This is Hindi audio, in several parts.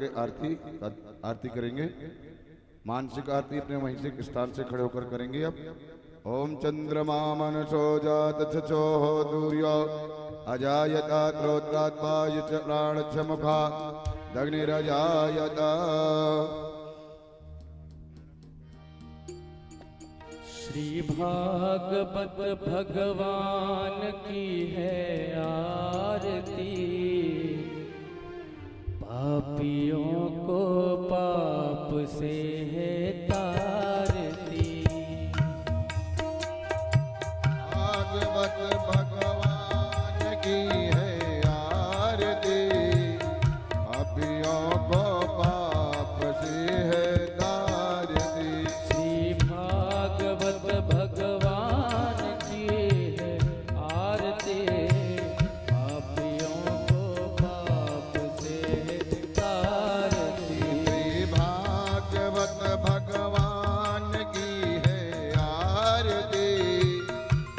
करके आरती करेंगे। मानसिक आरती अपने वहीं से स्थान से खड़े होकर करेंगे। अब ओम चंद्रमा मनसो जात चो दूर्यो अजायता क्रोत्रात्माय च प्राण च मुखा दग्निरजायता। श्री भागवत भगवान की है आरती, पापियों को पाप से है तारती। भागवत भगवान की है आरती, पापियों को पाप से है तारती। श्री भागवत भगवान की है आरती, पापियों को पाप से है तारती। श्री भागवत भगवान की है आरती,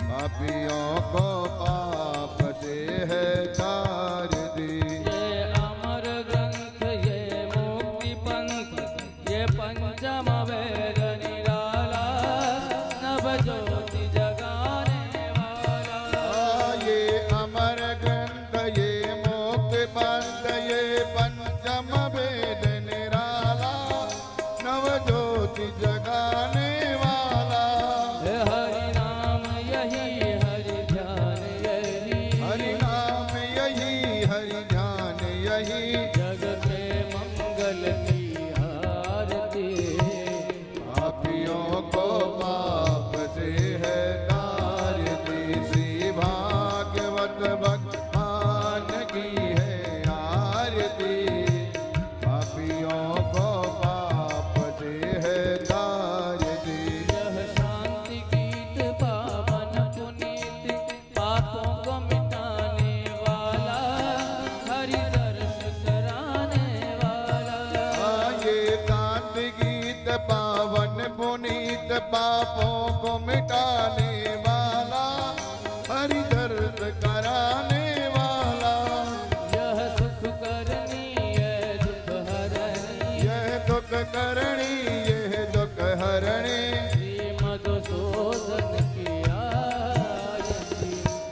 पापियों को पाप से है तारती। ये अमर ग्रंथ, ये मुक्ति पंथ, ये पंचम वेद निराला, नव ज्योति जगाने वाला। ये अमर ग्रंथ, ये मुक्ति पंथ, ये पंचम वेद निराला, नव ज्योति जगाने वाला। हरि नाम यही हरि ध्यान यही, हरि नाम यही हरि ध्यान यही, जग के मंगल की आरती। पापियों को पाप से है तारती। श्री भागवत भगवान की है आरती, पापियों को पाप से है तारती। यह शांति गीत पावन पुनीत, पापों को मिटाने वाला, हरि दर्श कराने वाला। ये कांत गीत पावन पुनीत, पापों को मिटाने वाला, हरि दर्द कराने वाला। यह सुख करनी है दुख हरणी, यह दुख करणी यह दुख हरणी, श्री मधुसूदन की आरती,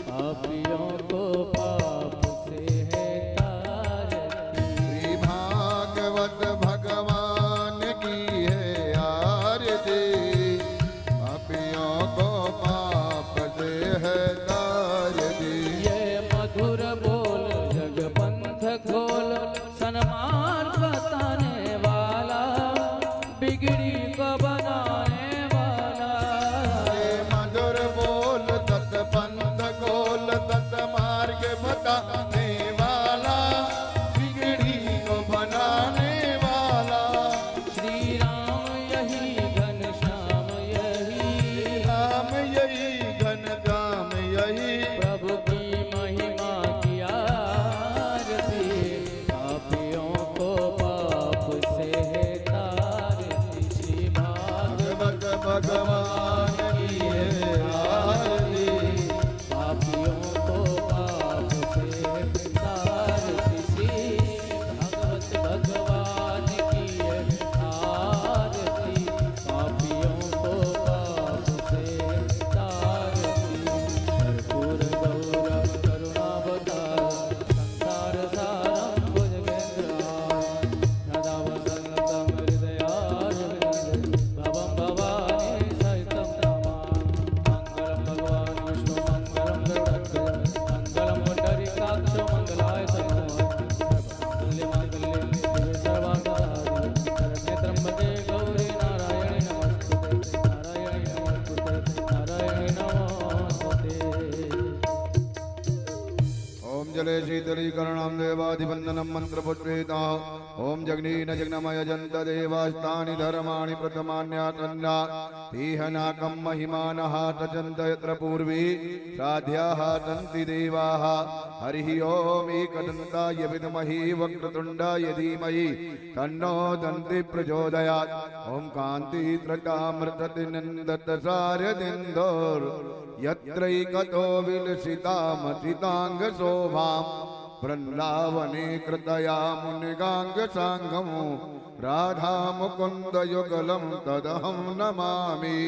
पापियों को पाप से है तारती। श्री भागवत भगवान की है आरती, पापियों को पाप से है तारती। ये मधुर बोल जग पंथ खोल, सन्मार्ग बताने वाला, बिगड़ी को बनाने वाला। ये मधुर बोल तत् पंथ खोल, तत् मार्ग बताने वाला, बिगड़ी को बनाने वाला। श्री राम यही घनश्याम यही, राम यही घन धाम यही, प्रभु की महिमा की आरती, पापियों को पाप से है तारती। श्री भगवत भगवान की है आरती, पापियों को पाप से है तारती। श्री भगवत भगवान की है आरती, पापियों को पाप से है तारती। कर्पूर गौरव करुणावतार, संसार सारं भुजगेन्द्रहारं, सदा वसन्तं हृदयारविन्दे, भवं भवानी सहितं नमामि। मङ्गलं भगवान् विष्णु मङ्गलं गरुडध्वज, मङ्गलं पुण्डरीकाक्ष मङ्गलाय तनोहरि, सर्वमङ्गले शिवे सर्वार्थसाधिके, शरण्ये त्र्यम्बके गौरी नारायणि नमोस्तुते, नारायणि नमोस्तुते, नारायणि नमोस्तुते। ओम जले शीतलीकरणं देवादिवन्दनं मन्त्रपुष्पेता। ओम जगनीन जग्नमय जन्त देवास्तानि धर्माणि प्रथमान्याकन्या तीहनाकं महिमानः तजन्त यत्र पूर्वी साध्याः तन्ति देवाः। हरिः ओम एकदन्ताय विद्महे वक्रतुण्डाय धीमहि तन्नो दन्ति प्रचोदयात्। ओम कान्तित्रतामृततिनन्दतसारदिन्दोर् यत्रैकतो विलसितामसिताङ्गशोभाम् वृंदावने कृतया मुनिगांग सांगमु राधा मुकुंद युगलम तदहं नमामि।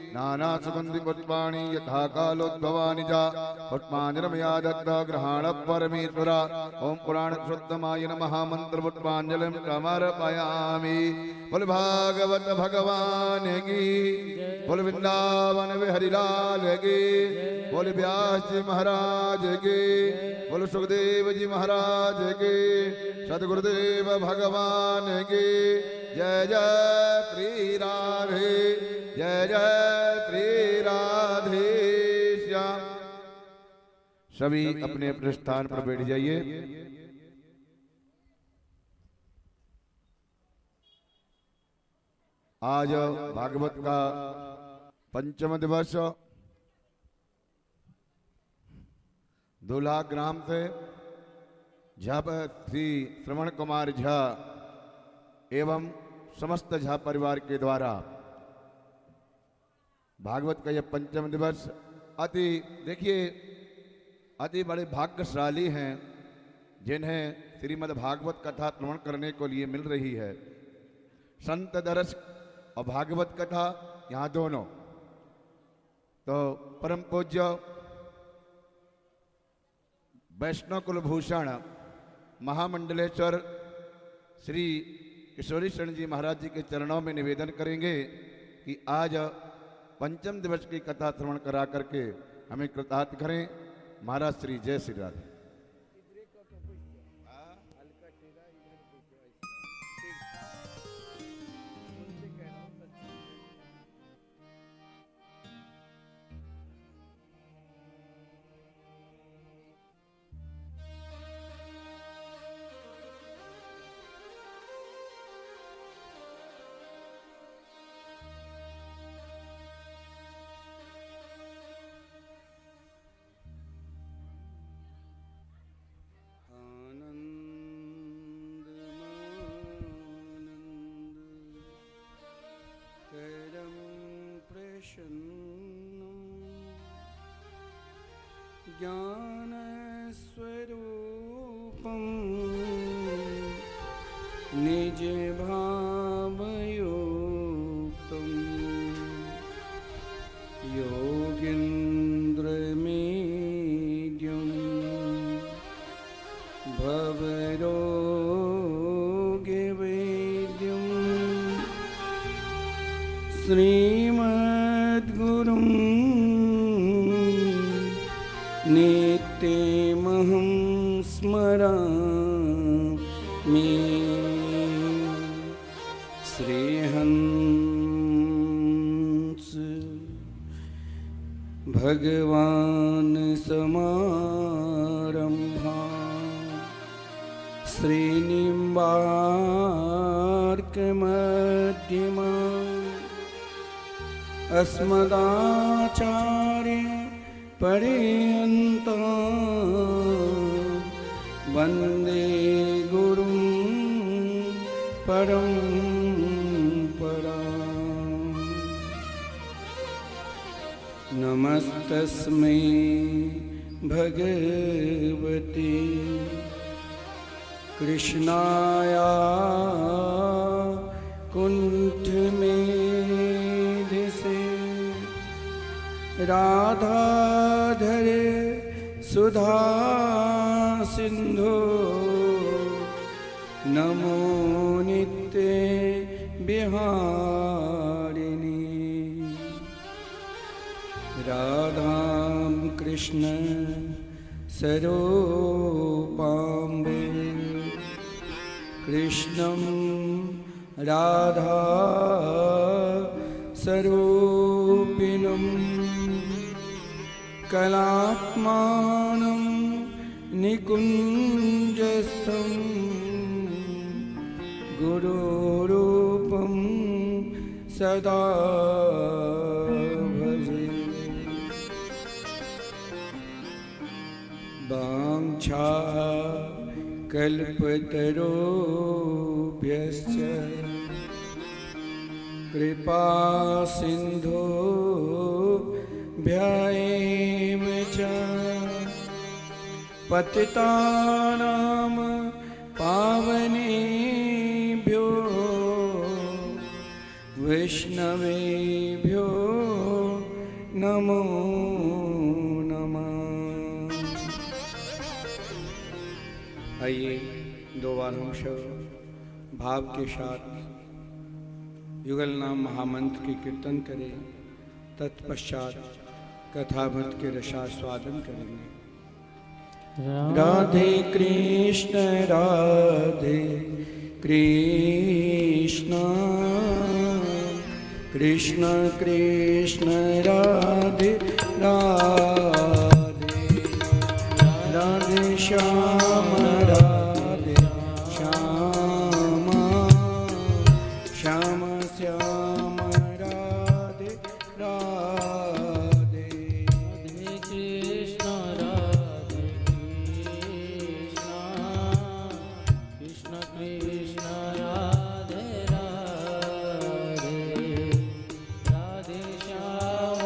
नाना सुगंधि पुष्पाणि यथा कालोद्भवानि जा पुष्पांजलिर्मया दत्ता गृहाण परमेश्वरा। ओम पुराण शुद्धमाय नमः मंत्र पुष्पांजलिं समर्पयामि। बोल भागवत भगवान की, बोल वृंदावन बिहारी लाल की, बोल व्यास जी महाराज की, बोल सुखदेव जी महाराज की, सदगुरुदेव भगवान की। जय जय श्री राधे, जय जय श्री राधे श्याम। सभी अपने अपने स्थान पर बैठ जाइए। आज भागवत का पंचम दिवस दूल्हा ग्राम से झा श्री श्रवण कुमार झा एवं समस्त झा परिवार के द्वारा भागवत का यह पंचम दिवस अति बड़े भाग्यशाली हैं जिन्हें श्रीमद् भागवत कथा श्रवण करने को लिए मिल रही है। संत दर्श और भागवत कथा यहाँ दोनों। तो परम पूज्य वैष्णव कुलभूषण महामंडलेश्वर श्री किशोरी शरण जी महाराज जी के चरणों में निवेदन करेंगे कि आज पंचम दिवस की कथा श्रवण करा करके हमें कृतार्थ करें। महाराज श्री जय श्री राधे। ज्ञानस्वरूपं निजभावयुक्तं योगीन्द्रमेद्यं भवरोगवेद्यं श्रीमद्गुरुं नित्यमहं स्मरामि। श्रीहंस भगवान् समारंभा श्रीनिम्बार्कमध्यमा अस्मदाचार्य पर्यन्तं वन्दे गुरुं परम्पराम्। नमस्तस्मै भगवते कृष्णाय कुण्ठमेधिसे राधाधरे सुधा सिंधु नमो नित्य बिहारिणी। राधां कृष्ण सरोपाम्ब कृष्णं राधा स्वरूपिणं कलात्मानं निकुञ्जस्थं गुरुरूपं सदा भजे। वाञ्छा कल्पतरुभ्यश्च कृपा सिन्धुभ्यैव च पतितानां पावनेभ्यो वैष्णवेभ्यो नमो नमः। आइए दो बार हम सब भाव के साथ युगल नाम महामंत्र की कीर्तन करें, तत्पश्चात कथामृत के रसास्वादन करेंगे। राधे कृष्ण कृष्ण कृष्ण राधे राधे, राधे श्याम श्याम श्याम राधे राधे। कृष्ण कृष्ण राधे राधे, राधे श्याम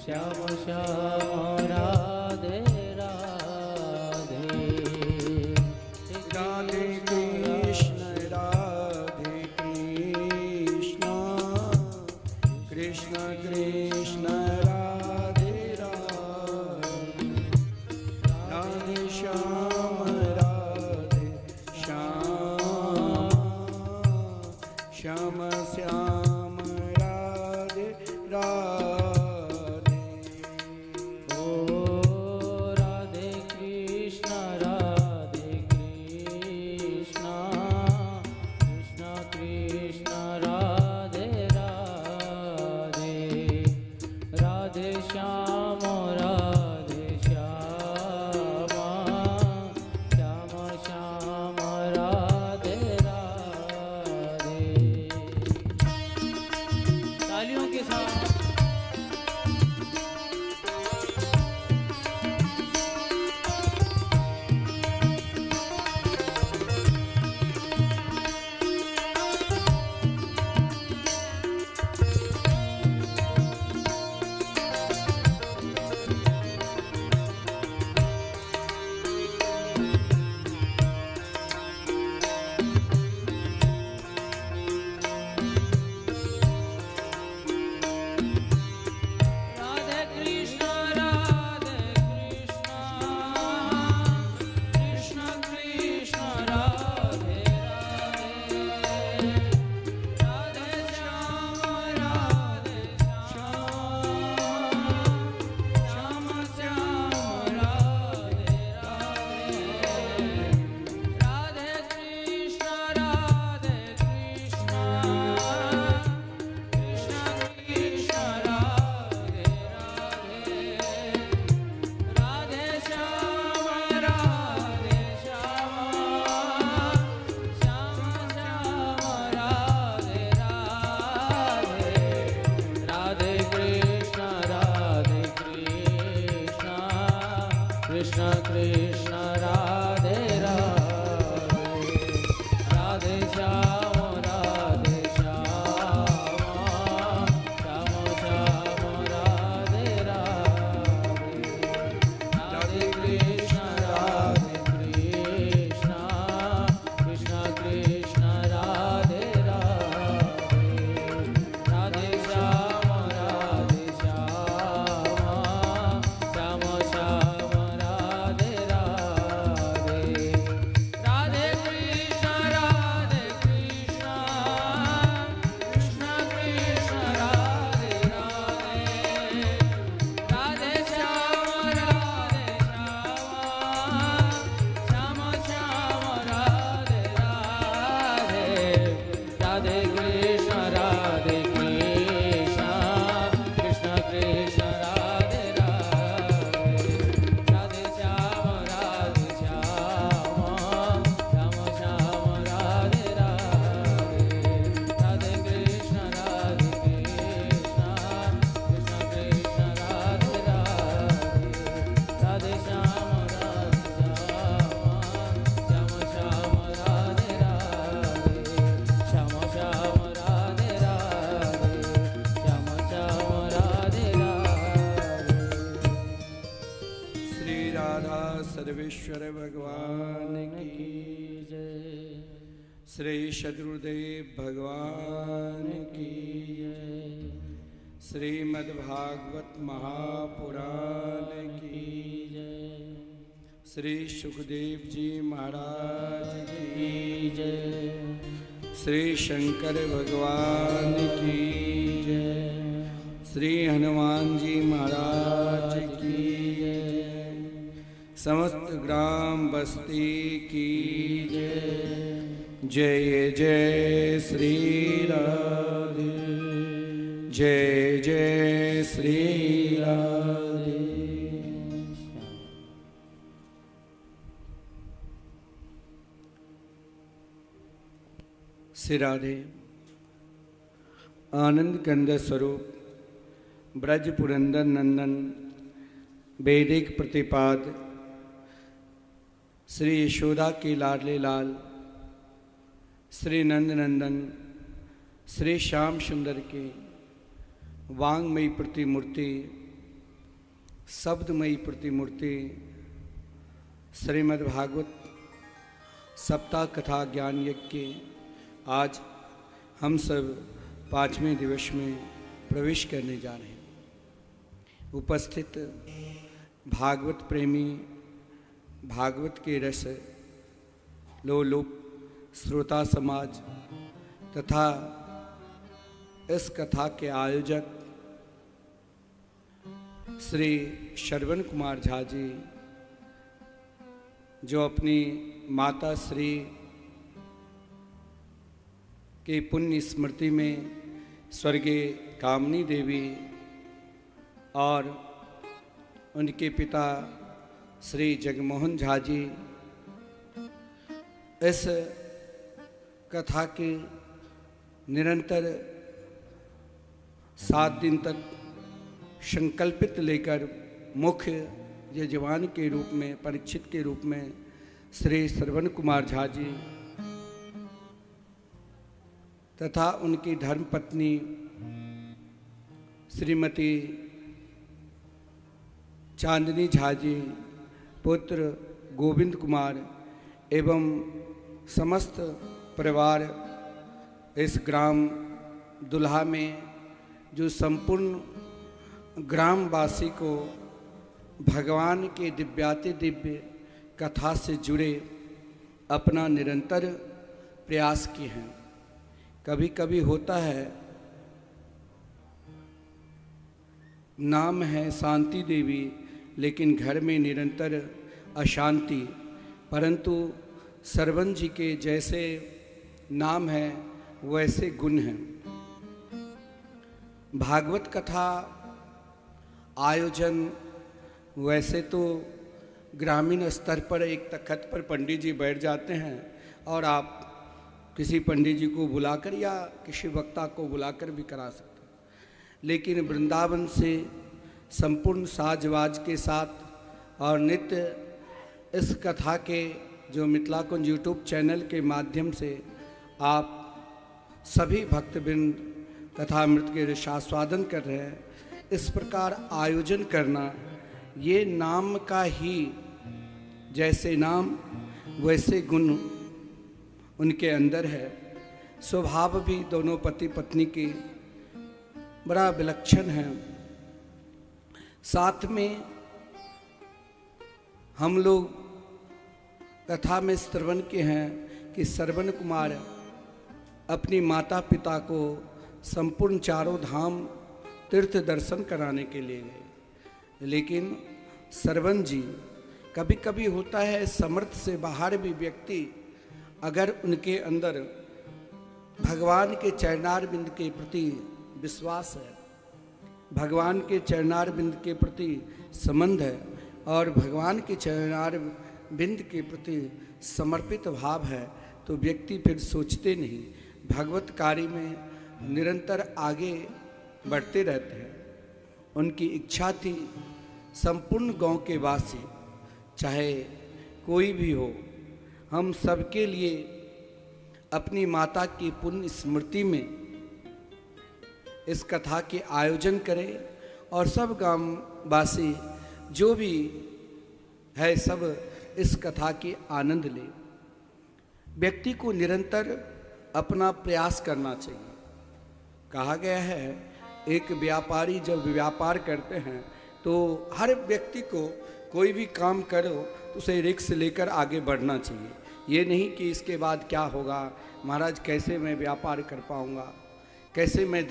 श्याम श्याम रामेश्वर भगवान की जय। श्री शत्रुदेव भगवान की जय। श्रीमद्भागवत महापुराण की जय। श्री सुखदेव जी महाराज की जय। श्री शंकर भगवान की जय। श्री हनुमान जी महाराज की जय। समस्त ग्राम बस्ती की जय। जय जय श्री राधे, जय जय श्री राधे। श्री राधे आनंद कंद स्वरूप ब्रज पुरंदर नंदन वैदिक प्रतिपाद श्री यशोदा के लाडले लाल श्री नंद नंदन श्री श्याम सुंदर के वांगमयी प्रतिमूर्ति शब्दमयी प्रतिमूर्ति श्रीमद्भागवत सप्ताह कथा ज्ञान यज्ञ के आज हम सब 5वें दिवस में प्रवेश करने जा रहे हैं। उपस्थित भागवत प्रेमी, भागवत के रस लोलुप श्रोता समाज तथा इस कथा के आयोजक श्री श्रवण कुमार झा जी, जो अपनी माता श्री के पुण्य स्मृति में स्वर्गीय कामनी देवी और उनके पिता श्री जगमोहन झा जी इस कथा के निरंतर 7 दिन तक संकल्पित लेकर मुख्य यजमान के रूप में, परीक्षित के रूप में श्री श्रवण कुमार झा जी तथा उनकी धर्मपत्नी श्रीमती चांदनी झा जी, पुत्र गोविंद कुमार एवं समस्त परिवार इस ग्राम दुल्हा में जो संपूर्ण ग्रामवासी को भगवान के दिव्याति दिव्य कथा से जुड़े अपना निरंतर प्रयास किए हैं। कभी कभी होता है, नाम है शांति देवी लेकिन घर में निरंतर अशांति, परंतु श्रवण जी के जैसे नाम है वैसे गुण हैं। भागवत कथा आयोजन वैसे तो ग्रामीण स्तर पर एक तख्त पर पंडित जी बैठ जाते हैं और आप किसी पंडित जी को बुलाकर या किसी वक्ता को बुलाकर भी करा सकते हैं, लेकिन वृंदावन से संपूर्ण साजवाज के साथ और नित्य इस कथा के जो मिथिला कुंज यूट्यूब चैनल के माध्यम से आप सभी भक्तवृंद कथामृत के रसास्वादन कर रहे हैं, इस प्रकार आयोजन करना ये नाम का ही, जैसे नाम वैसे गुण उनके अंदर है। स्वभाव भी दोनों पति पत्नी की बड़ा विलक्षण है। साथ में हम लोग कथा में श्रवण के हैं कि श्रवण कुमार अपनी माता पिता को संपूर्ण चारों धाम तीर्थ दर्शन कराने के लिए गए, लेकिन श्रवण जी कभी कभी होता है समर्थ से बाहर भी व्यक्ति अगर उनके अंदर भगवान के चरणारविंद के प्रति विश्वास है, भगवान के चरणारविंद के प्रति संबंध है और भगवान के चरणारविंद के प्रति समर्पित भाव है, तो व्यक्ति फिर सोचते नहीं, भगवत कार्य में निरंतर आगे बढ़ते रहते हैं। उनकी इच्छा थी संपूर्ण गांव के वासी चाहे कोई भी हो, हम सबके लिए अपनी माता की पुण्य स्मृति में इस कथा के आयोजन करें और सब गांववासी जो भी है सब इस कथा की आनंद ले। व्यक्ति को निरंतर अपना प्रयास करना चाहिए। कहा गया है एक व्यापारी जब व्यापार करते हैं तो हर व्यक्ति को कोई भी काम करो तो उसे रिस्क लेकर आगे बढ़ना चाहिए। ये नहीं कि इसके बाद क्या होगा, महाराज कैसे मैं व्यापार कर पाऊँगा, कैसे मैं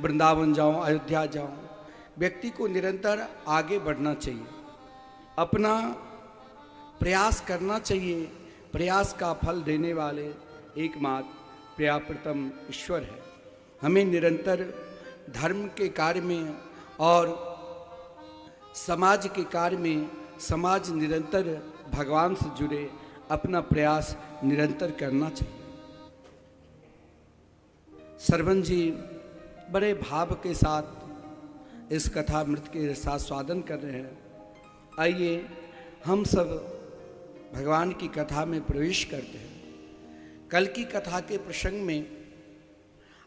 वृंदावन जाऊँ, अयोध्या जाऊँ। व्यक्ति को निरंतर आगे बढ़ना चाहिए, अपना प्रयास करना चाहिए। प्रयास का फल देने वाले एकमात्र प्रियतम ईश्वर है। हमें निरंतर धर्म के कार्य में और समाज के कार्य में, समाज निरंतर भगवान से जुड़े, अपना प्रयास निरंतर करना चाहिए। सरवन जी बड़े भाव के साथ इस कथामृत के रसास्वादन कर रहे हैं। आइए हम सब भगवान की कथा में प्रवेश करते हैं। कल की कथा के प्रसंग में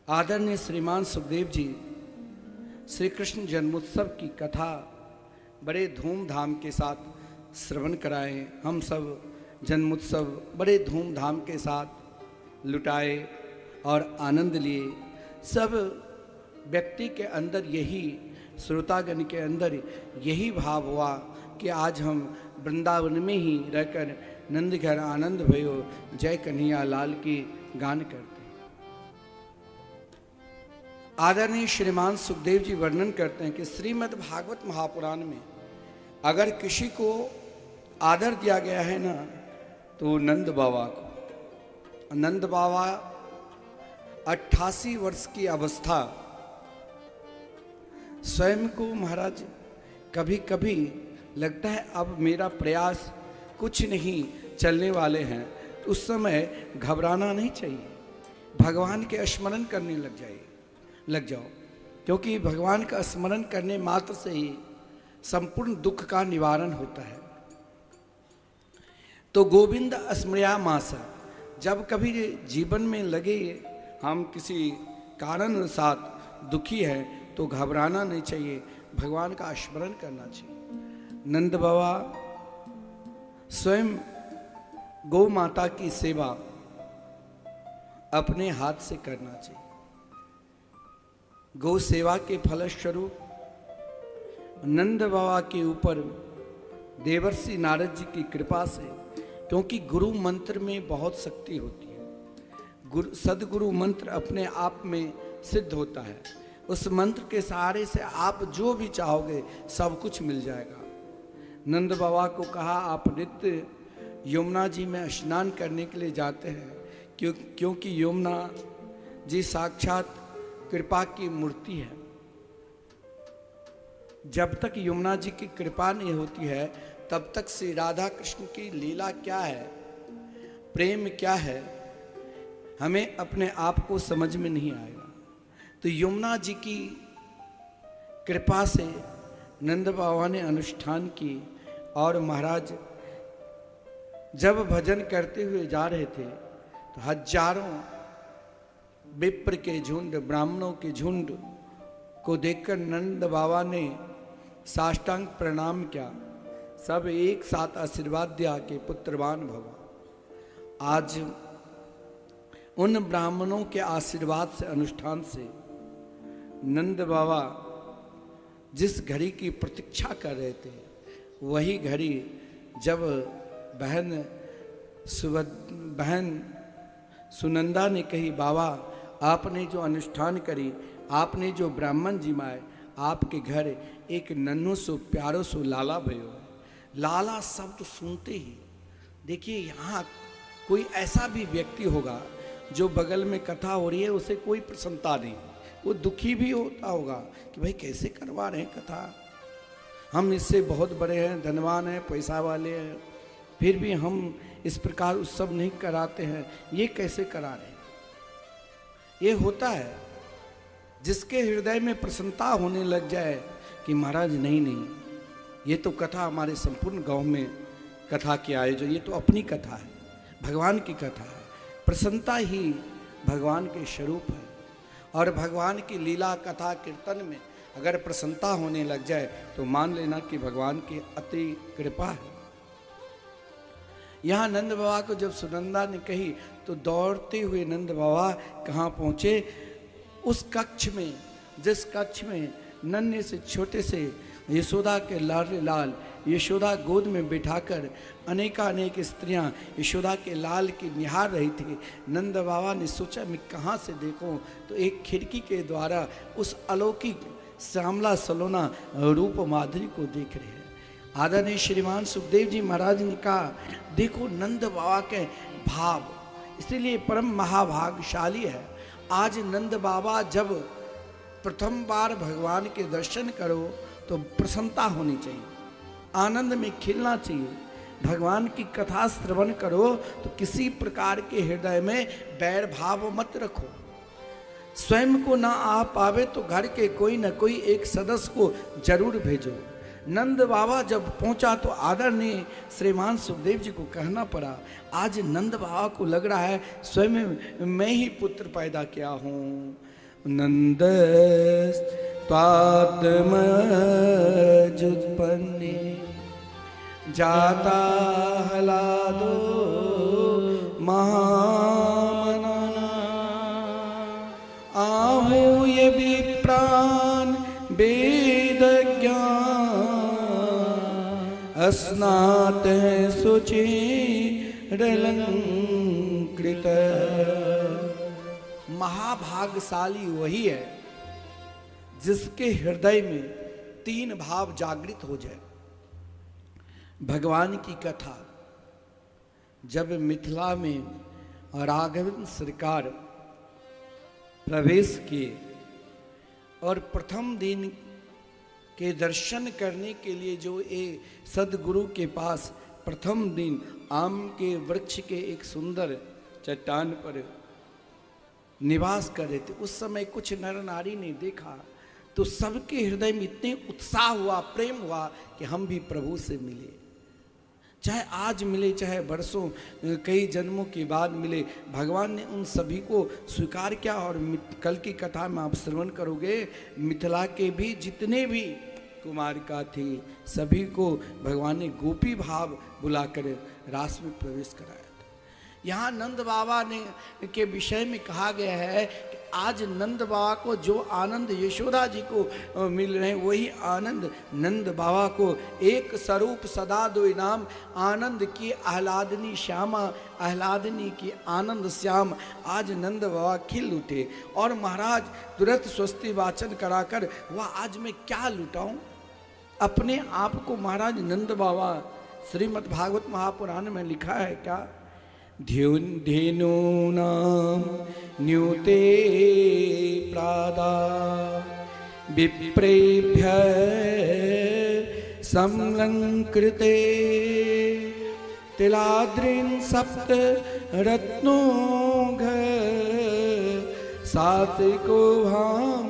आदरणीय श्रीमान सुखदेव जी श्री कृष्ण जन्मोत्सव की कथा बड़े धूमधाम के साथ श्रवण कराए। हम सब जन्मोत्सव बड़े धूमधाम के साथ लुटाए और आनंद लिए। सब व्यक्ति के अंदर यही, श्रोतागण के अंदर यही भाव हुआ कि आज हम वृंदावन में ही रहकर नंद घर आनंद भयो जय कन्हैया लाल की गान करते। आदरणीय श्रीमान सुखदेव जी वर्णन करते हैं कि श्रीमद् भागवत महापुराण में अगर किसी को आदर दिया गया है ना तो नंद बाबा को। नंद बाबा 88 वर्ष की अवस्था, स्वयं को महाराज कभी कभी लगता है अब मेरा प्रयास कुछ नहीं चलने वाले हैं, तो उस समय घबराना नहीं चाहिए। भगवान के स्मरण करने लग जाओ, क्योंकि भगवान का स्मरण करने मात्र से ही संपूर्ण दुख का निवारण होता है। तो गोविंद स्मृया मासा, जब कभी जीवन में लगे हम किसी कारण साथ दुखी है तो घबराना नहीं चाहिए, भगवान का स्मरण करना चाहिए। नंद बाबा स्वयं गौ माता की सेवा अपने हाथ से करना चाहिए। गौ सेवा के फलस्वरूप नंद बाबा के ऊपर देवर्षि नारद जी की कृपा से, क्योंकि गुरु मंत्र में बहुत शक्ति होती है, सदगुरु मंत्र अपने आप में सिद्ध होता है। उस मंत्र के सहारे से आप जो भी चाहोगे सब कुछ मिल जाएगा। नंद बाबा को कहा आप नित्य यमुना जी में स्नान करने के लिए जाते हैं, क्योंकि यमुना जी साक्षात कृपा की मूर्ति है। जब तक यमुना जी की कृपा नहीं होती है तब तक श्री राधा कृष्ण की लीला क्या है, प्रेम क्या है, हमें अपने आप को समझ में नहीं आएगा। तो यमुना जी की कृपा से नंद बाबा ने अनुष्ठान की और महाराज जब भजन करते हुए जा रहे थे तो हजारों विप्र के झुंड, ब्राह्मणों के झुंड को देखकर नंद बाबा ने साष्टांग प्रणाम किया। सब एक साथ आशीर्वाद दिया कि पुत्रवान भव। आज उन ब्राह्मणों के आशीर्वाद से, अनुष्ठान से नंद बाबा जिस घड़ी की प्रतीक्षा कर रहे थे वही घड़ी जब बहन सुनंदा ने कही बाबा आपने जो अनुष्ठान करी, आपने जो ब्राह्मण जिमाए, आपके घर एक नन्हो सो प्यारो सो लाला भयो। लाला शब्द सुनते ही देखिए यहाँ कोई ऐसा भी व्यक्ति होगा जो बगल में कथा हो रही है उसे कोई प्रसन्नता नहीं, वो दुखी भी होता होगा कि भाई कैसे करवा रहे हैं कथा, हम इससे बहुत बड़े हैं, धनवान हैं, पैसा वाले हैं, फिर भी हम इस प्रकार उत्सव नहीं कराते हैं, ये कैसे करा रहे हैं। ये होता है जिसके हृदय में प्रसन्नता होने लग जाए कि महाराज नहीं, ये तो कथा हमारे संपूर्ण गांव में कथा के आयोजन, ये तो अपनी कथा है, भगवान की कथा है। प्रसन्नता ही भगवान के स्वरूप है और भगवान की लीला कथा कीर्तन में अगर प्रसन्नता होने लग जाए तो मान लेना कि भगवान की अति कृपा है। यहाँ नंद बाबा को जब सुनंदा ने कही तो दौड़ते हुए नंद बाबा कहाँ पहुँचे? उस कक्ष में, जिस कक्ष में नन्हे से छोटे से यशोदा के लाडले लाल यशोदा गोद में बिठाकर अनेकानेक स्त्रियां यशोदा के लाल की निहार रही थी। नंद बाबा ने सोचा मैं कहाँ से देखूं, तो एक खिड़की के द्वारा उस अलौकिक श्यामला सलोना रूप माधुरी को देख रहे हैं। आदरणीय श्रीमान सुखदेव जी महाराज ने कहा, देखो नंद बाबा के भाव, इसीलिए परम महाभाग्यशाली है। आज नंद बाबा जब प्रथम बार भगवान के दर्शन करो तो प्रसन्नता होनी चाहिए, आनंद में खिलना चाहिए। भगवान की कथा श्रवण करो तो किसी प्रकार के हृदय में बैर भाव मत रखो। स्वयं को ना आ पावे तो घर के कोई न कोई एक सदस्य को जरूर भेजो। नंद बाबा जब पहुंचा तो आदरणीय श्रीमान सुखदेव जी को कहना पड़ा, आज नंद बाबा को लग रहा है स्वयं मैं ही पुत्र पैदा किया हूँ। नंद त्वात्मजुत्पन्ने जाता हलादो महामना आहूय विप्रान वेद ज्ञान अस्नात शुचिरलंकृत। महाभाग्यशाली वही है जिसके हृदय में तीन भाव जागृत हो जाए। भगवान की कथा जब मिथिला में राघवेंद्र सरकार प्रवेश किए और प्रथम दिन के दर्शन करने के लिए जो एक सदगुरु के पास प्रथम दिन आम के वृक्ष के एक सुंदर चट्टान पर निवास कर रहे थे, उस समय कुछ नर नारी ने देखा तो सबके हृदय में इतने उत्साह हुआ, प्रेम हुआ कि हम भी प्रभु से मिले। चाहे आज मिले, चाहे वर्षों कई जन्मों के बाद मिले, भगवान ने उन सभी को स्वीकार किया। और कल की कथा में आप श्रवण करोगे, मिथिला के भी जितने भी कुमारिका थी सभी को भगवान ने गोपी भाव बुलाकर रास में प्रवेश कराया। यहाँ नंद बाबा ने के विषय में कहा गया है कि आज नंद बाबा को जो आनंद यशोदा जी को मिल रहे हैं वही आनंद नंद बाबा को एक स्वरूप सदा दो इनाम, आनंद की आह्लादनी श्यामा आह्लादनी की आनंद श्याम। आज नंद बाबा खिल उठे और महाराज तुरंत स्वस्ति वाचन कराकर वह आज मैं क्या लुटाऊं अपने आप को। महाराज नंद बाबा श्रीमद् भागवत महापुराण में लिखा है क्या, धेनूनां न्यूते प्रादा विप्रेभ्य समलंकृते तिलाद्रिन सप्त रत्नोघ सात्विको भाम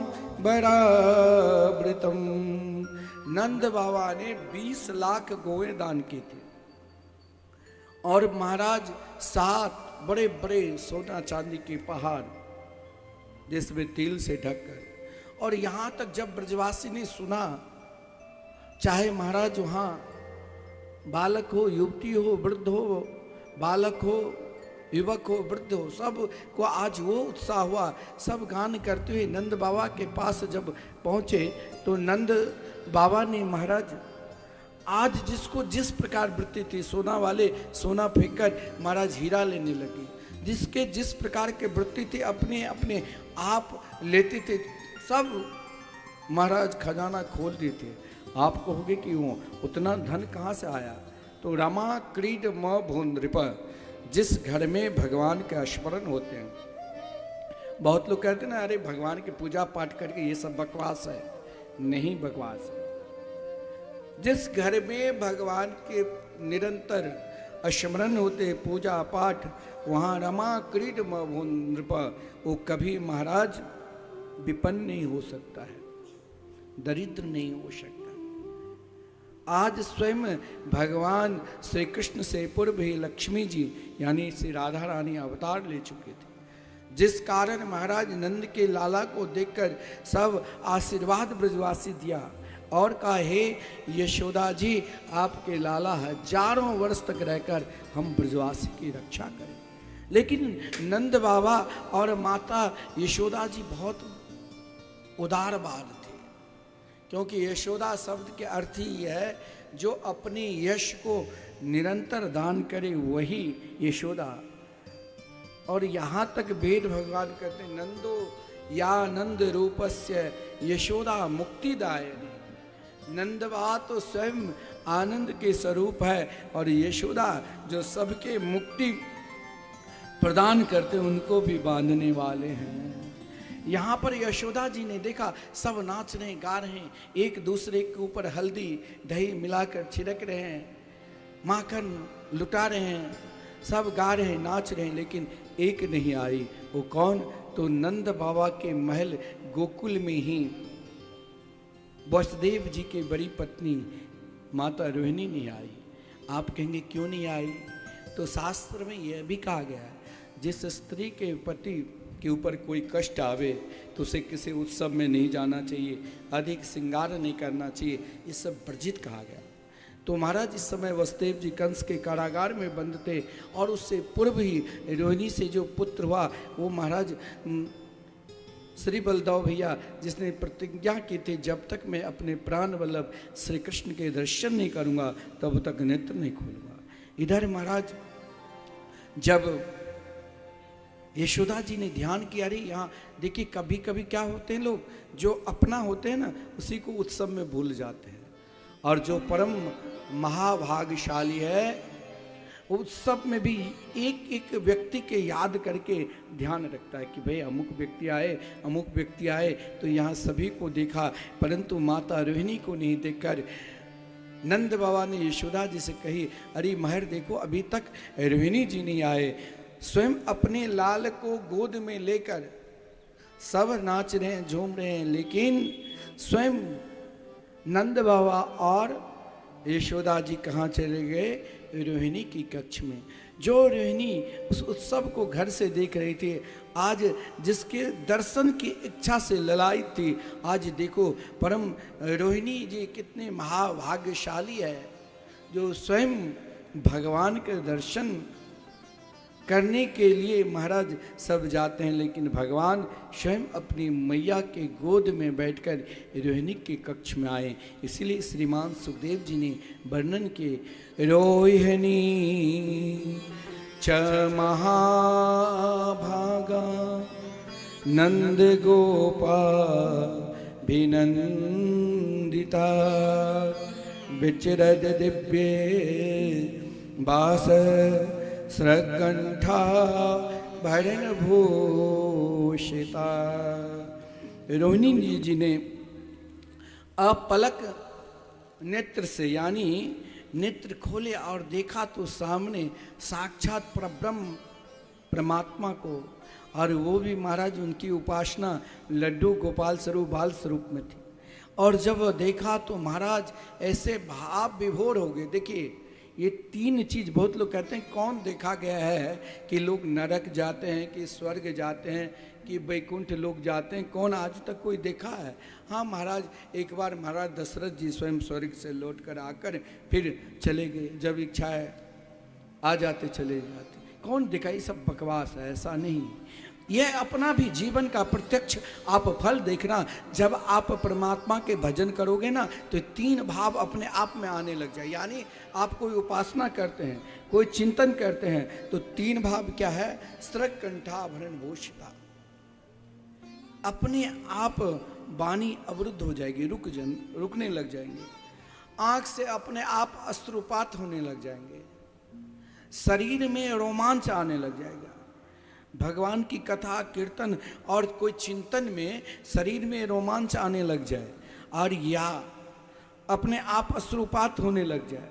बरावृतम। नंद बाबा ने 20 लाख गौएं दान की थी और महाराज 7 बड़े बड़े सोना चांदी के पहाड़ जिसमें तिल से ढककर। और यहाँ तक जब ब्रजवासी ने सुना, चाहे महाराज वहाँ बालक हो, युवती हो, वृद्ध हो, बालक हो, युवक हो, वृद्ध हो, सब को आज वो उत्साह हुआ। सब गान करते हुए नंद बाबा के पास जब पहुँचे तो नंद बाबा ने महाराज आज जिसको जिस प्रकार वृत्ति थी, सोना वाले सोना फेंककर महाराज हीरा लेने लगे, जिसके जिस प्रकार के वृत्ति थी अपने अपने आप लेते थे, सब महाराज खजाना खोल देते। आप कहोगे कि वो उतना धन कहाँ से आया, तो रमा क्रीड म भून नृप, जिस घर में भगवान के स्मरण होते हैं। बहुत लोग कहते हैं ना, अरे भगवान की पूजा पाठ करके ये सब बकवास है। नहीं बकवास है। जिस घर में भगवान के निरंतर स्मरण होते, पूजा पाठ, वहाँ रमा क्रीड नृप, वो कभी महाराज विपन्न नहीं हो सकता है, दरिद्र नहीं हो सकता। आज स्वयं भगवान श्री कृष्ण से पूर्व ही लक्ष्मी जी यानी श्री राधा रानी अवतार ले चुके थे, जिस कारण महाराज नंद के लाला को देखकर सब आशीर्वाद ब्रजवासी दिया। और कहा, हे यशोदा जी, आपके लाला हजारों वर्ष तक रहकर हम ब्रजवासी की रक्षा करें। लेकिन नंद बाबा और माता यशोदा जी बहुत उदारवाद थे, क्योंकि यशोदा शब्द के अर्थ ही है जो अपने यश को निरंतर दान करे वही यशोदा। और यहाँ तक वेद भगवान कहते हैं, नंदो या नंद रूपस्य यशोदा मुक्तिदायिनी। नंदबा तो स्वयं आनंद के स्वरूप है, और यशोदा जो सबके मुक्ति प्रदान करते उनको भी बांधने वाले हैं। यहाँ पर यशोदा जी ने देखा सब नाच रहे गा रहे हैं, एक दूसरे के ऊपर हल्दी दही मिलाकर छिड़क रहे हैं, माखन लुटा रहे हैं, सब गा रहे हैं, नाच रहे हैं, लेकिन एक नहीं आई। वो कौन? तो नंद बाबा के महल गोकुल में ही वसुदेव जी की बड़ी पत्नी माता रोहिणी नहीं आई। आप कहेंगे क्यों नहीं आई? तो शास्त्र में यह भी कहा गया है, जिस स्त्री के पति के ऊपर कोई कष्ट आवे तो उसे किसी उत्सव में नहीं जाना चाहिए, अधिक श्रृंगार नहीं करना चाहिए, ये सब वर्जित कहा गया। तो महाराज इस समय वसुदेव जी कंस के कारागार में बंद थे, और उससे पूर्व ही रोहिणी से जो पुत्र हुआ वो महाराज श्री बलदेव भैया, जिसने प्रतिज्ञा की थी जब तक मैं अपने प्राण वल्लभ श्री कृष्ण के दर्शन नहीं करूंगा तब तक नेत्र नहीं खोलूंगा। इधर महाराज जब यशोदा जी ने ध्यान किया, अरे यहाँ देखिए कभी कभी क्या होते हैं लोग, जो अपना होते हैं ना उसी को उत्सव में भूल जाते हैं, और जो परम महाभाग्यशाली है उत्सव में भी एक एक व्यक्ति के याद करके ध्यान रखता है कि भाई अमुक व्यक्ति आए तो यहाँ सभी को देखा, परंतु माता रोहिणी को नहीं देखकर नंद बाबा ने यशोदा जी से कही, अरे महर देखो अभी तक रोहिणी जी नहीं आए। स्वयं अपने लाल को गोद में लेकर सब नाच रहे हैं, झूम रहे हैं, लेकिन स्वयं नंद बाबा और यशोदा जी कहाँ चले गए? रोहिणी की कक्ष में। जो रोहिणी उस उत्सव को घर से देख रही थी, आज जिसके दर्शन की इच्छा से ललाई थी, आज देखो परम रोहिणी जी कितने महाभाग्यशाली है, जो स्वयं भगवान के दर्शन करने के लिए महाराज सब जाते हैं, लेकिन भगवान स्वयं अपनी मैया के गोद में बैठकर रोहिणी के कक्ष में आए। इसीलिए श्रीमान सुखदेव जी ने वर्णन किए, रोहिणी च महाभागा नंद गोपा विनंदिता विचरद दिव्ये वास श्रकंठा भरण भूषिता। रोहिणी जी ने अपलक नेत्र से यानी नेत्र खोले और देखा तो सामने साक्षात परब्रह्म परमात्मा को, और वो भी महाराज उनकी उपासना लड्डू गोपाल स्वरूप बाल स्वरूप में थी। और जब देखा तो महाराज ऐसे भाव विभोर हो गए। देखिए ये तीन चीज बहुत लोग कहते हैं कौन देखा गया है कि लोग नरक जाते हैं कि स्वर्ग जाते हैं कि वैकुंठ लोग जाते हैं, कौन आज तक कोई देखा है? हाँ महाराज, एक बार महाराज दशरथ जी स्वयं स्वर्ग से लौट कर आकर फिर चले गए, जब इच्छा है आ जाते चले जाते। कौन देखा? ये सब बकवास है, ऐसा नहीं। यह अपना भी जीवन का प्रत्यक्ष आप फल देखना। जब आप परमात्मा के भजन करोगे ना तो तीन भाव अपने आप में आने लग जाए। यानी आप कोई उपासना करते हैं, कोई चिंतन करते हैं, तो तीन भाव क्या है? श्रकंठाभरण भूषिता। अपने आप वाणी अवरुद्ध हो जाएगी, रुकने लग जाएंगे, आंख से अपने आप अश्रुपात होने लग जाएंगे, शरीर में रोमांच आने लग जाएगा। भगवान की कथा कीर्तन और कोई चिंतन में शरीर में रोमांच आने लग जाए, और या अपने आप अश्रुपात होने लग जाए,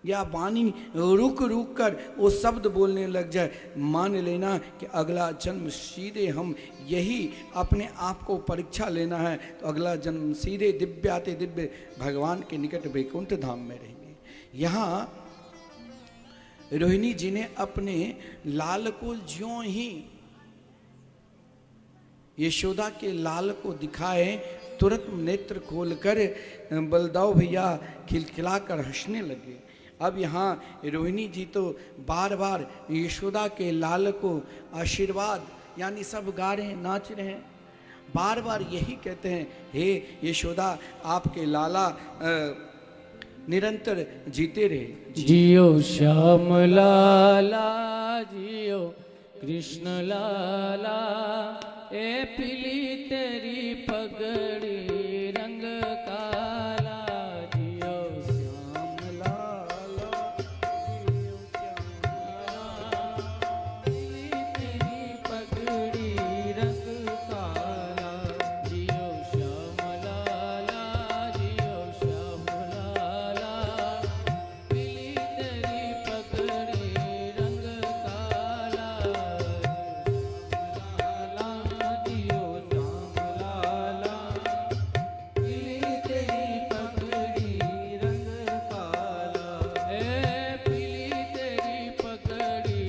या वाणी रुक रुक कर वो शब्द बोलने लग जाए, मान लेना कि अगला जन्म सीधे हम यही अपने आप को परीक्षा लेना है तो अगला जन्म सीधे दिव्याते दिव्य भगवान के निकट वैकुंठ धाम में रहेंगे। यहाँ रोहिणी जी ने अपने लाल को ज्यों ही यशोदा के लाल को दिखाए तुरंत नेत्र खोलकर बलदाव भैया खिलखिलाकर हंसने लगे। अब यहाँ रोहिणी जी तो बार बार यशोदा के लाल को आशीर्वाद, यानी सब गा रहे हैं, नाच रहे हैं, बार बार यही कहते हैं, हे यशोदा आपके लाला निरंतर जीते रहे। जियो श्याम लाला जियो कृष्ण लाला, ए पीली तेरी पगड़ी रंग काला। जियो श्याम लाला जियो श्याम लाला, पीली तेरी पगड़ी रंग काला। जियो श्याम लाला जियो श्याम लाला, पीली तेरी पगड़ी रंग काला। जियो श्याम लाला पीली तेरी पगड़ी रंग काला, ए पीली तेरी पगड़ी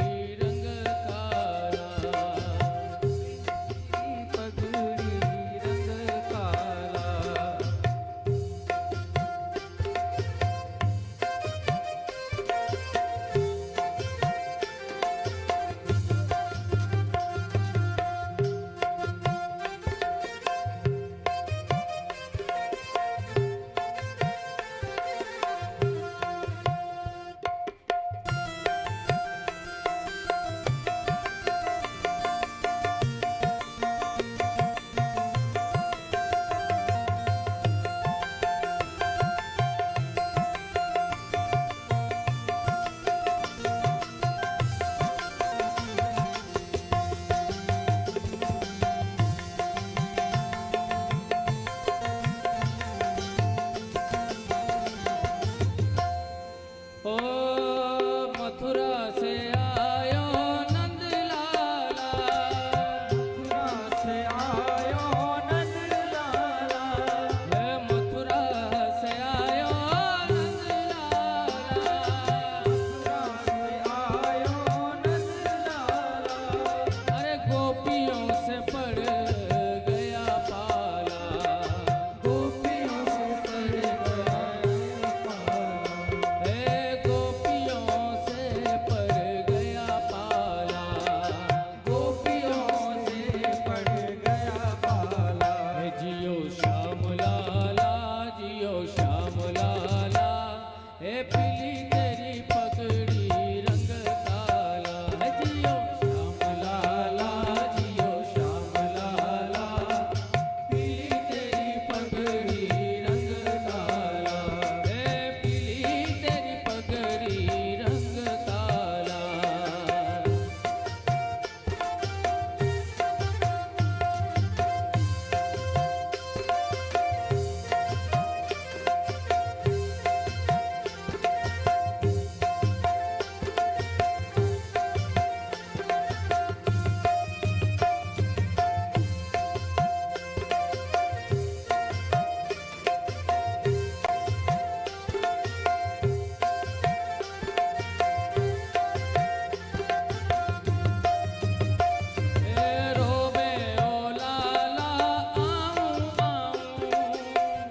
रंग काला, पगड़ी रंग काला। ओ मथुरा से आयो नंद लाला, मथुरा से आयो नंद लाला, हे मथुरा से आयो नंद लाला, मथुरा से आयो नंद लाला। अरे गोपियों से पड़ गया पाला, गोपियों से पड़ गया पाला, हे गोपियों से पड़ गया पाला, गोपियों से पड़ गया पाला। हे जियो श्याम लाला जियो श्याम लाला, हे पीली तेरी पगड़ी रंग काला। हे जियो श्याम लाला जियो श्याम लाला, पीली तेरी पगड़ी रंग काला, हे पीली तेरी पगड़ी रंग काला। रोबे ओ लाला आऊं आऊं,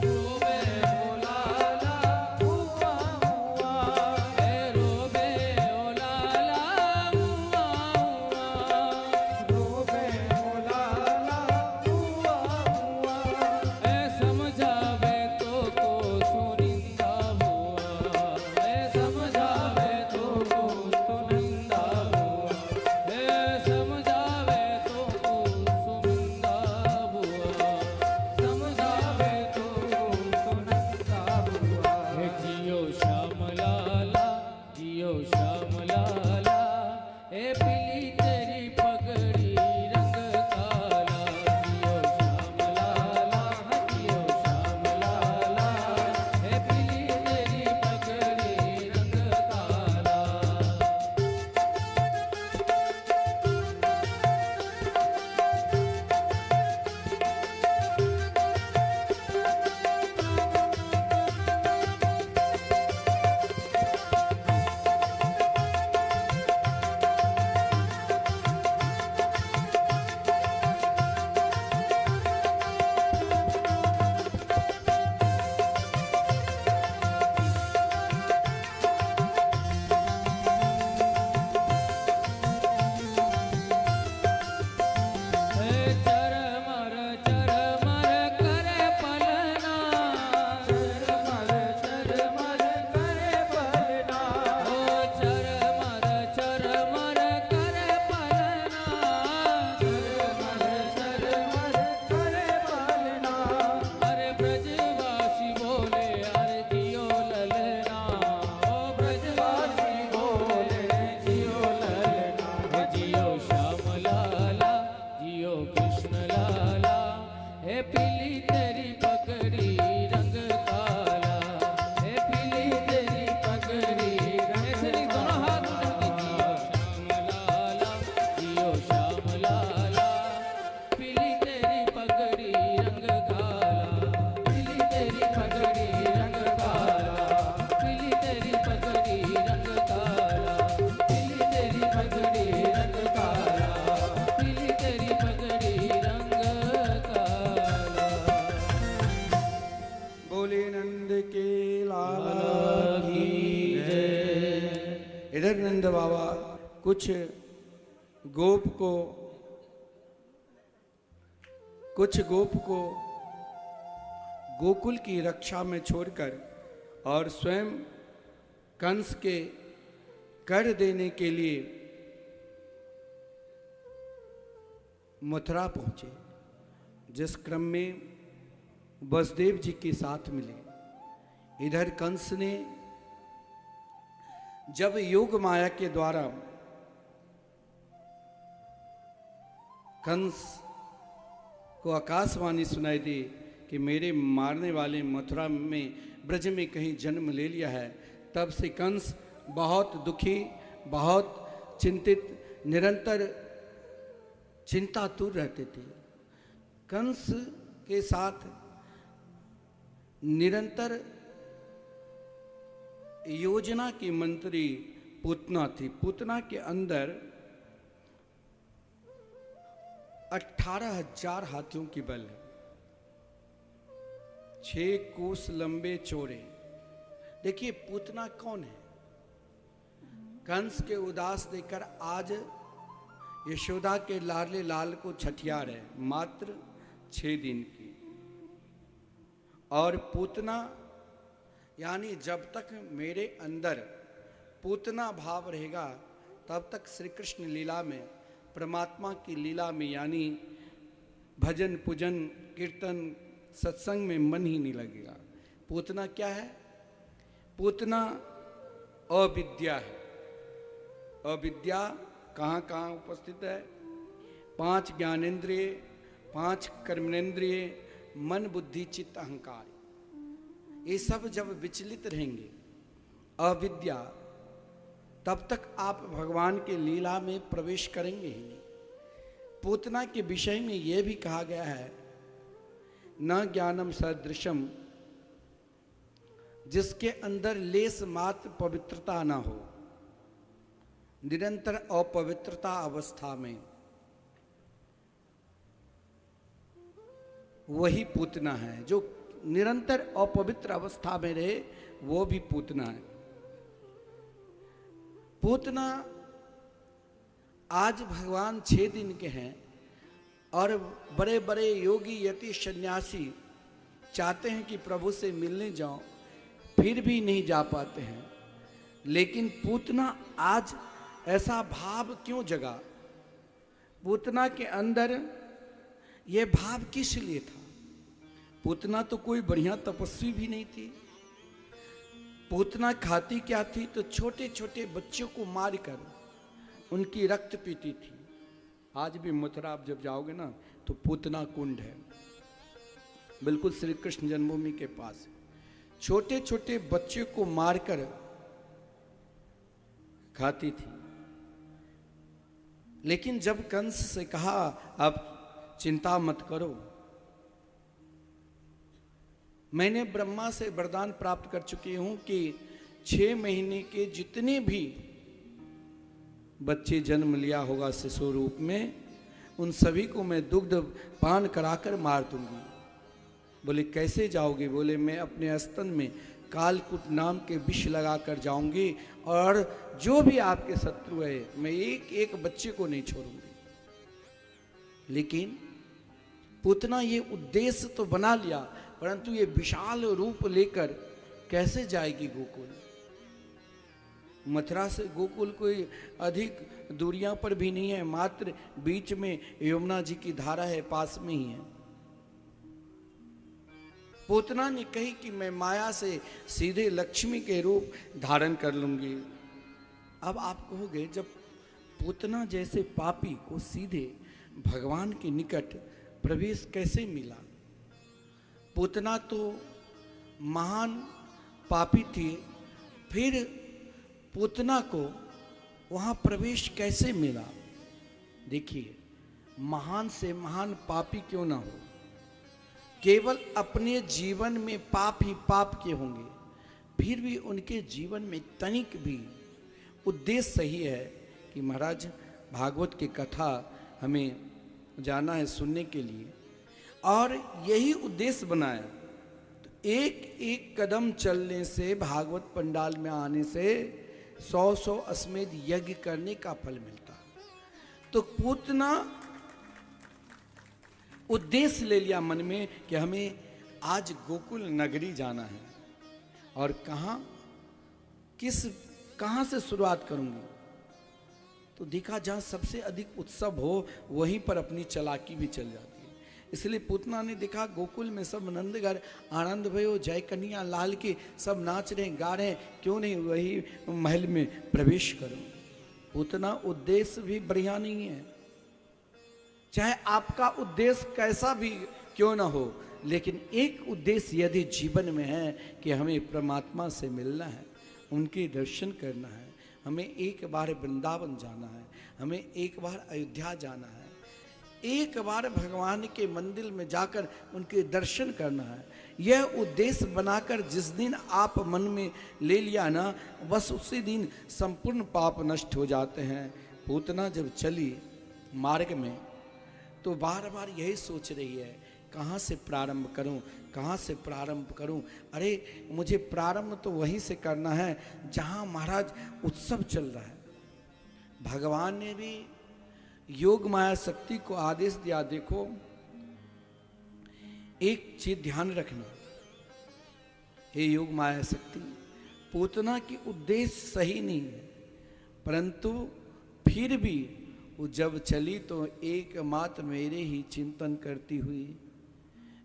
रोबे ओ लाला हुआ हुआ, रोबे ओ लाला हुआ हुआ, रोबे ओ लाला हुआ हुआ, समझावे तो को सुनिंदा हुआ, समझावे तो को सुनिंदा हुआ, समझावे तो को सुनिंदा हुआ, समझावे तो को सुनिंदा हुआ। हे जियो श्याम लाला जियो श्याम लाला, हे पीली तेरी पगड़ी रंग काला। जियो श्याम लाला जियो श्याम लाला, हे पीली तेरी पगड़ी रंग काला। कुछ गोप को गोकुल की रक्षा में छोड़कर और स्वयं कंस के कर देने के लिए मथुरा पहुंचे, जिस क्रम में वसुदेव जी के साथ मिले। इधर कंस ने जब योग माया के द्वारा कंस को आकाशवाणी सुनाई दी कि मेरे मारने वाले मथुरा में ब्रज में कहीं जन्म ले लिया है, तब से कंस बहुत दुखी, बहुत चिंतित, निरंतर चिंतातुर रहते थे। कंस के साथ निरंतर योजना की मंत्री पूतना थी। पूतना के अंदर 18,000 हाथियों की बल है, 6 कोस लंबे चौड़े। देखिए पूतना कौन है? कंस के उदास देखकर आज यशोदा के लाडले लाल को छठियार है, मात्र 6 दिन की। और पूतना यानी जब तक मेरे अंदर पूतना भाव रहेगा तब तक श्री कृष्ण लीला में, परमात्मा की लीला में यानी भजन पूजन कीर्तन सत्संग में मन ही नहीं लगेगा। पूतना क्या है? पूतना अविद्या है। अविद्या कहाँ कहाँ उपस्थित है? 5 ज्ञानेंद्रिय, 5 कर्मेंद्रिय, मन बुद्धि चित्त अहंकार, ये सब जब विचलित रहेंगे अविद्या, तब तक आप भगवान के लीला में प्रवेश करेंगे ही नहीं। पूतना के विषय में यह भी कहा गया है, न ज्ञानम सदृशम, जिसके अंदर लेस मात्र पवित्रता ना हो, निरंतर अपवित्रता अवस्था में, वही पूतना है। जो निरंतर अपवित्र अवस्था में रहे वो भी पूतना है। पूतना आज भगवान 6 दिन के हैं और बड़े बड़े योगी यति सन्यासी चाहते हैं कि प्रभु से मिलने जाओ, फिर भी नहीं जा पाते हैं। लेकिन पूतना आज ऐसा भाव क्यों जगा? पूतना के अंदर यह भाव किस लिए था? पूतना तो कोई बढ़िया तपस्वी भी नहीं थी। पूतना खाती क्या थी? तो छोटे छोटे बच्चों को मारकर उनकी रक्त पीती थी। आज भी मथुरा आप जब जाओगे ना तो पूतना कुंड है, बिल्कुल श्री कृष्ण जन्मभूमि के पास। छोटे छोटे बच्चे को मारकर खाती थी। लेकिन जब कंस से कहा अब चिंता मत करो, मैंने ब्रह्मा से वरदान प्राप्त कर चुकी हूं कि 6 महीने के जितने भी बच्चे जन्म लिया होगा शिशु रूप में, उन सभी को मैं दुग्ध पान कराकर मार दूंगी। बोले कैसे जाओगे? बोले मैं अपने स्तन में कालकूट नाम के विष लगा कर जाऊंगी और जो भी आपके शत्रु है मैं एक एक बच्चे को नहीं छोड़ूंगी। लेकिन पूतना ये उद्देश्य तो बना लिया, परंतु ये विशाल रूप लेकर कैसे जाएगी गोकुल? मथुरा से गोकुल कोई अधिक दूरियां पर भी नहीं है, मात्र बीच में यमुना जी की धारा है, पास में ही है। पूतना ने कही कि मैं माया से सीधे लक्ष्मी के रूप धारण कर लूंगी। अब आप कहोगे जब पूतना जैसे पापी को सीधे भगवान के निकट प्रवेश कैसे मिला? पूतना तो महान पापी थी, फिर पूतना को वहां प्रवेश कैसे मिला? देखिए, महान से महान पापी क्यों ना हो, केवल अपने जीवन में पाप ही पाप के होंगे, फिर भी उनके जीवन में तनिक भी उद्देश्य सही है कि महाराज भागवत की कथा हमें जाना है सुनने के लिए, और यही उद्देश्य बनाया। तो एक एक कदम चलने से, भागवत पंडाल में आने से 100 अश्वमेध यज्ञ करने का फल मिलता है। तो पूतना उद्देश्य ले लिया मन में कि हमें आज गोकुल नगरी जाना है, और कहां से शुरुआत करूंगी। तो देखा जहां सबसे अधिक उत्सव हो वहीं पर अपनी चालाकी भी चल जाती है। इसलिए पूतना ने देखा गोकुल में सब नंदघर आनंद भयो, जय कन्हैया लाल के सब नाच रहे गा रहे, क्यों नहीं वही महल में प्रवेश करूं। पूतना उद्देश्य भी बढ़िया नहीं है, चाहे आपका उद्देश्य कैसा भी क्यों ना हो, लेकिन एक उद्देश्य यदि जीवन में है कि हमें परमात्मा से मिलना है, उनके दर्शन करना है, हमें एक बार वृंदावन जाना है, हमें एक बार अयोध्या जाना है, एक बार भगवान के मंदिर में जाकर उनके दर्शन करना है, यह उद्देश्य बनाकर जिस दिन आप मन में ले लिया ना, बस उसी दिन संपूर्ण पाप नष्ट हो जाते हैं। पूतना जब चली मार्ग में तो बार बार यही सोच रही है, कहाँ से प्रारंभ करूं, कहाँ से प्रारंभ करूं। अरे मुझे प्रारंभ तो वहीं से करना है जहां महाराज उत्सव चल रहा है। भगवान ने भी योग माया शक्ति को आदेश दिया, देखो एक चीज ध्यान रखना, हे योग माया शक्ति, पूतना की उद्देश्य सही नहीं है, परंतु फिर भी वो जब चली तो एकमात्र मेरे ही चिंतन करती हुई,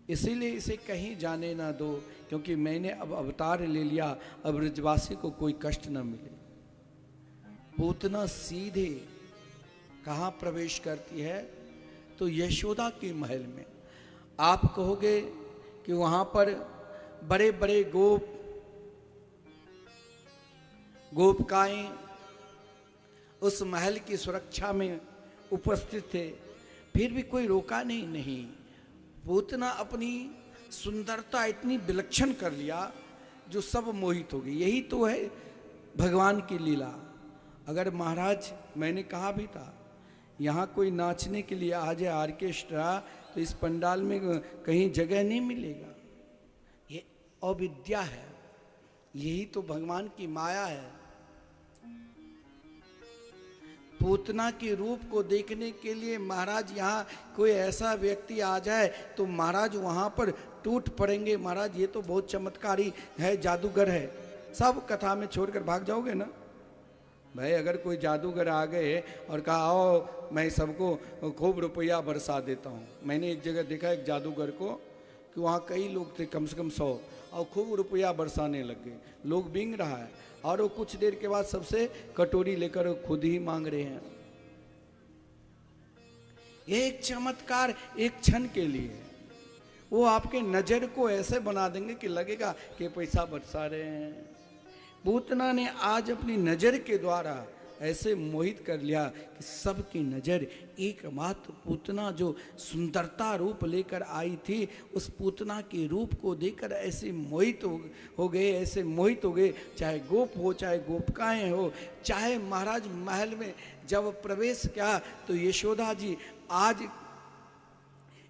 इसीलिए इसे कहीं जाने ना दो, क्योंकि मैंने अब अवतार ले लिया, अब ब्रजवासी को कोई कष्ट न मिले। पूतना सीधे कहाँ प्रवेश करती है, तो यशोदा के महल में। आप कहोगे कि वहां पर बड़े बड़े गोपिकाएं उस महल की सुरक्षा में उपस्थित थे, फिर भी कोई रोका नहीं। पूतना अपनी सुंदरता इतनी विलक्षण कर लिया जो सब मोहित हो गई। यही तो है भगवान की लीला। अगर महाराज, मैंने कहा भी था, यहाँ कोई नाचने के लिए आ जाए ऑर्केस्ट्रा, तो इस पंडाल में कहीं जगह नहीं मिलेगा। ये अविद्या है, यही तो भगवान की माया है। पूतना के रूप को देखने के लिए महाराज यहाँ कोई ऐसा व्यक्ति आ जाए तो महाराज वहाँ पर टूट पड़ेंगे। महाराज ये तो बहुत चमत्कारी है, जादूगर है, सब कथा में छोड़कर भाग जाओगे ना भाई। अगर कोई जादूगर आ गए और कहा आओ मैं सबको खूब रुपया बरसा देता हूँ। मैंने एक जगह देखा एक जादूगर को कि वहाँ कई लोग थे, कम से कम 100, और खूब रुपया बरसाने लग गए। लोग बींग रहा है और वो कुछ देर के बाद सबसे कटोरी लेकर खुद ही मांग रहे हैं। एक चमत्कार एक क्षण के लिए, वो आपके नजर को ऐसे बना देंगे कि लगेगा कि पैसा बरसा रहे हैं। पूतना ने आज अपनी नजर के द्वारा ऐसे मोहित कर लिया कि सबकी नजर एकमात्र पूतना जो सुंदरता रूप लेकर आई थी, उस पूतना के रूप को देखकर ऐसे मोहित हो गए, ऐसे मोहित हो गए। चाहे गोप हो, चाहे गोपिकाएं हो, चाहे महाराज महल में जब प्रवेश किया तो यशोदा जी, आज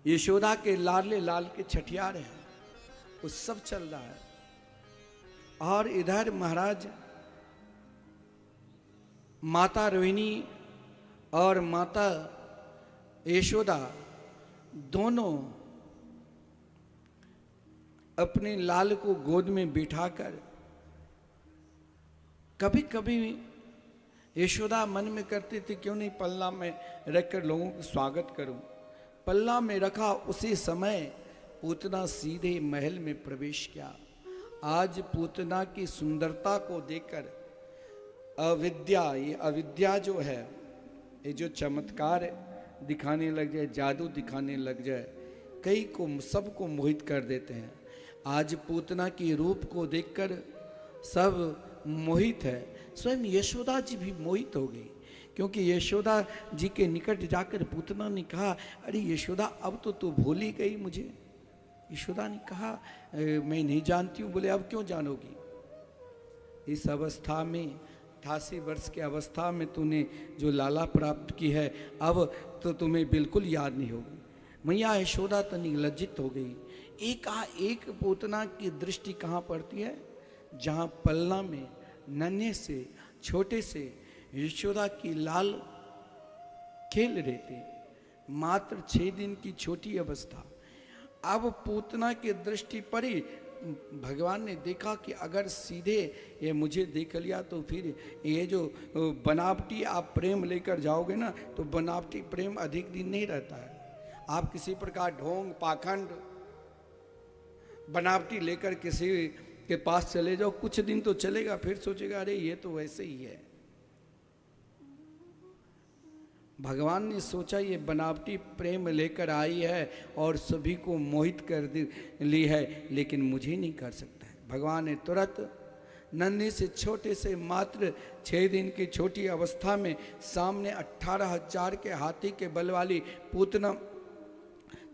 यशोदा के लाडले लाल के छठियार हैं, वो सब चल रहा है। और इधर महाराज माता रोहिणी और माता यशोदा दोनों अपने लाल को गोद में बिठाकर, कभी कभी यशोदा मन में करती थी क्यों नहीं पल्ला में रखकर लोगों का स्वागत करूं। पल्ला में रखा, उसी समय पूतना सीधे महल में प्रवेश किया। आज पूतना की सुंदरता को देखकर अविद्या, ये अविद्या जो है, ये जो चमत्कार दिखाने लग जाए, जादू दिखाने लग जाए, कई को सबको मोहित कर देते हैं। आज पूतना की रूप को देखकर सब मोहित है। स्वयं यशोदा जी भी मोहित हो गई, क्योंकि यशोदा जी के निकट जाकर पूतना ने कहा, अरे यशोदा अब तो तू भूल ही गई मुझे। यशोदा ने कहा मैं नहीं जानती हूँ। बोले अब क्यों जानोगी, इस अवस्था में 88 वर्ष की अवस्था में तूने जो लाला प्राप्त की है, अब तो तुम्हें बिल्कुल याद नहीं होगी। मैया यशोदा तनिक लज्जित हो गई। एक पूतना की दृष्टि कहाँ पड़ती है, जहाँ पलना में नन्हे से छोटे से यशोदा की लाल खेल रहे थे। मात्र 6 दिन की छोटी अवस्था। अब पूतना की दृष्टि पड़ी। भगवान ने देखा कि अगर सीधे ये मुझे देख लिया तो फिर ये जो बनावटी आप प्रेम लेकर जाओगे ना, तो बनावटी प्रेम अधिक दिन नहीं रहता है। आप किसी प्रकार ढोंग पाखंड बनावटी लेकर किसी के पास चले जाओ, कुछ दिन तो चलेगा, फिर सोचेगा अरे ये तो वैसे ही है। भगवान ने सोचा ये बनावटी प्रेम लेकर आई है और सभी को मोहित कर ली है, लेकिन मुझे नहीं कर सकता है। भगवान ने तुरंत नन्हे से छोटे से मात्र 6 दिन की छोटी अवस्था में सामने 18,000 के हाथी के बल वाली पूतना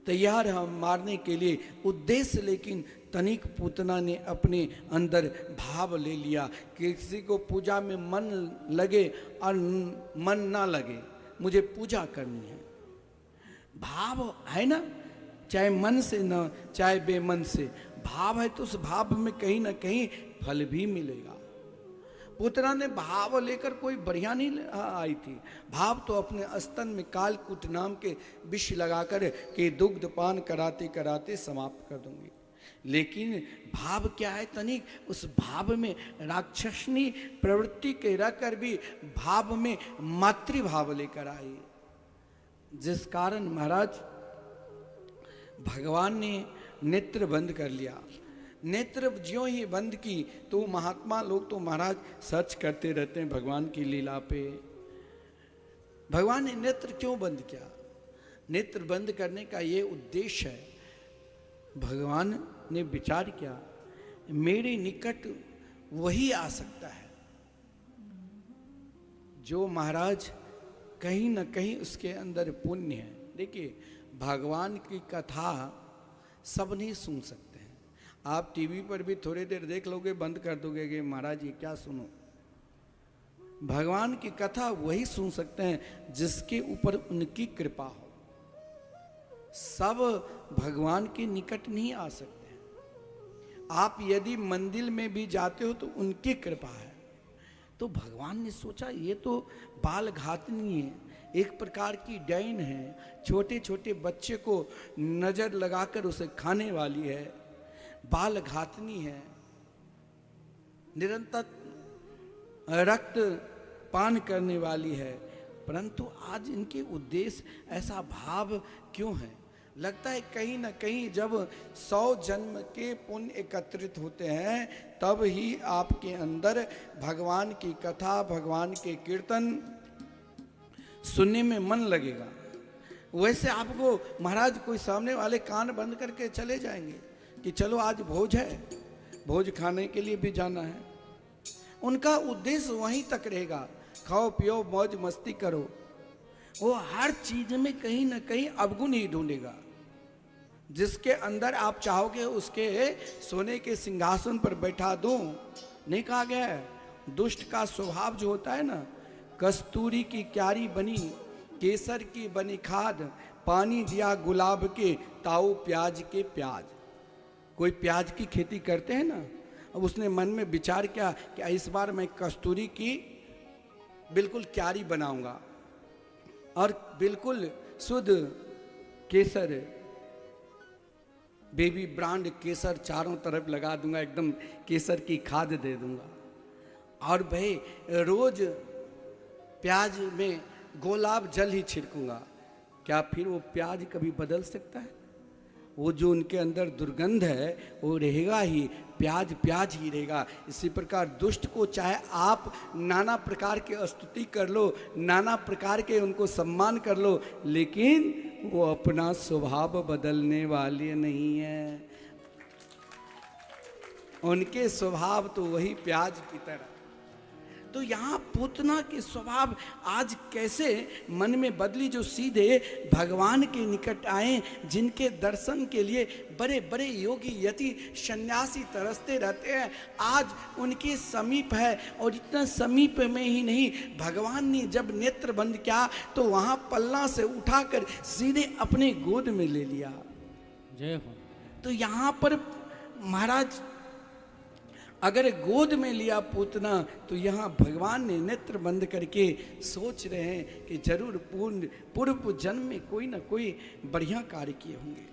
तैयार हम मारने के लिए उद्देश्य, लेकिन तनिक पूतना ने अपने अंदर भाव ले लिया। किसी को पूजा में मन लगे और मन ना लगे, मुझे पूजा करनी है। भाव है ना, चाहे मन से ना चाहे बेमन से, भाव है तो उस भाव में कहीं ना कहीं फल भी मिलेगा। पुतना ने भाव लेकर कोई बढ़िया नहीं आई थी। भाव तो अपने स्तन में कालकूट नाम के विष लगाकर के दुग्ध पान कराते कराते समाप्त कर दूंगी। लेकिन भाव क्या है, तनिक उस भाव में राक्षसनी प्रवृत्ति के रहकर भी भाव में मातृभाव लेकर आई, जिस कारण महाराज भगवान ने नेत्र बंद कर लिया। नेत्र ज्यों ही बंद की तो महात्मा लोग तो महाराज सर्च करते रहते हैं भगवान की लीला पे। भगवान ने नेत्र क्यों बंद किया? नेत्र बंद करने का ये उद्देश्य है, भगवान ने विचार किया मेरे निकट वही आ सकता है जो महाराज कहीं ना कहीं उसके अंदर पुण्य है। देखिए, भगवान की कथा सब नहीं सुन सकते हैं। आप टीवी पर भी थोड़ी देर देख लोगे, बंद कर दोगे कि महाराज ये क्या सुनो। भगवान की कथा वही सुन सकते हैं जिसके ऊपर उनकी कृपा हो। सब भगवान के निकट नहीं आ सकते। आप यदि मंदिर में भी जाते हो तो उनकी कृपा है। तो भगवान ने सोचा ये तो बाल घातनी है, एक प्रकार की डैन है, छोटे छोटे बच्चे को नजर लगाकर उसे खाने वाली है, बाल घातनी है, निरंतर रक्त पान करने वाली है। परंतु आज इनके उद्देश्य ऐसा भाव क्यों है? लगता है कहीं ना कहीं जब 100 जन्म के पुण्य एकत्रित होते हैं तब ही आपके अंदर भगवान की कथा, भगवान के कीर्तन सुनने में मन लगेगा। वैसे आपको महाराज कोई सामने वाले कान बंद करके चले जाएंगे कि चलो आज भोज है, भोज खाने के लिए भी जाना है। उनका उद्देश्य वहीं तक रहेगा, खाओ पियो मौज मस्ती करो। वो हर चीज में कहीं ना कहीं अवगुण ही ढूंढेगा। जिसके अंदर आप चाहोगे उसके सोने के सिंहासन पर बैठा दूं। नहीं कहा गया है, दुष्ट का स्वभाव जो होता है ना, कस्तूरी की क्यारी बनी, केसर की बनी खाद, पानी दिया गुलाब के, ताऊ प्याज के प्याज। कोई प्याज की खेती करते हैं ना, अब उसने मन में विचार किया कि इस बार मैं कस्तूरी की बिल्कुल क्यारी बनाऊंगा और बिल्कुल शुद्ध केसर, बेबी ब्रांड केसर चारों तरफ लगा दूंगा, एकदम केसर की खाद दे दूंगा और भाई रोज प्याज में गुलाब जल ही छिड़कूंगा। क्या फिर वो प्याज कभी बदल सकता है? वो जो उनके अंदर दुर्गंध है वो रहेगा ही, प्याज प्याज ही रहेगा। इसी प्रकार दुष्ट को चाहे आप नाना प्रकार के स्तुति कर लो, नाना प्रकार के उनको सम्मान कर लो, लेकिन वो अपना स्वभाव बदलने वाले नहीं है। उनके स्वभाव तो वही प्याज की तरह। तो यहाँ पूतना के स्वभाव आज कैसे मन में बदली, जो सीधे भगवान के निकट आए, जिनके दर्शन के लिए बड़े बड़े योगी यति सन्यासी तरसते रहते हैं, आज उनके समीप है। और इतना समीप में ही नहीं, भगवान ने जब नेत्र बंद किया तो वहाँ पल्ला से उठाकर सीधे अपने गोद में ले लिया। जय हो। तो यहाँ पर महाराज अगर गोद में लिया पूतना तो यहाँ भगवान ने नेत्र बंद करके सोच रहे हैं कि जरूर पूर्व जन्म में कोई ना कोई बढ़िया कार्य किए होंगे।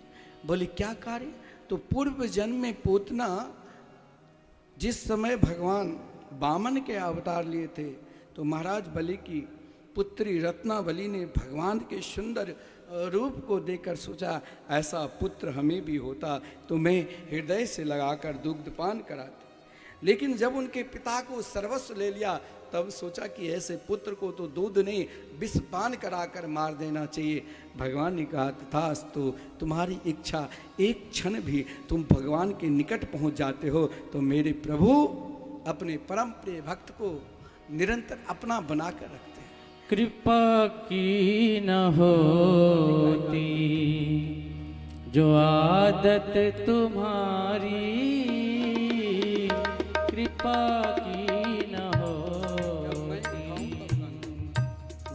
बोले क्या कार्य? तो पूर्व जन्म में पूतना जिस समय भगवान वामन के अवतार लिए थे तो महाराज बलि की पुत्री रत्नावली ने भगवान के सुंदर रूप को देखकर सोचा ऐसा पुत्र हमें भी होता तो मैं हृदय से लगाकर दुग्धपान कराती। लेकिन जब उनके पिता को सर्वस्व ले लिया तब सोचा कि ऐसे पुत्र को तो दूध नहीं विष पान कराकर मार देना चाहिए। भगवान ने कहा तथास्तु, तुम्हारी इच्छा, एक क्षण भी तुम भगवान के निकट पहुंच जाते हो तो मेरे प्रभु अपने परम प्रिय भक्त को निरंतर अपना बनाकर रखते हैं। कृपा की न होती जो आदत तुम्हारी, कृपा की न होती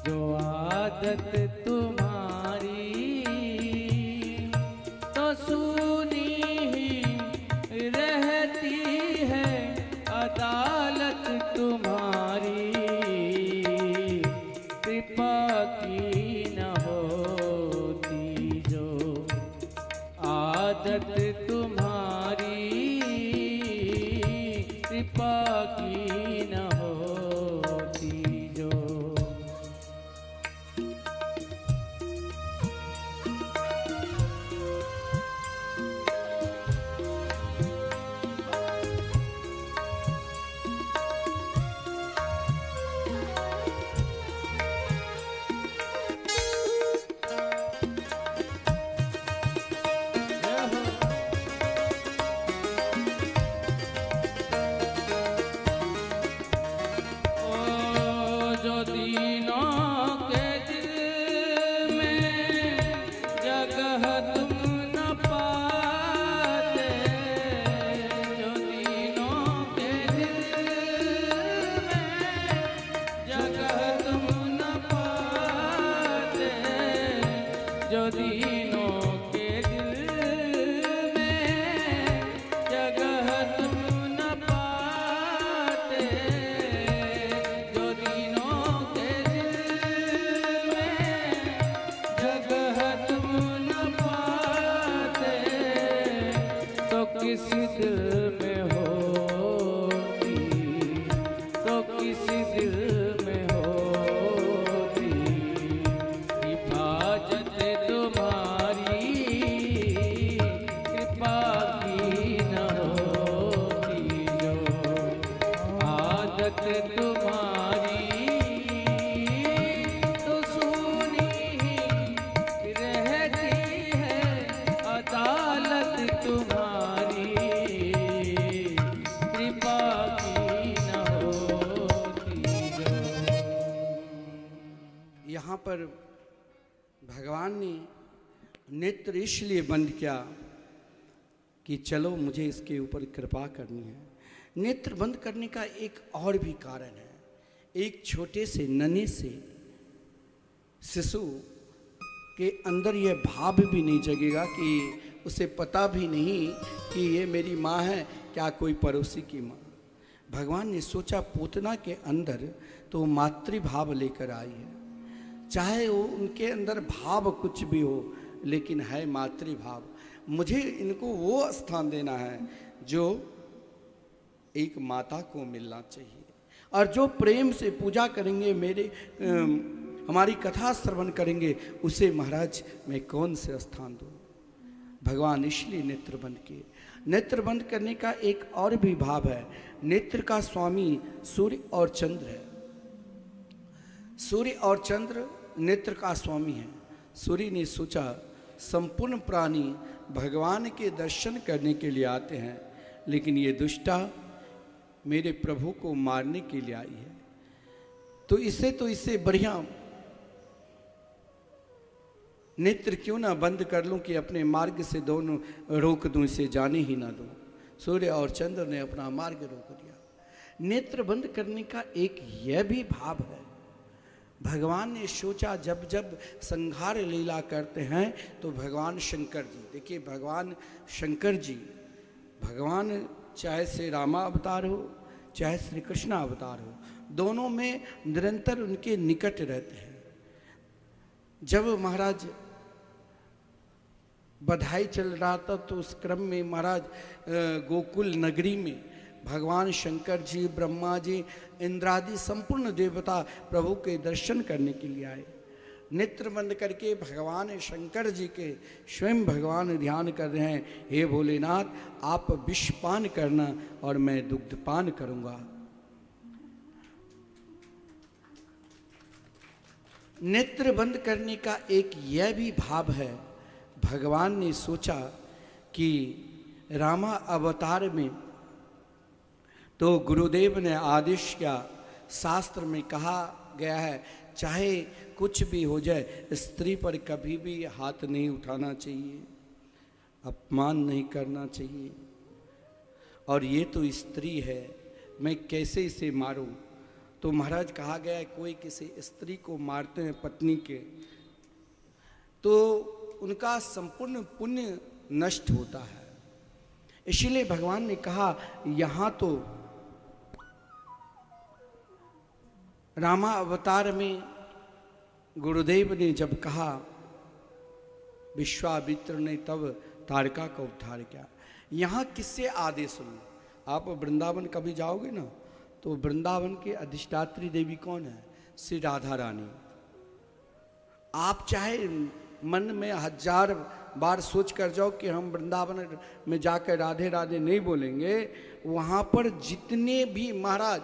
जो आदत तुम्हारी, तो सुनी ही रहती है अदालत तुम्हारी। कृपा की न होती जो आदत तुम्हारी, कृपा की न होती जो। पर भगवान ने नेत्र इसलिए बंद किया कि चलो मुझे इसके ऊपर कृपा करनी है। नेत्र बंद करने का एक और भी कारण है। एक छोटे से नन्हे से शिशु के अंदर यह भाव भी नहीं जगेगा कि उसे पता भी नहीं कि ये मेरी माँ है, क्या कोई पड़ोसी की माँ। भगवान ने सोचा पूतना के अंदर तो मातृभाव लेकर आई है, चाहे वो उनके अंदर भाव कुछ भी हो लेकिन है मातृभाव। मुझे इनको वो स्थान देना है जो एक माता को मिलना चाहिए, और जो प्रेम से पूजा करेंगे, मेरे हमारी कथा श्रवण करेंगे, उसे महाराज मैं कौन से स्थान दूँ। भगवान इसलिए नेत्र बंद किए। नेत्र बंद करने का एक और भी भाव है। नेत्र का स्वामी सूर्य और चंद्र है। सूर्य और चंद्र नेत्र का स्वामी है। सूर्य ने सोचा संपूर्ण प्राणी भगवान के दर्शन करने के लिए आते हैं, लेकिन ये दुष्टा मेरे प्रभु को मारने के लिए आई है, तो इससे बढ़िया नेत्र क्यों ना बंद कर लूं कि अपने मार्ग से दोनों रोक दूं, इसे जाने ही ना दूं। सूर्य और चंद्र ने अपना मार्ग रोक दिया। नेत्र बंद करने का एक यह भी भाव है। भगवान ने सोचा जब जब संहार लीला करते हैं तो भगवान शंकर जी, देखिए भगवान शंकर जी, भगवान चाहे श्री रामा अवतार हो चाहे श्री कृष्ण अवतार हो, दोनों में निरंतर उनके निकट रहते हैं। जब महाराज बधाई चल रहा था तो उस क्रम में महाराज गोकुल नगरी में भगवान शंकर जी, ब्रह्मा जी, इंद्रादि संपूर्ण देवता प्रभु के दर्शन करने के लिए आए। नेत्र बंद करके भगवान शंकर जी के स्वयं भगवान ध्यान कर रहे हैं, हे भोलेनाथ आप विष पान करना और मैं दुग्ध पान करूंगा। नेत्र बंद करने का एक यह भी भाव है, भगवान ने सोचा कि रामा अवतार में तो गुरुदेव ने आदेश किया, शास्त्र में कहा गया है चाहे कुछ भी हो जाए स्त्री पर कभी भी हाथ नहीं उठाना चाहिए, अपमान नहीं करना चाहिए। और ये तो स्त्री है, मैं कैसे इसे मारूं? तो महाराज कहा गया है कोई किसी स्त्री को मारते हैं पत्नी के तो उनका संपूर्ण पुण्य नष्ट होता है। इसीलिए भगवान ने कहा, यहां तो रामा अवतार में गुरुदेव ने जब कहा, विश्वामित्र ने तब तारका का उद्धार किया। यहाँ किससे आदेश लो? आप वृंदावन कभी जाओगे ना तो वृंदावन के अधिष्ठात्री देवी कौन है? श्री राधा रानी। आप चाहे मन में 1000 बार सोच कर जाओ कि हम वृंदावन में जाकर राधे राधे नहीं बोलेंगे, वहाँ पर जितने भी महाराज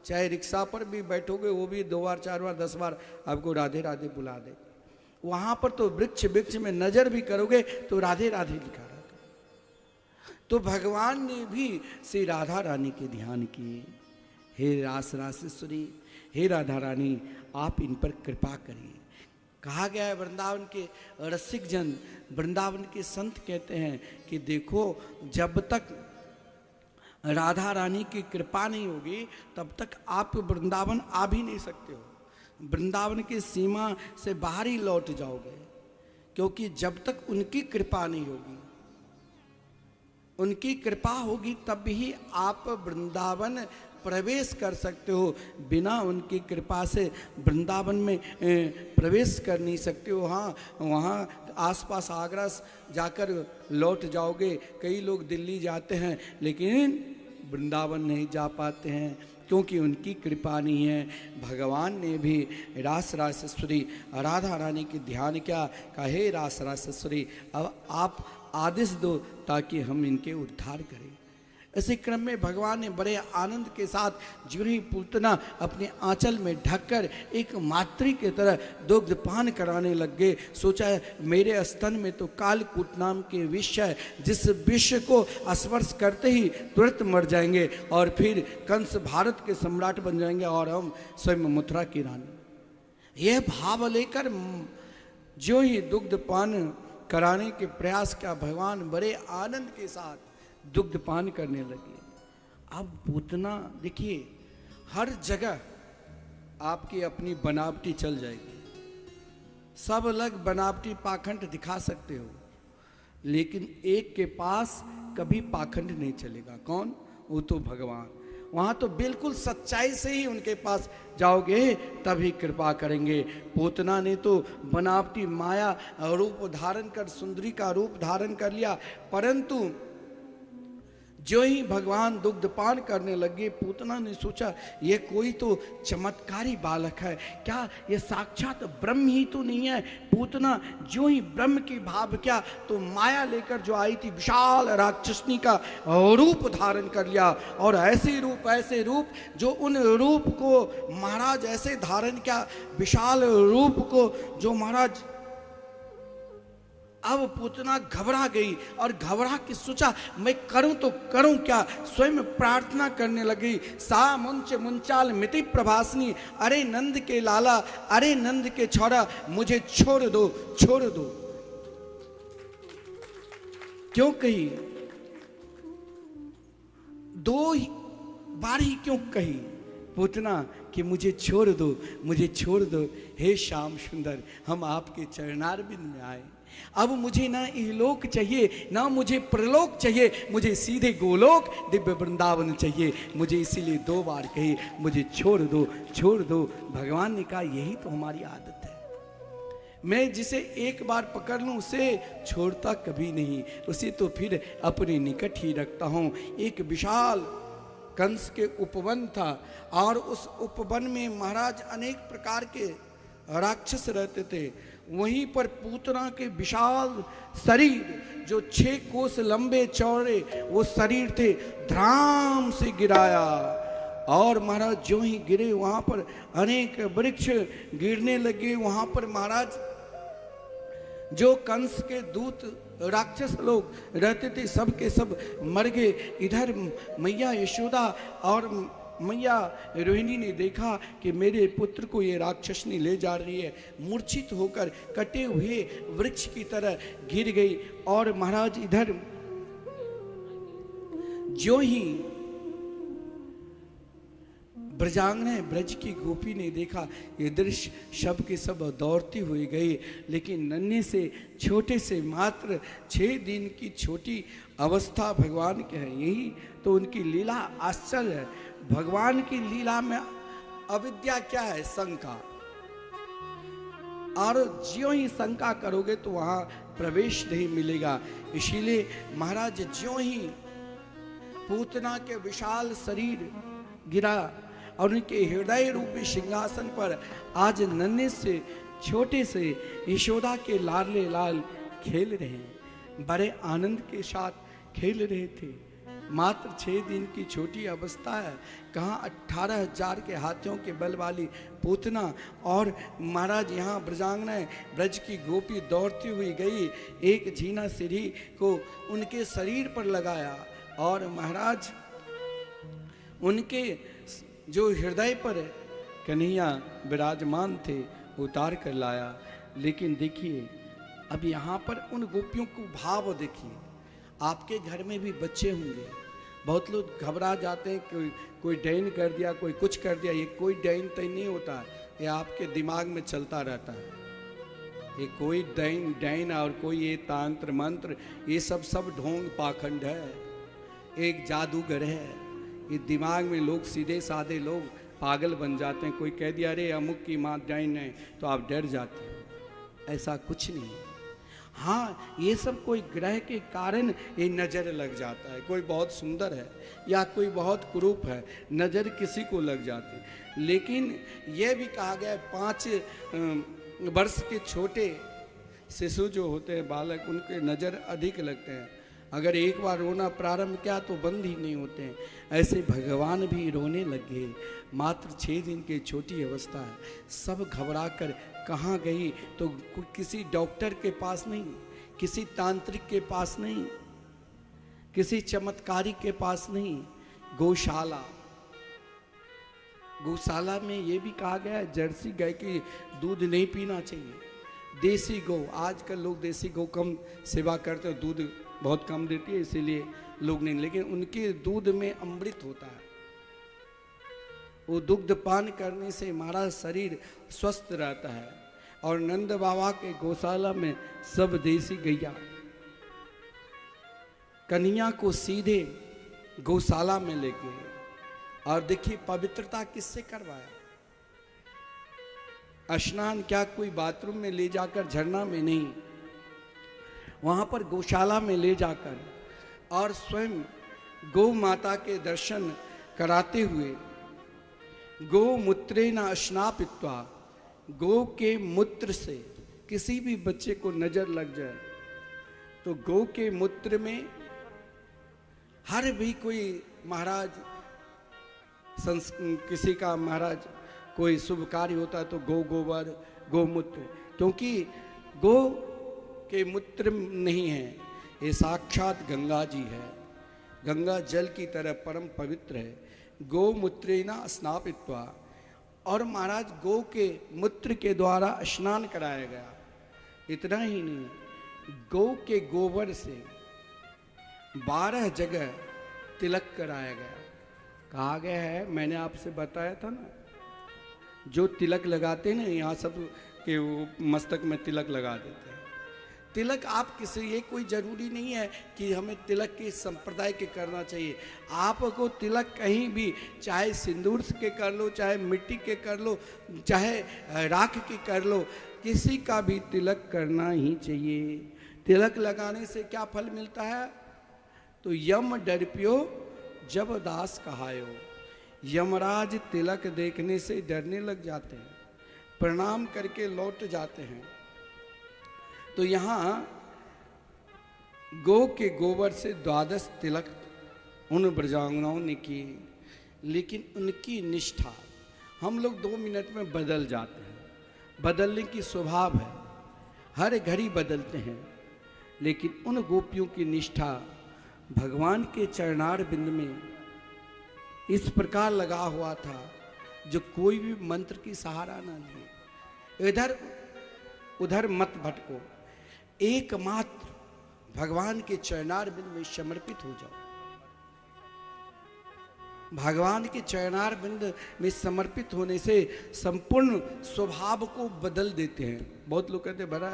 चाहे रिक्शा पर भी बैठोगे वो भी 2 बार 4 बार 10 बार आपको राधे राधे बुला दे। वहां पर तो वृक्ष में नजर भी करोगे तो राधे राधे लिखा रहता। तो भगवान ने भी श्री राधा रानी के ध्यान किए, हे रास रासेश्वरी, हे राधा रानी आप इन पर कृपा करिए। कहा गया है वृंदावन के रसिक जन, वृंदावन के संत कहते हैं कि देखो जब तक राधा रानी की कृपा नहीं होगी तब तक आप वृंदावन आ भी नहीं सकते हो। वृंदावन की सीमा से बाहर ही लौट जाओगे, क्योंकि जब तक उनकी कृपा नहीं होगी, उनकी कृपा होगी तब ही आप वृंदावन प्रवेश कर सकते हो। बिना उनकी कृपा से वृंदावन में प्रवेश कर नहीं सकते हो। हाँ, वहाँ आसपास आगरा जाकर लौट जाओगे। कई लोग दिल्ली जाते हैं लेकिन वृंदावन नहीं जा पाते हैं क्योंकि उनकी कृपा नहीं है। भगवान ने भी रास रासेश्वरी राधा रानी की ध्यान किया, कहा हे रास रासेश्वरी अब आप आदेश दो ताकि हम इनके उद्धार करें। इसी क्रम में भगवान ने बड़े आनंद के साथ ज्यों ही पूतना अपने आंचल में ढककर एक मातृ की तरह दुग्ध पान कराने लग गए। सोचा मेरे स्तन में तो कालकूट नाम के विष है, जिस विष को स्पर्श करते ही तुरंत मर जाएंगे और फिर कंस भारत के सम्राट बन जाएंगे और हम स्वयं मथुरा की रानी। यह भाव लेकर ज्यों ही दुग्ध पान कराने के प्रयास का भगवान बड़े आनंद के साथ दुग्ध पान करने लगे। अब पूतना देखिए हर जगह आपकी अपनी बनावटी चल जाएगी, सब अलग बनावटी पाखंड दिखा सकते हो, लेकिन एक के पास कभी पाखंड नहीं चलेगा। कौन? वो तो भगवान। वहाँ तो बिल्कुल सच्चाई से ही उनके पास जाओगे तभी कृपा करेंगे। पूतना ने तो बनावटी माया रूप धारण कर सुंदरी का रूप धारण कर लिया, परंतु जो ही भगवान दुग्ध पान करने लगे पूतना ने सोचा ये कोई तो चमत्कारी बालक है, क्या ये साक्षात ब्रह्म ही तो नहीं है। पूतना जो ही ब्रह्म की भाव किया तो माया लेकर जो आई थी विशाल राक्षसनी का रूप धारण कर लिया। और ऐसे रूप जो उन रूप को महाराज ऐसे धारण किया, विशाल रूप को जो महाराज अब पूतना घबरा गई और घबरा के सोचा मैं करूं तो करूं क्या। स्वयं प्रार्थना करने लगी, सा मुंच मुंचाल मिति प्रभासनी, अरे नंद के लाला, अरे नंद के छोरा मुझे छोड़ दो, छोड़ दो। क्यों कही? 2 बार ही क्यों कही पूतना कि मुझे छोड़ दो, मुझे छोड़ दो। हे श्याम सुंदर हम आपके चरणारविंद में आए, अब मुझे ना इहलोक चाहिए, ना मुझे प्रलोक चाहिए, मुझे सीधे गोलोक दिव्य वृंदावन चाहिए। मुझे इसीलिए 2 बार कही मुझे छोड़ दो, छोड़ दो। भगवान ने कहा यही तो हमारी आदत है, मैं जिसे एक बार पकड़ लूं उसे छोड़ता कभी नहीं, उसे तो फिर अपने निकट ही रखता हूं। एक विशाल कंस के उपवन था और उस उपवन में महाराज अनेक प्रकार के राक्षस रहते थे। वहीं पर पूतना के विशाल शरीर जो 6 कोस लंबे चौड़े वो शरीर थे, धड़ाम से गिराया और महाराज जो ही गिरे वहां पर अनेक वृक्ष गिरने लगे। वहां पर महाराज जो कंस के दूत राक्षस लोग रहते थे सब के सब मर गए। इधर मैया यशोदा और मैया रोहिणी ने देखा कि मेरे पुत्र को ये राक्षसनी ले जा रही है, मूर्छित होकर कटे हुए वृक्ष की तरह गिर गई। और महाराज इधर जो ही ब्रजांगना ब्रज की गोपी ने देखा ये दृश्य, सब के सब दौड़ती हुई गई। लेकिन नन्हे से छोटे से मात्र 6 दिन की छोटी अवस्था भगवान के है, यही तो उनकी लीला आश्चर्य है। भगवान की लीला में अविद्या क्या है? शंका। और ज्यों ही शंका करोगे तो वहां प्रवेश नहीं मिलेगा। इसीलिए महाराज ज्यों ही पूतना के विशाल शरीर गिरा और उनके हृदय रूपी सिंहासन पर आज नन्हे से छोटे से यशोदा के लाडले लाल खेल रहे हैं, बड़े आनंद के साथ खेल रहे थे। मात्र 6 दिन की छोटी अवस्था है, कहाँ 18,000 के हाथियों के बल वाली पूतना। और महाराज यहाँ ब्रजांगना ब्रज की गोपी दौड़ती हुई गई, एक झीना सीढ़ी को उनके शरीर पर लगाया और महाराज उनके जो हृदय पर कन्हैया विराजमान थे उतार कर लाया। लेकिन देखिए अब यहाँ पर उन गोपियों को भाव देखिए। आपके घर में भी बच्चे होंगे, बहुत लोग घबरा जाते हैं, कोई डाइन कर दिया, कोई कुछ कर दिया। ये कोई डाइन तय नहीं होता, ये आपके दिमाग में चलता रहता है। ये कोई डाइन और कोई ये तांत्र मंत्र, ये सब ढोंग पाखंड है, एक जादूगर है। ये दिमाग में लोग सीधे साधे लोग पागल बन जाते हैं। कोई कह दिया अरे अमुक की माँ डाइन है तो आप डर जाते हो, ऐसा कुछ नहीं है। हाँ, ये सब कोई ग्रह के कारण ये नज़र लग जाता है। कोई बहुत सुंदर है या कोई बहुत कुरूप है, नज़र किसी को लग जाती है। लेकिन ये भी कहा गया है 5 वर्ष के छोटे शिशु जो होते हैं बालक, उनके नज़र अधिक लगते हैं। अगर एक बार रोना प्रारंभ किया तो बंद ही नहीं होते हैं। ऐसे भगवान भी रोने लगे। मात्र 6 दिन की छोटी अवस्था है, सब घबरा कर कहाँ गई तो किसी डॉक्टर के पास नहीं, किसी तांत्रिक के पास नहीं, किसी चमत्कारी के पास नहीं, गौशाला में ये भी कहा गया है जर्सी गाय की दूध नहीं पीना चाहिए। देसी गौ, आजकल लोग देसी गौ कम सेवा करते हैं, दूध बहुत कम देती है इसीलिए लोग नहीं, लेकिन उनके दूध में अमृत होता है। वो दुग्ध पान करने से हमारा शरीर स्वस्थ रहता है। और नंद बाबा के गौशाला में सब देसी गैया कन्हैया को सीधे गौशाला में ले गए। और देखिए पवित्रता किससे करवाया? स्नान क्या कोई बाथरूम में ले जाकर, झरना में नहीं, वहां पर गौशाला में ले जाकर और स्वयं गौ माता के दर्शन कराते हुए गौ मूत्रेण स्नापित्वा, गौ के मूत्र से किसी भी बच्चे को नजर लग जाए तो गौ के मूत्र में हर भी कोई महाराज किसी का महाराज कोई शुभ कार्य होता है तो गोबर गौमूत्र, क्योंकि गौ के मूत्र नहीं है, ये साक्षात गंगा जी है, गंगा जल की तरह परम पवित्र है। गौ मूत्रेण स्नापित्वा, और महाराज गौ के मूत्र के द्वारा स्नान कराया गया। इतना ही नहीं, गौ के गोबर से 12 जगह तिलक कराया गया। कहा गया है, मैंने आपसे बताया था ना, जो तिलक लगाते हैं ना, यहाँ सब के मस्तक में तिलक लगा देते हैं। तिलक आप किसी, ये कोई जरूरी नहीं है कि हमें तिलक के संप्रदाय के करना चाहिए। आपको तिलक कहीं भी, चाहे सिंदूर के कर लो, चाहे मिट्टी के कर लो, चाहे राख के कर लो, किसी का भी तिलक करना ही चाहिए। तिलक लगाने से क्या फल मिलता है? तो यम डरपियो जब दास कहायो, यमराज तिलक देखने से डरने लग जाते हैं, प्रणाम करके लौट जाते हैं। तो यहाँ गौ के गोबर से 12 तिलक उन ब्रजांगनाओं ने किए, लेकिन उनकी निष्ठा हम लोग 2 मिनट में बदल जाते हैं। बदलने की स्वभाव है, हर घड़ी बदलते हैं, लेकिन उन गोपियों की निष्ठा भगवान के चरणार बिंद में इस प्रकार लगा हुआ था, जो कोई भी मंत्र की सहारा ना लिए, इधर उधर मत भटको, एकमात्र भगवान के चरणार बिंद में समर्पित हो जाओ। भगवान के चरणार बिंद में समर्पित होने से संपूर्ण स्वभाव को बदल देते हैं। बहुत लोग कहते हैं बड़ा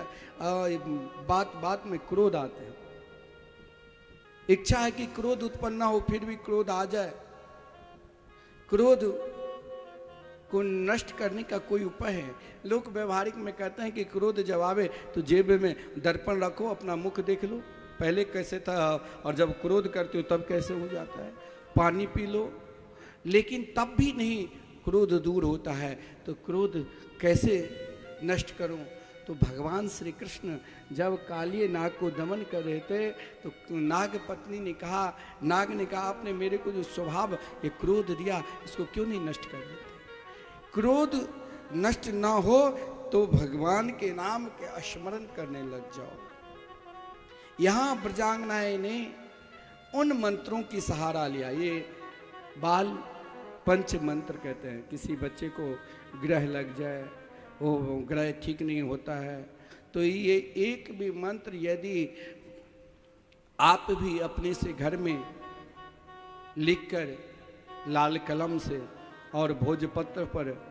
बात बात में क्रोध आते हैं, इच्छा है कि क्रोध उत्पन्न ना हो, फिर भी क्रोध आ जाए। क्रोध को नष्ट करने का कोई उपाय है? लोग व्यवहारिक में कहते हैं कि क्रोध जब आवे तो जेब में दर्पण रखो, अपना मुख देख लो, पहले कैसे था और जब क्रोध करते हो तब कैसे हो जाता है। पानी पी लो, लेकिन तब भी नहीं क्रोध दूर होता है। तो क्रोध कैसे नष्ट करूं? तो भगवान श्री कृष्ण जब कालिए नाग को दमन कर रहे थे, तो नाग पत्नी ने कहा, नाग ने कहा, आपने मेरे को जो स्वभाव ये क्रोध दिया, इसको क्यों नहीं नष्ट कर देते? क्रोध नष्ट ना हो तो भगवान के नाम के स्मरण करने लग जाओ। यहां ब्रजांगनाएं ने उन मंत्रों की सहारा लिया। ये बाल पंच मंत्र कहते हैं। किसी बच्चे को ग्रह लग जाए, वो ग्रह ठीक नहीं होता है, तो ये एक भी मंत्र यदि आप भी अपने से घर में लिखकर लाल कलम से और भोजपत्र पर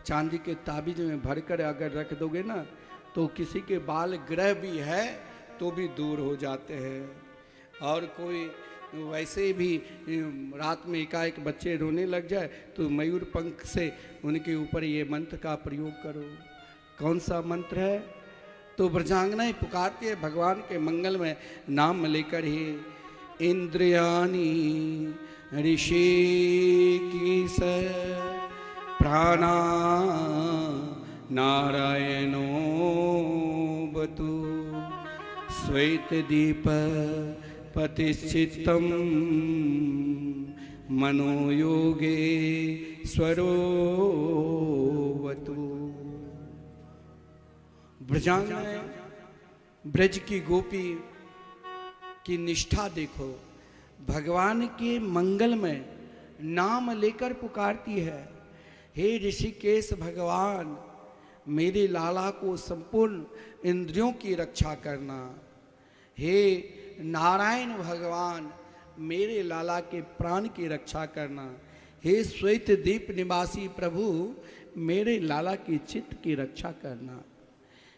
चांदी के ताबीज में भरकर अगर रख दोगे ना, तो किसी के बाल ग्रह भी है तो भी दूर हो जाते हैं। और कोई वैसे भी रात में एकाएक बच्चे रोने लग जाए तो मयूर पंख से उनके ऊपर ये मंत्र का प्रयोग करो। कौन सा मंत्र है? तो ब्रजांगनाएं पुकारती है भगवान के मंगल में नाम लेकर ही, इंद्रियानी ऋषिकेश प्राणा नारायणो बतु श्वेत दीप पतिश्चित्तम मनोयोगे स्वरोवतु। ब्रजांगनाएं, ब्रज की गोपी की निष्ठा देखो, भगवान के मंगल में नाम लेकर पुकारती है, हे ऋषिकेश भगवान, मेरे लाला को संपूर्ण इंद्रियों की रक्षा करना। हे नारायण भगवान, मेरे लाला के प्राण की रक्षा करना। हे श्वेत दीप निवासी प्रभु, मेरे लाला की चित्त की रक्षा करना।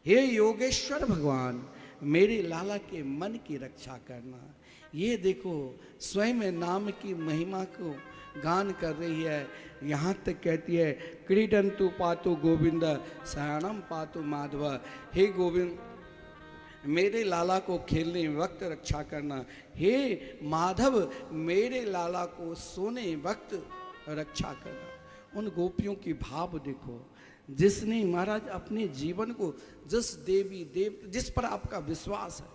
हे योगेश्वर भगवान, मेरे लाला के मन की रक्षा करना। ये देखो स्वयं नाम की महिमा को गान कर रही है। यहाँ तक कहती है, क्रीडंतु पातु गोविंद शरणम पातु माधव। हे गोविंद, मेरे लाला को खेलने वक्त रक्षा करना। हे माधव, मेरे लाला को सोने वक्त रक्षा करना। उन गोपियों की भाव देखो, जिसने महाराज अपने जीवन को जिस देवी देव जिस पर आपका विश्वास है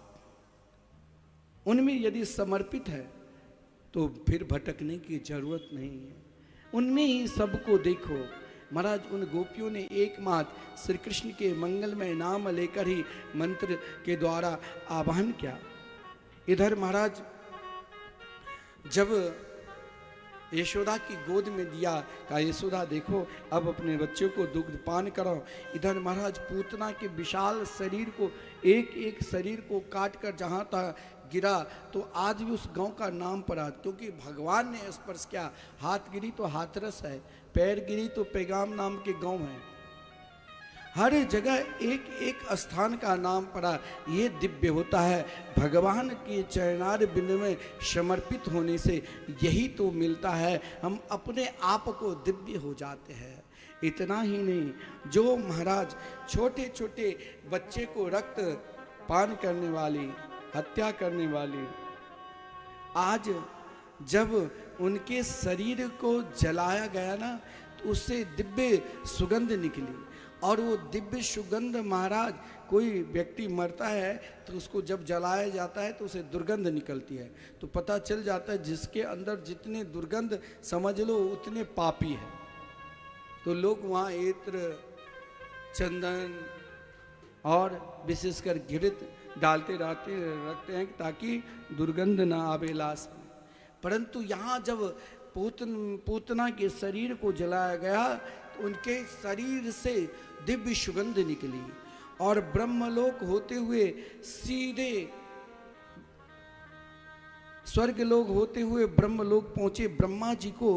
उनमें यदि समर्पित है तो फिर भटकने की जरूरत नहीं है। उनमें ही सबको देखो। महाराज उन गोपियों ने एकमात्र श्री कृष्ण के मंगलमय नाम लेकर ही मंत्र के द्वारा आवाहन किया। इधर महाराज जब यशोदा की गोद में दिया, कहा यशोदा देखो अब अपने बच्चों को दुग्ध पान कराओ। इधर महाराज पूतना के विशाल शरीर को, एक एक शरीर को काट कर जहाँ तक गिरा तो आज भी उस गांव का नाम पड़ा, क्योंकि भगवान ने स्पर्श किया। हाथ गिरी तो हाथरस है, पैर गिरी तो पैगाम नाम के गांव है। हर जगह एक एक स्थान का नाम पड़ा। ये दिव्य होता है। भगवान के चरणार बिंद में समर्पित होने से यही तो मिलता है, हम अपने आप को दिव्य हो जाते हैं। इतना ही नहीं, जो महाराज छोटे छोटे बच्चे को रक्त पान करने वाली, हत्या करने वाली, आज जब उनके शरीर को जलाया गया ना, तो उससे दिव्य सुगंध निकली। और वो दिव्य सुगंध महाराज, कोई व्यक्ति मरता है तो उसको जब जलाया जाता है तो उसे दुर्गंध निकलती है, तो पता चल जाता है जिसके अंदर जितने दुर्गंध समझ लो उतने पापी है। तो लोग वहाँ इत्र, चंदन और विशेषकर घृत डालते रखते हैं ताकि दुर्गंध ना आवे लाश में। परंतु यहाँ जब पूतना के शरीर को जलाया गया तो उनके शरीर से दिव्य सुगंध निकली और ब्रह्मलोक होते हुए सीधे स्वर्गलोक होते हुए ब्रह्मलोक पहुंचे। ब्रह्मा जी को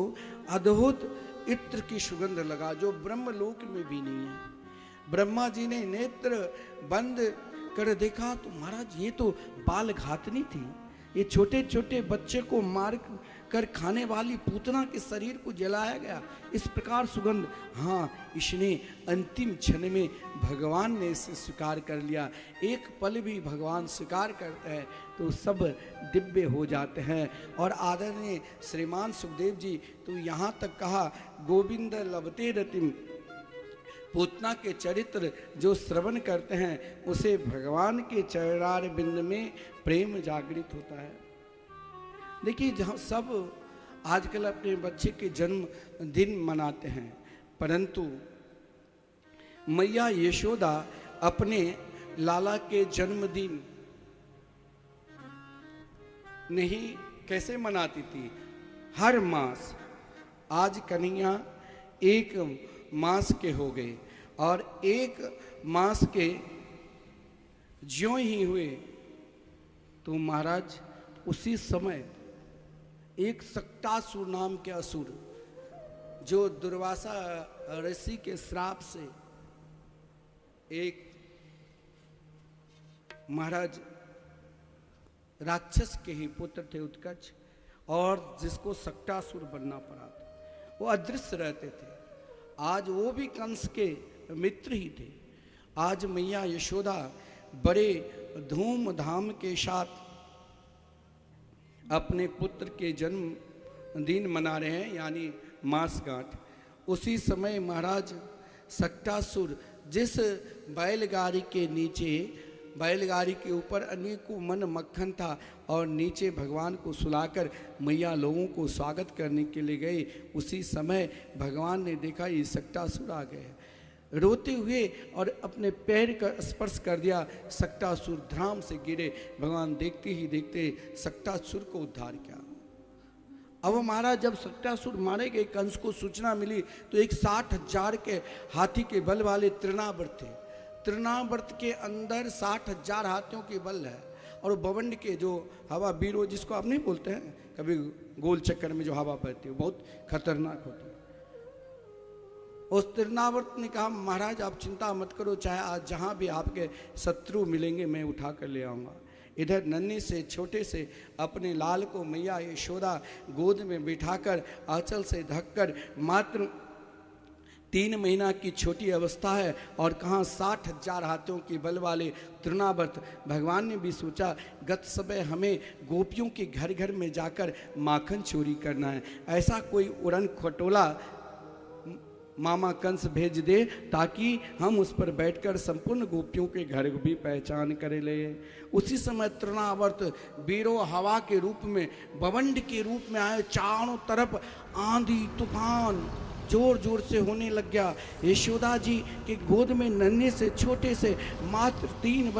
अद्भुत इत्र की सुगंध लगा, जो ब्रह्मलोक में भी नहीं है। ब्रह्मा जी ने नेत्र बंद कर देखा तो महाराज ये तो बाल घातनी थी, ये छोटे छोटे बच्चे को मार कर खाने वाली पूतना के शरीर को जलाया गया, इस प्रकार सुगंध। हाँ, इसने अंतिम क्षण में भगवान ने इसे स्वीकार कर लिया। एक पल भी भगवान स्वीकार करते हैं तो सब दिव्य हो जाते हैं। और आदरणीय श्रीमान सुखदेव जी तो यहाँ तक कहा, गोविंद लभते रतिम, पूतना के चरित्र जो श्रवण करते हैं उसे भगवान के चरणार बिंद में प्रेम जागृत होता है। देखिए, जहाँ सब आजकल अपने बच्चे के जन्म दिन मनाते हैं, परंतु मैया यशोदा अपने लाला के जन्मदिन नहीं कैसे मनाती थी? हर मास। आज कन्हैया एक मास के हो गए और एक मास के ज्यों ही हुए तो महाराज उसी समय एक सक्टासुर नाम के असुर, जो दुर्वासा ऋषि के श्राप से एक महाराज राक्षस के ही पुत्र थे उत्कच, और जिसको सक्टासुर बनना पड़ा था, वो अदृश्य रहते थे। आज वो भी कंस के मित्र ही थे। आज मैया यशोदा बड़े धूमधाम के साथ अपने पुत्र के जन्म दिन मना रहे हैं, यानी मासगांठ। उसी समय महाराज सक्टासुर जिस बैलगाड़ी के नीचे, बैलगाड़ी के ऊपर अनेकों मन मक्खन था और नीचे भगवान को सुलाकर मैया लोगों को स्वागत करने के लिए गए, उसी समय भगवान ने देखा ये सक्टासुर आ गए। रोते हुए और अपने पैर का स्पर्श कर दिया, सक्टासुर धराम से गिरे। भगवान देखते ही देखते सक्टासुर को उद्धार किया। अब महाराज जब सक्टासुर मारे गए, कंस को सूचना मिली तो एक 60,000 के हाथी के बल वाले तृणावर्त थे। तृणावर्त के अंदर 60,000 हाथियों के बल है, और बवंड के जो हवा बीरो जिसको आप नहीं बोलते हैं, कभी गोल चक्कर में जो हवा बहती है बहुत खतरनाक होती है। उस तृणावर्त ने कहा, महाराज आप चिंता मत करो, चाहे आज जहाँ भी आपके शत्रु मिलेंगे मैं उठा कर ले आऊँगा। इधर नन्हे से छोटे से अपने लाल को मैया यशोदा गोद में बिठाकर आंचल से ढककर, मात्र 3 महीना की छोटी अवस्था है और कहाँ 60,000 हाथियों के बल वाले तृणावर्त। भगवान ने भी सोचा गत समय हमें गोपियों के घर घर में जाकर माखन चोरी करना है, ऐसा कोई उड़न खटोला मामा कंस भेज दे ताकि हम उस पर बैठकर संपूर्ण गोपियों के घर भी पहचान कर ले। उसी समय तृणावर्त बीरो हवा के रूप में, बवंड के रूप में आए। चारों तरफ आंधी तूफान जोर जोर से होने लग गया। यशोदा जी के गोद में नन्हे से छोटे से मात्र 3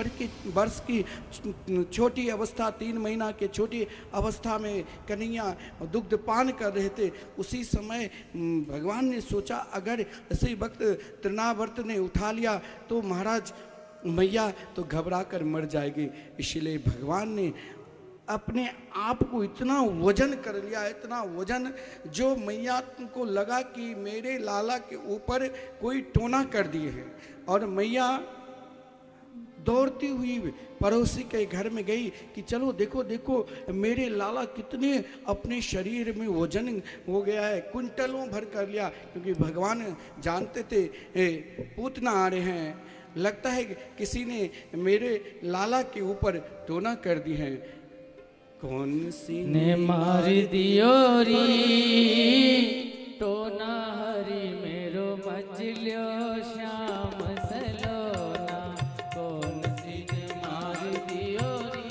वर्ष की छोटी अवस्था, 3 महीना के छोटी अवस्था में कन्हैया दुग्ध पान कर रहे थे। उसी समय भगवान ने सोचा अगर इसी वक्त तृणावर्त ने उठा लिया तो महाराज मैया तो घबरा कर मर जाएगी। इसलिए भगवान ने अपने आप को इतना वजन कर लिया, इतना वजन, जो मैया को लगा कि मेरे लाला के ऊपर कोई टोना कर दिए है। और मैया दौड़ती हुई पड़ोसी के घर में गई कि चलो देखो देखो मेरे लाला कितने अपने शरीर में वजन हो गया है, कुंटलों भर कर लिया। क्योंकि भगवान जानते थे पूतना आ रहे हैं, लगता है किसी ने मेरे लाला के ऊपर टोना कर दी है। कौन सी ने मार दियो री टोना हरी मेरो मजलियो श्याम सलोना। कौन सी ने मार दियो री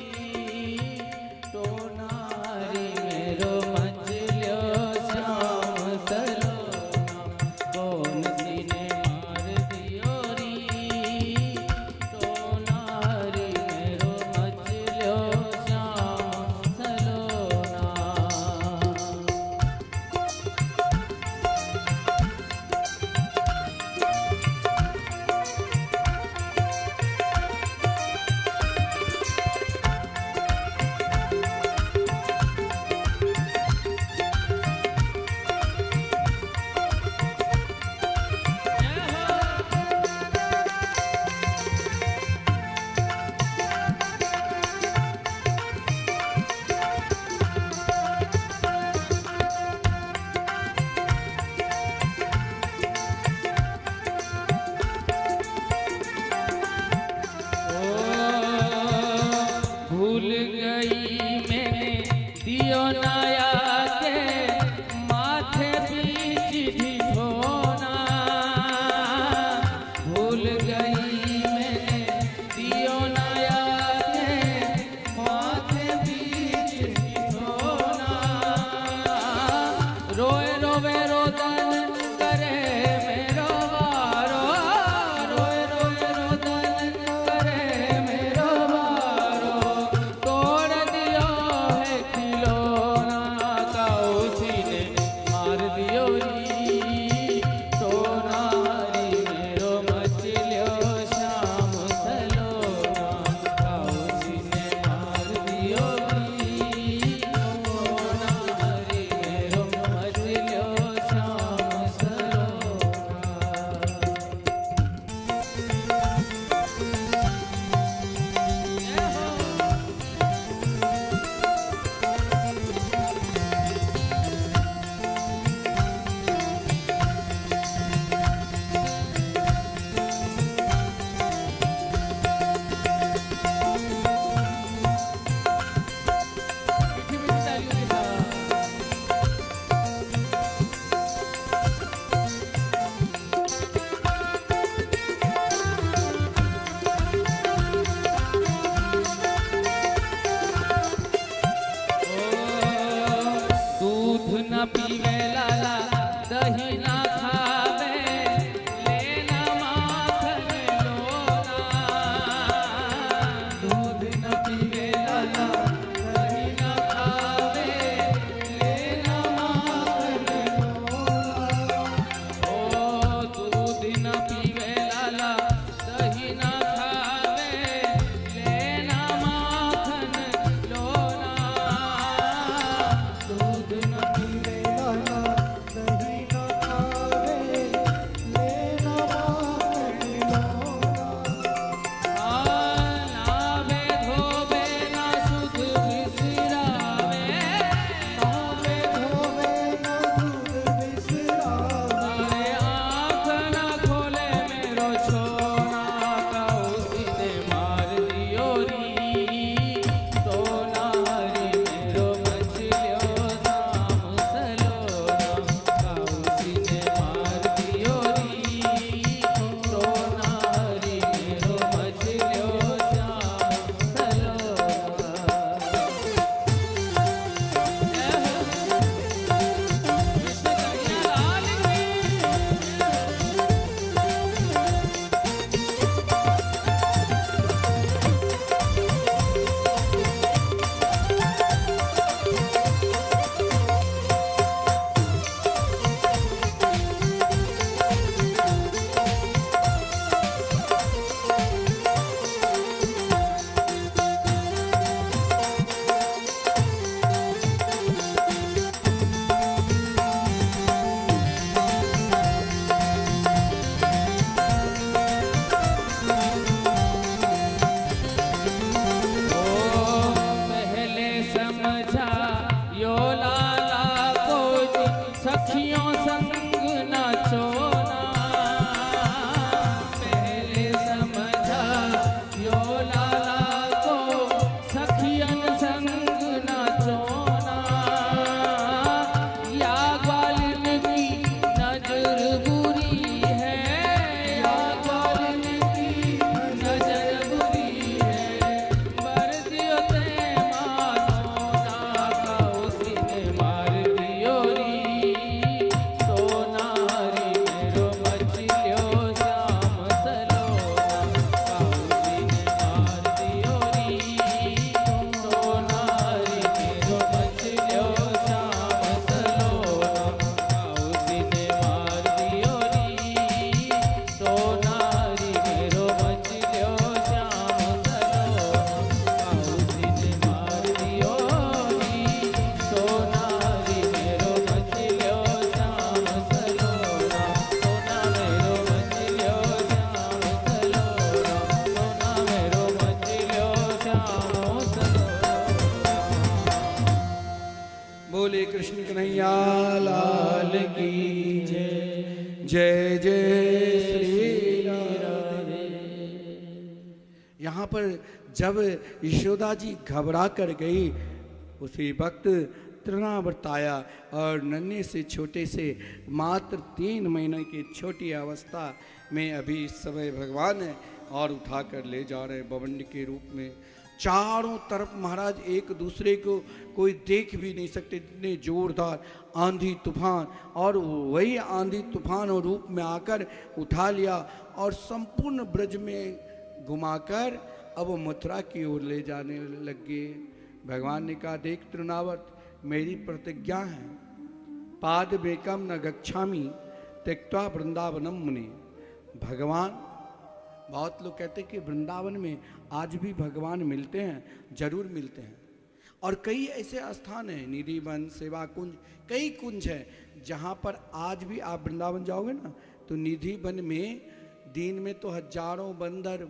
टोना हरी मेरो मजलियो श्याम सलोना। कौन सी ने मार दियो री टोना हरी मेरो मजलियो श्याम सलोना। यहाँ पर जब यशोदा जी घबरा कर गई, उसी वक्त तृणावर्त आया और नन्हे से छोटे से मात्र 3 महीने की छोटी अवस्था में अभी इस समय भगवान है और उठाकर ले जा रहे बवंड के रूप में। चारों तरफ महाराज एक दूसरे को कोई देख भी नहीं सकते, इतने जोरदार आंधी तूफान, और वही आंधी तूफान और रूप में आकर उठा लिया और संपूर्ण ब्रज में घुमाकर अब मथुरा की ओर ले जाने लग गए। भगवान ने कहा, देख तृणावर्त, मेरी प्रतिज्ञा है, पाद बेकम न गच्छामि त्यक्त्वा वृंदावनम मुनि। भगवान, बहुत लोग कहते हैं कि वृंदावन में आज भी भगवान मिलते हैं, जरूर मिलते हैं। और कई ऐसे स्थान हैं, निधि वन, सेवा कुंज, कई कुंज हैं जहाँ पर आज भी आप वृंदावन जाओगे ना तो निधि वन में दिन में तो हजारों बंदर,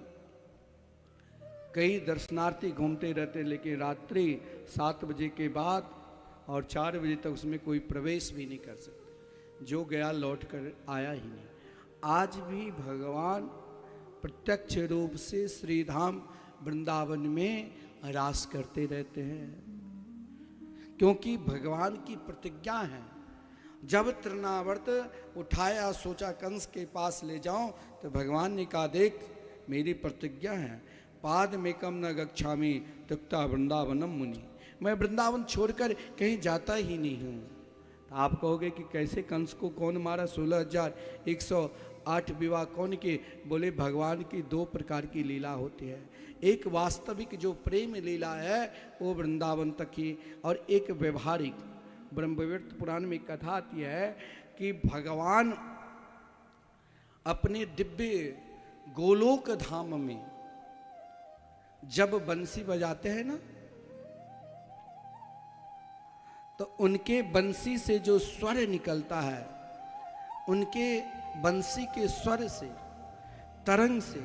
कई दर्शनार्थी घूमते रहते, लेकिन रात्रि 7 बजे के बाद और 4 बजे तक उसमें कोई प्रवेश भी नहीं कर सकते, जो गया लौट कर आया ही नहीं। आज भी भगवान प्रत्यक्ष रूप से श्रीधाम वृंदावन में रास करते रहते हैं, क्योंकि भगवान की प्रतिज्ञा है। जब तृणावर्त उठाया, सोचा कंस के पास ले जाऊं, तो भगवान ने कहा, देख मेरी प्रतिज्ञा है, पाद में कम न गच्छामि त्यक्त्वा वृंदावनम मुनि। मैं वृंदावन छोड़कर कहीं जाता ही नहीं हूँ। तो आप कहोगे कि कैसे, कंस को कौन मारा, 16,108 विवाह कौन किए? बोले भगवान की 2 प्रकार की लीला होती है। एक वास्तविक जो प्रेम लीला है वो वृंदावन तक ही, और एक व्यवहारिक। ब्रह्मवैवर्त पुराण में कथा आती है कि भगवान अपने दिव्य गोलोक धाम में जब बंसी बजाते हैं ना, तो उनके बंसी से जो स्वर निकलता है, उनके बंसी के स्वर से, तरंग से,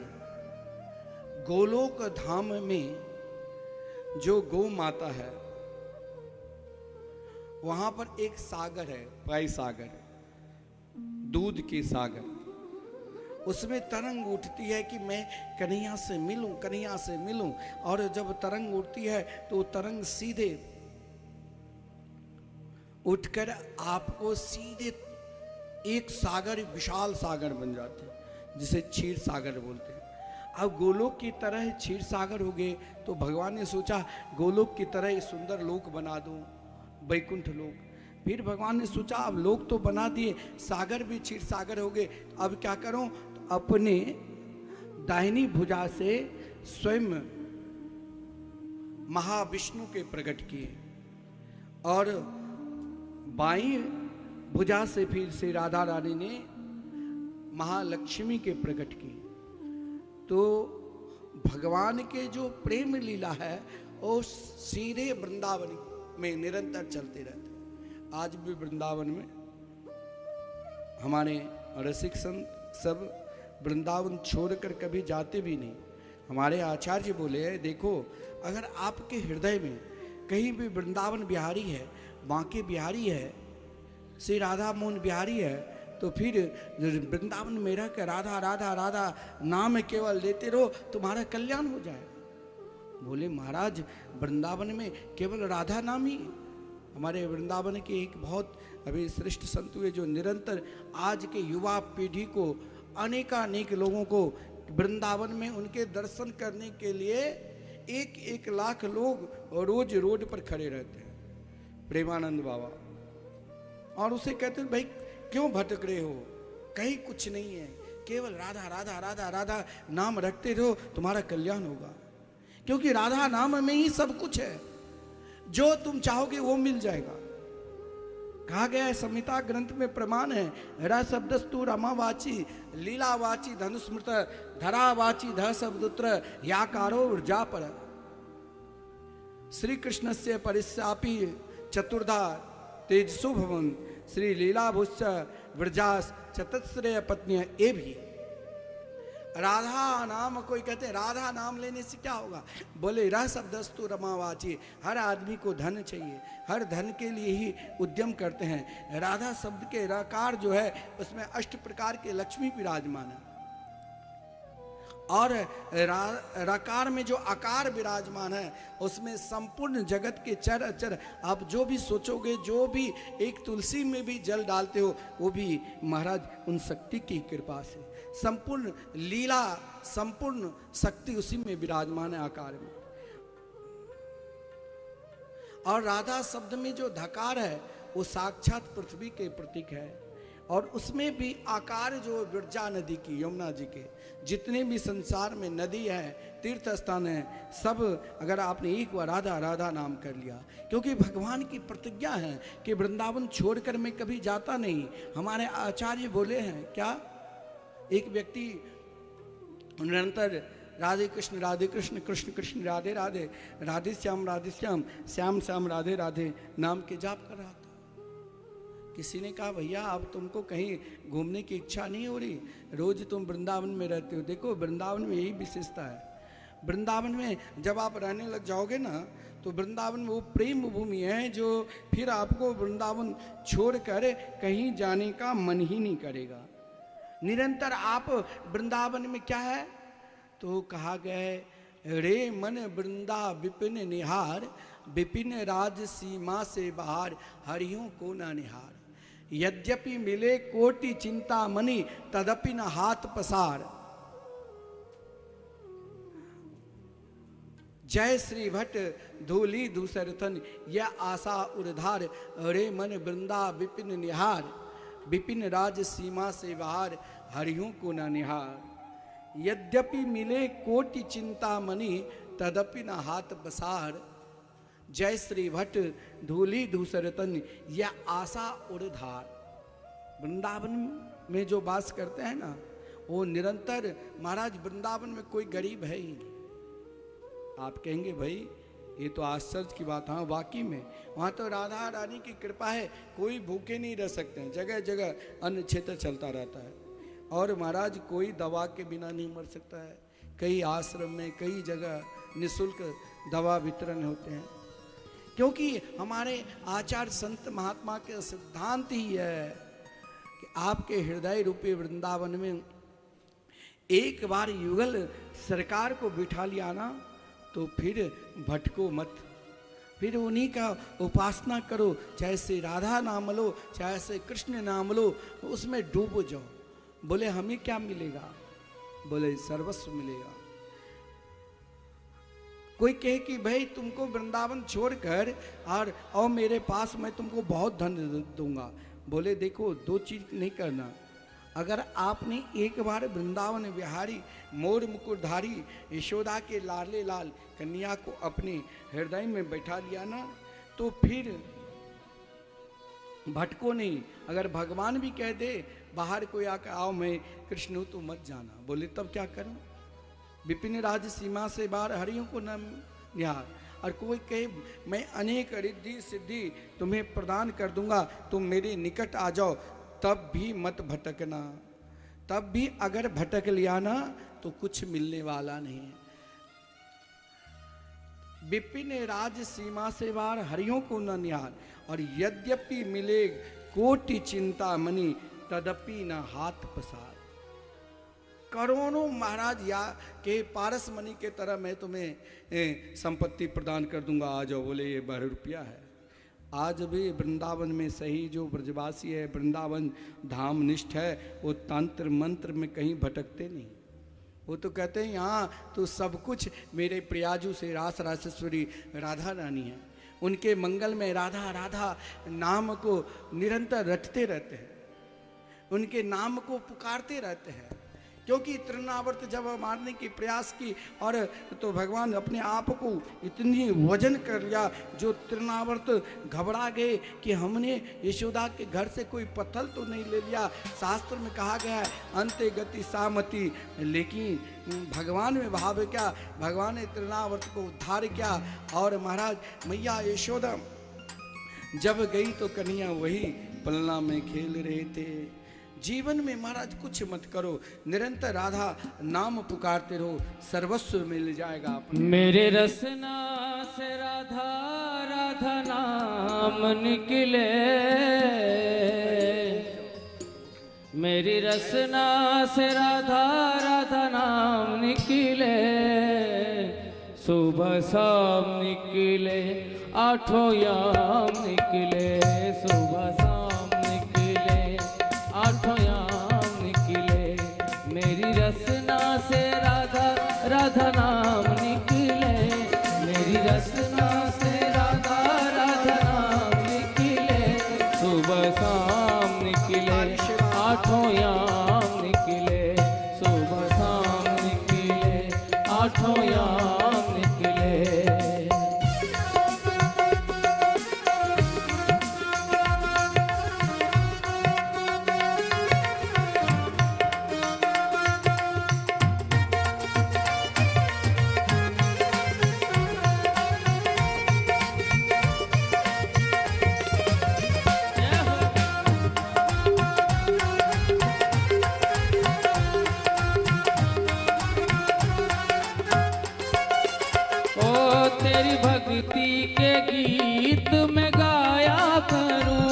गोलोक धाम में जो गौ माता है वहां पर एक सागर है, पाई सागर, दूध की सागर। उसमें तरंग उठती है कि मैं कन्हैया से मिलूं, कन्हैया से मिलूं। और जब तरंग उठती है तो तरंग सीधे उठकर आपको सीधे एक सागर, विशाल सागर बन जाते हैं, जिसे क्षीर सागर बोलते हैं। अब गोलोक की तरह क्षीर सागर हो गए, तो भगवान ने सोचा गोलोक की तरह सुंदर लोक बना दूं, वैकुंठ लोक। फिर भगवान ने सोचा अब लोक तो बना दिए, सागर भी क्षीर सागर हो गए, अब क्या करूं? तो अपने दाहिनी भुजा से स्वयं महाविष्णु के प्रकट किए और बाई भुजा से फिर से राधा रानी ने महालक्ष्मी के प्रकट की। तो भगवान के जो प्रेम लीला है वो सीधे वृंदावन में निरंतर चलते रहते हैं। आज भी वृंदावन में हमारे रसिक संत सब वृंदावन छोड़कर कभी जाते भी नहीं। हमारे आचार्य बोले हैं, देखो अगर आपके हृदय में कहीं भी वृंदावन बिहारी है, बांके बिहारी है, श्री राधा मोहन बिहारी है, तो फिर वृंदावन में रह कर राधा राधा राधा नाम केवल लेते रहो, तुम्हारा कल्याण हो जाएगा। बोले महाराज वृंदावन में केवल राधा नाम ही। हमारे वृंदावन के एक बहुत अभी श्रेष्ठ संत हुए जो निरंतर आज के युवा पीढ़ी को, अनेकानेक लोगों को वृंदावन में उनके दर्शन करने के लिए 1-1 लाख लोग रोज रोड पर खड़े रहते हैं, प्रेमानंद बाबा। और उसे कहते हैं भाई क्यों भटक रहे हो, कहीं कुछ नहीं है, केवल राधा राधा राधा राधा नाम रखते रहो, तुम्हारा कल्याण होगा। क्योंकि राधा नाम में ही सब कुछ है, जो तुम चाहोगे वो मिल जाएगा। कहा गया है, संहिता ग्रंथ में प्रमाण है, रा शब्दस्तु रमावाची लीलावाची धनुस्मृत धरावाची ध शब्दुत्र याकारो ऊर्जा पर। श्री कृष्ण से परिस्यापी चतुर्धा तेजसु भवन श्री लीलाभुश्च व्रजास चतुश्रेय पत्नियां। ये भी राधा नाम, कोई कहते हैं राधा नाम लेने से क्या होगा? बोले रह शब्दस्तु रमावाची, हर आदमी को धन चाहिए, हर धन के लिए ही उद्यम करते हैं। राधा शब्द के रकार जो है उसमें 8 प्रकार के लक्ष्मी विराजमान है। और रकार में जो आकार विराजमान है उसमें संपूर्ण जगत के चर अचर, आप जो भी सोचोगे, जो भी एक तुलसी में भी जल डालते हो, वो भी महाराज उन शक्ति की कृपा से, संपूर्ण लीला, संपूर्ण शक्ति उसी में विराजमान है आकार में। और राधा शब्द में जो धकार है वो साक्षात पृथ्वी के प्रतीक है। और उसमें भी आकार जो विरजा नदी की, यमुना जी के जितने भी संसार में नदी है, तीर्थ स्थान है, सब अगर आपने एक बार राधा राधा नाम कर लिया, क्योंकि भगवान की प्रतिज्ञा है कि वृंदावन छोड़कर मैं कभी जाता नहीं। हमारे आचार्य बोले हैं क्या, एक व्यक्ति निरंतर राधे कृष्ण कृष्ण कृष्ण राधे राधे, राधे श्याम श्याम श्याम राधे राधे नाम के जाप कर रहा था। किसी ने कहा भैया अब तुमको कहीं घूमने की इच्छा नहीं हो रही, रोज तुम वृंदावन में रहते हो। देखो वृंदावन में यही विशेषता है, वृंदावन में जब आप रहने लग जाओगे ना तो वृंदावन में वो प्रेम भूमि है जो फिर आपको वृंदावन छोड़कर कहीं जाने का मन ही नहीं करेगा। निरंतर आप वृंदावन में क्या है तो कहा गया है, रे मन वृंदा विपिन निहार, विपिन राज सीमा से बाहर, हरियों को न निहार। यद्यपि मिले कोटि चिंता मणि, तदपि न हाथ पसार। जय श्री भट्ट धूली दूसर तन, यह आशा उर्धार, रे मन वृंदा विपिन निहार, विपिन राज सीमा से बाहर, हरियों को न निहार। यद्यपि मिले कोटि चिंता मणि, तदपि न हाथ पसार। जय श्री भट्ट धूली दूसर तन, यह आशा उड़धार। वृंदावन में जो वास करते हैं ना वो निरंतर, महाराज वृंदावन में कोई गरीब है ही नहीं। आप कहेंगे भाई ये तो आश्चर्य की बात, हाँ वाकई में वहाँ तो राधा रानी की कृपा है, कोई भूखे नहीं रह सकते हैं, जगह जगह अन्न क्षेत्र चलता रहता है। और महाराज कोई दवा के बिना नहीं मर सकता है, कई आश्रम में कई जगह निःशुल्क दवा वितरण होते हैं, क्योंकि हमारे आचार्य संत महात्मा के सिद्धांत ही है कि आपके हृदय रूपी वृंदावन में एक बार युगल सरकार को बिठा लिया ना तो फिर भटको मत, फिर उन्हीं का उपासना करो, चाहे से राधा नाम लो चाहे से कृष्ण नाम लो, उसमें डूब जाओ। बोले हमें क्या मिलेगा, बोले सर्वस्व मिलेगा। कोई कहे कि भाई तुमको वृंदावन छोड़कर और मेरे पास मैं तुमको बहुत धन दूंगा, बोले देखो दो चीज नहीं करना। अगर आपने एक बार वृंदावन विहारी मोर मुकुटधारी यशोदा के लाडले लाल कन्या को अपने हृदय में बैठा लिया ना तो फिर भटको नहीं। अगर भगवान भी कह दे बाहर कोई आकर आओ मैं कृष्ण हूं तो मत जाना, बोले तब क्या करूं। विपिन राज सीमा से बाहर, हरियों को न निहार। और कोई कहे मैं अनेक रिद्धि सिद्धि तुम्हें प्रदान कर दूंगा, तुम मेरे निकट आ जाओ, तब भी मत भटकना। तब भी अगर भटक लिया ना तो कुछ मिलने वाला नहीं है। विपिन राज सीमा से बाहर, हरियों को न निहार। और यद्यपि मिले कोटि चिंता मणि, तदपि न हाथ पसार। करोड़ों महाराज या के पारस मणि के तरह मैं तुम्हें संपत्ति प्रदान कर दूंगा, आ जाओ, बोले ये 12 रुपया है। आज भी वृंदावन में सही जो ब्रजवासी है, वृंदावन धाम निष्ठ है, वो तंत्र मंत्र में कहीं भटकते नहीं। वो तो कहते हैं यहाँ तो सब कुछ मेरे प्रियाजू से रास रासेश्वरी राधा रानी है, उनके मंगल में राधा राधा नाम को निरंतर रटते रहते हैं, उनके नाम को पुकारते रहते हैं। क्योंकि तृणावर्त जब मारने की प्रयास की और तो भगवान अपने आप को इतनी वजन कर लिया, जो तृणावर्त घबरा गए कि हमने यशोदा के घर से कोई पत्थर तो नहीं ले लिया। शास्त्र में कहा गया है अंते गति सामति, लेकिन भगवान में भाव क्या, भगवान ने तृणावर्त को उद्धार किया। और महाराज मैया यशोदा जब गई तो कन्हैया वही पलना में खेल रहे थे। जीवन में महाराज कुछ मत करो, निरंतर राधा नाम पुकारते रहो, सर्वस्व मिल जाएगा आपने। मेरे रसना से राधा राधा नाम निकले, मेरी रसना से राधा राधा नाम निकले, सुबह शाम निकले, आठों याम निकले, सुबह शाम निकले, आठों याम निकले। मेरी रसना से राधा राधा नाम निकले, मेरी रसना से राधा राधा नाम निकले, सुबह शाम निकले, आठों याम निकले, सुबह शाम निकले, आठों याम निकले। तेरी भक्ति के गीत में गाया करूं,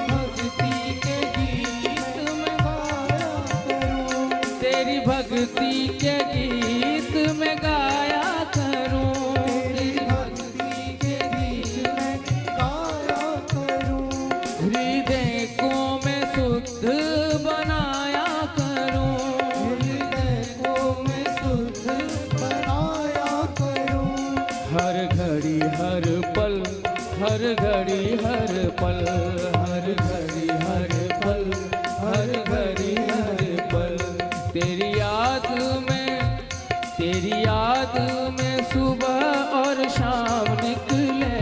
भक्ति के गीत में गाया करूं, तेरी भक्ति के गीत में गाया करूं, तेरी भक्ति के गीत में गाया करूं, हृदय को मैं शुद्ध बनाया करूं, हृदय को मैं शुद्ध बनाया करूं। हर घड़ी हर पल, हर घड़ी हर पल, हर घड़ी हर पल, हर घड़ी हर पल, तेरी याद में, तेरी याद में सुबह और शाम निकले,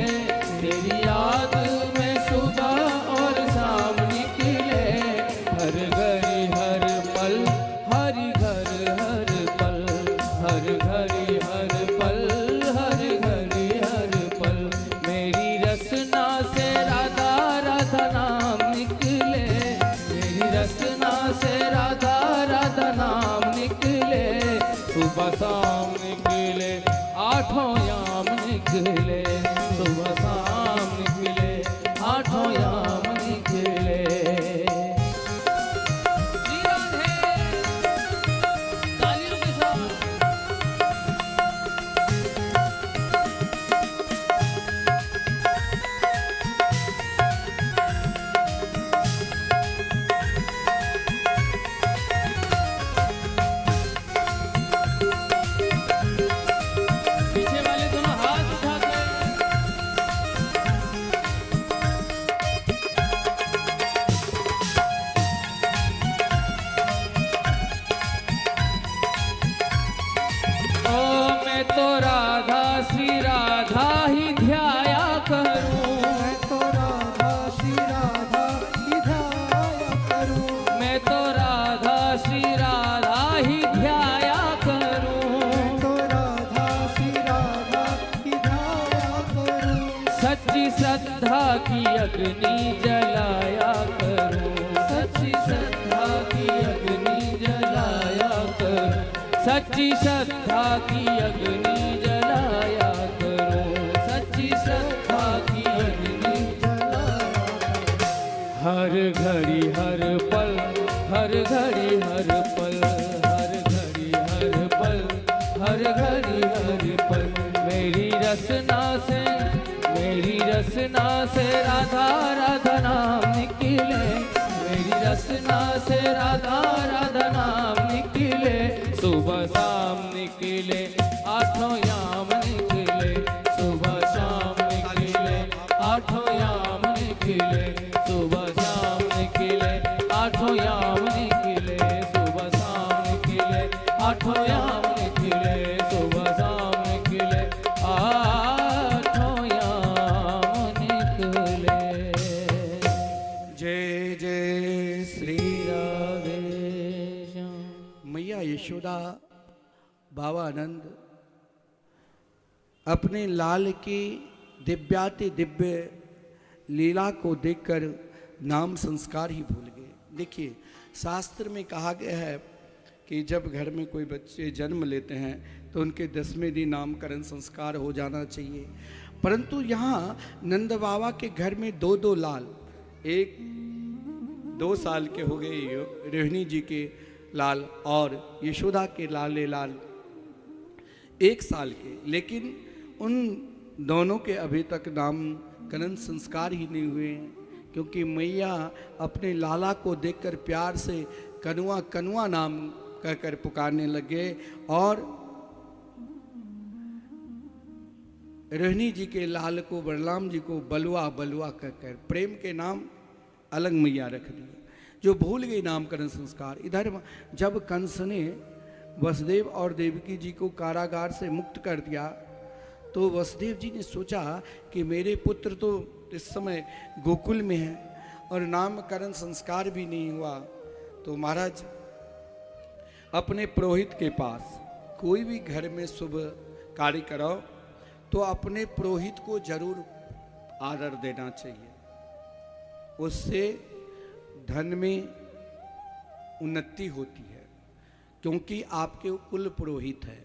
तेरी याद में सुबह और शाम निकले। हर घड़ी हर पल, हर घर हर पल, हर घड़ी हर पल, हर घड़ी हर पल, मेरी रसना से राधा राधा नाम निकले, मेरी रसना से राधा राधा नाम निकले, सुबह शाम निकले, आठों याम निकले, सुबह शाम निकले, आठों याम निकले। श्री राधे, तालियों के साथ। पीछे वाले दोनों हाथ उठा के ओ मैं तो राधा श्री राधा ही ध्याया करूं, मैं तो राधा श्री राधा ही ध्याया करूं, मैं तो राधा श्री राधा ही ध्याया करूं, मैं तो राधा श्री राधा ही ध्याया करूं, सच्ची श्रद्धा की अग्नि जलाया करूं, सच्ची श्रद्धा की अग्नि जलाया करूं, सच्ची श्रद्धा की अग्नि जलाया करूं, सच्ची श्रद्धा की अग्नि जलाया करूं। हर घड़ी हर पल, हर घड़ी हर पल, हर घड़ी हर पल, हर घड़ी हर पल, मेरी रसना से, मेरी रसना से राधा राधा नाम निकले, मेरी रसना से राधा राधा नाम निकले, सुबह शाम निकले, आठों याम निकले, सुबह शाम निकले, आठों याम निकले, सुबह शाम निकले, आठों याम निकले, सुबह शाम निकले, आठों याम निकले, सुबह शाम निकले, आठों याम निकले। जय जय श्री राधे श्याम। मैया यशोदा, बाबा आनंद अपने लाल की दिव्याति दिव्य लीला को देखकर नाम संस्कार ही भूल गए। देखिए, शास्त्र में कहा गया है कि जब घर में कोई बच्चे जन्म लेते हैं तो उनके 10वें दिन नामकरण संस्कार हो जाना चाहिए, परंतु यहाँ नंद बाबा के घर में दो लाल, एक 2 साल के हो गए रोहिणी जी के लाल और यशोदा के लाले लाल 1 साल के, लेकिन उन दोनों के अभी तक नामकरण संस्कार ही नहीं हुए हैं, क्योंकि मैया अपने लाला को देखकर प्यार से कनुआ कनुआ नाम कहकर पुकारने लगे और रोहिणी जी के लाल को, बलराम जी को बलुआ बलुआ कहकर प्रेम के नाम अलग मैया रख दिए, जो भूल गई नामकरण संस्कार। इधर जब कंस ने वसुदेव और देवकी जी को कारागार से मुक्त कर दिया, तो वसुदेव जी ने सोचा कि मेरे पुत्र तो इस समय गोकुल में हैं और नामकरण संस्कार भी नहीं हुआ, तो महाराज अपने पुरोहित के पास कोई भी घर में शुभ कार्य कराओ तो अपने पुरोहित को जरूर आदर देना चाहिए, उससे धन में उन्नति होती है, क्योंकि आपके कुल पुरोहित है।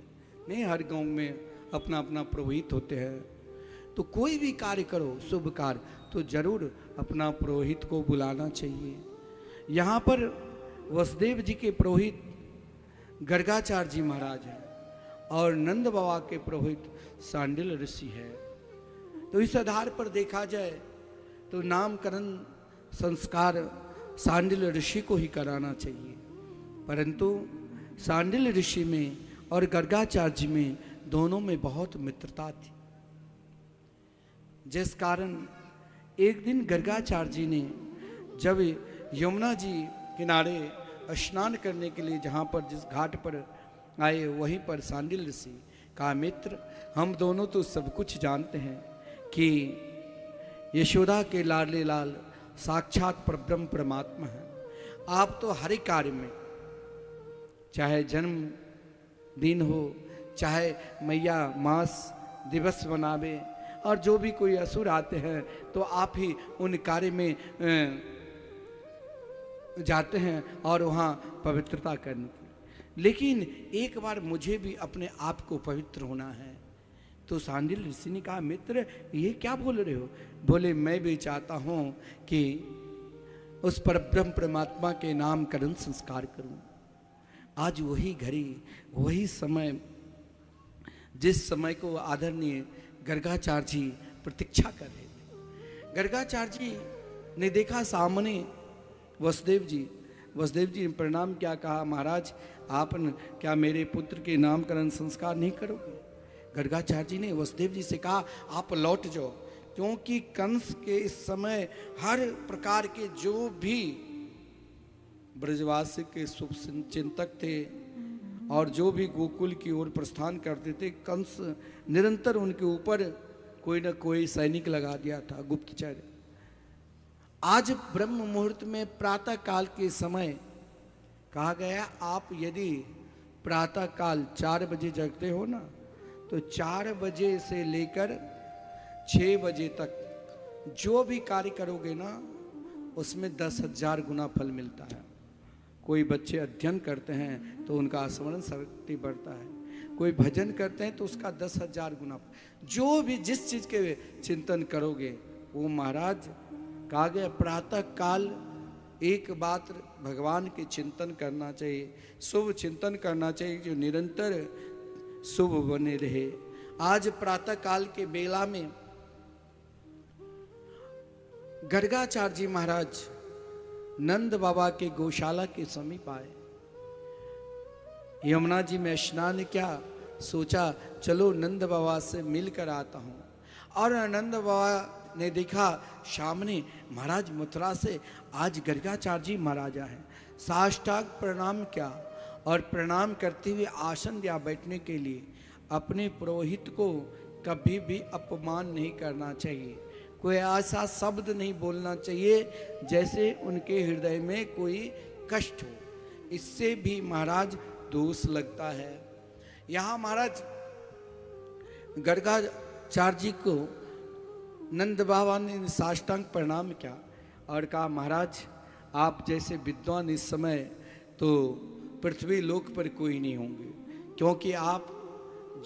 नहीं, हर गांव में अपना अपना पुरोहित होते हैं, तो कोई भी कार्य करो शुभ कार्य तो जरूर अपना पुरोहित को बुलाना चाहिए। यहाँ पर वसुदेव जी के पुरोहित गर्गाचार्य जी महाराज हैं और नंद बाबा के पुरोहित सांडिल ऋषि है। तो इस आधार पर देखा जाए तो नामकरण संस्कार सांडिल ऋषि को ही कराना चाहिए, परंतु सांडिल ऋषि में और गर्गाचार्य में दोनों में बहुत मित्रता थी, जिस कारण एक दिन गर्गाचार्य जी ने जब यमुना जी किनारे स्नान करने के लिए जहाँ पर जिस घाट पर आए, वहीं पर सांडिल ऋषि कहा, मित्र हम दोनों तो सब कुछ जानते हैं कि यशोदा के लाडले लाल साक्षात परब्रह्म परमात्मा है। आप तो हर एक कार्य में, चाहे जन्म दिन हो, चाहे मैया मास दिवस मनावे, और जो भी कोई असुर आते हैं तो आप ही उन कार्य में जाते हैं और वहाँ पवित्रता करने के लिए। लेकिन एक बार मुझे भी अपने आप को पवित्र होना है। तो सांडिल ऋषि ने कहा, मित्र ये क्या बोल रहे हो? बोले, मैं भी चाहता हूँ कि उस परब्रह्म परमात्मा के नामकरण संस्कार करूँ। आज वही घड़ी, वही समय, जिस समय को आदरणीय गर्गाचार्य जी प्रतीक्षा कर रहे थे। गर्गाचार्य जी ने देखा सामने वसुदेव जी ने प्रणाम क्या, कहा, महाराज आप क्या मेरे पुत्र के नामकरण संस्कार नहीं करोगे? गर्गाचार्य जी ने वसुदेव जी से कहा, आप लौट जाओ, क्योंकि कंस के इस समय हर प्रकार के जो भी ब्रजवासी के शुभ चिंतक थे और जो भी गोकुल की ओर प्रस्थान करते थे, कंस निरंतर उनके ऊपर कोई न कोई सैनिक लगा दिया था, गुप्तचर। आज ब्रह्म मुहूर्त में प्रातः काल के समय कहा गया, आप यदि प्रातः काल 4 बजे जगते हो ना, तो 4 बजे से लेकर 6 बजे तक जो भी कार्य करोगे ना, उसमें 10,000 गुना फल मिलता है। कोई बच्चे अध्ययन करते हैं तो उनका स्मरण शक्ति बढ़ता है, कोई भजन करते हैं तो उसका 10,000 गुना। जो भी जिस चीज के चिंतन करोगे वो महाराज कहा गया, प्रातः काल एक बात भगवान के चिंतन करना चाहिए, शुभ चिंतन करना चाहिए, जो निरंतर शुभ बने रहे। आज प्रातः काल के बेला में गर्गाचार्य जी महाराज नंद बाबा के गौशाला के समीप आए। यमुना जी में स्नान किया, सोचा चलो नंद बाबा से मिलकर आता हूँ। और नंद बाबा ने देखा सामने महाराज मथुरा से आज गर्गाचार्य जी महाराजा हैं। साष्टांग प्रणाम किया और प्रणाम करते हुए आसन दिया बैठने के लिए। अपने पुरोहित को कभी भी अपमान नहीं करना चाहिए, कोई ऐसा शब्द नहीं बोलना चाहिए जैसे उनके हृदय में कोई कष्ट हो, इससे भी महाराज दोष लगता है। यहाँ महाराज गर्गाचार्य जी को नंद बाबा ने साष्टांग प्रणाम किया और कहा, महाराज आप जैसे विद्वान इस समय तो पृथ्वी लोक पर कोई नहीं होंगे, क्योंकि आप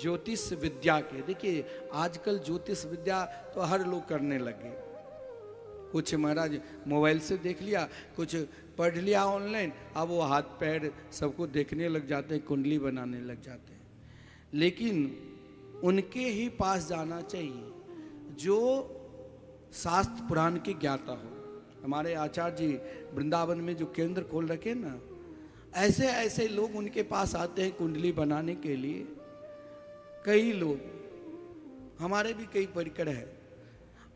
ज्योतिष विद्या के, देखिए आजकल ज्योतिष विद्या तो हर लोग करने लगे, कुछ महाराज मोबाइल से देख लिया, कुछ पढ़ लिया ऑनलाइन, अब वो हाथ पैर सबको देखने लग जाते हैं, कुंडली बनाने लग जाते हैं। लेकिन उनके ही पास जाना चाहिए जो शास्त्र पुराण के ज्ञाता हो। हमारे आचार्य जी वृंदावन में जो केंद्र खोल रखे ना, ऐसे ऐसे लोग उनके पास आते हैं कुंडली बनाने के लिए। कई लोग हमारे भी कई परिकर है,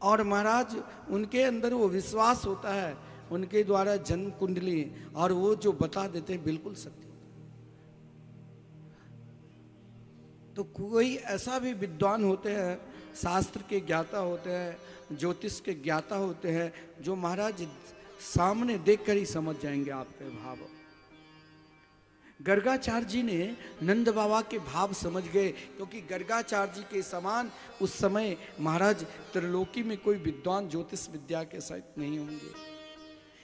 और महाराज उनके अंदर वो विश्वास होता है, उनके द्वारा जन्म कुंडली और वो जो बता देते हैं बिल्कुल सत्य। तो कोई ऐसा भी विद्वान होते हैं, शास्त्र के ज्ञाता होते हैं, ज्योतिष के ज्ञाता होते हैं, जो महाराज सामने देखकर ही समझ जाएंगे आपके भाव। गर्गाचार्य जी ने नंद बाबा के भाव समझ गए, क्योंकि गर्गाचार्य जी के समान उस समय महाराज त्रिलोकी में कोई विद्वान ज्योतिष विद्या के सहित नहीं होंगे।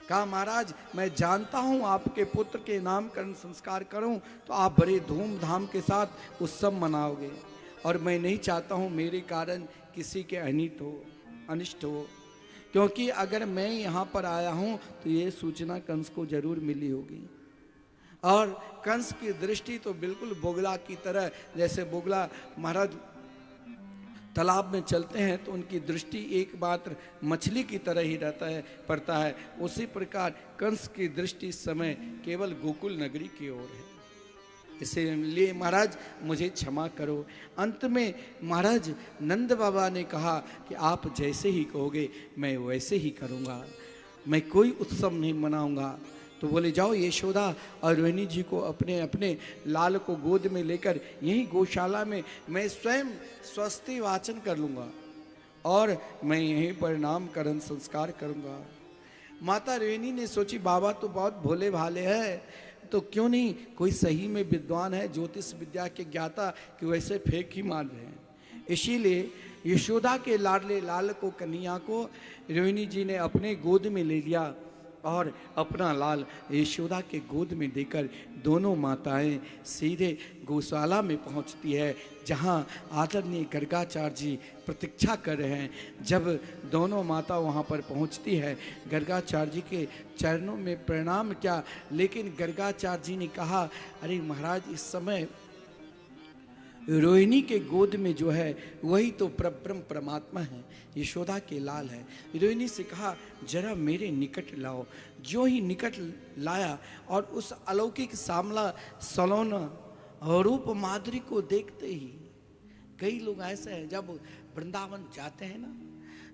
कहा महाराज मैं जानता हूं आपके पुत्र के नामकरण संस्कार करूं तो आप बड़े धूमधाम के साथ उत्सव मनाओगे, और मैं नहीं चाहता हूं मेरे कारण किसी के अनिष्ट हो, क्योंकि अगर मैं यहाँ पर आया हूं तो ये सूचना कंस को जरूर मिली होगी। और कंस की दृष्टि तो बिल्कुल बोगला की तरह, जैसे बोगला महाराज तालाब में चलते हैं तो उनकी दृष्टि एकमात्र मछली की तरह ही पड़ता है, उसी प्रकार कंस की दृष्टि इस समय केवल गोकुल नगरी की ओर है। इसलिए महाराज मुझे क्षमा करो। अंत में महाराज नंद बाबा ने कहा कि आप जैसे ही कहोगे मैं वैसे ही करूँगा, मैं कोई उत्सव नहीं मनाऊंगा। तो बोले जाओ यशोदा और रोहिणी जी को अपने अपने लाल को गोद में लेकर यहीं गौशाला में मैं स्वयं स्वस्ति वाचन कर लूँगा और मैं यहीं पर नामकरण संस्कार करूँगा। माता रोहिणी ने सोची बाबा तो बहुत भोले भाले हैं, तो क्यों नहीं कोई सही में विद्वान है, ज्योतिष विद्या के ज्ञाता, कि वैसे फेंक ही मार रहे हैं। इसीलिए यशोदा के लाडले लाल को, कन्हैया को रोहिणी जी ने अपने गोद में ले लिया और अपना लाल यशोदा के गोद में देकर दोनों माताएं सीधे गौशाला में पहुंचती है, जहां आदरणीय गर्गाचार्य जी प्रतीक्षा कर रहे हैं। जब दोनों माता वहां पर पहुंचती है, गर्गाचार्य जी के चरणों में प्रणाम किया, लेकिन गर्गाचार्य जी ने कहा अरे महाराज इस समय रोहिणी के गोद में जो है वही तो परब्रह्म परमात्मा है, यशोदा के लाल है। रोहिणी से कहा जरा मेरे निकट लाओ। जो ही निकट लाया और उस अलौकिक सामला सलोना और रूप माधुरी को देखते ही, कई लोग ऐसे हैं जब वृंदावन जाते हैं ना,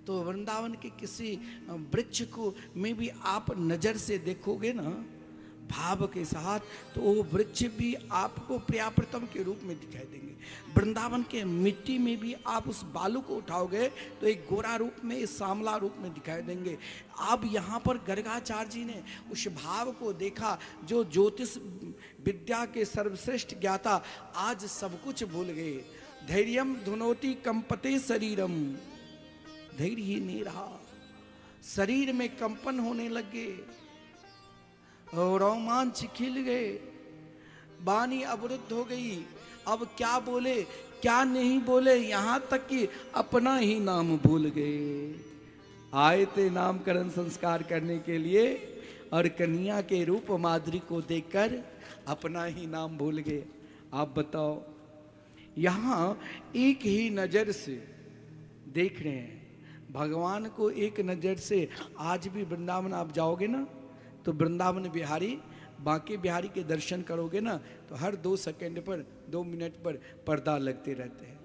तो वृंदावन के किसी वृक्ष को में भी आप नज़र से देखोगे ना भाव के साथ, तो वो वृक्ष भी आपको प्रियाप्रतम के रूप में दिखाई देंगे। वृंदावन के मिट्टी में भी आप उस बालू को उठाओगे तो एक गोरा रूप में, एक सांवला रूप में दिखाई देंगे। अब यहाँ पर गर्गाचार्य जी ने उस भाव को देखा, जो ज्योतिष विद्या के सर्वश्रेष्ठ ज्ञाता आज सब कुछ भूल गए। धैर्यम धुनोति कंपते शरीरम, धैर्य ही नहीं रहा, शरीर में कंपन होने लगे और रोमांच खिल गए, वाणी अवरुद्ध हो गई। अब क्या बोले क्या नहीं बोले, यहाँ तक कि अपना ही नाम भूल गए। आए थे नामकरण संस्कार करने के लिए और कन्हैया के रूप माधुरी को देखकर अपना ही नाम भूल गए। आप बताओ, यहाँ एक ही नज़र से देख रहे हैं भगवान को, एक नज़र से। आज भी वृंदावन आप जाओगे ना, तो वृंदावन बिहारी, बांके बिहारी के दर्शन करोगे ना, तो हर 2 सेकंड पर, 2 मिनट पर पर्दा लगते रहते हैं,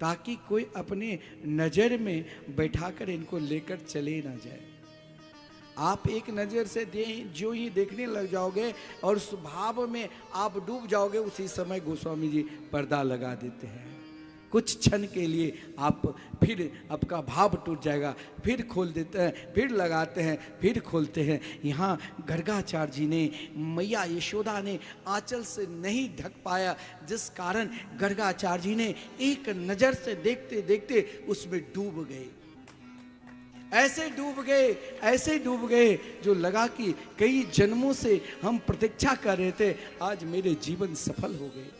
ताकि कोई अपने नज़र में बैठाकर इनको लेकर चले ना जाए। आप एक नज़र से जो ही देखने लग जाओगे और उस भाव में आप डूब जाओगे, उसी समय गोस्वामी जी पर्दा लगा देते हैं। कुछ क्षण के लिए आप फिर आपका भाव टूट जाएगा, फिर खोल देते हैं, फिर लगाते हैं, फिर खोलते हैं। यहाँ गर्गाचार्य जी ने, मैया यशोदा ने आंचल से नहीं ढक पाया, जिस कारण गर्गाचार्य जी ने एक नज़र से देखते देखते उसमें डूब गए। ऐसे डूब गए जो लगा कि कई जन्मों से हम प्रतीक्षा कर रहे थे, आज मेरे जीवन सफल हो गए।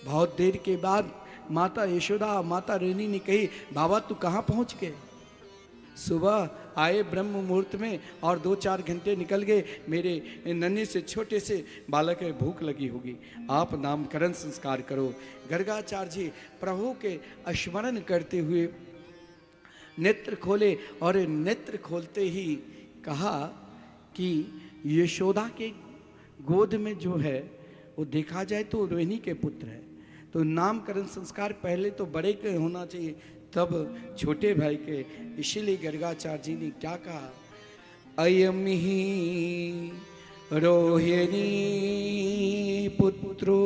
बहुत देर के बाद माता यशोदा, माता रोहिणी ने कही बाबा तू कहाँ पहुँच गए? सुबह आए ब्रह्म मुहूर्त में और 2-4 घंटे निकल गए, मेरे नन्हे से छोटे से बालक है, भूख लगी होगी, आप नामकरण संस्कार करो। गर्गाचार्य जी प्रभु के स्मरण करते हुए नेत्र खोले और नेत्र खोलते ही कहा कि यशोदा के गोद में जो है वो देखा जाए तो रोहिणी के पुत्र है, तो नामकरण संस्कार पहले तो बड़े के होना चाहिए, तब छोटे भाई के। इसीलिए गर्गाचार्य जी ने क्या कहा, अयम ही रोहिणी पुत्रो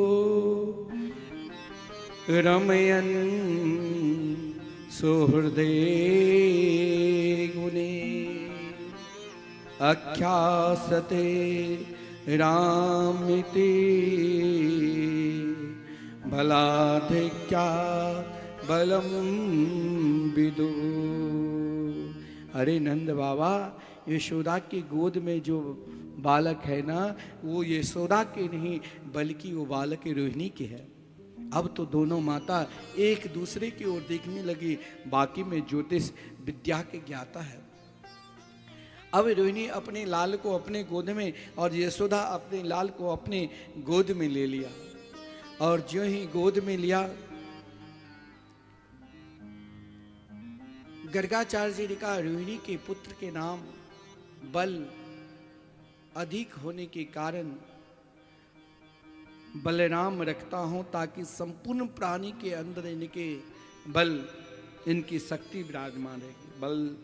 रमयन सुहृदे गुणे आख्यासते रामिति बलाधिक्या बलम विदु। अरे नंद बाबा, यशोदा की गोद में जो बालक है ना, वो यशोदा के नहीं बल्कि वो बालक रोहिणी के है। अब तो दोनों माता एक दूसरे की ओर देखने लगी, बाकी में ज्योतिष विद्या के ज्ञाता है। अब रोहिणी अपने लाल को अपने गोद में और यशोदा अपने लाल को अपने गोद में ले लिया, और जो ही गोद में लिया, गर्गाचार्य जी ने कहा रोहिणी के पुत्र के नाम बल अधिक होने के कारण बलराम रखता हूं, ताकि संपूर्ण प्राणी के अंदर इनके बल, इनकी शक्ति विराजमान रहेगी। बल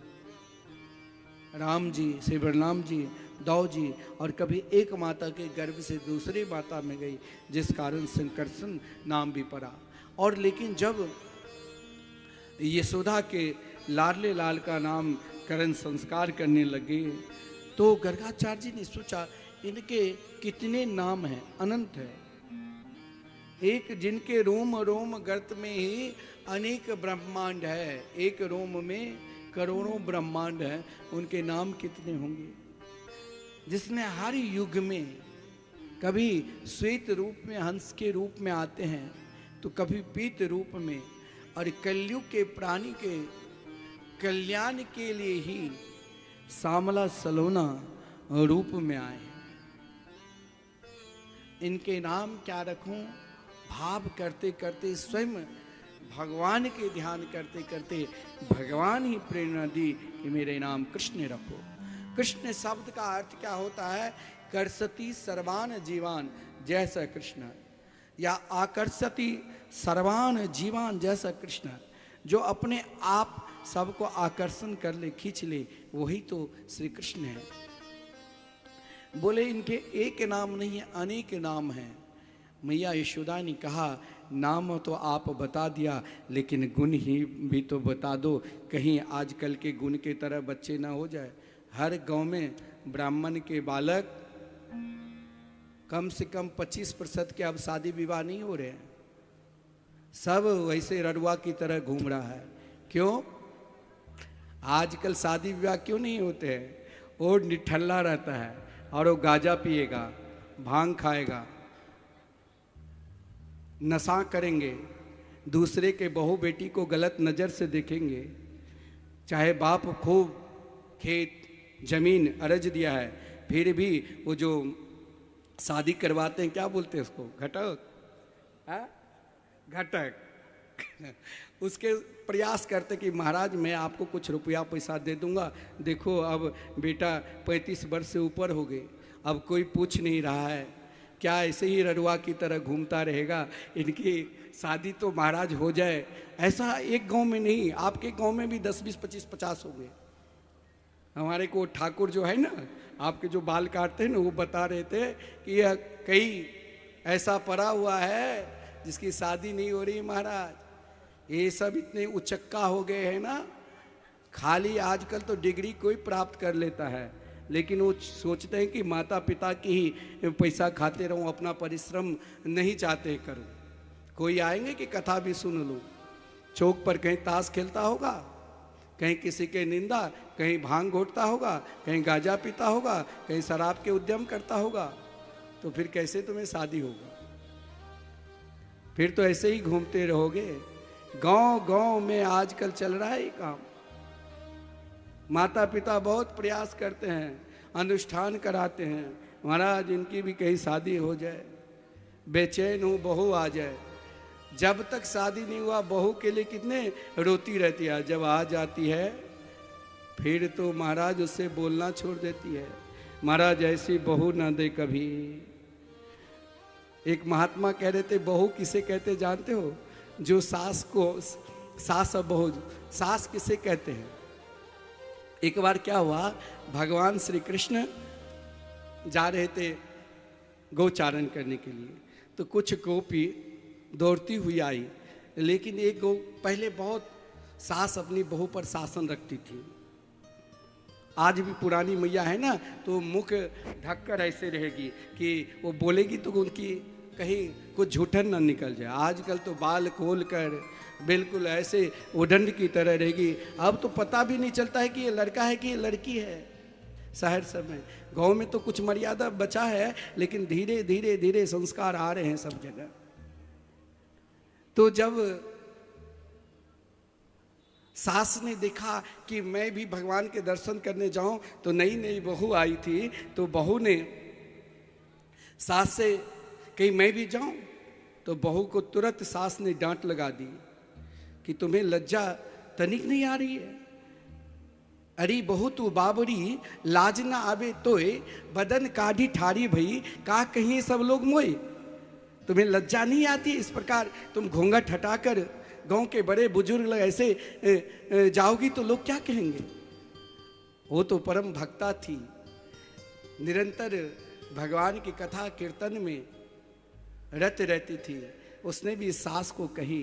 राम जी, श्री बलराम जी, दौ जी, और कभी एक माता के गर्भ से दूसरी माता में गई, जिस कारण संकर्षण नाम भी पड़ा। और लेकिन जब यशोदा के लाडले लाल का नाम करण संस्कार करने लगे, तो गर्गाचार्य जी ने सोचा इनके कितने नाम हैं, अनंत है। एक जिनके रोम रोम गर्त में ही अनेक ब्रह्मांड है, एक रोम में करोड़ों ब्रह्मांड है, उनके नाम कितने होंगे। जिसने हर युग में कभी श्वेत रूप में हंस के रूप में आते हैं, तो कभी पीत रूप में, और कलयुग के प्राणी के कल्याण के लिए ही सामला सलोना रूप में आए। इनके नाम क्या रखूं, भाव करते करते स्वयं भगवान के ध्यान करते करते भगवान ही प्रेरणा दी कि मेरे नाम कृष्ण रखो। कृष्ण शब्द का अर्थ क्या होता है, कर्षति सर्वान जीवान जैसा कृष्ण, या आकर्षति सर्वान जीवान जैसा कृष्ण, जो अपने आप सबको आकर्षण कर ले, खींच ले, वही तो श्री कृष्ण है। बोले इनके एक नाम नहीं है, अनेक नाम हैं। मैया यशोदा ने कहा नाम तो आप बता दिया, लेकिन गुण ही भी तो बता दो, कहीं आजकल के गुण के तरह बच्चे ना हो जाए। हर गांव में ब्राह्मण के बालक कम से कम 25% के अब शादी विवाह नहीं हो रहे हैं, सब वैसे रड़ुआ की तरह घूम रहा है। क्यों? आजकल शादी विवाह क्यों नहीं होते हैं? वो निठल्ला रहता है और वो गांजा पिएगा, भांग खाएगा, नशा करेंगे, दूसरे के बहू बेटी को गलत नज़र से देखेंगे, चाहे बाप खूब खेत जमीन अर्ज दिया है, फिर भी वो जो शादी करवाते हैं, क्या बोलते हैं उसको, घटक, घटक उसके प्रयास करते कि महाराज मैं आपको कुछ रुपया पैसा दे दूंगा, देखो अब बेटा 35 वर्ष से ऊपर हो गए, अब कोई पूछ नहीं रहा है, क्या ऐसे ही रड़ुआ की तरह घूमता रहेगा, इनकी शादी तो महाराज हो जाए। ऐसा एक गांव में नहीं, आपके गांव में भी 10, 20, 25, 50 हो गए। हमारे को ठाकुर जो है ना, आपके जो बाल काटते हैं ना, वो बता रहे थे कि यह कई ऐसा पड़ा हुआ है जिसकी शादी नहीं हो रही महाराज। ये सब इतने उचक्का हो गए हैं ना, खाली आजकल तो डिग्री कोई प्राप्त कर लेता है, लेकिन वो सोचते हैं कि माता पिता की ही पैसा खाते रहूं, अपना परिश्रम नहीं चाहते करूं। कोई आएंगे कि कथा भी सुन लूं, चौक पर कहीं ताश खेलता होगा, कहीं किसी के निंदा, कहीं भांग घोटता होगा, कहीं गांजा पीता होगा, कहीं शराब के उद्यम करता होगा, तो फिर कैसे तुम्हें शादी होगा? फिर तो ऐसे ही घूमते रहोगे। गांव गांव में आजकल चल रहा है ये काम। माता पिता बहुत प्रयास करते हैं, अनुष्ठान कराते हैं, महाराज इनकी भी कहीं शादी हो जाए, बेचैन हूँ बहू आ जाए। जब तक शादी नहीं हुआ बहू के लिए कितने रोती रहती है, जब आ जाती है फिर तो महाराज उससे बोलना छोड़ देती है। महाराज ऐसी बहू ना दे कभी। एक महात्मा कह रहे थे बहू किसे कहते जानते हो? जो सास को, सास और बहू, सास किसे कहते हैं? एक बार क्या हुआ, भगवान श्री कृष्ण जा रहे थे गौचारण करने के लिए, तो कुछ गोपी दौड़ती हुई आई, लेकिन एक गौ पहले बहुत सास अपनी बहू पर शासन रखती थी। आज भी पुरानी मैया है ना, तो मुख ढककर ऐसे रहेगी कि वो बोलेगी तो उनकी कहीं कुछ झूठन ना निकल जाए। आजकल तो बाल खोल कर बिल्कुल ऐसे उदंड की तरह रहेगी। अब तो पता भी नहीं चलता है कि ये लड़का है कि ये लड़की है। शहर सब में, गांव में तो कुछ मर्यादा बचा है, लेकिन धीरे धीरे धीरे संस्कार आ रहे हैं सब जगह। तो जब सास ने देखा कि मैं भी भगवान के दर्शन करने जाऊं, तो नई नई बहू आई थी, तो बहू ने सास से कहीं मैं भी जाऊं, तो बहू को तुरंत सास ने डांट लगा दी कि तुम्हें लज्जा तनिक नहीं आ रही है? अरे बहू तू बाबरी, लाज ना आवे तोय, बदन काढ़ी ठारी भई, का कहीं सब लोग मोए। तुम्हें लज्जा नहीं आती? इस प्रकार तुम घूंघट हटाकर गांव के बड़े बुजुर्ग ऐसे जाओगी तो लोग क्या कहेंगे? वो तो परम भक्ता थी, निरंतर भगवान की कथा कीर्तन में रत रहती थी। उसने भी सास को कही,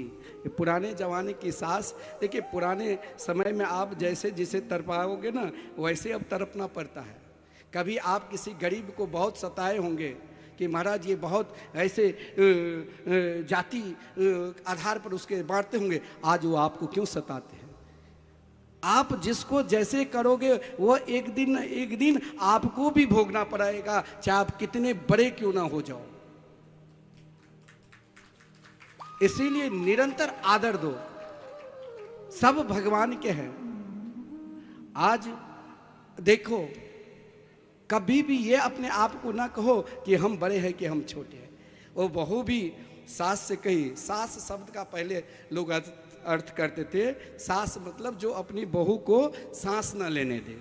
पुराने जमाने की सास, देखिए पुराने समय में आप जैसे जिसे तरपाओगे ना, वैसे अब तरपना पड़ता है। कभी आप किसी गरीब को बहुत सताए होंगे कि महाराज ये बहुत ऐसे जाति आधार पर उसके बांटते होंगे, आज वो आपको क्यों सताते हैं? आप जिसको जैसे करोगे वो एक दिन आपको भी भोगना पड़ेगा, चाहे आप कितने बड़े क्यों ना हो जाओ। इसीलिए निरंतर आदर दो। सब भगवान के हैं। आज देखो, कभी भी ये अपने आप को ना कहो कि हम बड़े हैं कि हम छोटे हैं। वो बहू भी सास से कही, सास शब्द का पहले लोग अर्थ करते थे, सास मतलब जो अपनी बहू को सांस ना लेने दे,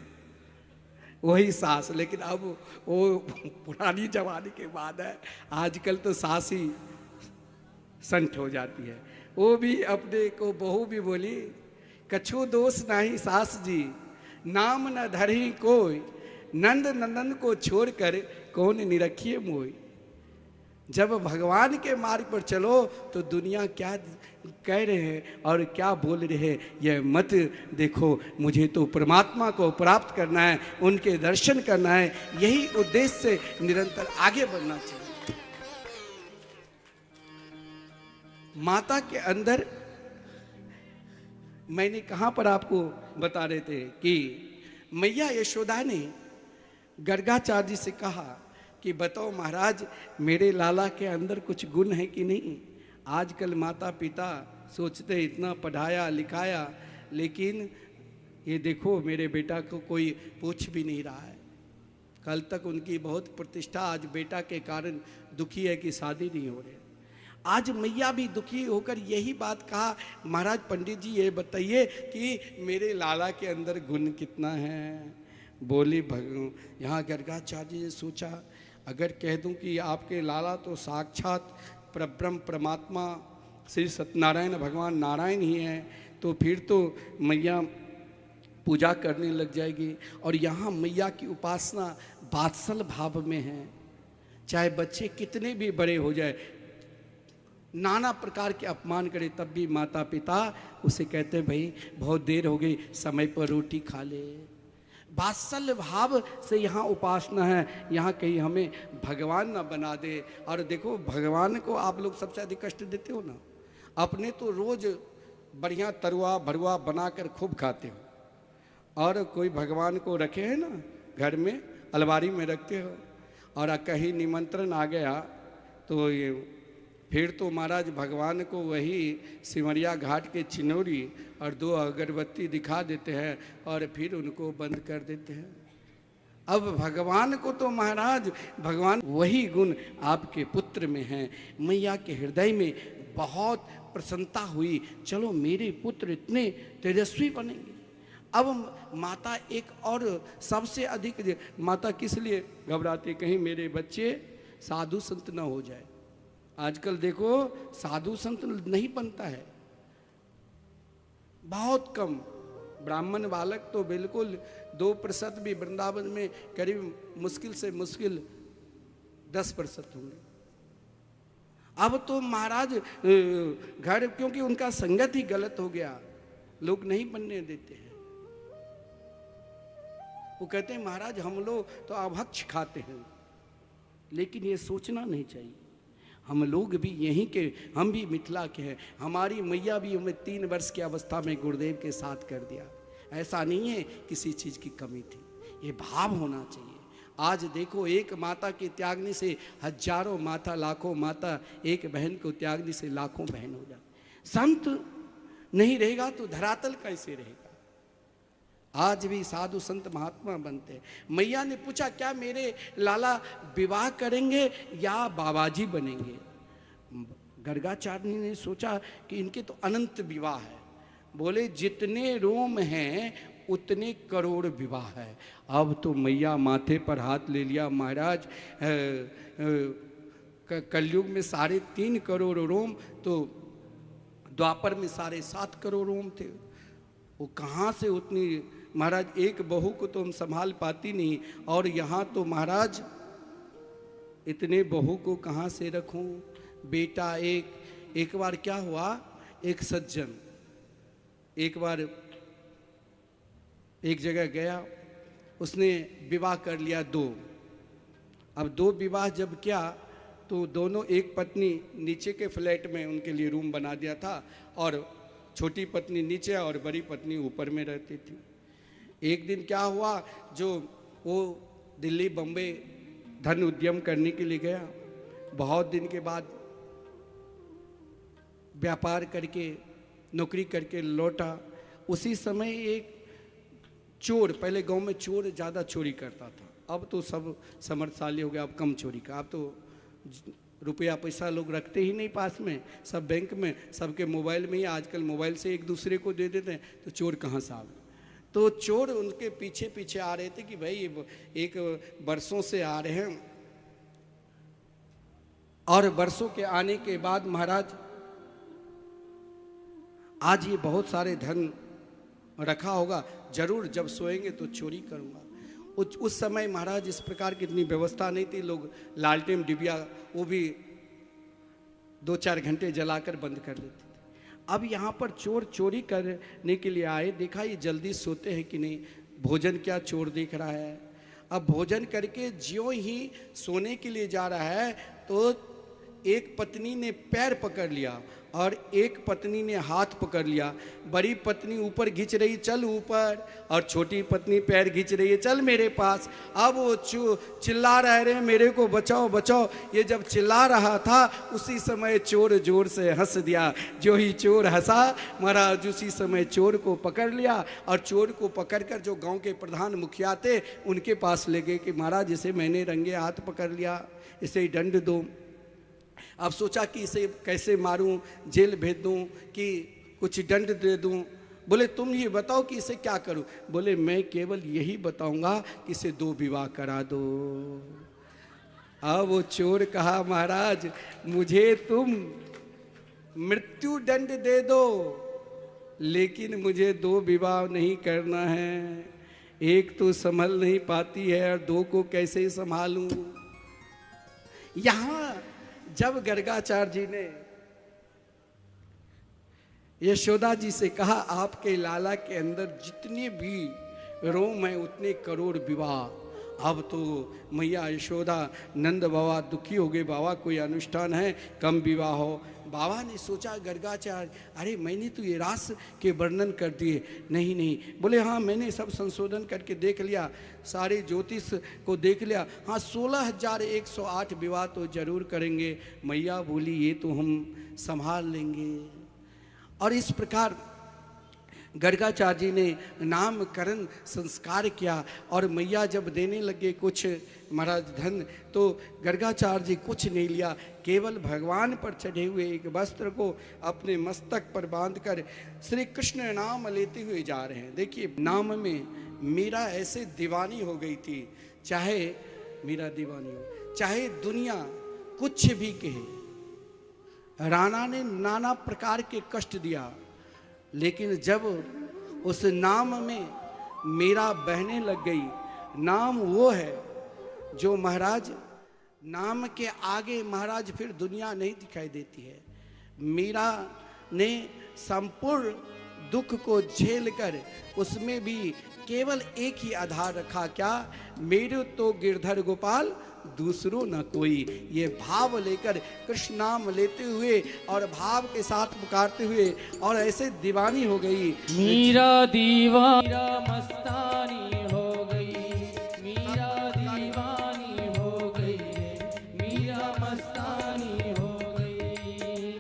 वही सास। लेकिन अब वो पुरानी जमाने के बाद है, आजकल तो सास ही संठ हो जाती है। वो भी अपने को बहू भी बोली, कछु दोष नहीं सास जी, नाम न धरी कोई, नंद नंदन को छोड़कर कौन निरखिए मोई। जब भगवान के मार्ग पर चलो तो दुनिया क्या कह रहे हैं और क्या बोल रहे हैं यह मत देखो। मुझे तो परमात्मा को प्राप्त करना है, उनके दर्शन करना है, यही उद्देश्य से निरंतर आगे बढ़ना चाहिए। माता के अंदर, मैंने कहां पर आपको बता रहे थे कि मैया यशोदा ने गर्गाचार्य जी से कहा कि बताओ महाराज, मेरे लाला के अंदर कुछ गुण है कि नहीं। आजकल माता पिता सोचते इतना पढ़ाया लिखाया, लेकिन ये देखो मेरे बेटा को कोई पूछ भी नहीं रहा है। कल तक उनकी बहुत प्रतिष्ठा, आज बेटा के कारण दुखी है कि शादी नहीं हो रही। आज मैया भी दुखी होकर यही बात कहा, महाराज पंडित जी ये बताइए कि मेरे लाला के अंदर गुण कितना है। बोली यहाँ गर्गाचार्य जी ने सोचा, अगर कह दूं कि आपके लाला तो साक्षात परब्रह्म परमात्मा श्री सत्यनारायण भगवान नारायण ही हैं, तो फिर तो मैया पूजा करने लग जाएगी। और यहाँ मैया की उपासना वात्सल भाव में है। चाहे बच्चे कितने भी बड़े हो जाए, नाना प्रकार के अपमान करे, तब भी माता पिता उसे कहते हैं भाई बहुत देर हो गई, समय पर रोटी खा ले। वात्सल्य भाव से यहाँ उपासना है। यहाँ कहीं हमें भगवान ना बना दे। और देखो भगवान को आप लोग सबसे अधिक कष्ट देते हो ना, अपने तो रोज बढ़िया तरुआ भरुआ बनाकर खूब खाते हो, और कोई भगवान को रखे हैं ना घर में, अलमारी में रखते हो। और कहीं निमंत्रण आ गया तो ये फिर तो महाराज भगवान को वही सिमरिया घाट के चिनौरी और 2 अगरबत्ती दिखा देते हैं और फिर उनको बंद कर देते हैं। अब भगवान को तो महाराज भगवान वही गुण आपके पुत्र में हैं। मैया के हृदय में बहुत प्रसन्नता हुई, चलो मेरे पुत्र इतने तेजस्वी बनेंगे। अब माता एक और सबसे अधिक माता किस लिए घबराती, कहीं मेरे बच्चे साधु संत ना हो जाए। आजकल देखो साधु संत नहीं बनता है, बहुत कम। ब्राह्मण बालक तो बिल्कुल 2% भी, वृंदावन में करीब मुश्किल से मुश्किल 10% होंगे। अब तो महाराज घर, क्योंकि उनका संगत ही गलत हो गया, लोग नहीं बनने देते हैं। वो कहते हैं महाराज हम लोग तो अभक्ष खाते हैं, लेकिन ये सोचना नहीं चाहिए। हम लोग भी यहीं के, हम भी मिथिला के हैं। हमारी मैया भी हमें 3 वर्ष की अवस्था में गुरुदेव के साथ कर दिया। ऐसा नहीं है किसी चीज़ की कमी थी, ये भाव होना चाहिए। आज देखो एक माता के त्यागने से हजारों माता, लाखों माता, एक बहन को त्यागने से लाखों बहन हो जाती। संत नहीं रहेगा तो धरातल कैसे रहेगा। आज भी साधु संत महात्मा बनते हैं। मैया ने पूछा क्या मेरे लाला विवाह करेंगे या बाबाजी बनेंगे। गर्गाचार्य ने सोचा कि इनके तो अनंत विवाह है। बोले जितने रोम हैं उतने करोड़ विवाह है। अब तो मैया माथे पर हाथ ले लिया, महाराज कलयुग में 3.5 करोड़ रोम, तो द्वापर में 7.5 करोड़ रोम थे। वो कहाँ से उतनी, महाराज एक बहू को तो हम संभाल पाती नहीं, और यहाँ तो महाराज इतने बहू को कहाँ से रखूं। बेटा एक बार क्या हुआ, एक सज्जन एक बार एक जगह गया, उसने विवाह कर लिया 2। अब 2 विवाह जब किया तो दोनों, एक पत्नी नीचे के फ्लैट में उनके लिए रूम बना दिया था और छोटी पत्नी नीचे और बड़ी पत्नी ऊपर में रहती थी। एक दिन क्या हुआ, जो वो दिल्ली बम्बई धन उद्यम करने के लिए गया, बहुत दिन के बाद व्यापार करके नौकरी करके लौटा। उसी समय एक चोर, पहले गांव में चोर ज़्यादा चोरी करता था, अब तो सब समर्थशाली हो गया, अब कम चोरी का। अब तो रुपया पैसा लोग रखते ही नहीं पास में, सब बैंक में, सबके मोबाइल में ही। आजकल मोबाइल से एक दूसरे को दे देते हैं, तो चोर कहाँ से आ गए। तो चोर उनके पीछे पीछे आ रहे थे कि भाई एक बरसों से आ रहे हैं, और बरसों के आने के बाद महाराज आज ये बहुत सारे धन रखा होगा, जरूर जब सोएंगे तो चोरी करूंगा। उस समय महाराज इस प्रकार की इतनी व्यवस्था नहीं थी, लोग लालटेन डिबिया वो भी 2-4 घंटे जलाकर बंद कर देते थे। अब यहाँ पर चोर चोरी करने के लिए आए, देखा ये जल्दी सोते हैं कि नहीं, भोजन क्या चोर देख रहा है। अब भोजन करके ज्यों ही सोने के लिए जा रहा है तो एक पत्नी ने पैर पकड़ लिया और एक पत्नी ने हाथ पकड़ लिया। बड़ी पत्नी ऊपर खींच रही चल ऊपर, और छोटी पत्नी पैर खींच रही है चल मेरे पास। अब वो चिल्ला रहे मेरे को बचाओ बचाओ। ये जब चिल्ला रहा था उसी समय चोर जोर से हंस दिया। जो ही चोर हंसा महाराज उसी समय चोर को पकड़ लिया, और चोर को पकड़कर जो गांव के प्रधान मुखिया थे उनके पास ले गए कि महाराज इसे मैंने रंगे हाथ पकड़ लिया, इसे दंड दो। अब सोचा कि इसे कैसे मारूं, जेल भेज दूं कि कुछ दंड दे दूं। बोले तुम ही बताओ कि इसे क्या करूं। बोले मैं केवल यही बताऊंगा कि इसे 2 विवाह करा दो। अब वो चोर कहा महाराज मुझे तुम मृत्यु दंड दे दो, लेकिन मुझे 2 विवाह नहीं करना है। एक तो संभल नहीं पाती है और 2 को कैसे संभालूं। यहां जब गर्गाचार्य जी ने यशोदा जी से कहा आपके लाला के अंदर जितने भी रोम है उतने करोड़ विवाह, अब तो मैया यशोदा नंद बाबा दुखी हो गए, बाबा कोई अनुष्ठान है, कम विवाह हो। बाबा ने सोचा गर्गाचार्य, अरे मैंने तो ये रास के वर्णन कर दिए। नहीं नहीं, बोले हाँ मैंने सब संशोधन करके देख लिया, सारे ज्योतिष को देख लिया, हाँ 16,108 विवाह तो जरूर करेंगे। मैया बोली ये तो हम संभाल लेंगे। और इस प्रकार गर्गाचार्य जी ने नामकरण संस्कार किया। और मैया जब देने लगे कुछ महाराज धन, तो गर्गाचार्य जी कुछ नहीं लिया, केवल भगवान पर चढ़े हुए एक वस्त्र को अपने मस्तक पर बांधकर श्री कृष्ण नाम लेते हुए जा रहे हैं। देखिए नाम में मीरा ऐसे दीवानी हो गई थी, चाहे मीरा दीवानी हो, चाहे दुनिया कुछ भी कहे। राणा ने नाना प्रकार के कष्ट दिया, लेकिन जब उस नाम में मीरा बहने लग गई, नाम वो है जो महाराज, नाम के आगे महाराज फिर दुनिया नहीं दिखाई देती है। मीरा ने संपूर्ण दुख को झेलकर उसमें भी केवल एक ही आधार रखा, क्या? मेरे तो गिरधर गोपाल दूसरों न कोई। ये भाव लेकर कृष्ण नाम लेते हुए और भाव के साथ पुकारते हुए और ऐसे दीवानी हो गई। मीरा दीवाना मस्तानी हो गई, मीरा दीवानी हो गई, मीरा मस्तानी हो गई।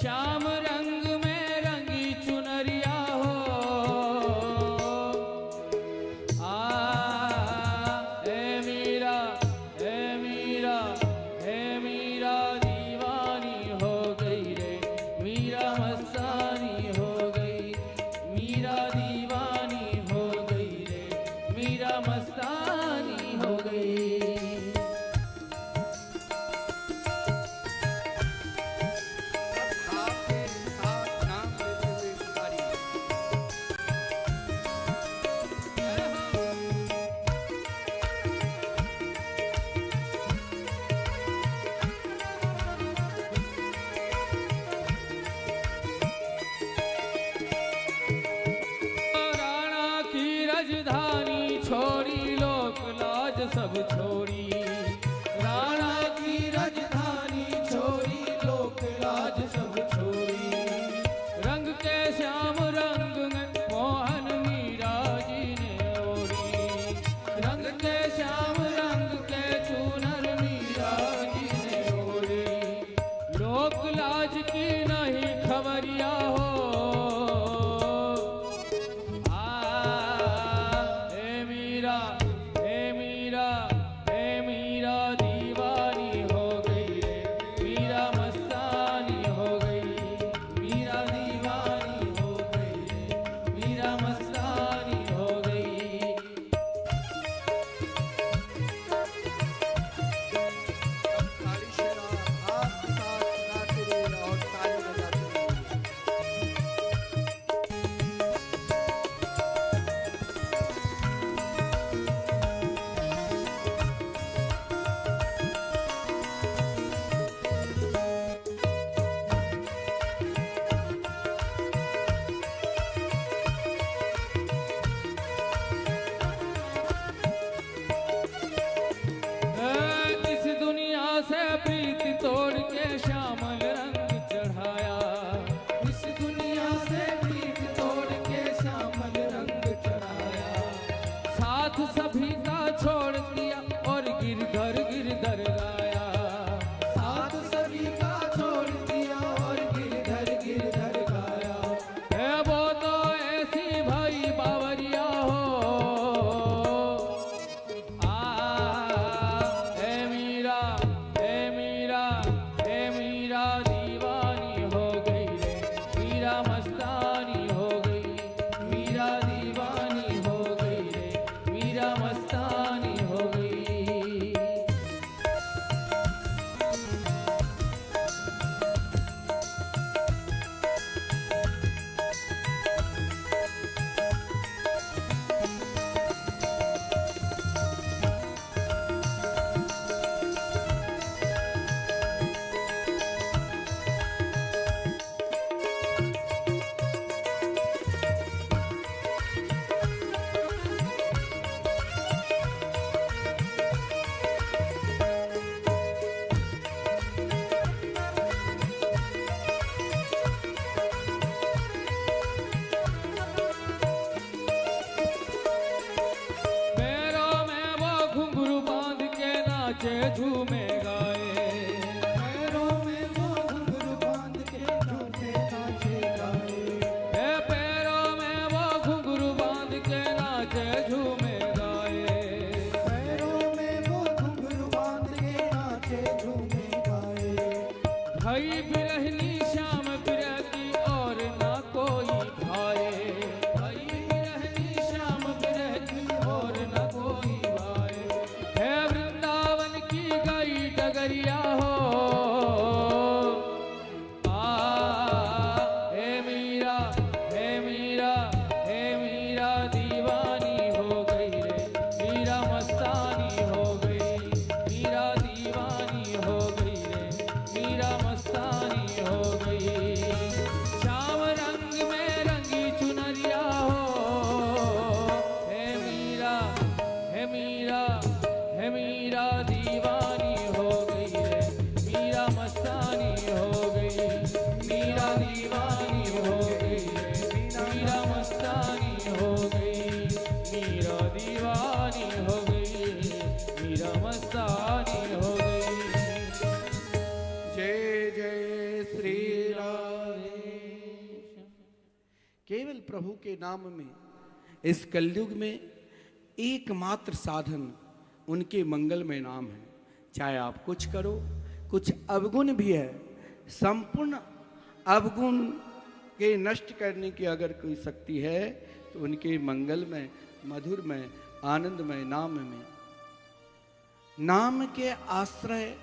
श्याम रंग में रंगी चुनरिया हो, ए मीरा, ए मीरा, ए मीरा दीवानी हो गई रे, मीरा मस्तानी हो गई, मीरा दीवानी हो गई रे, मीरा मस्तानी हो गई। आपके साथ नाम लेते हुए पुकारी। राणा की राजधानी छोड़ी, लोक लाज सब छोड़ी। राणा की राजधानी छोड़ी, लोक लाज सब छोड़ी। रंग के श्याम रंग में मोहन मीरा जी ने ओढ़ी, रंग के श्याम रंग के चूनर मीरा जी ने ओढ़ी। लोक लाज की नहीं खबरिया हो, हे मीरा, हे मीरा, हे मीरा दीवानी हो गई रे, मीरा मस्तानी हो गई, मीरा दीवानी हो गई रे, मीरा मस्तानी हो गई। काली शेरा हाथ साथ गाते रहे और ताली बजाते रहे। इस दुनिया से प्रीति तोड़ के श्यामल रंग चढ़ाया, इस दुनिया से प्रीति तोड़ के श्यामल रंग चढ़ाया। साथ सभी का छोड़ दिया और गिरधर गिरधर गाया, साथ सभी का छोड़ दिया और गिरधर गिरधर गाया। है वो तो ऐसी भाई बावरिया हो, हे मीरा, हे मीरा, हे मीरा दीवानी हो गई रे, मीरा मस्तानी हो गई, मीरा दीवानी हो गई रे, मीरा मस्तानी नाचे झूमे गाए। पैरों में वो घुंघरू बांध के झूमे नाचे गाए। हे पैरों में वो घुंघरू बांध के नाचे झूमे गाए। पैरों में वो घुंघरू बांध के नाचे झूमे गाए। भाई बिरहनी श्याम बिरह की और ना कोई भाए। भाई बिरहनी श्याम बिरह की और ना कोई भाए। हे वृंदावन की गई डगरिया हो हे मीरा हे मीरा हे मीरा दीवानी हो गई रे। मीरा मस्तानी हो गई। मीरा दीवानी हो गई रे। मीरा मस्तानी हो गई। श्याम रंग में रंगी चुनरिया हो हे मीरा हे मीरा हे मीरा दीवानी हो गई रे। मीरा मस्तानी हो गई। मीरा दीवानी हो गई रे। मीरा मस्तानी हो गई। मीरा दीवानी हो गई। मीरा मस्तानी हो गई। जय जय श्री राधे। केवल प्रभु के नाम में इस कलयुग में एकमात्र साधन उनके मंगलमय नाम है। चाहे आप कुछ करो, कुछ अवगुण भी है, संपूर्ण अवगुण के नष्ट करने की अगर कोई शक्ति है तो उनके मंगलमय, मधुरमय, आनंदमय नाम में। नाम के आश्रय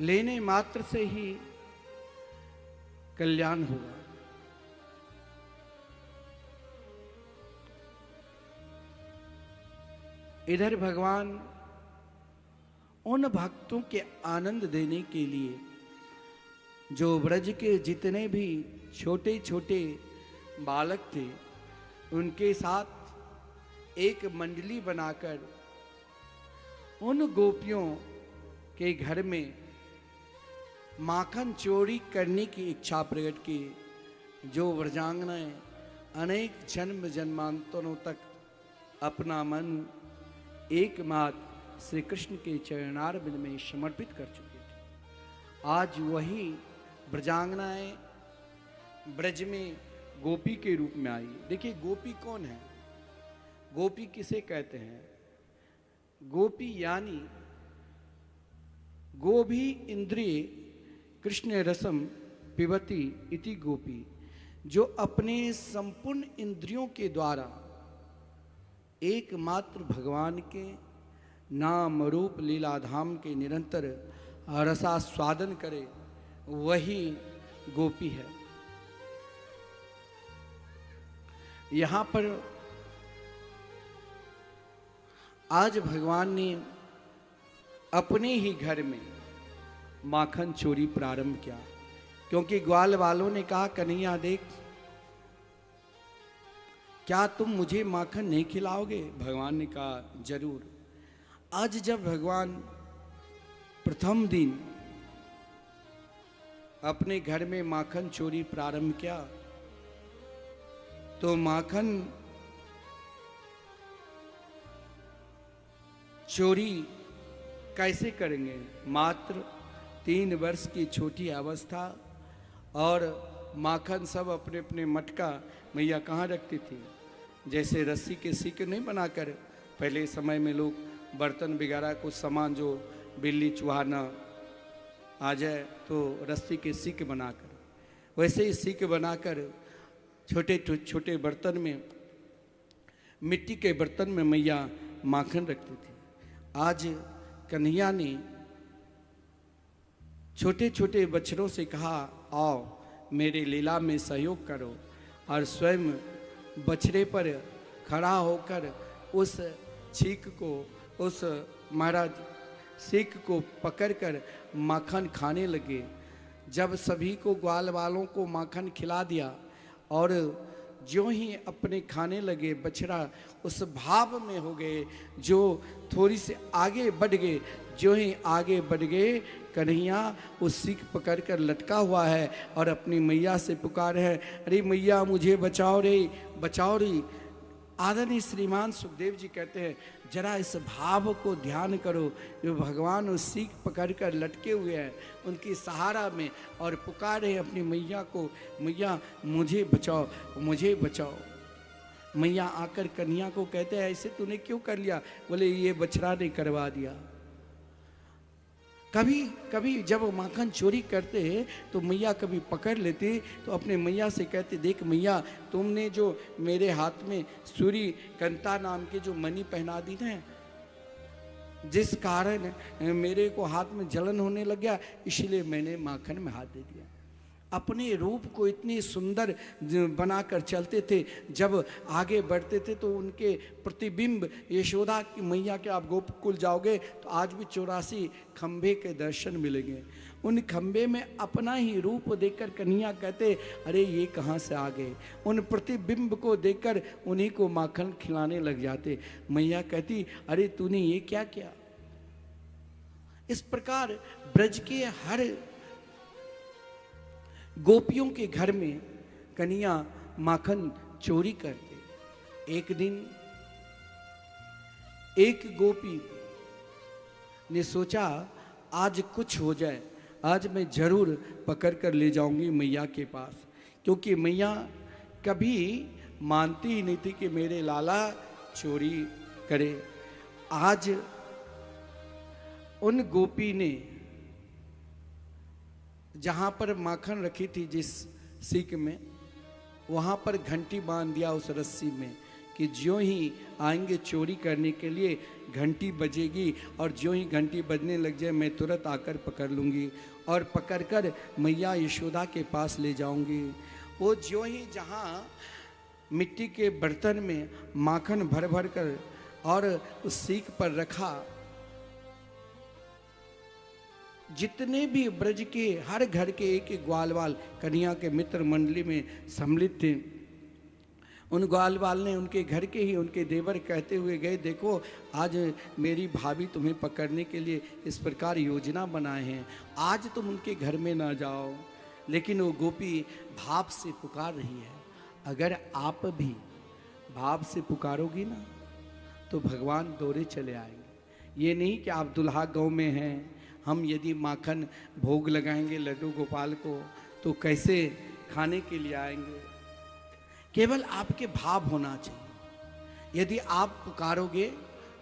लेने मात्र से ही कल्याण होगा। इधर भगवान उन भक्तों के आनंद देने के लिए जो ब्रज के जितने भी छोटे छोटे बालक थे उनके साथ एक मंडली बनाकर उन गोपियों के घर में माखन चोरी करने की इच्छा प्रकट की। जो व्रजांगनाएं अनेक जन्म जन्मांतरों तक अपना मन एकमात्र श्री कृष्ण के चरणारविंद में समर्पित कर चुके थे, आज वही ब्रजांगनाएं ब्रज में गोपी के रूप में आई। देखिए गोपी कौन है? गोपी किसे कहते हैं? गोपी यानी गोभी इंद्रिय कृष्ण रसम पिबती इति गोपी, जो अपने संपूर्ण इंद्रियों के द्वारा एकमात्र भगवान के नाम रूप लीला धाम के निरंतर रसास्वादन करे, वही गोपी है। यहाँ पर आज भगवान ने अपने ही घर में माखन चोरी प्रारंभ किया, क्योंकि ग्वाल वालों ने कहा कन्हैया देख, क्या तुम मुझे माखन नहीं खिलाओगे? भगवान ने कहा जरूर। आज जब भगवान प्रथम दिन अपने घर में माखन चोरी प्रारंभ किया तो माखन चोरी कैसे करेंगे? मात्र 3 वर्ष की छोटी अवस्था, और माखन सब अपने अपने मटका मैया कहाँ रखती थी? जैसे रस्सी के सीक नहीं बनाकर पहले समय में लोग बर्तन वगैरह कुछ सामान जो बिल्ली चूहा न आ जाए तो रस्सी के सीक बनाकर, वैसे ही सीक बनाकर छोटे छोटे बर्तन में, मिट्टी के बर्तन में मैया माखन रखती थी। आज कन्हैया ने छोटे छोटे बच्चों से कहा आओ मेरे लीला में सहयोग करो, और स्वयं बछड़े पर खड़ा होकर उस छीक को, उस महाराज सीख को पकड़कर माखन खाने लगे। जब सभी को ग्वाल वालों को माखन खिला दिया और जो ही अपने खाने लगे, बछड़ा उस भाव में हो गए, जो थोड़ी से आगे बढ़ गए। जो ही आगे बढ़ गए, कन्हैया उस सीख पकड़ कर लटका हुआ है और अपनी मैया से पुकार है, अरे मैया मुझे बचाओ रे, बचाओ रे। आदरणीय श्रीमान सुखदेव जी कहते हैं, जरा इस भाव को ध्यान करो, जो भगवान उस सीख पकड़ कर लटके हुए हैं उनकी सहारा में और पुकारे अपनी मैया को, मैया मुझे बचाओ, मुझे बचाओ। मैया आकर कन्या को कहते हैं, ऐसे तूने क्यों कर लिया? बोले ये बछड़ा ने करवा दिया। कभी कभी जब माखन चोरी करते तो मैया कभी पकड़ लेते तो अपने मैया से कहते, देख मैया, तुमने जो मेरे हाथ में सूरी कंता नाम के जो मणि पहना दी ना, जिस कारण मेरे को हाथ में जलन होने लग गया, इसलिए मैंने माखन में हाथ दे दिया। अपने रूप को इतनी सुंदर बनाकर चलते थे, जब आगे बढ़ते थे तो उनके प्रतिबिंब यशोदा की मैया के, आप गोकुल जाओगे तो आज भी 84 खंभे के दर्शन मिलेंगे। उन खंभे में अपना ही रूप देखकर कन्हैया कहते, अरे ये कहाँ से आ गए? उन प्रतिबिंब को देखकर उन्हीं को माखन खिलाने लग जाते। मैया कहती, अरे तूने ये क्या किया? इस प्रकार ब्रज के हर गोपियों के घर में कन्हैया माखन चोरी करते। एक दिन एक गोपी ने सोचा, आज कुछ हो जाए, आज मैं जरूर पकड़ कर ले जाऊंगी मैया के पास, क्योंकि मैया कभी मानती ही नहीं थी कि मेरे लाला चोरी करे। आज उन गोपी ने जहाँ पर माखन रखी थी जिस सीक में, वहाँ पर घंटी बांध दिया उस रस्सी में कि ज्यों ही आएंगे चोरी करने के लिए घंटी बजेगी, और ज्यों ही घंटी बजने लग जाए मैं तुरंत आकर पकड़ लूँगी और पकड़कर मैया यशोदा के पास ले जाऊँगी। वो ज्यों ही जहाँ मिट्टी के बर्तन में माखन भर भर कर और उस सीक पर रखा, जितने भी ब्रज के हर घर के एक एक ग्वालवाल कन्हैया के मित्र मंडली में सम्मिलित थे, उन ग्वालवाल ने उनके घर के ही उनके देवर कहते हुए गए, देखो आज मेरी भाभी तुम्हें पकड़ने के लिए इस प्रकार योजना बनाए हैं, आज तुम उनके घर में ना जाओ। लेकिन वो गोपी भाव से पुकार रही है। अगर आप भी भाव से पुकारोगी ना तो भगवान दौड़े चले आएंगे। ये नहीं कि आप दुल्हा गाँव में हैं, हम यदि माखन भोग लगाएंगे लड्डू गोपाल को तो कैसे खाने के लिए आएंगे। केवल आपके भाव होना चाहिए। यदि आप पुकारोगे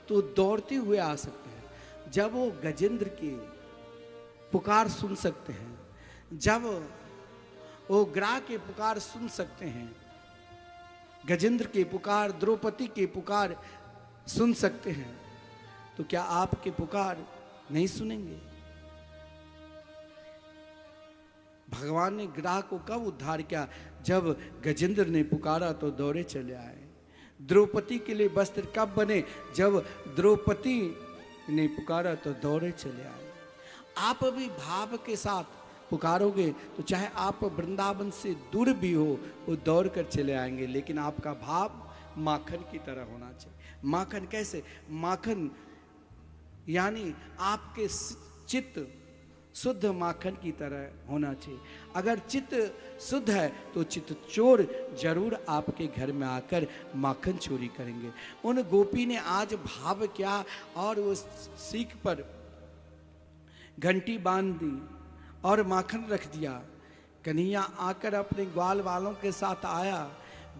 तो दौड़ते हुए आ सकते हैं। जब वो गजेंद्र की पुकार सुन सकते हैं, जब वो ग्राह के पुकार सुन सकते हैं, गजेंद्र की पुकार, द्रौपदी की पुकार सुन सकते हैं, तो क्या आपके पुकार नहीं सुनेंगे? भगवान ने ग्राह को कब उद्धार किया? जब गजेंद्र ने पुकारा तो दौड़े चले आए। द्रौपदी के लिए वस्त्र कब बने? जब द्रौपदी ने पुकारा तो दौड़े चले आए। आप भी भाव के साथ पुकारोगे तो चाहे आप वृंदावन से दूर भी हो, वो दौड़ कर चले आएंगे। लेकिन आपका भाव माखन की तरह होना चाहिए। माखन कैसे? माखन यानी आपके चित्त शुद्ध माखन की तरह होना चाहिए। अगर चित्त शुद्ध है तो चित्त चोर जरूर आपके घर में आकर माखन चोरी करेंगे। उन गोपी ने आज भाव किया और उस सीख पर घंटी बांध दी और माखन रख दिया। कन्हैया आकर अपने ग्वाल वालों के साथ आया।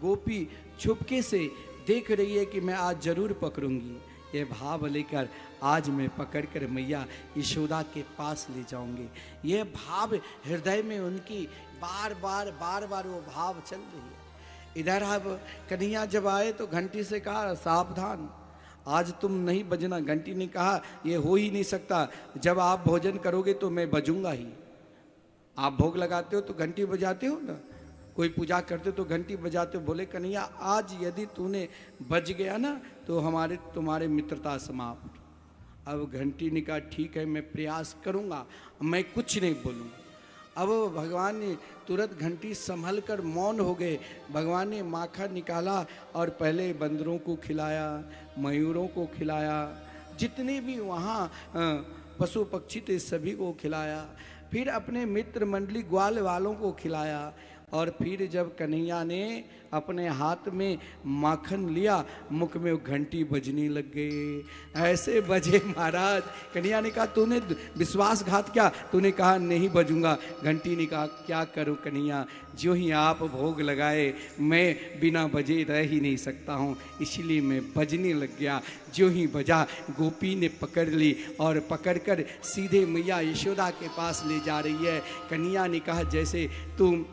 गोपी छुपके से देख रही है कि मैं आज जरूर पकड़ूंगी। ये भाव लेकर आज मैं पकड़कर मैया यशोदा के पास ले जाऊंगी। ये भाव हृदय में उनकी बार बार वो भाव चल रही है। इधर अब कन्हैया जब आए तो घंटी से कहा, सावधान, आज तुम नहीं बजना। घंटी ने कहा, ये हो ही नहीं सकता, जब आप भोजन करोगे तो मैं बजूंगा ही। आप भोग लगाते हो तो घंटी बजाते हो ना, कोई पूजा करते हो तो घंटी बजाते हो। बोले कन्हैया, आज यदि तूने बज गया ना तो तुम्हारे मित्रता समाप्त। अब घंटी ने कहा, ठीक है, मैं प्रयास करूंगा, मैं कुछ नहीं बोलूँगा। अब भगवान ने तुरंत घंटी संभल कर मौन हो गए। भगवान ने माखन निकाला और पहले बंदरों को खिलाया, मयूरों को खिलाया, जितने भी वहाँ पशु पक्षी थे सभी को खिलाया। फिर अपने मित्र मंडली ग्वाल वालों को खिलाया और फिर जब कन्हैया ने अपने हाथ में माखन लिया, मुख में वो घंटी बजने लग गई। ऐसे बजे महाराज। कन्हैया ने कहा तूने विश्वासघात किया, तूने कहा नहीं बजूंगा। घंटी ने कहा क्या करूं कन्हैया, जो ही आप भोग लगाए मैं बिना बजे रह ही नहीं सकता हूं, इसलिए मैं बजने लग गया। जो ही बजा गोपी ने पकड़ ली और पकड़कर सीधे मैया यशोदा के पास ले जा रही है। कन्हैया ने कहा जैसे तुम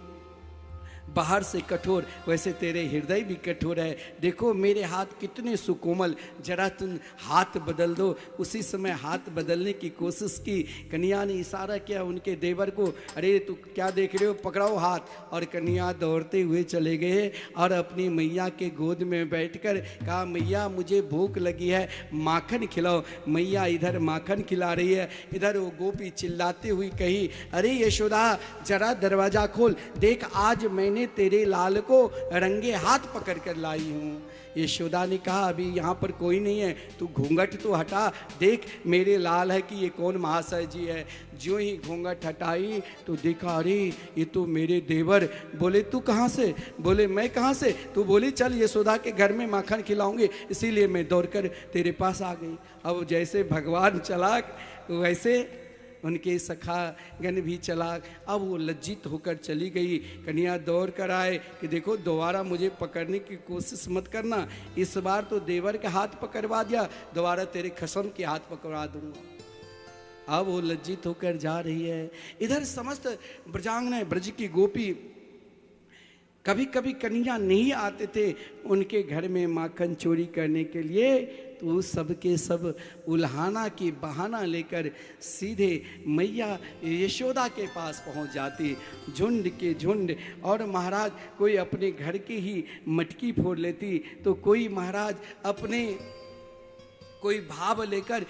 बाहर से कठोर वैसे तेरे हृदय भी कठोर है। देखो मेरे हाथ कितने सुकोमल, जरा तुम हाथ बदल दो। उसी समय हाथ बदलने की कोशिश की। कन्हैया ने इशारा किया उनके देवर को, अरे तू क्या देख रहे हो, पकड़ाओ हाथ। और कन्हैया दौड़ते हुए चले गए और अपनी मैया के गोद में बैठकर कहा मैया मुझे भूख लगी है, माखन खिलाओ। मैया इधर माखन खिला रही है, इधर वो गोपी चिल्लाते हुई कही, अरे यशोदा जरा दरवाजा खोल, देख आज मैंने तेरे लाल को रंगे हाथ पकड़ कर लाई हूँ। यशोदा ने कहा अभी यहाँ पर कोई नहीं है, तू घूंघट तो हटा, देख मेरे लाल है कि ये कौन महाशय जी है। जो ही घूंघट हटाई तो देखा अरे ये तो मेरे देवर। बोले तू कहाँ से? बोले मैं कहाँ से? तू बोली चल यशोदा के घर में माखन खिलाऊंगे, इसीलिए मैं दौड़कर तेरे पास आ गई। अब जैसे भगवान चलाक वैसे उनके सखा गण भी चलाक। अब वो लज्जित होकर चली गई। कन्हैया दौड़ कर आए कि देखो दोबारा मुझे पकड़ने की कोशिश मत करना, इस बार तो देवर के हाथ पकड़वा दिया, दोबारा तेरे खसम के हाथ पकड़वा दूंगा। अब वो लज्जित होकर जा रही है। इधर समस्त ब्रजांगना ब्रज की गोपी कभी कभी कन्हैया नहीं आते थे उनके घर में माखन चोरी करने के लिए, तो सब के सब उल्हाना की बहाना लेकर सीधे मैया यशोदा के पास पहुंच जाती, झुंड के झुंड। और महाराज कोई अपने घर की ही मटकी फोड़ लेती, तो कोई महाराज अपने कोई भाव लेकर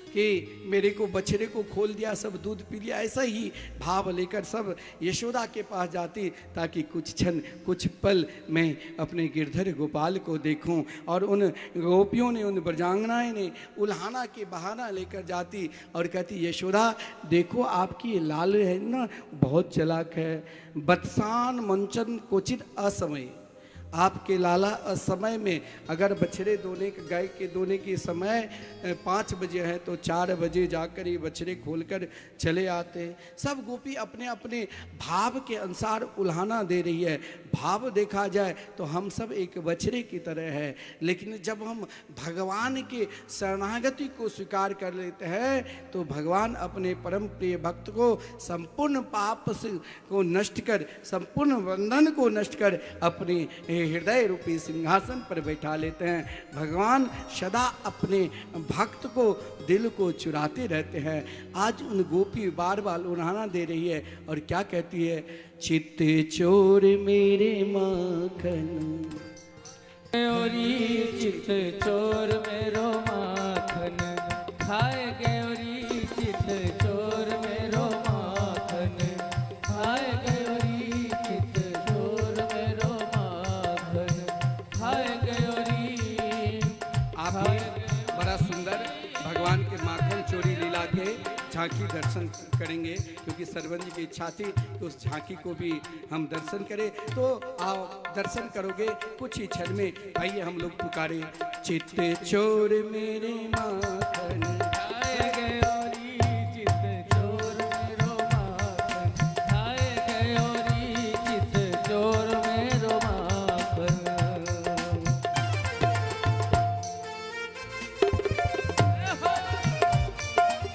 कि मेरे को बछड़े को खोल दिया, सब दूध पी लिया, ऐसा ही भाव लेकर सब यशोदा के पास जाती ताकि कुछ क्षण कुछ पल मैं अपने गिरधर गोपाल को देखूं। और उन गोपियों ने, उन ब्रजांगनाएं ने उल्हाना के बहाना लेकर जाती और कहती यशोदा देखो आपकी ये लाल है ना बहुत चालाक है, बत्सान मंचन क्वचित असमय। आपके लाला असमय में अगर बछड़े दोने गाय के दोने के समय 5 बजे है तो 4 बजे जाकर ये बछड़े खोलकर चले आते। सब गोपी अपने अपने भाव के अनुसार उल्हाना दे रही है। भाव देखा जाए तो हम सब एक बछड़े की तरह है, लेकिन जब हम भगवान के शरणागति को स्वीकार कर लेते हैं तो भगवान अपने परम प्रिय भक्त को संपूर्ण पाप से को नष्ट कर, संपूर्ण बंधन को नष्ट कर अपने हृदय रूपी सिंहासन पर बैठा लेते हैं। भगवान सदा अपने भक्त को दिल को चुराते रहते हैं। आज उन गोपी बार बार उल्हाना दे रही है और क्या कहती है, चित्ते चोर मेरे माखन, चित चोर मेरो माखन, खाए गयोरी चित चोर मेरो माखन, खाए गयोरी चित चोर मेरो माखन, खाए गयोरी। आप भी बड़ा सुंदर भगवान के माखन चोरी लीला के झांकी दर्शन करेंगे, क्योंकि सरवन जी की इच्छा थी तो उस झांकी को भी हम दर्शन करें। तो आओ दर्शन करोगे कुछ ही क्षण में। आइए हम लोग पुकारे, चित्ते चोर मेरे माखन, खाए गयोरी चित चोर मेरो माखन, खाए गयोरी चित चोर मेरो माखन।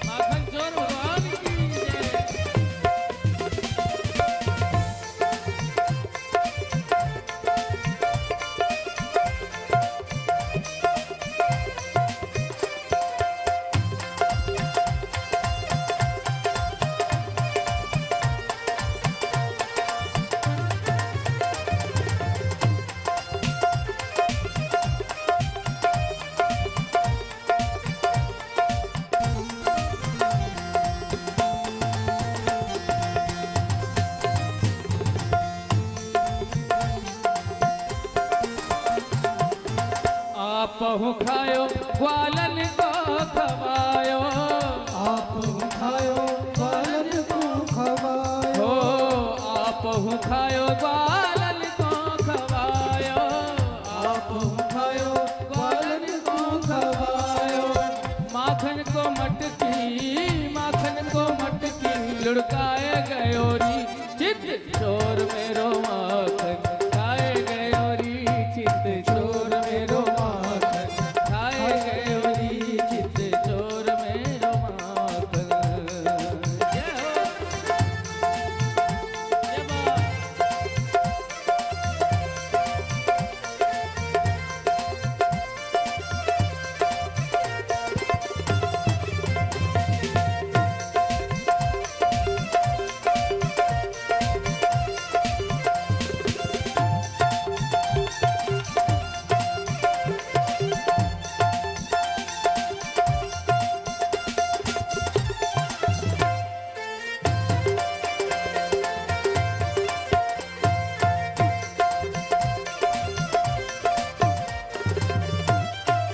माखन चोर भगवान की जय। आपहु खायो ग्वालन को खवायो, आप खायो ग्वालन को खवायो, हो आप आपहु खायो ग्वालन को खवायो, आपहु खायो ग्वालन को खवायो। माखन को मटकी लुढ़काए गयो री चित चोर मेरो माखन खाए गयो री चित चोर मेरो माखन खाए गयो री चित चोर मेरो माखन। जय हो, जय बा।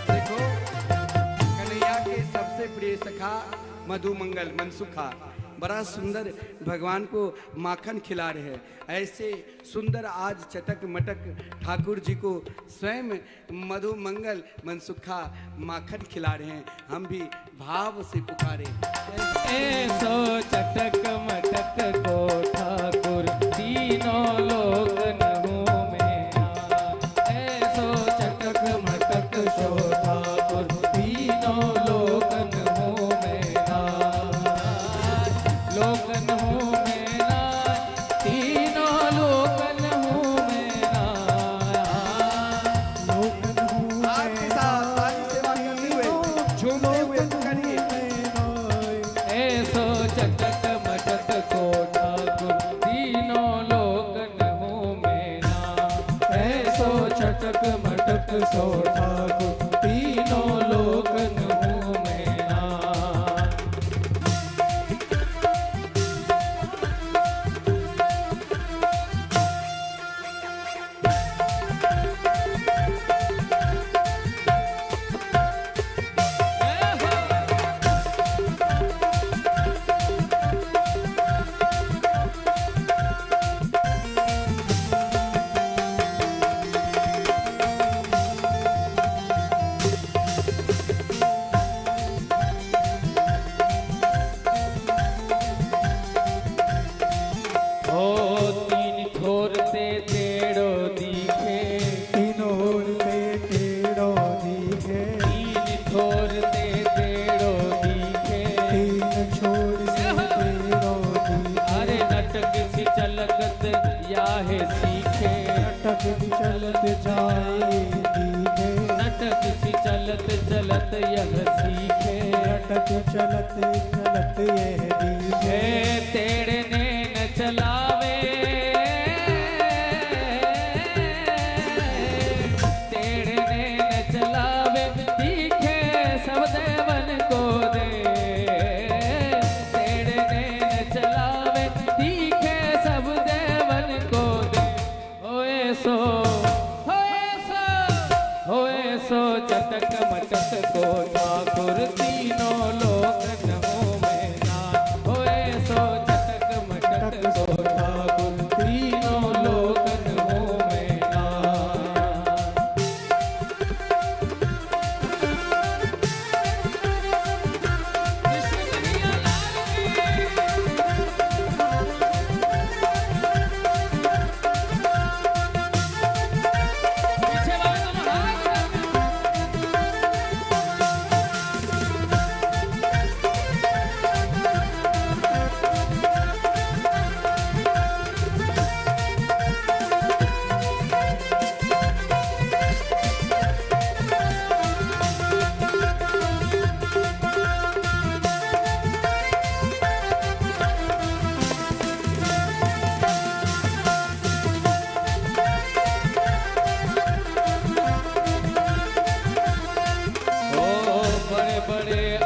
देखो, कन्हैया के सबसे प्रिय सखा मधुमंगल मनसुखा बड़ा सुंदर भगवान को माखन खिला रहे हैं। ऐसे सुंदर आज चटक मटक ठाकुर जी को स्वयं मधुमंगल मनसुखा माखन खिला रहे हैं। हम भी भाव से पुकारे, ऐसो चटक मटक को ठाकुर तीनों लोक नहु में नाथ। ऐसो चटक मटक को ठाकुर तीनों लोक नहु में नाथ। लोक नहु में नाथ, तीनों लोक नहु में नाथ। लोक नहु आपके साथ आज सेवा करते हुए झूमते हुए पुकारिए। ऐसो चटक मटक को ठाकुर तीनों लोक नहु में नाथ। ऐसो चटक मटक सो ठाकुर तीनों लोक नहु में नाथ। ओ तीन ठोर ते तेड़ो दिखे, तीनों ओरते तेड़ो दिखे, तीन ठोर ते तेड़ो दिखे। तीन छोर से तेड़ो दिखे, अरे नटक सी चलकत याहे सीखे, अटक चलत जाए दिखे, नटक सी चलत चलत यह सीखे। अटक चलत चलत ये दिखे, हे तेरे ने न चलावे, तेरे ने न चलावे दिखे सब देवन को दे। तेरे ने न चलावे दिखे सब देवन को दे। होए सो होए सो चटक मटक को ठाकुर तीनों लोक नहु में नाथ। होए सो चटक मटक को ठाकुर तीनों लोक नहु में नाथ। कृष्ण कन्हैया लाल की। पीछे वाले दोनों हाथ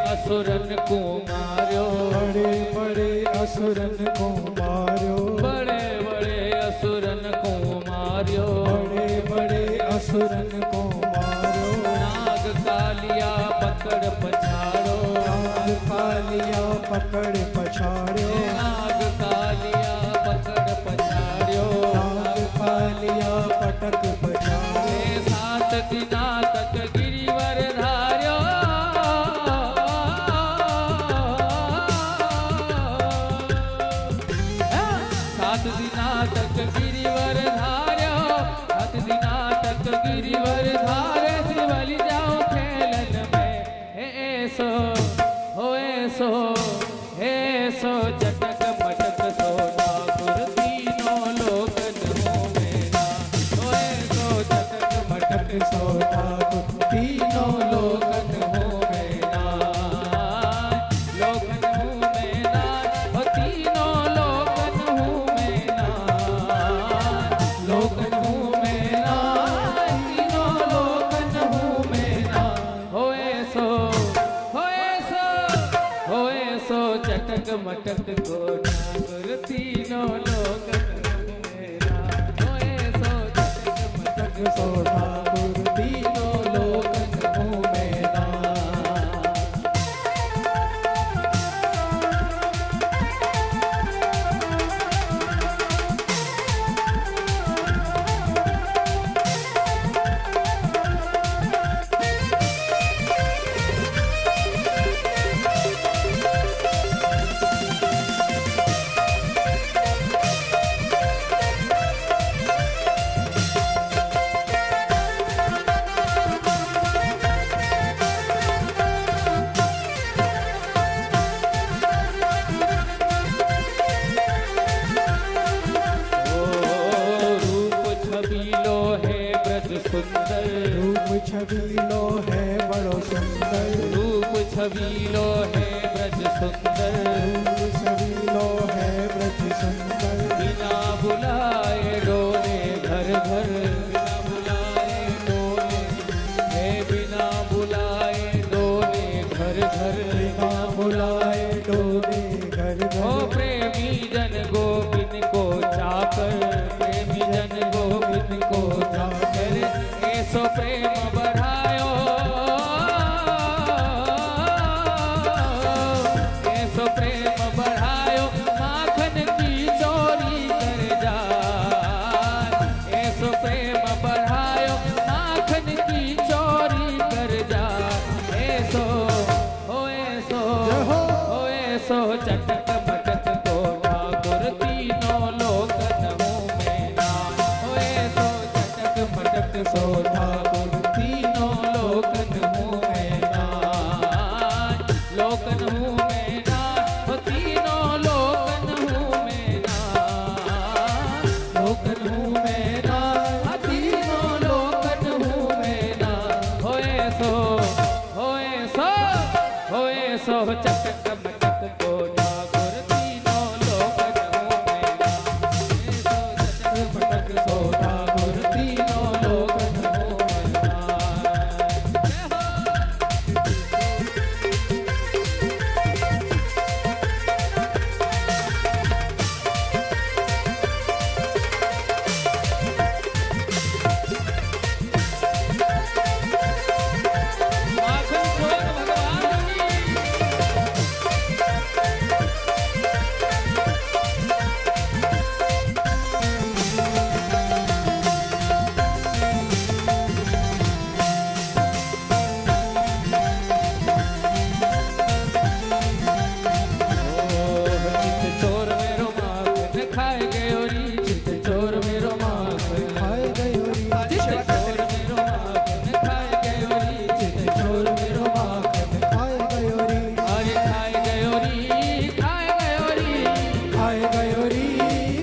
असुरन को मार्यो, बड़े बड़े असुरन को मार्यो, बड़े बड़े असुरन को मार्यो, बड़े बड़े असुरन को मार्यो, नाग कालिया पकड़ पछाड़ो, नाग कालिया पकड़ पछाड़ो, नाग कालिया पकड़ पछाड़ो। गिरिवर धार्यो अत दिनाटक गिरिवर धारे शिवल जाओ खेलन में ऐसो हो ऐसो ऐसो जटक मटक सो ठाकुर तीनों लोकन हो मेरा हो ऐसो जटक मटक सो ठाकुर तीनों लोकन हो मेरा लोकन हो मेरा हो तीनों लोकन हो मेरा लोकन हो मेरा तीनों लोकन हो मेरा हो ऐसो चटक मटक को ठाकुर तीनों लोकन हो मेरा हो ऐसो चटक मटक सो ठाकुर तीनों लोकन हो मेरा रूप छबीलो है बड़ो सुंदर रूप छबीलो है ब्रज सुंदर रूप छबीलो है ब्रज सुंदर बिना बुलाए डोले घर घर बिना बुलाए डोले है बिना बुलाए डोले घर घर बिना बुलाए डोले घर ओ घर प्रेमी जन गोविंद को चाकर प्रेमी जन गोविंद को चाकर ऐसो प्रेम बढ़ायो ऐसो प्रेम बढ़ायो माखन की चोरी कर जाए ऐसो प्रेम बढ़ायो माखन की चोरी कर जाए ऐसो हो ऐसो चटक मटक को ठाकुर तीनों लोकन हो मेरा हो ऐसो चटक मटक सो ठाकुर तीनों लोकन हो मेरा लोकन हो मेरा हो तीनों लोकन हो मेरा लोकन हो मेरा तीनों लोकन हो मेरा हो ऐसो चटक मटक को ठाकुर तीनों लोकन हो मेरा ऐसो चटक मटक सो ठाकुर तीनों लोकन हो मेरा माखन चोर भगवान की चित चोर मेरो माखन खाए गयो री चित चोर मेरो माखन खाए गयो री चित चोर मेरो माखन खाए गयो री चित चोर मेरो माखन खाए गयो री अरे खाए गयो री खाए गयो री खाए गयो री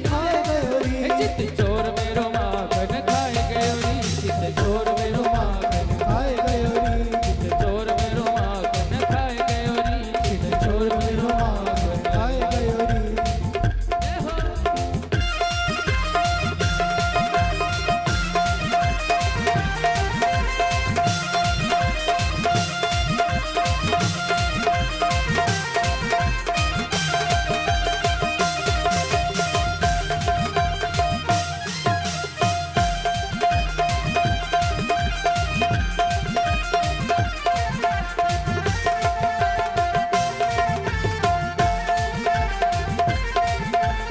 खाए गयो री चित चोर मेरो माखन खाए गयो री चित चोर मेरो माखन खाए गयो री चित चोर मेरो माखन खाए गयो री चित चोर मेरो माखन खाए गयो री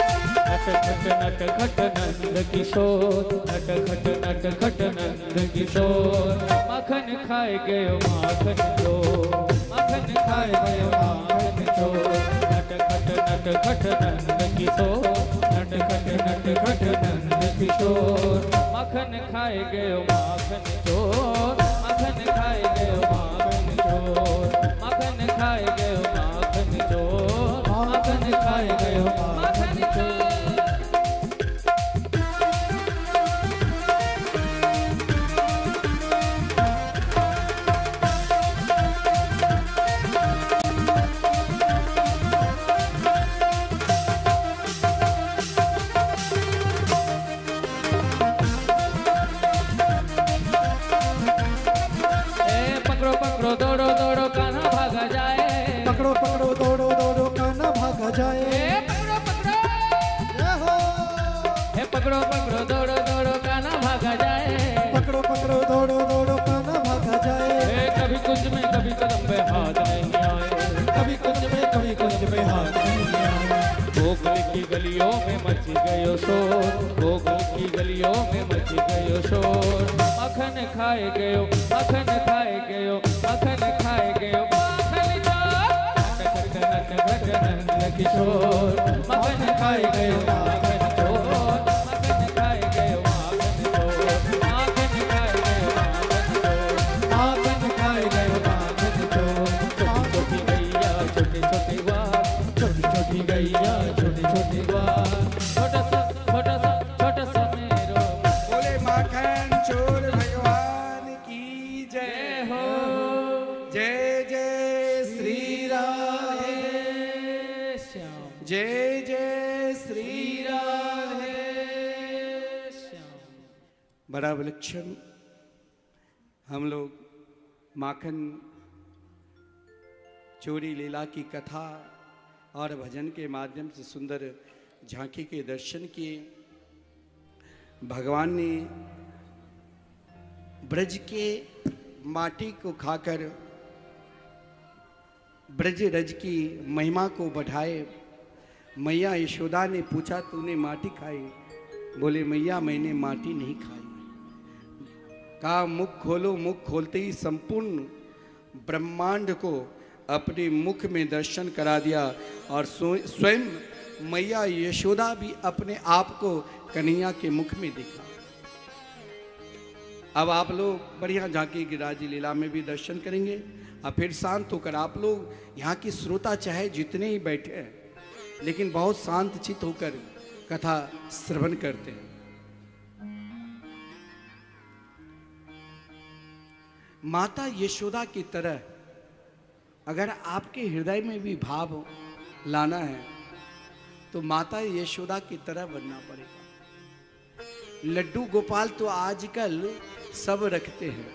नट खट नंद किशोर नट खट नंद किशोर माखन खाए गयो माखन चोर माखन खाए गयो माखन चोर नट खट नंद किशोर नटखट नटखट नंद किशोर। मखन खाए गयो माखन चोर, मखन खाए गयो माखन चोर, मखन खाए गयो माखन चोर, मखन खाए गयो माखन चोर। पकड़ो दौड़ो दौड़ो कान्हा भागा जाए, पकड़ो पकड़ो दौड़ो दौड़ो कान्हा भागा जाए। पकड़ो पकड़ो पकड़ो पकड़ो दौड़ो दौड़ो कान्हा भागा जाए, पकड़ो पकड़ो दौड़ो दौड़ो कान्हा भागा जाए। कभी कुछ में कभी कदम पे हाथ नहीं आए, कभी कुछ में कभी कुछ में हाथ नहीं आए। गोकुल की गलियों में मच गयो शोर, गोकुल की गलियों में मच गयो शोर। मखन खाए गयो, मखन खाए गयो, मखन खाए गयो माखन चोर। नटखट नंद किशोर, मखन खाए गयो माखन चोर, मखन खाए गयो माखन चोर, माखन खाए गयो माखन चोर, माखन खाए गयो माखन चोर। छोटी गैया छोटे छोटे ग्वार, छोटी छोटी गैया छोटी छोटी ग्वार। छोटा सा मेरो बोले माखन चोर भगवान की जय हो। जय जय श्री राधे, श्याम जय जय श्री राधे। श्याम। बड़ा विलक्षण हम लोग माखन चोरी लीला की कथा और भजन के माध्यम से सुंदर झांकी के दर्शन किए। भगवान ने ब्रज के माटी को खाकर ब्रज रज की महिमा को बढ़ाए। मैया यशोदा ने पूछा तूने माटी खाई? बोले मैया मैंने माटी नहीं खाई। कहा मुख खोलो। मुख खोलते ही संपूर्ण ब्रह्मांड को अपने मुख में दर्शन करा दिया और स्वयं मैया यशोदा भी अपने आप को कन्हैया के मुख में देखा। अब आप लोग बढ़िया झांकी गिरिराज लीला में भी दर्शन करेंगे और फिर शांत होकर आप लोग यहाँ की श्रोता चाहे जितने ही बैठे हैं लेकिन बहुत शांत चित्त होकर कथा श्रवण करते हैं। माता यशोदा की तरह अगर आपके हृदय में भी भाव लाना है तो माता यशोदा की तरह बनना पड़ेगा। लड्डू गोपाल तो आजकल सब रखते हैं।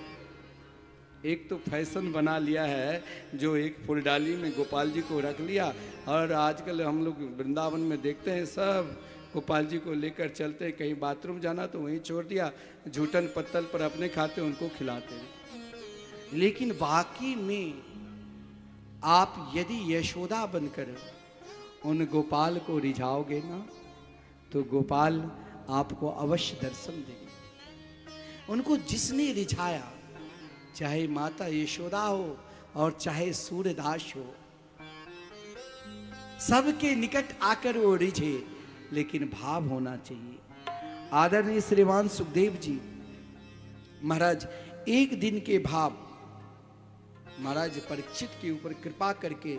एक तो फैशन बना लिया है जो एक फुलडाली में गोपाल जी को रख लिया और आजकल हम लोग वृंदावन में देखते हैं सब गोपाल जी को लेकर चलते हैं। कहीं बाथरूम जाना तो वहीं छोड़ दिया, झूठन पत्तल पर अपने खाते उनको खिलाते हैं। लेकिन वाकई में आप यदि यशोदा बनकर उन गोपाल को रिझाओगे ना तो गोपाल आपको अवश्य दर्शन देंगे। उनको जिसने रिझाया, चाहे माता यशोदा हो और चाहे सूर्यदास हो, सबके निकट आकर वो रिझे, लेकिन भाव होना चाहिए। आदरणीय श्रीमान सुखदेव जी महाराज एक दिन के भाव महाराज परीक्षित के ऊपर कृपा करके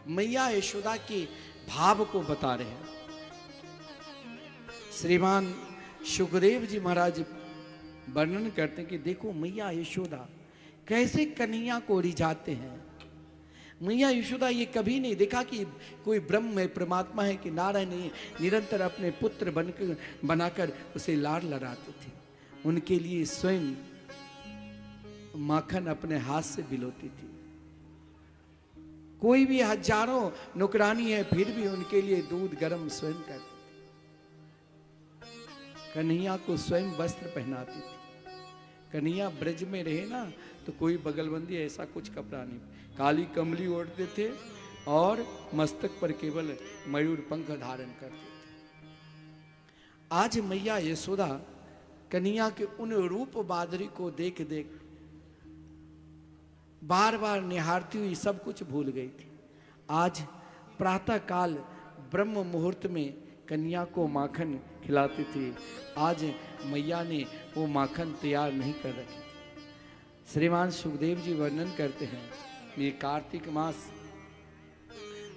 मैया यशोदा के भाव को बता रहे हैं। श्रीमान सुखदेव जी महाराज वर्णन करते हैं कि देखो मैया यशोदा कैसे कन्हैया को रिझाते हैं। मैया यशोदा ये कभी नहीं देखा कि कोई ब्रह्म है, परमात्मा है कि नारायण है, निरंतर अपने पुत्र बनाकर उसे लाड लड़ाते थे। उनके लिए स्वयं माखन अपने हाथ से बिलोती थी। कोई भी हजारों नौकरानी है फिर भी उनके लिए दूध गर्म स्वयं करती थी। कन्हैया को स्वयं वस्त्र पहनाती थी। कन्हैया ब्रज में रहे ना तो कोई बगलबंदी ऐसा कुछ कपड़ा नहीं, काली कमली ओढ़ते थे और मस्तक पर केवल मयूर पंख धारण करते थे। आज मैया यशोदा कन्हैया के उन रूप बादरी को देख देख बार बार निहारती हुई सब कुछ भूल गई थी। आज प्रातः काल ब्रह्म मुहूर्त में कन्या को माखन खिलाते थे, आज मैया ने वो माखन तैयार नहीं कर रखी। श्रीमान सुखदेव जी वर्णन करते हैं, ये कार्तिक मास,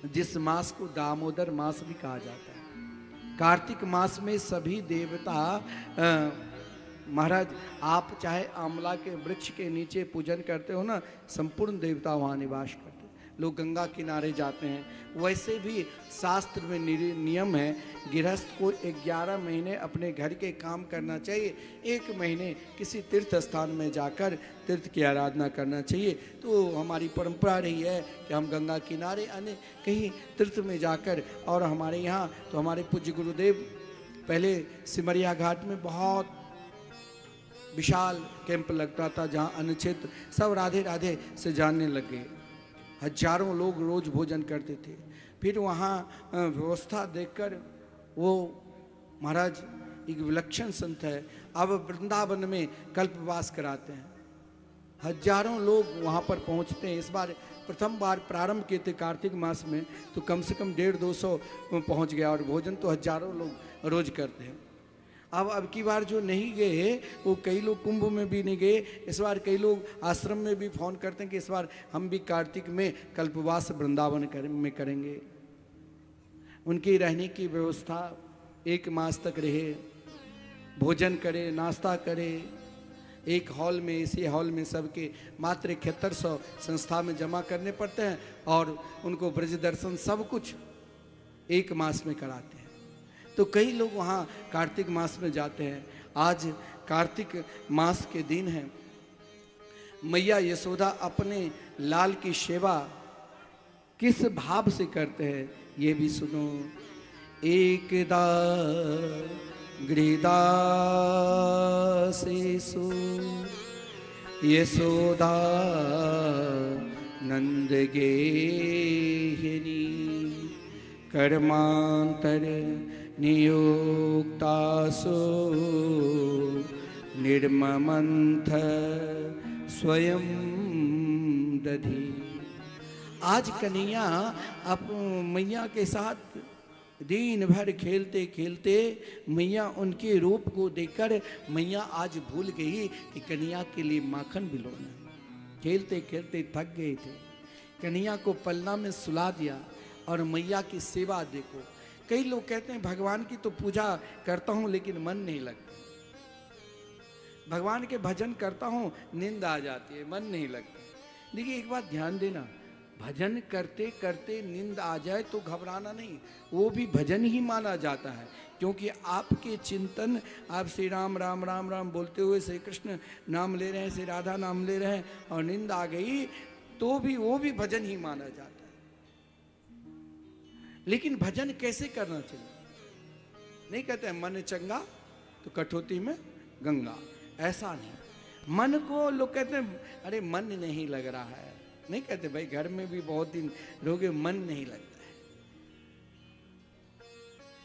जिस मास को दामोदर मास भी कहा जाता है, कार्तिक मास में सभी देवता महाराज, आप चाहे आंवला के वृक्ष के नीचे पूजन करते हो ना, संपूर्ण देवता वहाँ निवास करते हैं। लोग गंगा किनारे जाते हैं, वैसे भी शास्त्र में नियम है, गृहस्थ को 11 महीने अपने घर के काम करना चाहिए, 1 महीने किसी तीर्थ स्थान में जाकर तीर्थ की आराधना करना चाहिए। तो हमारी परंपरा रही है कि हम गंगा किनारे आने कहीं तीर्थ में जाकर, और हमारे यहाँ तो हमारे पूज्य गुरुदेव पहले सिमरिया घाट में बहुत विशाल कैंप लगता था, जहाँ अन्य क्षेत्र सब राधे राधे से जानने लगे। हजारों लोग रोज भोजन करते थे। फिर वहाँ व्यवस्था देखकर वो महाराज एक विलक्षण संत है, अब वृंदावन में कल्पवास कराते हैं। हजारों लोग वहाँ पर पहुँचते हैं। इस बार प्रथम बार प्रारंभ किए थे कार्तिक मास में, तो कम से कम 150-200 पहुँच गया, और भोजन तो हजारों लोग रोज करते हैं। अब की बार जो नहीं गए, वो कई लोग कुंभ में भी नहीं गए। इस बार कई लोग आश्रम में भी फोन करते हैं कि इस बार हम भी कार्तिक में कल्पवास वृंदावन में करेंगे। उनकी रहने की व्यवस्था 1 मास तक रहे, भोजन करे, नाश्ता करे, एक हॉल में, इसी हॉल में सबके मात्र 7100 संस्था में जमा करने पड़ते हैं, और उनको ब्रज दर्शन सब कुछ 1 मास में कराते हैं। तो कई लोग वहाँ कार्तिक मास में जाते हैं। आज कार्तिक मास के दिन है। मैया यशोदा अपने लाल की सेवा किस भाव से करते हैं, ये भी सुनो। एकदा गृहदासेषु यशोदा नंद गेहिनी कर्मांतर नियुक्तासु निर्ममंथ स्वयं दधी। आज कन्हैया अब मैया के साथ दिन भर खेलते खेलते मैया उनके रूप को देखकर मैया आज भूल गई कि कन्हैया के लिए माखन भिगोना। खेलते खेलते थक गए थे, कन्हैया को पलना में सुला दिया, और मैया की सेवा देखो। कई लोग कहते हैं भगवान की तो पूजा करता हूँ लेकिन मन नहीं लगता, भगवान के भजन करता हूँ नींद आ जाती है, मन नहीं लगता। देखिए एक बात ध्यान देना, भजन करते करते नींद आ जाए तो घबराना नहीं, वो भी भजन ही माना जाता है, क्योंकि आपके चिंतन, आप श्री राम राम राम राम बोलते हुए श्री कृष्ण नाम ले रहे हैं, श्री राधा नाम ले रहे हैं, और नींद आ गई तो भी वो भी भजन ही माना जाता है। लेकिन भजन कैसे करना चाहिए? नहीं कहते हैं मन चंगा तो कठौती में गंगा, ऐसा नहीं। मन को लोग कहते हैं अरे मन नहीं लग रहा है, नहीं कहते भाई घर में भी बहुत दिन रहोगे मन नहीं लगता है,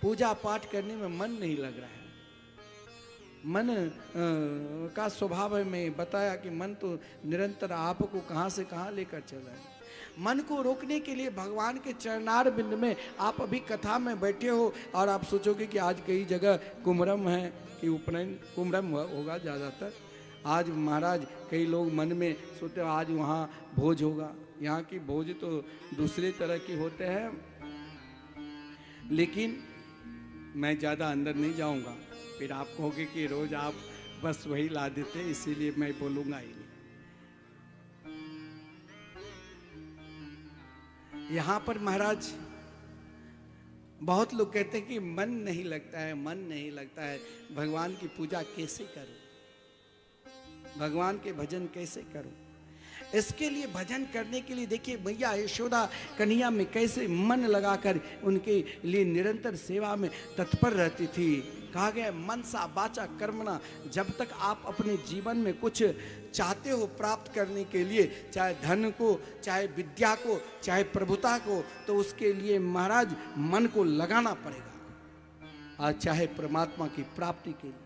पूजा पाठ करने में मन नहीं लग रहा है। मन का स्वभाव है, मैं बताया कि मन तो निरंतर आपको कहाँ से कहाँ लेकर चला है। मन को रोकने के लिए भगवान के चरणार बिंद में आप अभी कथा में बैठे हो और आप सोचोगे कि आज कई जगह कुमरम है कि उपनयन कुमरम होगा ज़्यादातर। आज महाराज कई लोग मन में सोचते हो आज वहाँ भोज होगा, यहाँ की भोज तो दूसरे तरह की होते हैं। लेकिन मैं ज़्यादा अंदर नहीं जाऊँगा, फिर आप कहोगे कि रोज़ आप बस वही ला देते, इसीलिए मैं बोलूँगा ही नहीं। यहाँ पर महाराज बहुत लोग कहते हैं कि मन नहीं लगता है, मन नहीं लगता है, भगवान की पूजा कैसे करूं, भगवान के भजन कैसे करूं। इसके लिए भजन करने के लिए देखिए मैया यशोदा कन्हैया में कैसे मन लगाकर उनके लिए निरंतर सेवा में तत्पर रहती थी। कहा गया मनसा वाचा कर्मणा, जब तक आप अपने जीवन में कुछ चाहते हो प्राप्त करने के लिए, चाहे धन को, चाहे विद्या को, चाहे प्रभुता को, तो उसके लिए महाराज मन को लगाना पड़ेगा। आज चाहे परमात्मा की प्राप्ति के लिए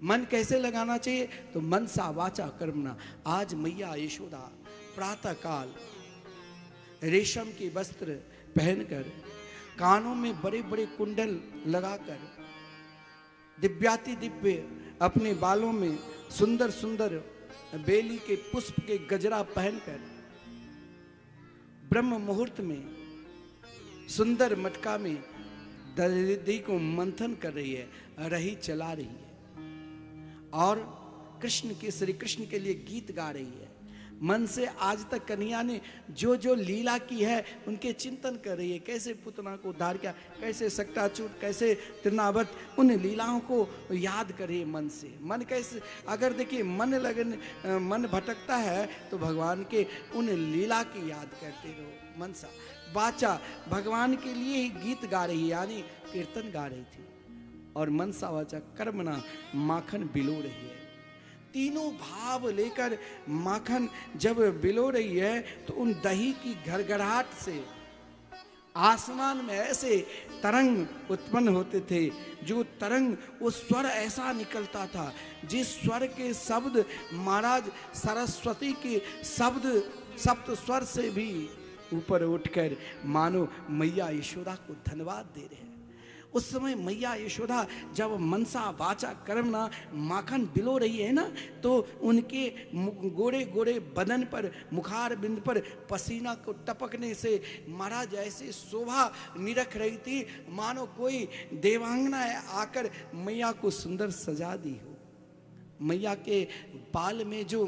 मन कैसे लगाना चाहिए, तो मनसा वाचा कर्मणा। आज मैया यशोदा प्रातः काल रेशम के वस्त्र पहनकर कानों में बड़े बड़े कुंडल लगाकर, दिव्याति दिव्य अपने बालों में सुंदर सुंदर बेली के पुष्प के गजरा पहनकर ब्रह्म मुहूर्त में सुंदर मटका में दही को मंथन कर रही है, रही चला रही है और कृष्ण के, श्री कृष्ण के लिए गीत गा रही है। मन से आज तक कन्हैया ने जो जो लीला की है उनके चिंतन कर रही है। कैसे पुतना को उद्धार किया, कैसे सक्टाचूर, कैसे तृणावत, उन लीलाओं को याद करिए मन से। मन कैसे, अगर देखिए मन भटकता है तो भगवान के उन लीला की याद करते रहो। मनसा वाचा भगवान के लिए ही गीत गा रही, यानी कीर्तन गा रही थी, और मनसा वाचा कर्मणा माखन बिलो रही है। तीनों भाव लेकर माखन जब बिलो रही है तो उन दही की घरघराहट से आसमान में ऐसे तरंग उत्पन्न होते थे, जो तरंग, वो स्वर ऐसा निकलता था जिस स्वर के शब्द महाराज सरस्वती के शब्द सप्त स्वर से भी ऊपर उठकर मानो मैया यशोदा को धन्यवाद दे रहे हैं। उस समय मैया यशोदा जब मनसा वाचा कर्मणा माखन बिलो रही है ना, तो उनके गोरे गोरे बदन पर, मुखार बिंद पर पसीना को टपकने से महाराज ऐसे शोभा निरख रही थी मानो कोई देवांगना आकर मैया को सुंदर सजा दी हो। मैया के बाल में जो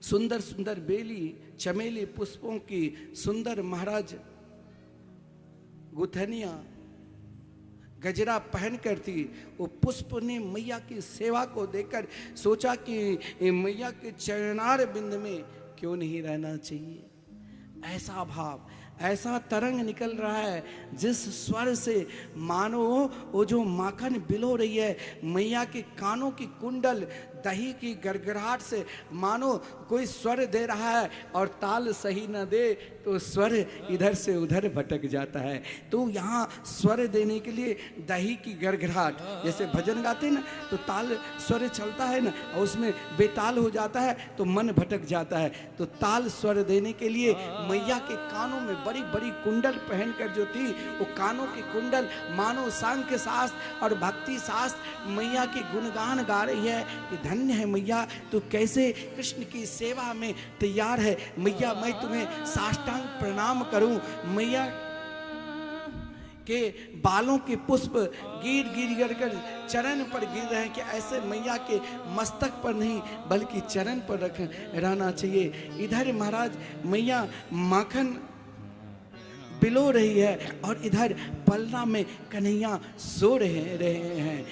सुंदर सुंदर बेली चमेली पुष्पों की सुंदर महाराज गुथनिया गजरा पहन कर थी, वो पुष्प ने मैया की सेवा को देखकर सोचा कि मैया के चरणार बिंद में क्यों नहीं रहना चाहिए। ऐसा भाव, ऐसा तरंग निकल रहा है जिस स्वर से मानो वो जो माखन बिलो रही है, मैया के कानों की कुंडल दही की गड़गड़ाहट से मानो कोई स्वर दे रहा है और ताल सही न दे तो स्वर इधर से उधर भटक जाता है। तो यहाँ स्वर देने के लिए दही की गड़गड़ाहट, जैसे भजन गाते हैं ना तो ताल स्वर चलता है ना और उसमें बेताल हो जाता है तो मन भटक जाता है। तो ताल स्वर देने के लिए मैया के कानों में बड़ी बड़ी कुंडल पहनकर जो थी, वो कानों की कुंडल मानो सांख्य शास्त्र और भक्ति शास्त्र मैया के गुणगान गा रही है कि धन्य है मैया, तू कैसे कृष्ण की सेवा में तैयार है। मैया मैं तुम्हें साष्टांग प्रणाम करूं। मैया के बालों के पुष्प गिर गिर गिर कर चरण पर गिर रहे हैं कि ऐसे मैया के मस्तक पर नहीं बल्कि चरण पर रहना चाहिए। इधर महाराज मैया माखन बिलो रही है और इधर पलना में कन्हैया सो रहे हैं।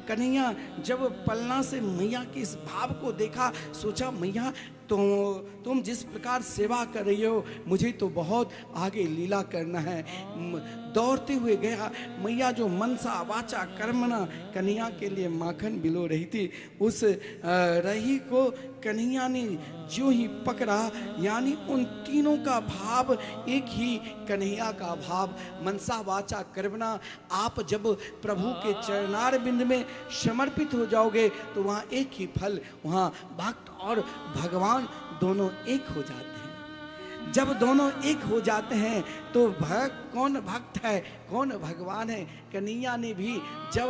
कन्हैया जब पलना से मैया के इस भाव को देखा, सोचा मैया तुम जिस प्रकार सेवा कर रही हो मुझे तो बहुत आगे लीला करना है। दौड़ते हुए गया, मैया जो मनसा वाचा कर्मणा कन्हैया के लिए माखन बिलो रही थी, उस रही को कन्हैया ने जो ही पकड़ा, यानी उन तीनों का भाव एक ही कन्हैया का भाव, मनसा वाचा कर्मणा। आप जब प्रभु के चरणार बिंद में समर्पित हो जाओगे तो वहाँ एक ही फल, वहाँ भक्त और भगवान दोनों एक हो जाते हैं। जब दोनों एक हो जाते हैं तो कौन भक्त है कौन भगवान है। कन्हैया ने भी जब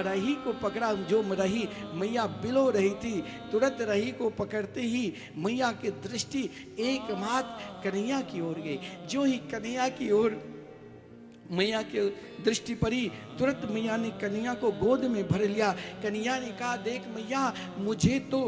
रही को पकड़ा, जो रही मैया बिलो रही थी, तुरंत रही को पकड़ते ही मैया की दृष्टि एकमात्र कन्हैया की ओर गई। जो ही कन्हैया की ओर मैया के दृष्टि पड़ी, तुरंत मैया ने कन्हैया को गोद में भर लिया। कन्हैया ने कहा, देख मैया मुझे तो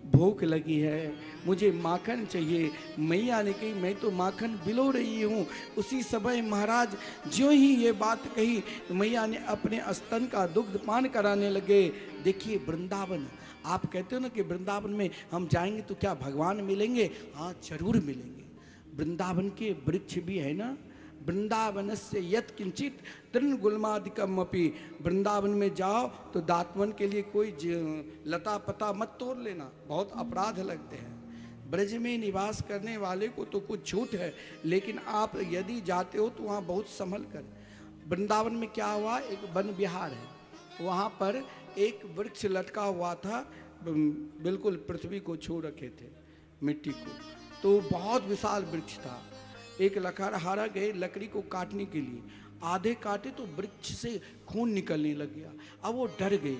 भूख लगी है, मुझे माखन चाहिए। मैया ने कही, मैं तो माखन बिलो रही हूँ। उसी समय महाराज ज्यों ही ये बात कही, मैया ने अपने स्तन का दुग्ध पान कराने लगे। देखिए वृंदावन, आप कहते हो ना कि वृंदावन में हम जाएंगे तो क्या भगवान मिलेंगे? हाँ जरूर मिलेंगे। वृंदावन के वृक्ष भी है ना, वृंदावन से यत किंचित तृण गुल्मादिकम अपि। वृंदावन में जाओ तो दातवन के लिए कोई लता पता मत तोड़ लेना, बहुत अपराध लगते हैं। ब्रज में निवास करने वाले को तो कुछ छूट है, लेकिन आप यदि जाते हो तो वहाँ बहुत संभल कर। वृंदावन में क्या हुआ, एक वन विहार है, वहाँ पर एक वृक्ष लटका हुआ था, बिल्कुल पृथ्वी को छू रखे थे, मिट्टी को। तो बहुत विशाल वृक्ष था। एक लकड़हारा गए लकड़ी को काटने के लिए, आधे काटे तो वृक्ष से खून निकलने लग गया। अब वो डर गए,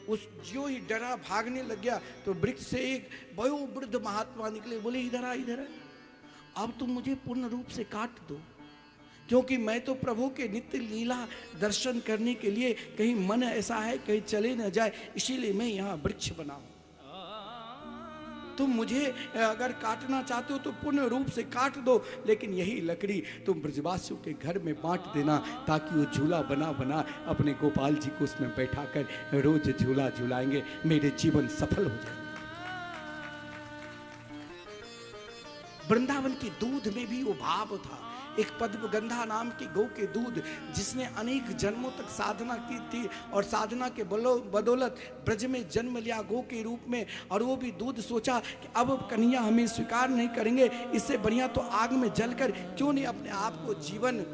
उस जो ही डरा भागने लग गया तो वृक्ष से एक वयोवृद्ध महात्मा निकले, बोले इधर आ इधर आ, अब तुम मुझे पूर्ण रूप से काट दो, क्योंकि मैं तो प्रभु के नित्य लीला दर्शन करने के लिए कहीं मन ऐसा है कहीं चले न जाए, इसीलिए मैं यहाँ वृक्ष बना हूं। तुम मुझे अगर काटना चाहते हो तो पूर्ण रूप से काट दो, लेकिन यही लकड़ी तुम ब्रजवासियों के घर में बांट देना, ताकि वो झूला बना बना अपने गोपाल जी को उसमें बैठाकर रोज झूला झूलाएंगे, मेरे जीवन सफल हो जाएंगे। वृंदावन के दूध में भी वो भाव था, एक पद्मगंधा नाम के गौ के दूध, जिसने अनेक जन्मों तक साधना की थी और साधना के बदौलत ब्रज में जन्म लिया गौ के रूप में, और वो भी दूध सोचा कि अब कन्हैया हमें स्वीकार नहीं करेंगे, इससे बढ़िया तो आग में जलकर क्यों नहीं अपने आप को जीवन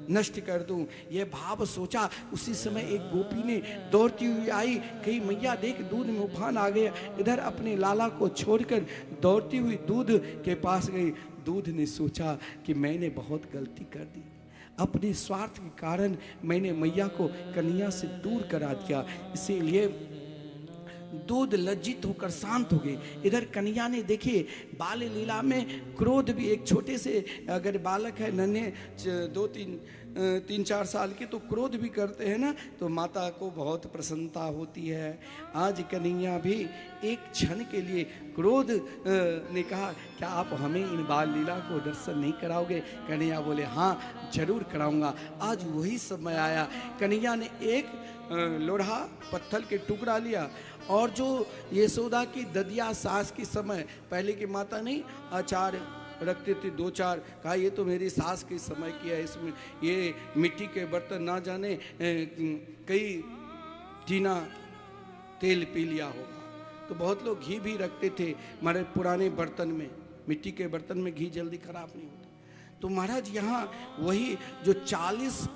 नष्ट कर दूं, ये भाव सोचा। उसी समय एक गोपी ने दौड़ती हुई आई, कहीं मैया देख दूध में उफान आ गया, इधर अपने लाला को छोड़कर दौड़ती हुई दूध के पास गई। दूध ने सोचा कि मैंने बहुत गलती कर दी, अपने स्वार्थ के कारण मैंने मैया को कन्हैया से दूर करा दिया, इसीलिए दूध लज्जित होकर शांत हो गए। इधर कन्हैया ने देखे बाल लीला में क्रोध भी, एक छोटे से अगर बालक है नन्हे 3-4 साल के तो क्रोध भी करते हैं ना, तो माता को बहुत प्रसन्नता होती है। आज कन्हैया भी एक क्षण के लिए क्रोध ने कहा क्या आप हमें इन बाल लीला को दर्शन नहीं कराओगे? कन्हैया बोले हाँ जरूर कराऊंगा। आज वही समय आया। कन्हैया ने एक लोढ़ा पत्थर के टुकड़ा लिया, और जो यशोदा की ददिया सास के समय, पहले की माता नहीं अचार रखते थे 2-4, कहा ये तो मेरी सास के समय की है, इसमें ये मिट्टी के बर्तन ना जाने कई टीना तेल पी लिया होगा। तो बहुत लोग घी भी रखते थे हमारे पुराने बर्तन में, मिट्टी के बर्तन में घी जल्दी खराब नहीं होता। तो महाराज यहाँ वही जो 40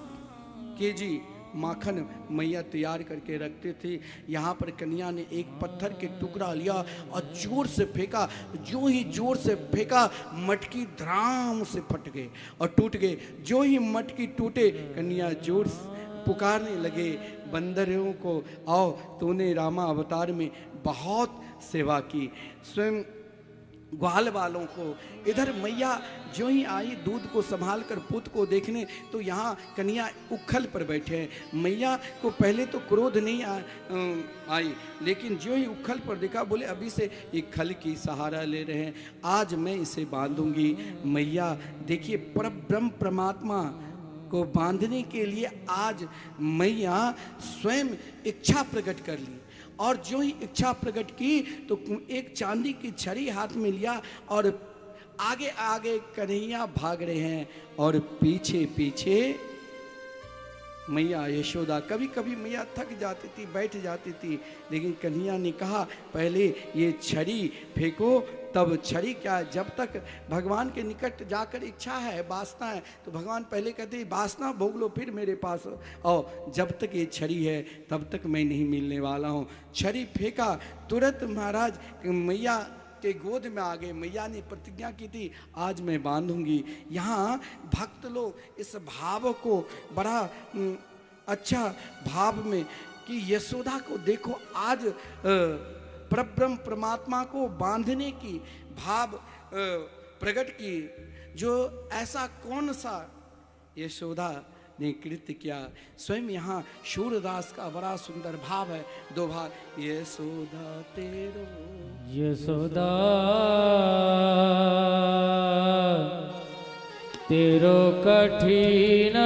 केजी माखन मैया तैयार करके रखते थे, यहाँ पर कन्या ने एक पत्थर के टुकड़ा लिया और जोर से फेंका। जो ही जोर से फेंका मटकी धड़ाम से फट गए और टूट गए। जो ही मटकी टूटे कन्या जोर से पुकारने लगे बंदरों को, आओ तूने रामा अवतार में बहुत सेवा की, स्वयं ग्वाल वालों को। इधर मैया जो ही आई दूध को संभाल कर पुत को देखने, तो यहाँ कन्या उखल पर बैठे हैं। मैया को पहले तो क्रोध नहीं आई, लेकिन जो ही उखल पर देखा बोले अभी से एक खल की सहारा ले रहे हैं, आज मैं इसे बांधूंगी। मैया देखिए परब्रह्म परमात्मा को बांधने के लिए आज मैया स्वयं इच्छा प्रकट कर ली, और जो ही इच्छा प्रकट की तो एक चांदी की छड़ी हाथ में लिया और आगे आगे कन्हैया भाग रहे हैं और पीछे पीछे मैया यशोदा। कभी कभी मैया थक जाती थी, बैठ जाती थी, लेकिन कन्हैया ने कहा पहले ये छड़ी फेंको, तब छड़ी क्या, जब तक भगवान के निकट जाकर इच्छा है वासना है तो भगवान पहले कहते हैं वासना भोग लो फिर मेरे पास आओ, जब तक ये छड़ी है तब तक मैं नहीं मिलने वाला हूँ। छड़ी फेंका, तुरंत महाराज मैया के गोद में आ गए। मैया ने प्रतिज्ञा की थी आज मैं बांधूंगी। यहाँ भक्त लोग इस भाव को बड़ा अच्छा भाव में कि यशोदा को देखो आज परब्रह्म परमात्मा को बांधने की भाव प्रकट की, जो ऐसा कौन सा यशोदा ने कृत्य किया। स्वयं यहाँ शूरदास का बड़ा सुंदर भाव है, 2 भाग। यशोदा तेरो यशोदा तेरो कठिन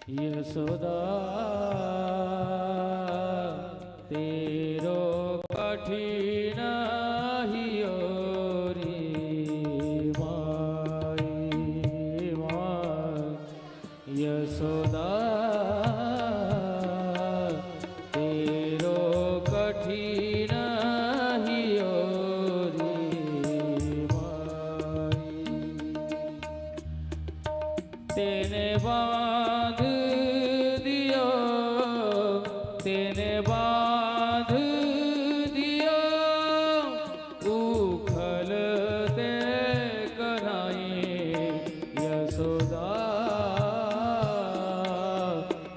यशोदा तेरो कठिन हियो रे माई माई। यशोदा तेरो कठिन हियो रे माई। तेने बांध तेने बांध यशोदा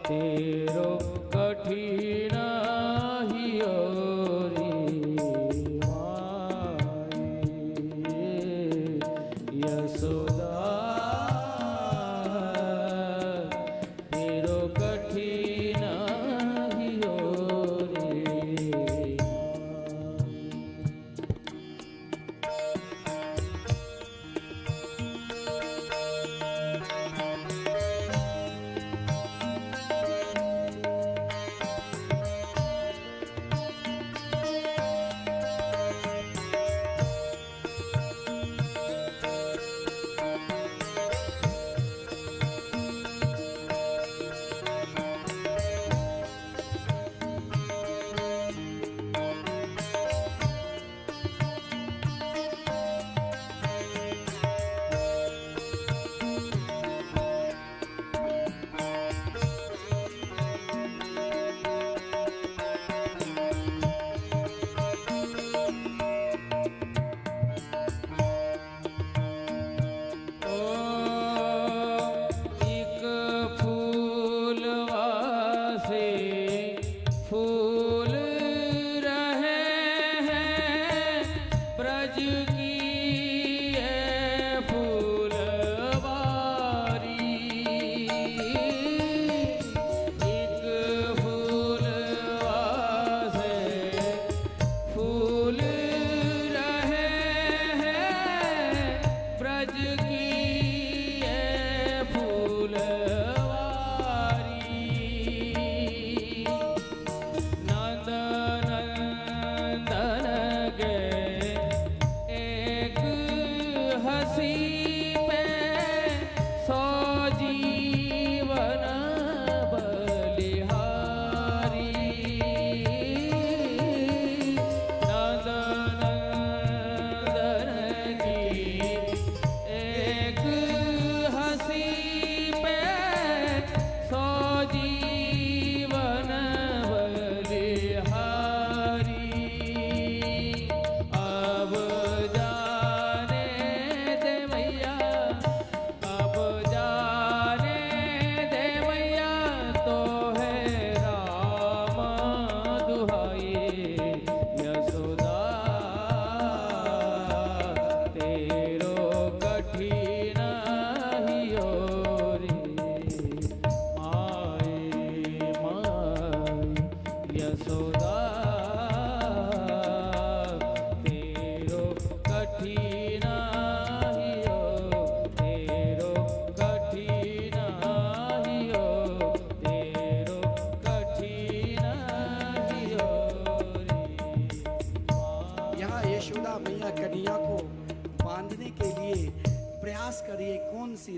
तेरो कठिन हियो रे माए यशोदा तेरो कठिन हियो रे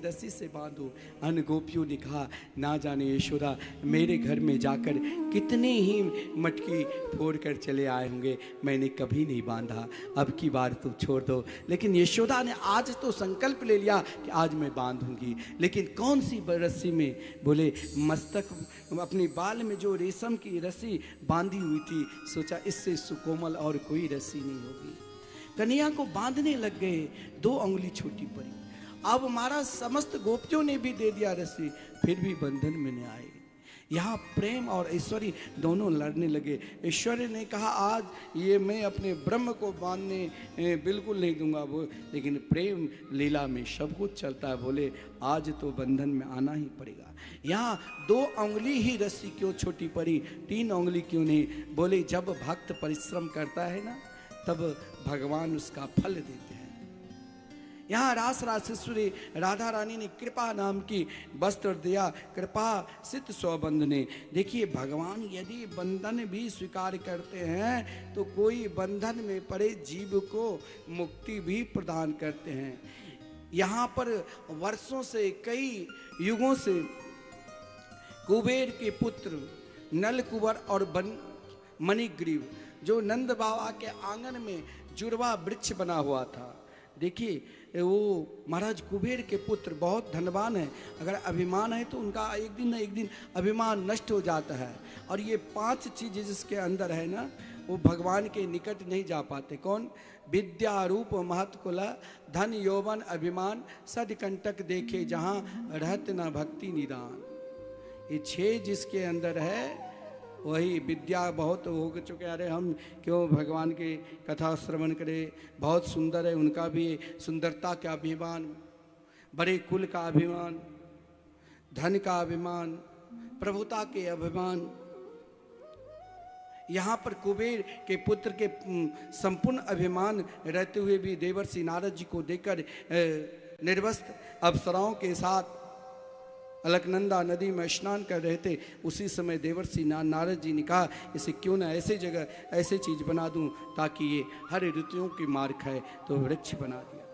रस्सी से बांधो। अन्य गोपियों ने कहा ना जाने यशोदा मेरे घर में जाकर कितने ही मटकी फोड़ कर चले आए होंगे, मैंने कभी नहीं बांधा, अब की बार तुम छोड़ दो। लेकिन यशोदा ने आज तो संकल्प ले लिया कि आज मैं बांधूंगी। लेकिन कौन सी रस्सी में? बोले मस्तक, अपनी बाल में जो रेशम की रस्सी बांधी हुई थी, सोचा इससे सुकोमल और कोई रस्सी नहीं होगी। कन्हैया को बांधने लग गए, 2 उंगली छोटी पड़ी। अब महाराज समस्त गोपियों ने भी दे दिया रस्सी, फिर भी बंधन में नहीं आए। यहाँ प्रेम और ऐश्वर्य दोनों लड़ने लगे। ऐश्वर्य ने कहा आज ये मैं अपने ब्रह्म को बांधने बिल्कुल नहीं दूंगा वो, लेकिन प्रेम लीला में सब कुछ चलता है, बोले आज तो बंधन में आना ही पड़ेगा। यहाँ 2 उंगली ही रस्सी क्यों छोटी पड़ी, 3 उंगली क्यों नहीं? बोले जब भक्त परिश्रम करता है ना, तब भगवान उसका फल देते हैं। यहाँ रास रासेश्वरी राधा रानी ने कृपा नाम की वस्त्र दिया, कृपा सित सौबंध ने। देखिए भगवान यदि बंधन भी स्वीकार करते हैं तो कोई बंधन में पड़े जीव को मुक्ति भी प्रदान करते हैं। यहाँ पर वर्षों से, कई युगों से कुबेर के पुत्र नल कुंवर और मणिग्रीव, जो नंद बाबा के आंगन में जुड़वा वृक्ष बना हुआ था, देखिए वो महाराज कुबेर के पुत्र बहुत धनवान है। अगर अभिमान है तो उनका एक दिन न एक दिन अभिमान नष्ट हो जाता है। और ये 5 चीज़ें जिसके अंदर है ना, वो भगवान के निकट नहीं जा पाते। कौन? विद्या रूप महत कुला, धन यौवन अभिमान, सदकंटक देखे जहाँ, रहत न भक्ति निदान। ये 6 जिसके अंदर है वही विद्या बहुत हो चुके। अरे हम क्यों भगवान की कथा श्रवण करें, बहुत सुंदर है, उनका भी सुंदरता का अभिमान, बड़े कुल का अभिमान, धन का अभिमान, प्रभुता के अभिमान। यहाँ पर कुबेर के पुत्र के संपूर्ण अभिमान रहते हुए भी देवर्षि नारद जी को देखकर निर्वस्त्र अप्सराओं के साथ अलकनंदा नदी में स्नान कर रहे थे। उसी समय देवर्षि नारद जी ने कहा इसे क्यों ना ऐसे जगह ऐसे चीज बना दूं ताकि ये हर ऋतुओं की मार खाए। तो वृक्ष बना दिया,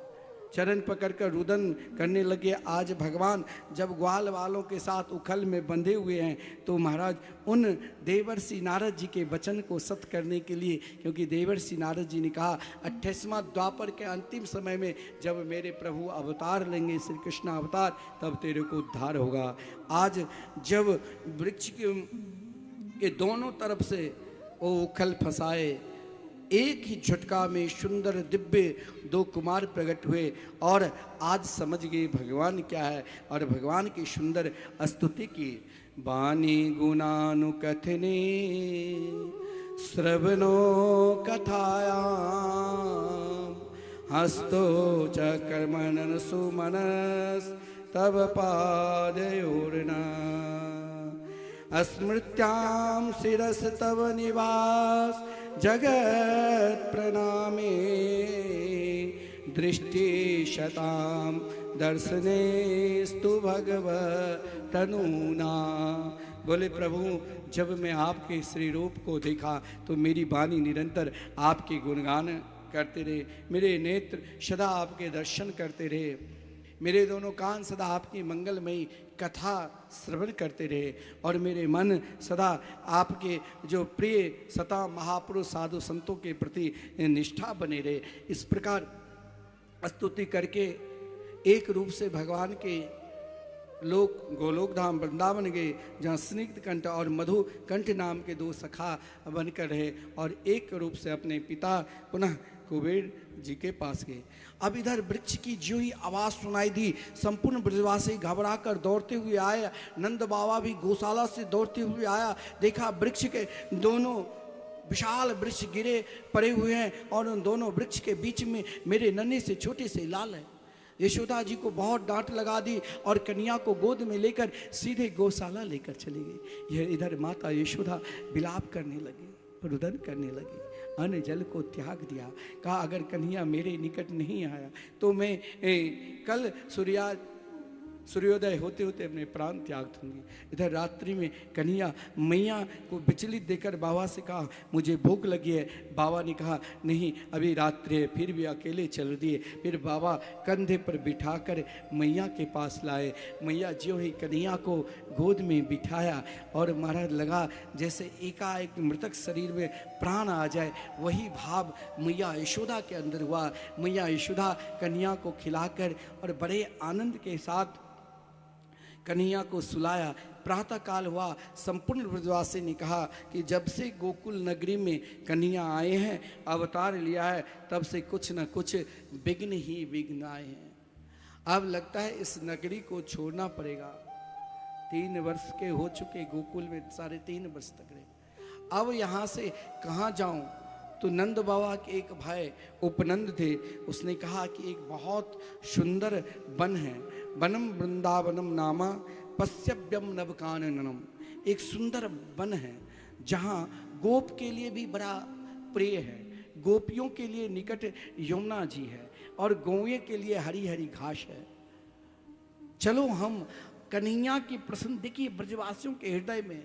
चरण पकड़कर रुदन करने लगे। आज भगवान जब ग्वाल वालों के साथ उखल में बंधे हुए हैं तो महाराज उन देवर्षि नारद जी के वचन को सत्य करने के लिए, क्योंकि देवर्षि नारद जी ने कहा 28वां द्वापर के अंतिम समय में जब मेरे प्रभु अवतार लेंगे, श्री कृष्ण अवतार, तब तेरे को उद्धार होगा। आज जब वृक्ष के दोनों तरफ से वो उखल फंसाए, एक ही झटका में सुंदर दिव्य 2 कुमार प्रकट हुए और आज समझ गए भगवान क्या है और भगवान की सुंदर स्तुति की। वाणी गुणानुकथने श्रवणो कथायां, हस्तो च कर्मणन सुमनस तब पादयोर्ना, स्मृत्यां शिरस तव निवास जगत प्रणामे, दृष्टि शतां दर्शनेस्तु भगवत तनूना। बोले प्रभु जब मैं आपके श्री रूप को देखा तो मेरी वाणी निरंतर आपके गुणगान करते रहे, मेरे नेत्र सदा आपके दर्शन करते रहे, मेरे दोनों कान सदा आपकी मंगलमयी कथा श्रवण करते रहे और मेरे मन सदा आपके जो प्रिय सता महापुरुष साधु संतों के प्रति निष्ठा बने रहे। इस प्रकार स्तुति करके एक रूप से भगवान के लोक गोलोक धाम वृंदावन गए, जहाँ स्निग्ध कंठ और मधु कंठ नाम के 2 सखा बनकर रहे और एक रूप से अपने पिता पुनः कुबेर जी के पास गए। अब इधर वृक्ष की जो ही आवाज सुनाई दी, संपूर्ण ब्रजवासी घबरा कर दौड़ते हुए आए। नंद बाबा भी गौशाला से दौड़ते हुए आया, देखा वृक्ष के दोनों विशाल वृक्ष गिरे पड़े हुए हैं और उन दोनों वृक्ष के बीच में मेरे नन्हे से छोटे से लाल है। यशोदा जी को बहुत डांट लगा दी और कन्या को गोद में लेकर सीधे गौशाला लेकर चली गई। यह इधर माता यशोदा विलाप करने लगी, रुदन करने लगी, अन्न जल को त्याग दिया। कहा अगर कन्हैया मेरे निकट नहीं आया तो मैं कल सूर्योदय होते होते अपने प्राण त्याग दूंगी। इधर रात्रि में कन्हैया मैया को विचलित देकर बाबा से कहा मुझे भूख लगी है। बाबा ने कहा नहीं अभी रात्रि है, फिर भी अकेले चल दिए। फिर बाबा कंधे पर बिठाकर मैया के पास लाए। मैया ज्यों ही कन्हैया को गोद में बिठाया और महाराज लगा जैसे एकाएक मृतक शरीर में प्राण आ जाए, वही भाव मैया यशोदा के अंदर हुआ। मैया यशोदा कन्हैया को खिलाकर और बड़े आनंद के साथ कन्हैया को सुलाया। प्रातः काल हुआ, संपूर्ण ब्रजवासी ने कहा कि जब से गोकुल नगरी में कन्हैया आए हैं, अवतार लिया है, तब से कुछ न कुछ विघ्न ही विघ्न आए हैं। अब लगता है इस नगरी को छोड़ना पड़ेगा। 3 वर्ष के हो चुके गोकुल में, 3.5 वर्ष तक रहे। अब यहाँ से कहाँ जाऊँ? तो नंद बाबा के एक भाई उपनंद थे, उसने कहा कि एक बहुत सुंदर वन है, वनम वृंदावनम नामा पश्यव्यम नवकाननम। एक सुंदर वन है जहाँ गोप के लिए भी बड़ा प्रिय है, गोपियों के लिए निकट यमुना जी है और गौए के लिए हरी हरी घास है। चलो हम कन्हैया की प्रसन्न, देखिए ब्रजवासियों के हृदय में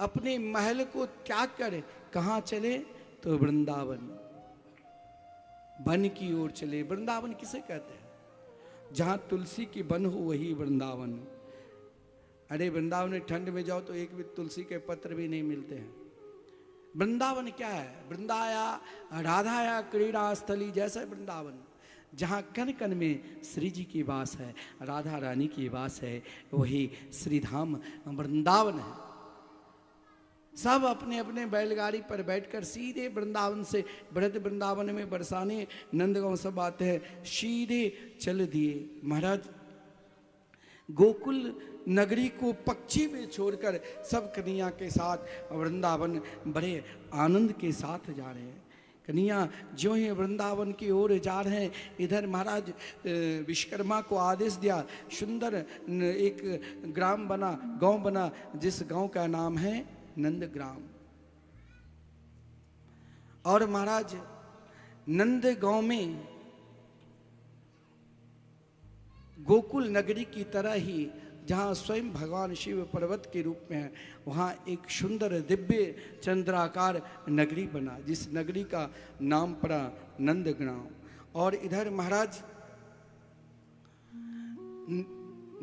अपने महल को त्याग कर कहाँ चले? तो वृंदावन, वन की ओर चले। वृंदावन किसे कहते हैं? जहाँ तुलसी की वन हो वही वृंदावन। अरे वृंदावन में ठंड में जाओ तो एक भी तुलसी के पत्र भी नहीं मिलते हैं। वृंदावन क्या है? वृंदाया राधाया क्रीड़ा स्थली जैसा वृंदावन, जहाँ कण कण में श्री जी की वास है, राधा रानी की वास है, वही श्रीधाम वृंदावन है। सब अपने अपने बैलगाड़ी पर बैठकर सीधे वृंदावन से बृहद वृंदावन में बरसाने नंदगांव सब आते हैं, सीधे चल दिए। महाराज गोकुल नगरी को पक्षी में छोड़कर सब कन्हैया के साथ वृंदावन बड़े आनंद के साथ जा रहे हैं। कन्हैया जो ही वृंदावन की ओर जा रहे हैं, इधर महाराज विश्वकर्मा को आदेश दिया, सुंदर एक ग्राम बना, गांव बना, जिस गांव का नाम है नंदग्राम। और महाराज नंदगांव में गोकुल नगरी की तरह ही जहाँ स्वयं भगवान शिव पर्वत के रूप में है, वहाँ एक सुंदर दिव्य चंद्राकार नगरी बना, जिस नगरी का नाम पड़ा नंदग्राम। और इधर महाराज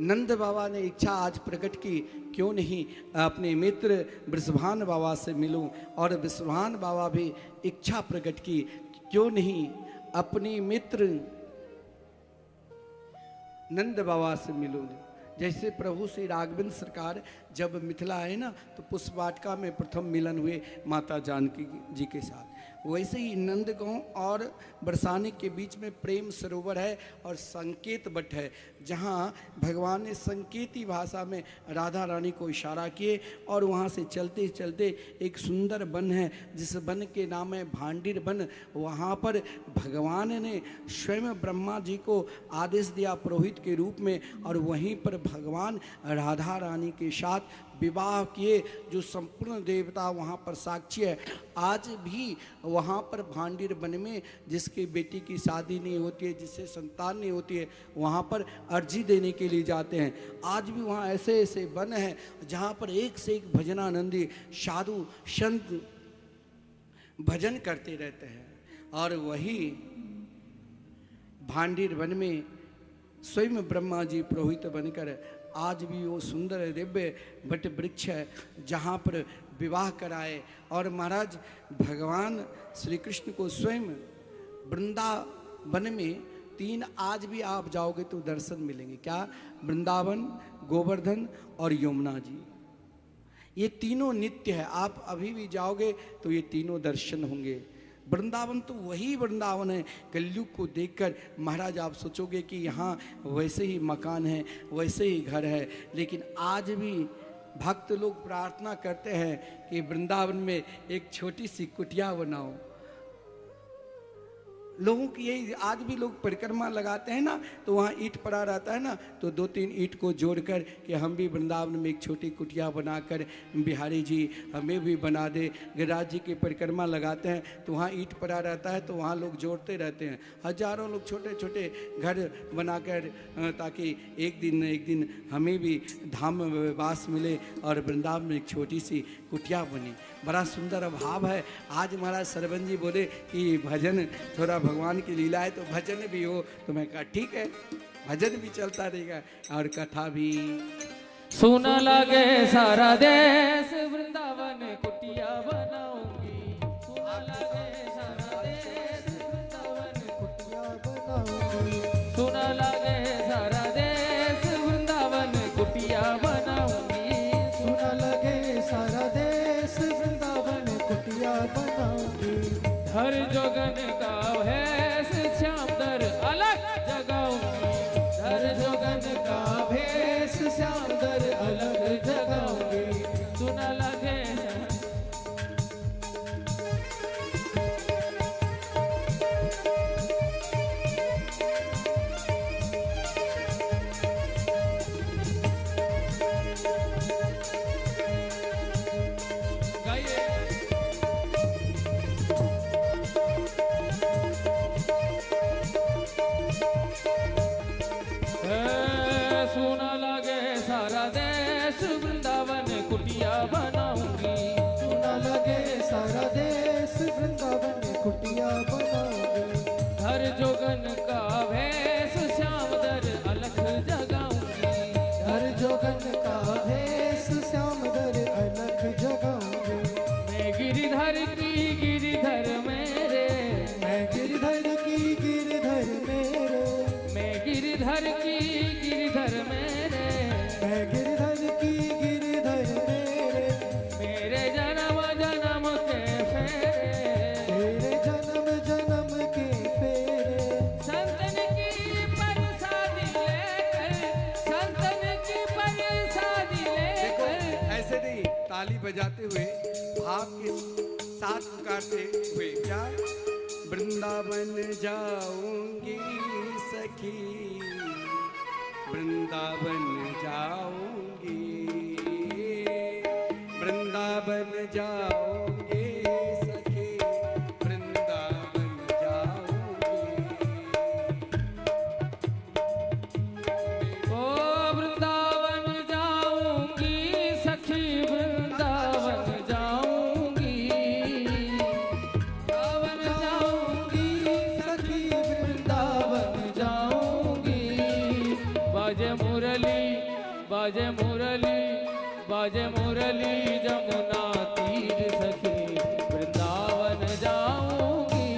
नंद बाबा ने इच्छा आज प्रकट की, क्यों नहीं अपने मित्र वृषभान बाबा से मिलूं। और वृषभान बाबा भी इच्छा प्रकट की, क्यों नहीं अपने मित्र नंद बाबा से मिलूं। जैसे प्रभु श्री राघवेंद्र सरकार जब मिथिला आए ना, तो पुष्पवाटिका में प्रथम मिलन हुए माता जानकी जी के साथ, वैसे ही नंदगांव और बरसाने के बीच में प्रेम सरोवर है और संकेत बट है, जहाँ भगवान ने संकेती भाषा में राधा रानी को इशारा किए। और वहाँ से चलते चलते एक सुंदर वन है, जिस वन के नाम है भांडिर वन। वहाँ पर भगवान ने स्वयं ब्रह्मा जी को आदेश दिया पुरोहित के रूप में, और वहीं पर भगवान राधा रानी के साथ विवाह किए, जो संपूर्ण देवता वहाँ पर साक्षी है। आज भी वहाँ पर भांडिर वन में जिसकी बेटी की शादी नहीं होती है, जिससे संतान नहीं होती है, वहाँ पर अर्जी देने के लिए जाते हैं। आज भी वहाँ ऐसे ऐसे वन हैं जहाँ पर एक से एक भजनानंदी साधु संत भजन करते रहते हैं। और वही भांडिर वन में स्वयं ब्रह्मा जी पुरोहित बनकर आज भी वो सुंदर दिव्य वट वृक्ष है, जहाँ पर विवाह कराए। और महाराज भगवान श्री कृष्ण को स्वयं वृंदावन में तीन, आज भी आप जाओगे तो दर्शन मिलेंगे। क्या? वृंदावन, गोवर्धन और यमुना जी, ये तीनों नित्य है। आप अभी भी जाओगे तो ये तीनों दर्शन होंगे। वृंदावन तो वही वृंदावन है। कलयुग को देखकर महाराज आप सोचोगे कि यहाँ वैसे ही मकान है, वैसे ही घर है, लेकिन आज भी भक्त लोग प्रार्थना करते हैं कि वृंदावन में एक छोटी सी कुटिया बनाओ। लोगों की यही, आज भी लोग परिक्रमा लगाते हैं ना, तो वहाँ ईंट पड़ा रहता है ना, तो 2-3 ईंट को जोड़कर कि हम भी वृंदावन में एक छोटी कुटिया बनाकर बिहारी जी हमें भी बना दे। गिरिराज जी की परिक्रमा लगाते हैं तो वहाँ ईंट पड़ा रहता है, तो वहाँ लोग जोड़ते रहते हैं। हजारों लोग छोटे छोटे घर बनाकर, ताकि एक दिन हमें भी धाम में वास मिले और वृंदावन में एक छोटी सी कुटिया बनी। बड़ा सुंदर भाव है। आज महाराज सरवन जी बोले कि भजन थोड़ा भगवान की लीला है, तो भजन भी हो। तो मैं कहा ठीक है, भजन भी चलता रहेगा और कथा भी। सुना लगे सारा देश वृंदावन कुटिया बनाऊंगी। सुना लगे सारा देश वृंदावन कुटिया बनाऊंगी। सुना लगे सारा देश वृंदावन कुटिया बनाऊंगी। सुना लगे सारा देश वृंदावन कुटिया बनाऊंगी। हर जोगन का भेष श्याम दर अलग जगाऊंगी। हर जोगन का भेष श्याम दर अलग जगाऊंगी। सुना लगे सुना लगे सारा देश वृंदावन कुटिया बनाऊंगी। सुना लगे सारा देश वृंदावन कुटिया बनाऊंगी। हर जोगन का भेष श्याम दर अलख जगाऊंगी। हर जोगन का भेष श्याम दर अलग जगाऊंगी। मैं गिरिधर की गिरिधर मेरे। मैं गिरधर की गिरधर मेरे। मैं गिरिधर की गिरिधर मेरे। मैं गिरधर की गिरधर मेरे। मेरे जन्म ताली बजाते हुए भाव के साथ पुकारते हुए क्या? वृंदावन जाऊंगी सखी, वृंदावन जाऊंगी, वृंदावन जाऊंगी सखी, वृंदावन जाऊंगी। ओ वृंदावन जाऊंगी सखी, वृंदावन जाऊंगी, वृंदावन जाऊंगी सखी, वृंदावन जाऊंगी। बाजे मुरली, बाजे मुरली, बाजे मुरली जमुना तीर सखी, वृंदावन जाऊंगी।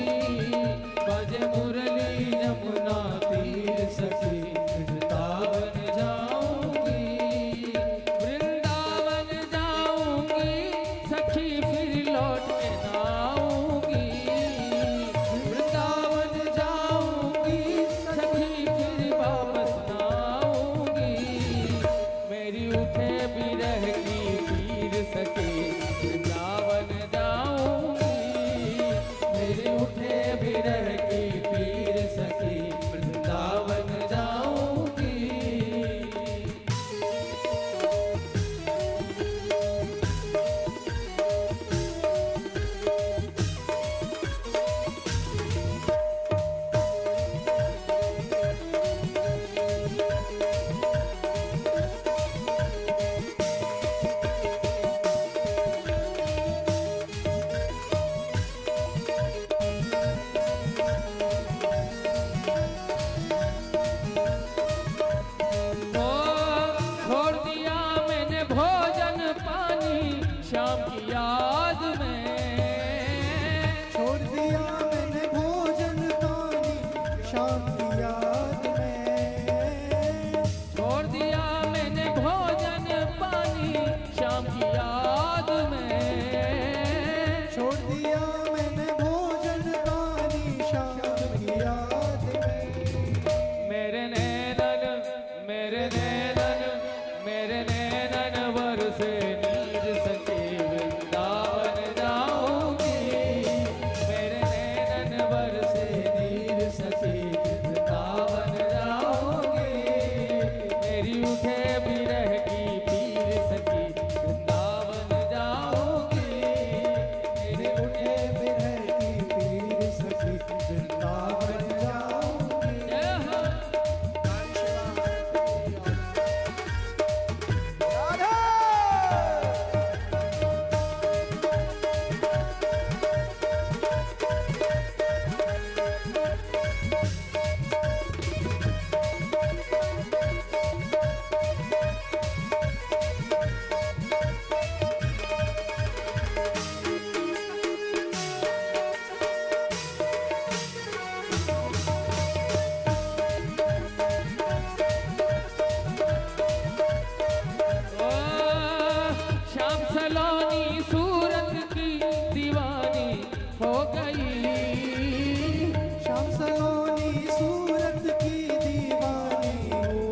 बाजे मुरली जमुना तीर सखी, वृंदावन जाऊंगी। वृंदावन जाऊंगी सखी, फिर लौट के ना आऊंगी। वृंदावन जाऊंगी सखी, फिर वापस ना आऊंगी। मेरी उठे बिरह की पीर सखी, वृंदावन जाऊंगी। मेरे उठे बिरह की पीर सखी, वृंदावन जाऊंगी। ओ छोड़ दिया मैंने भोजन पानी शाम की याद में। छोड़ दिया मैंने भोजन पानी शाम की याद में। छोड़ दिया मैंने भोजन पानी शाम की याद में। छोड़ दिया मैंने भोजन पानी शाम की याद में। मेरे नैनन, मेरे नैनन, मेरे नैनन बरसे नीर सखी, वृंदावन जाऊंगी। मेरे नैनन बरसे नीर सखी, वृंदावन जाऊंगी। मेरी उठे बिरह की पीर सखी, वृंदावन जाऊंगी। मेरे उठे बिरह की पीर सखी, वृंदावन जाऊंगी। जय हो। ओ श्याम सलोनी सूरत की दीवानी हो गई। श्याम सलोनी सूरत की दीवानी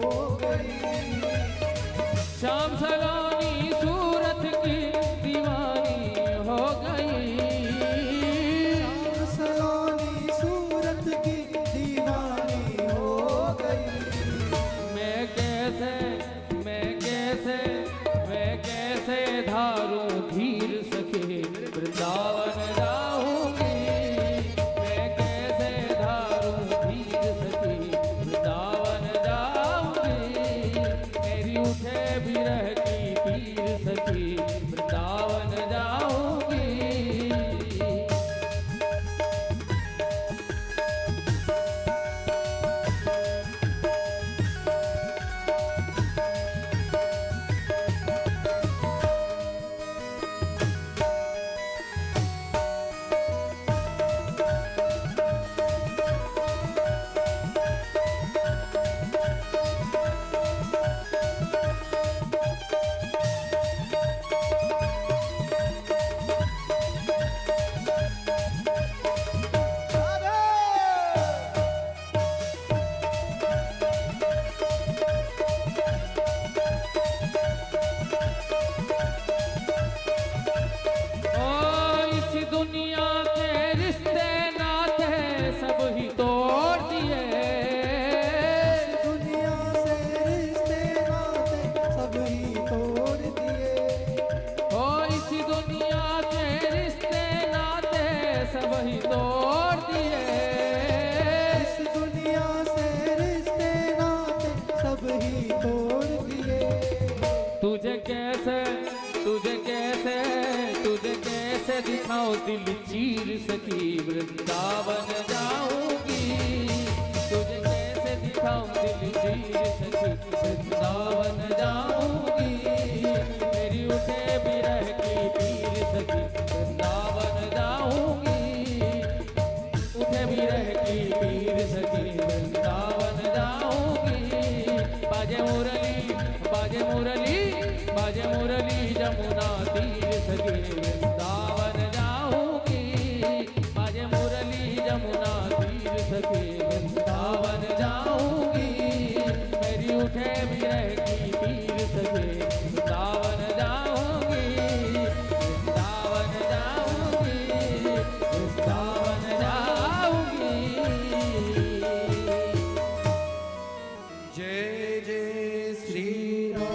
हो गई। श्याम सलोनी सूरत की दीवानी हो गई। श्याम सलोनी सूरत की दीवानी हो गई। मैं कैसे, मैं कैसे, मैं कैसे धारूं धीर सखी, वृंदावन जाऊंगी। मैं कैसे धारूं धीर सखी, वृंदावन जाऊंगी। मेरी उठे बिरह की पीर सखी, वृंदावन जाऊंगी। दिखाऊं दिल चीर सखी वृंदावन जाऊंगी। तुझे कैसे दिखाऊं दिल चीर सखी वृंदावन जाऊंगी। मेरी उठे बिरह की पीर सखी वृंदावन जाऊंगी। उठे बिरह की पीर सखी वृंदावन जाऊंगी। बाजे मुरली बाजे मुरली बाजे मुरली जमुना तीर सखी वृंदावन जाऊंगी। बाजे मुरली जमुना तीर सखी वृंदावन जाऊंगी। मेरी उठे बिरह की पीर सखी वृंदावन जाऊंगी। वृंदावन जाऊंगी। वृंदावन जाऊंगी। जय जय श्री राम।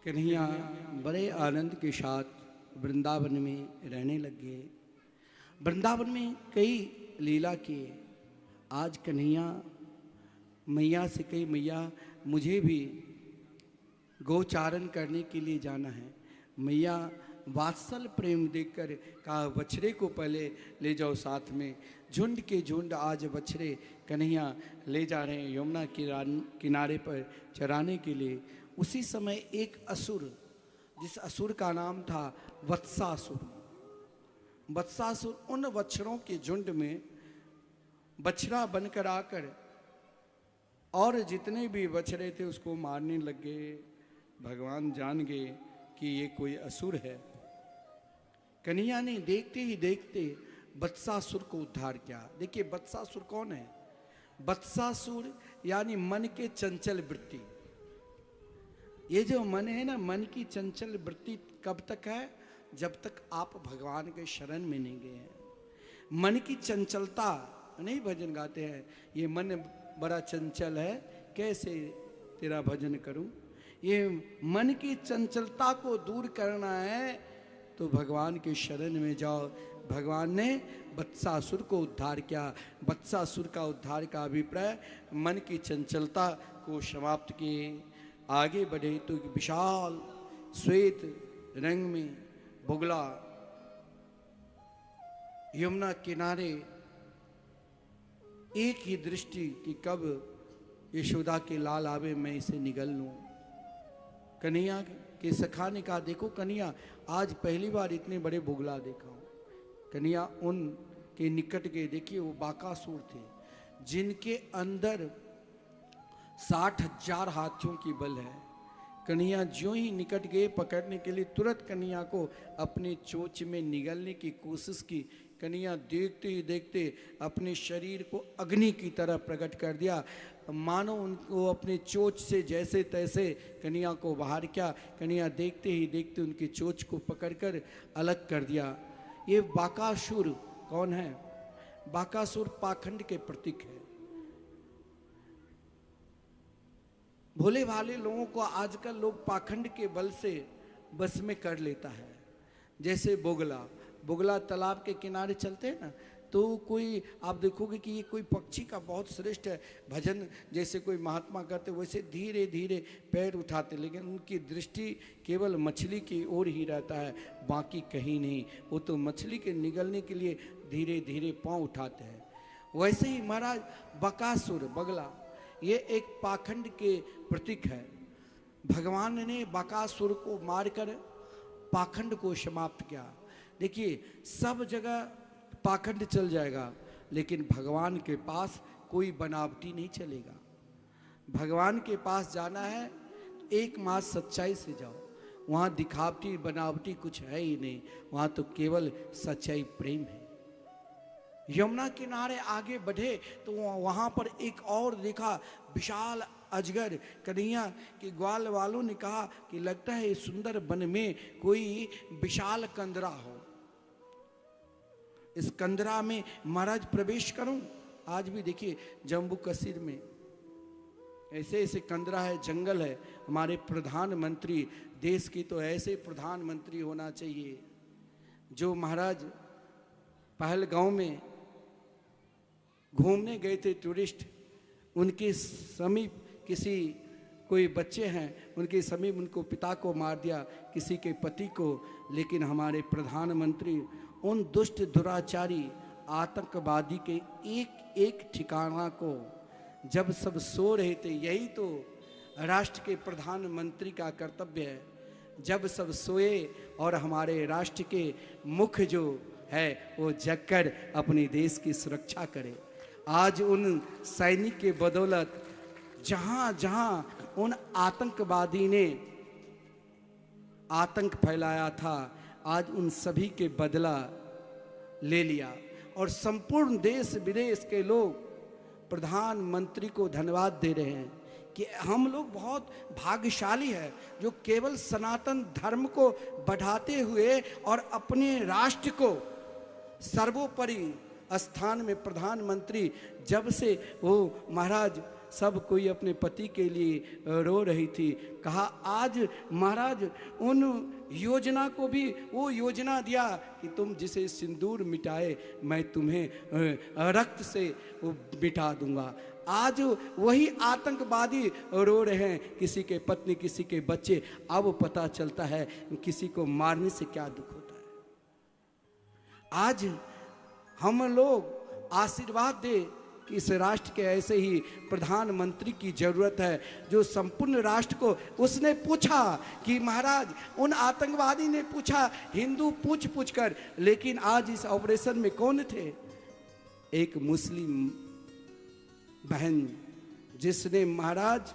कन्हैया बड़े आनंद के साथ वृंदावन में रहने लगे। वृंदावन में कई लीला किए। आज कन्हैया मैया से कही, मैया मुझे भी गौचारण करने के लिए जाना है। मैया वात्सल प्रेम देखकर कहा बछड़े को पहले ले जाओ साथ में। झुंड के झुंड आज बछड़े कन्हैया ले जा रहे हैं यमुना किनारे पर चराने के लिए। उसी समय एक असुर, जिस असुर का नाम था वत्सासुर, वत्सासुर उन बछड़ों के झुंड में बछड़ा बनकर आकर और जितने भी बछड़े थे उसको मारने लगे। भगवान जान गए कि ये कोई असुर है। कन्हैया ने देखते ही देखते वत्सासुर को उद्धार किया। देखिए वत्सासुर कौन है? वत्सासुर यानी मन के चंचल वृत्ति। ये जो मन है ना, मन की चंचल वृत्ति कब तक है? जब तक आप भगवान के शरण में नहीं गए हैं। मन की चंचलता, नहीं भजन गाते हैं ये मन बड़ा चंचल है कैसे तेरा भजन करूं। ये मन की चंचलता को दूर करना है तो भगवान के शरण में जाओ। भगवान ने वत्सासुर को उद्धार किया। वत्सासुर का उद्धार का अभिप्राय मन की चंचलता को समाप्त किए। आगे बढ़े तो एक विशाल श्वेत रंग में बुगला यमुना किनारे एक ही दृष्टि कि कब यशोदा के लाल आवे मैं इसे निगल लूं। कन्हैया के सखा ने कहा देखो कन्हैया आज पहली बार इतने बड़े बुगला देखा हूं। कन्हैया उन के निकट गए। देखिए वो बाकासुर थे जिनके अंदर 60,000 हाथियों की बल है। कन्हैया ज्यों ही निकट गए पकड़ने के लिए तुरंत कन्हैया को अपने चोंच में निगलने की कोशिश की। कन्हैया देखते ही देखते अपने शरीर को अग्नि की तरह प्रकट कर दिया। मानो उनको अपने चोंच से जैसे तैसे कन्हैया को बाहर किया। कन्हैया देखते ही देखते उनकी चोंच को पकड़कर अलग कर दिया। ये बाकासुर कौन है? बाकासुर पाखंड के प्रतीक है। भोले भाले लोगों को आजकल लोग पाखंड के बल से बस में कर लेता है। जैसे बोगला तालाब के किनारे चलते हैं ना, तो कोई आप देखोगे कि ये कोई पक्षी का बहुत श्रेष्ठ है भजन, जैसे कोई महात्मा करते वैसे धीरे धीरे पैर उठाते, लेकिन उनकी दृष्टि केवल मछली की ओर ही रहता है, बाकी कहीं नहीं। वो तो मछली के निगलने के लिए धीरे धीरे पांव उठाते हैं। वैसे ही महाराज बकासुर बगला ये एक पाखंड के प्रतीक है। भगवान ने बकासुर को मारकर पाखंड को समाप्त किया। देखिए सब जगह पाखंड चल जाएगा लेकिन भगवान के पास कोई बनावटी नहीं चलेगा। भगवान के पास जाना है एक मास सच्चाई से जाओ, वहाँ दिखावटी बनावटी कुछ है ही नहीं, वहाँ तो केवल सच्चाई प्रेम है। यमुना किनारे आगे बढ़े तो वहाँ पर एक और देखा विशाल अजगर। कन्हैया के ग्वाल वालों ने कहा कि लगता है इस सुंदर वन में कोई विशाल कंदरा हो, इस कंदरा में महाराज प्रवेश करूं। आज भी देखिए जम्मू कश्मीर में ऐसे ऐसे कंदरा है, जंगल है। हमारे प्रधानमंत्री देश की तो ऐसे प्रधानमंत्री होना चाहिए जो महाराज पहलगांव में घूमने गए थे टूरिस्ट, उनके समीप किसी कोई बच्चे हैं उनके समीप उनको पिता को मार दिया, किसी के पति को। लेकिन हमारे प्रधानमंत्री उन दुष्ट दुराचारी आतंकवादी के एक एक ठिकाना को जब सब सो रहे थे, यही तो राष्ट्र के प्रधानमंत्री का कर्तव्य है, जब सब सोए और हमारे राष्ट्र के मुख्य जो है वो जगकर अपने देश की सुरक्षा करे। आज उन सैनिक के बदौलत जहां जहां उन आतंकवादी ने आतंक फैलाया था, आज उन सभी के बदला ले लिया और संपूर्ण देश विदेश के लोग प्रधानमंत्री को धन्यवाद दे रहे हैं कि हम लोग बहुत भाग्यशाली है जो केवल सनातन धर्म को बढ़ाते हुए और अपने राष्ट्र को सर्वोपरि स्थान में प्रधानमंत्री जब से वो महाराज सब कोई अपने पति के लिए रो रही थी, कहा आज महाराज उन योजना को भी वो योजना दिया कि तुम जिसे सिंदूर मिटाए मैं तुम्हें रक्त से मिटा दूंगा। आज वही आतंकवादी रो रहे हैं, किसी के पत्नी किसी के बच्चे। अब पता चलता है किसी को मारने से क्या दुख होता है। आज हम लोग आशीर्वाद दे कि इस राष्ट्र के ऐसे ही प्रधानमंत्री की जरूरत है जो संपूर्ण राष्ट्र को, उसने पूछा कि महाराज उन आतंकवादी ने पूछा हिंदू पूछ पूछ कर, लेकिन आज इस ऑपरेशन में कौन थे? एक मुस्लिम बहन जिसने महाराज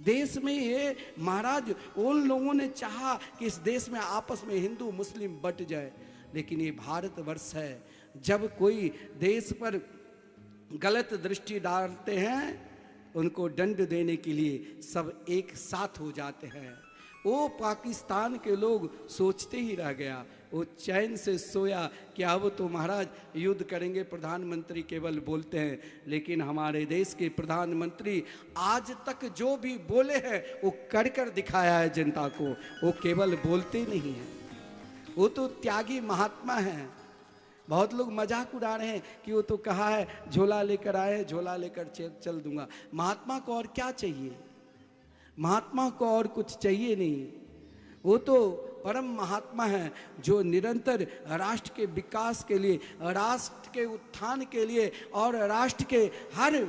देश में ये महाराज उन लोगों ने चाहा कि इस देश में आपस में हिंदू मुस्लिम बट जाए, लेकिन ये भारतवर्ष है, जब कोई देश पर गलत दृष्टि डालते हैं उनको दंड देने के लिए सब एक साथ हो जाते हैं। वो पाकिस्तान के लोग सोचते ही रह गया, वो चैन से सोया कि अब तो महाराज युद्ध करेंगे, प्रधानमंत्री केवल बोलते हैं। लेकिन हमारे देश के प्रधानमंत्री आज तक जो भी बोले हैं वो कर कर दिखाया है जनता को, वो केवल बोलते नहीं हैं। वो तो त्यागी महात्मा हैं। बहुत लोग मजाक उड़ा रहे हैं कि वो तो कहा है झोला लेकर आए, झोला लेकर चल दूंगा। महात्मा को और क्या चाहिए? महात्मा को और कुछ चाहिए नहीं। वो तो परम महात्मा है जो निरंतर राष्ट्र के विकास के लिए, राष्ट्र के उत्थान के लिए और राष्ट्र के हर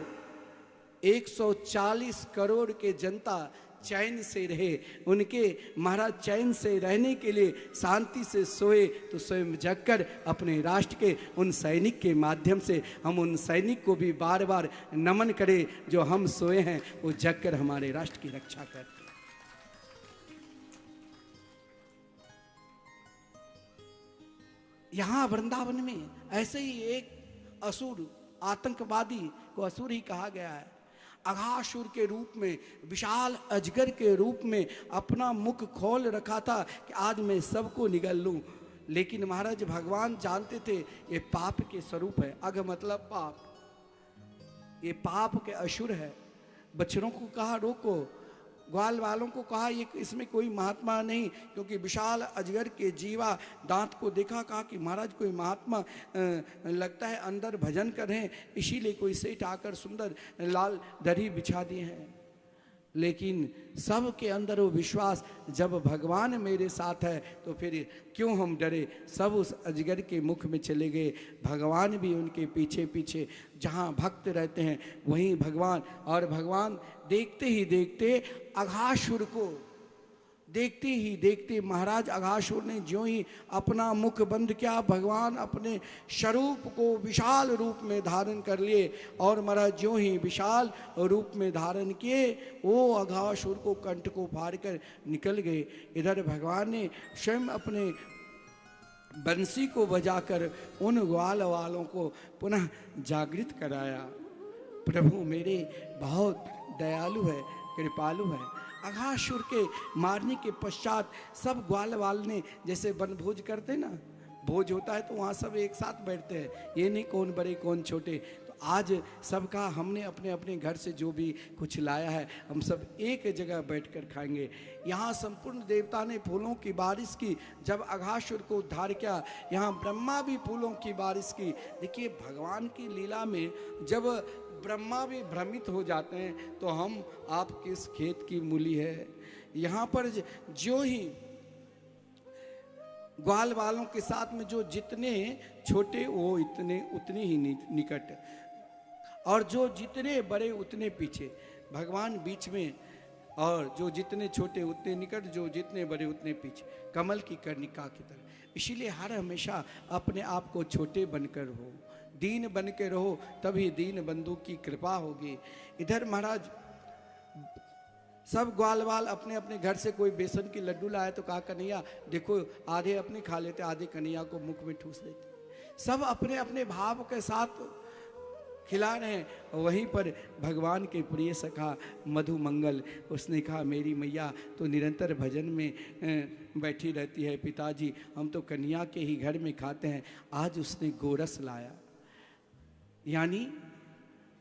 140 करोड़ के जनता चैन से रहे, उनके महाराज चैन से रहने के लिए शांति से सोए तो स्वयं जगकर अपने राष्ट्र के उन सैनिक के माध्यम से हम उन सैनिक को भी बार बार नमन करें जो हम सोए हैं, वो जगकर हमारे राष्ट्र की रक्षा करते हैं। यहाँ वृंदावन में ऐसे ही एक असुर, आतंकवादी को असुर ही कहा गया है, अघासुर के रूप में, विशाल अजगर के रूप में अपना मुख खोल रखा था कि आज मैं सबको निगल लूं। लेकिन महाराज भगवान जानते थे ये पाप के स्वरूप है। अघ मतलब पाप, ये पाप के असुर है। बच्चों को कहा रोको, ग्वाल वालों को कहा ये इसमें कोई महात्मा नहीं, क्योंकि विशाल अजगर के जीवा दांत को देखा, कहा कि महाराज कोई महात्मा लगता है अंदर भजन कर रहे हैं, इसीलिए कोई सेठ आकर सुंदर लाल दरी बिछा दिए हैं। लेकिन सब के अंदर वो विश्वास, जब भगवान मेरे साथ है तो फिर क्यों हम डरे। सब उस अजगर के मुख में चले गए, भगवान भी उनके पीछे पीछे। जहाँ भक्त रहते हैं वहीं भगवान, और भगवान देखते ही देखते अघासुर को, देखते ही देखते महाराज अघासुर ने ज्यों ही अपना मुख बंद किया, भगवान अपने स्वरूप को विशाल रूप में धारण कर लिए। और महाराज ज्यों ही विशाल रूप में धारण किए, वो अघासुर को कंठ को फाड़ कर निकल गए। इधर भगवान ने स्वयं अपने बंसी को बजाकर उन ग्वाल वालों को पुनः जागृत कराया। प्रभु मेरे बहुत दयालु है, कृपालु है। अघासुर के मारने के पश्चात सब ग्वाल वाल ने, जैसे वनभोज करते ना, भोज होता है तो वहाँ सब एक साथ बैठते हैं, ये नहीं कौन बड़े कौन छोटे। तो आज सबका हमने अपने अपने घर से जो भी कुछ लाया है हम सब एक जगह बैठकर खाएंगे। यहाँ संपूर्ण देवता ने फूलों की बारिश की, जब अघासुर को उद्धार किया। यहाँ ब्रह्मा भी फूलों की बारिश की। देखिए भगवान की लीला में जब ब्रह्मा भी भ्रमित हो जाते हैं, तो हम आप किस खेत की मूली है। यहाँ पर जो ही ग्वाल वालों के साथ में जो जितने छोटे वो इतने उतने ही निकट, और जो जितने बड़े उतने पीछे, भगवान बीच में, और जो जितने छोटे उतने निकट, जो जितने बड़े उतने पीछे, कमल की कर्णिका की तरह। इसीलिए हर हमेशा अपने आप को छोटे बनकर हो, दीन बन के रहो, तभी दीन बंधु की कृपा होगी। इधर महाराज सब ग्वाल वाल अपने अपने घर से कोई बेसन की लड्डू लाए तो कहा कन्हैया देखो, आधे अपने खा लेते, आधे कन्हैया को मुख में ठूस देते। सब अपने अपने भाव के साथ खिला रहे हैं। वहीं पर भगवान के प्रिय सखा मधु मंगल, उसने कहा मेरी मैया तो निरंतर भजन में बैठी रहती है, पिताजी हम तो कन्या के ही घर में खाते हैं। आज उसने गोरस लाया, यानी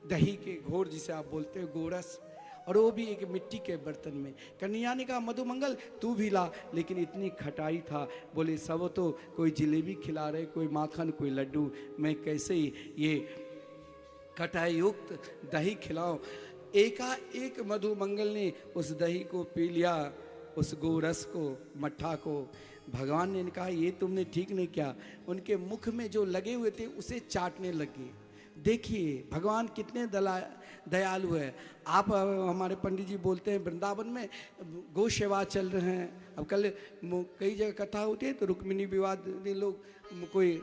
दही के घोर जिसे आप बोलते हो गोरस, और वो भी एक मिट्टी के बर्तन में। कन्या ने कहा मधुमंगल तू भी ला, लेकिन इतनी खटाई था। बोले सब तो कोई जलेबी खिला रहे, कोई माखन, कोई लड्डू, मैं कैसे ये खटाई युक्त दही खिलाओ। एकाएक मधुमंगल ने उस दही को पी लिया, उस गोरस को, मट्ठा को। भगवान ने कहा ये तुमने ठीक नहीं किया। उनके मुख में जो लगे हुए थे उसे चाटने लगे। देखिए भगवान कितने दयालु है। आप हमारे पंडित जी बोलते हैं वृंदावन में गौ सेवा चल रहे हैं। अब कल कई जगह कथा होती है तो रुक्मिणी विवाद लोग कोई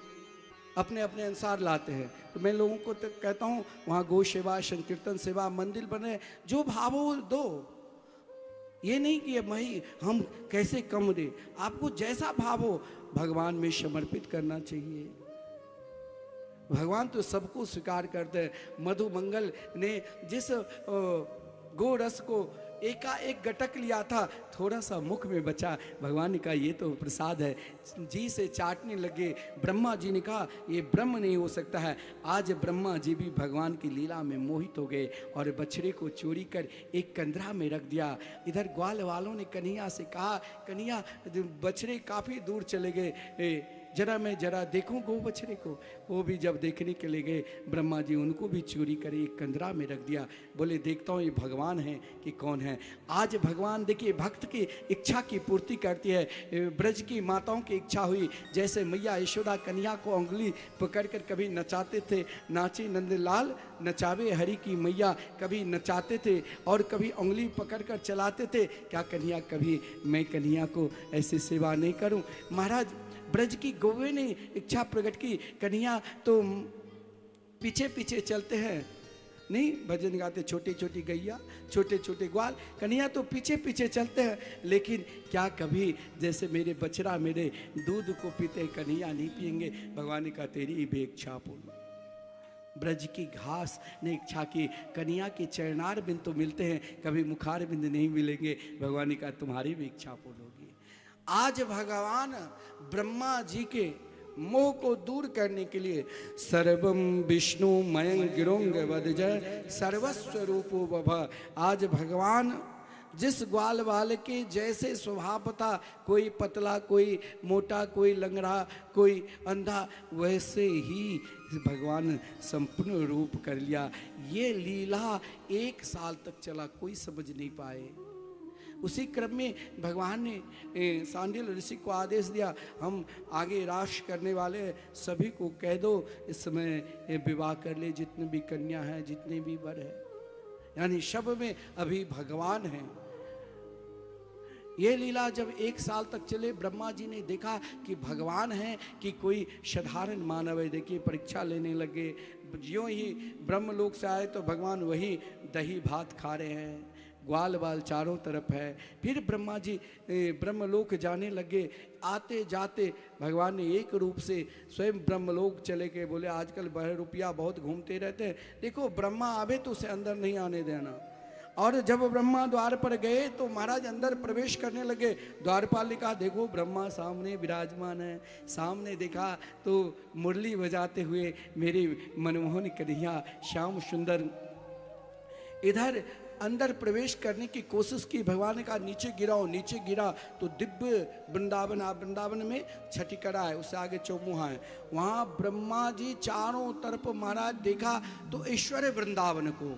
अपने अपने अनुसार लाते हैं, तो मैं लोगों को तो कहता हूँ वहाँ गौ सेवा, संकीर्तन सेवा, मंदिर बने, जो भाव हो दो। ये नहीं कि भाई हम कैसे कम दे, आपको जैसा भाव हो भगवान में समर्पित करना चाहिए। भगवान तो सबको स्वीकार करते हैं। मधुमंगल ने जिस गो रस को एकाएक गटक लिया था, थोड़ा सा मुख में बचा। भगवान ने कहा ये तो प्रसाद है, जी से चाटने लगे। ब्रह्मा जी ने कहा ये ब्रह्म नहीं हो सकता है। आज ब्रह्मा जी भी भगवान की लीला में मोहित हो गए और बछड़े को चोरी कर एक कंदरा में रख दिया। इधर ग्वाल वालों ने कन्हैया से कहा कन्हैया बछड़े काफ़ी दूर चले गए, जरा मैं जरा देखूं गो बछड़े को। वो भी जब देखने के लिए गए, ब्रह्मा जी उनको भी चोरी करे एक कंदरा में रख दिया। बोले देखता हूँ ये भगवान है कि कौन है। आज भगवान देखिए भक्त की इच्छा की पूर्ति करती है। ब्रज की माताओं की इच्छा हुई, जैसे मैया यशोदा कन्या को उंगली पकड़कर कभी नचाते थे, नाचे नंदलाल नचावे हरि की मैया, कभी नचाते थे और कभी उंगली पकड़कर चलाते थे। क्या कन्या कभी मैं कन्या को ऐसी सेवा नहीं करूं? महाराज ब्रज की गौवे ने इच्छा प्रकट की, कन्हैया तो पीछे पीछे चलते हैं, नहीं भजन गाते, छोटी छोटी गैया छोटे छोटे ग्वाल, कन्हैया तो पीछे पीछे चलते हैं, लेकिन क्या कभी जैसे मेरे बछड़ा मेरे दूध को पीते कन्हैया नहीं पिएंगे? भगवान ने कहा तेरी भी इच्छा पूर्ण। ब्रज की घास ने इच्छा की, कन्हैया के चरणार बिंद तो मिलते हैं, कभी मुखार बिंद नहीं मिलेंगे। भगवान ने कहा तुम्हारी भी इच्छा पूर्ण होगी। आज भगवान ब्रह्मा जी के मोह को दूर करने के लिए सर्वम विष्णु मयं गिरोंग वदजय सर्वस्व रूपो बभ। आज भगवान जिस ग्वाल वाले के जैसे स्वभाव था, कोई पतला, कोई मोटा, कोई लंगड़ा, कोई अंधा, वैसे ही भगवान संपूर्ण रूप कर लिया। ये लीला 1 साल तक चला, कोई समझ नहीं पाए। उसी क्रम में भगवान ने सांडिल ऋषि को आदेश दिया, हम आगे राश करने वाले सभी को कह दो इस समय विवाह कर ले, जितने भी कन्या हैं, जितने भी वर हैं, यानी सब में अभी भगवान हैं। ये लीला जब 1 साल तक चले, ब्रह्मा जी ने देखा कि भगवान है कि कोई साधारण मानव है। देखिए परीक्षा लेने लगे। ज्यों ही ब्रह्मलोक से आए तो भगवान वही दही भात खा रहे हैं, ग्वाल बाल चारों तरफ है। फिर ब्रह्मा जी ब्रह्मलोक जाने लगे। आते जाते भगवान ने एक रूप से स्वयं ब्रह्मलोक चले गए। बोले आजकल बहरूपिया बहुत घूमते रहते हैं, देखो ब्रह्मा आवे तो उसे अंदर नहीं आने देना। और जब ब्रह्मा द्वार पर गए तो महाराज अंदर प्रवेश करने लगे। द्वारपाल ने कहा देखो ब्रह्मा सामने विराजमान है। सामने देखा तो मुरली बजाते हुए मेरे मनमोहन कन्हैया श्याम सुंदर। इधर अंदर प्रवेश करने की कोशिश की। भगवान ने कहा नीचे गिराओ, नीचे गिरा तो दिव्य वृंदावन, वृंदावन में छठी कड़ा है, उससे आगे चौमुहा है। वहां ब्रह्मा जी चारों तरफ महाराज देखा तो ऐश्वर्य वृंदावन को,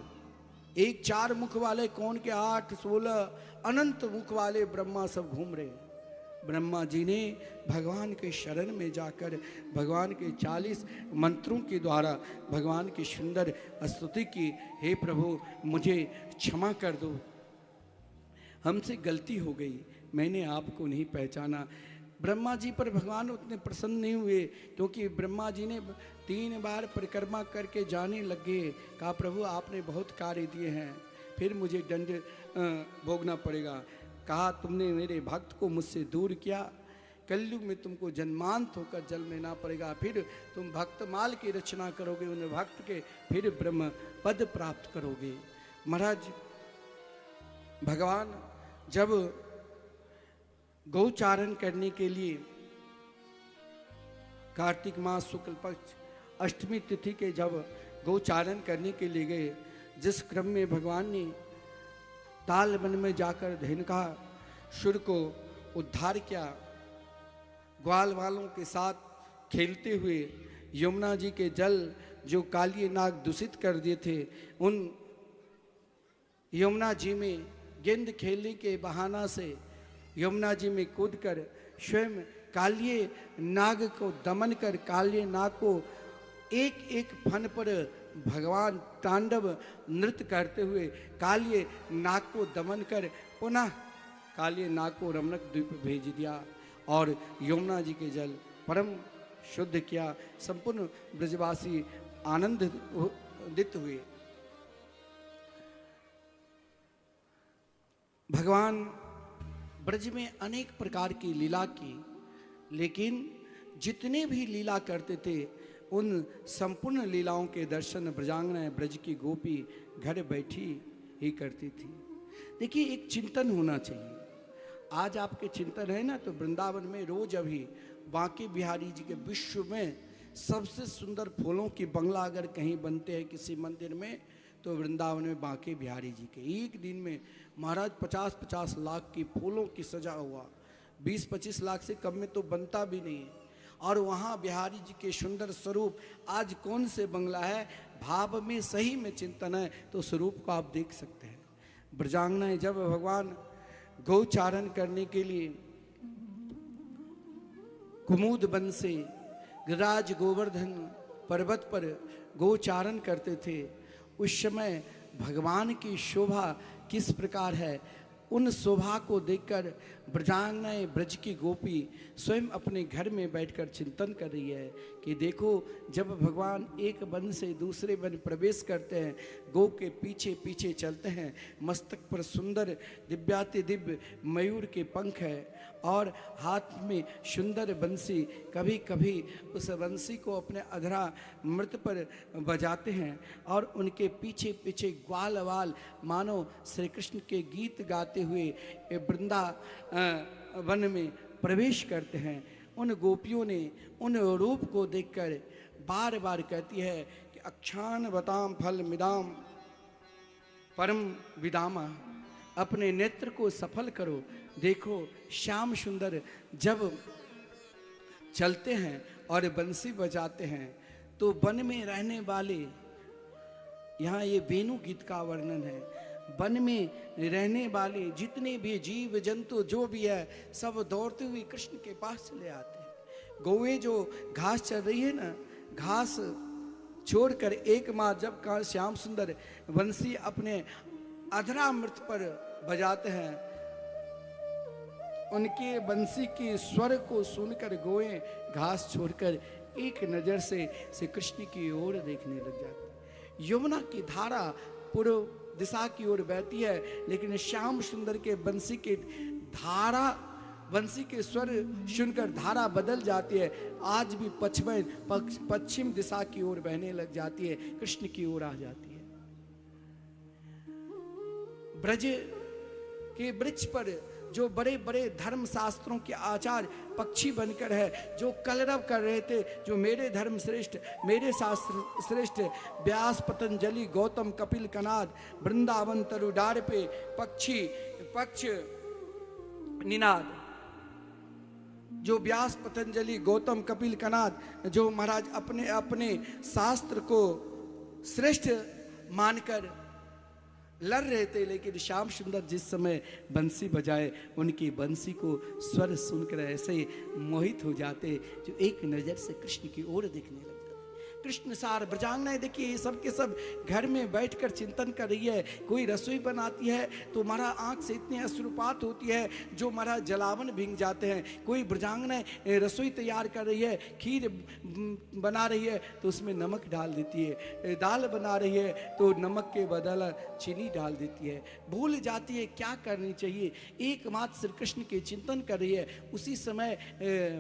एक 4 मुख वाले, कौन के 8 16 अनंत मुख वाले ब्रह्मा सब घूम रहे। ब्रह्मा जी ने भगवान के शरण में जाकर भगवान के 40 मंत्रों के द्वारा भगवान की सुंदर स्तुति की। हे प्रभु मुझे क्षमा कर दो, हमसे गलती हो गई, मैंने आपको नहीं पहचाना। ब्रह्मा जी पर भगवान उतने प्रसन्न नहीं हुए, क्योंकि ब्रह्मा जी ने 3 बार परिक्रमा करके जाने लगे। कहा प्रभु आपने बहुत कार्य दिए हैं, फिर मुझे दंड भोगना पड़ेगा। कहा तुमने मेरे भक्त को मुझसे दूर किया, कलयुग में तुमको जन्मांत होकर जल लेना पड़ेगा, फिर तुम भक्तमाल की रचना करोगे उन भक्त के, फिर ब्रह्म पद प्राप्त करोगे। महाराज भगवान जब गौचारण करने के लिए कार्तिक मास शुक्ल पक्ष अष्टमी तिथि के जब गौचारण करने के लिए गए, जिस क्रम में भगवान ने ताल वन में जाकर धेनुकासुर को उद्धार किया, ग्वाल वालों के साथ खेलते हुए यमुना जी के जल जो कालिए नाग दूषित कर दिए थे, उन यमुना जी में गेंद खेलने के बहाना से यमुना जी में कूदकर स्वयं कालिए नाग को दमन कर कालिए नाग को एक एक फन पर भगवान तांडव नृत्य करते हुए कालिए नाग को दमन कर पुनः कालिए नाग को रमणक द्वीप भेज दिया और यमुना जी के जल परम शुद्ध किया। संपूर्ण ब्रजवासी आनंदित हुए। भगवान ब्रज में अनेक प्रकार की लीला की, लेकिन जितने भी लीला करते थे उन संपूर्ण लीलाओं के दर्शन ब्रजांगना ब्रज की गोपी घर बैठी ही करती थी। देखिए एक चिंतन होना चाहिए। आज आपके चिंतन है ना, तो वृंदावन में रोज अभी बांके बिहारी जी के विश्व में सबसे सुंदर फूलों की बंगला अगर कहीं बनते हैं किसी मंदिर में, तो वृंदावन में बांके बिहारी जी के एक दिन में महाराज 50-50 लाख की फूलों की सजा हुआ, 20-25 लाख से कम में तो बनता भी नहीं है। और वहाँ बिहारी जी के सुंदर स्वरूप, आज कौन से बंगला है, भाव में सही में चिंतन है तो स्वरूप को आप देख सकते हैं। ब्रजांगनाएं जब भगवान गौचारण करने के लिए कुमुद वन से गिरिराज गोवर्धन पर्वत पर गौचारण करते थे, उस समय भगवान की शोभा किस प्रकार है, उन शोभा को देखकर ब्रजांगनाएं ब्रज की गोपी स्वयं अपने घर में बैठकर चिंतन कर रही है कि देखो जब भगवान एक वन से दूसरे वन प्रवेश करते हैं, गौ के पीछे पीछे चलते हैं, मस्तक पर सुंदर दिव्याति दिव्य मयूर के पंख है और हाथ में सुंदर बंसी, कभी कभी उस बंसी को अपने अधरा मृत पर बजाते हैं और उनके पीछे पीछे ग्वाल वाल मानो श्री कृष्ण के गीत गाते हुए वृंदा वन में प्रवेश करते हैं। उन गोपियों ने उन रूप को देखकर बार बार कहती है कि अक्षान बताम फल मिदाम परम विदामा, अपने नेत्र को सफल करो। देखो श्याम सुंदर जब चलते हैं और बंसी बजाते हैं तो वन में रहने वाले, यहाँ ये वेणु गीत का वर्णन है, वन में रहने वाले जितने भी जीव जंतु जो भी है सब दौड़ते हुए कृष्ण के पास चले आते हैं। गौएं जो घास चल रही है ना, घास छोड़कर एक माँ जब कहा श्याम सुंदर बंसी अपने अधरामृत पर बजाते हैं, उनके बंसी के स्वर को सुनकर गौएं घास छोड़कर एक नजर से श्री कृष्ण की ओर देखने लग जाती। यमुना की धारा पूर्व दिशा की ओर बहती है, लेकिन श्याम सुंदर के बंसी के धारा, बंसी के स्वर सुनकर धारा बदल जाती है, आज भी पश्चिम दिशा की ओर बहने लग जाती है, कृष्ण की ओर आ जाती है। ब्रज के वृक्ष पर जो बड़े बड़े धर्म शास्त्रों के आचार्य पक्षी बनकर है, जो कलरव कर रहे थे, जो मेरे धर्म श्रेष्ठ, मेरे शास्त्र श्रेष्ठ, व्यास, पतंजलि, गौतम, कपिल, कनाद, वृंदावन तरुडार पे पक्षी पक्ष निनाद, जो व्यास, पतंजलि, गौतम, कपिल, कनाद, जो महाराज अपने अपने शास्त्र को श्रेष्ठ मानकर लड़ रहे थे, लेकिन श्याम सुंदर जिस समय बंसी बजाए, उनकी बंसी को स्वर सुनकर ऐसे मोहित हो जाते जो एक नजर से कृष्ण की ओर देखने लग जाते। कृष्ण सार ब्रजांगनाएं देखिए, ये सब के सब घर में बैठकर चिंतन कर रही है। कोई रसोई बनाती है तो हमारा आंख से इतनी अश्रुपात होती है जो हमारा जलावन भींग जाते हैं। कोई ब्रजांगनाएं रसोई तैयार कर रही है, खीर बना रही है तो उसमें नमक डाल देती है, दाल बना रही है तो नमक के बदल चीनी डाल देती है, भूल जाती है क्या करनी चाहिए। एकमात्र श्री कृष्ण के चिंतन कर रही है। उसी समय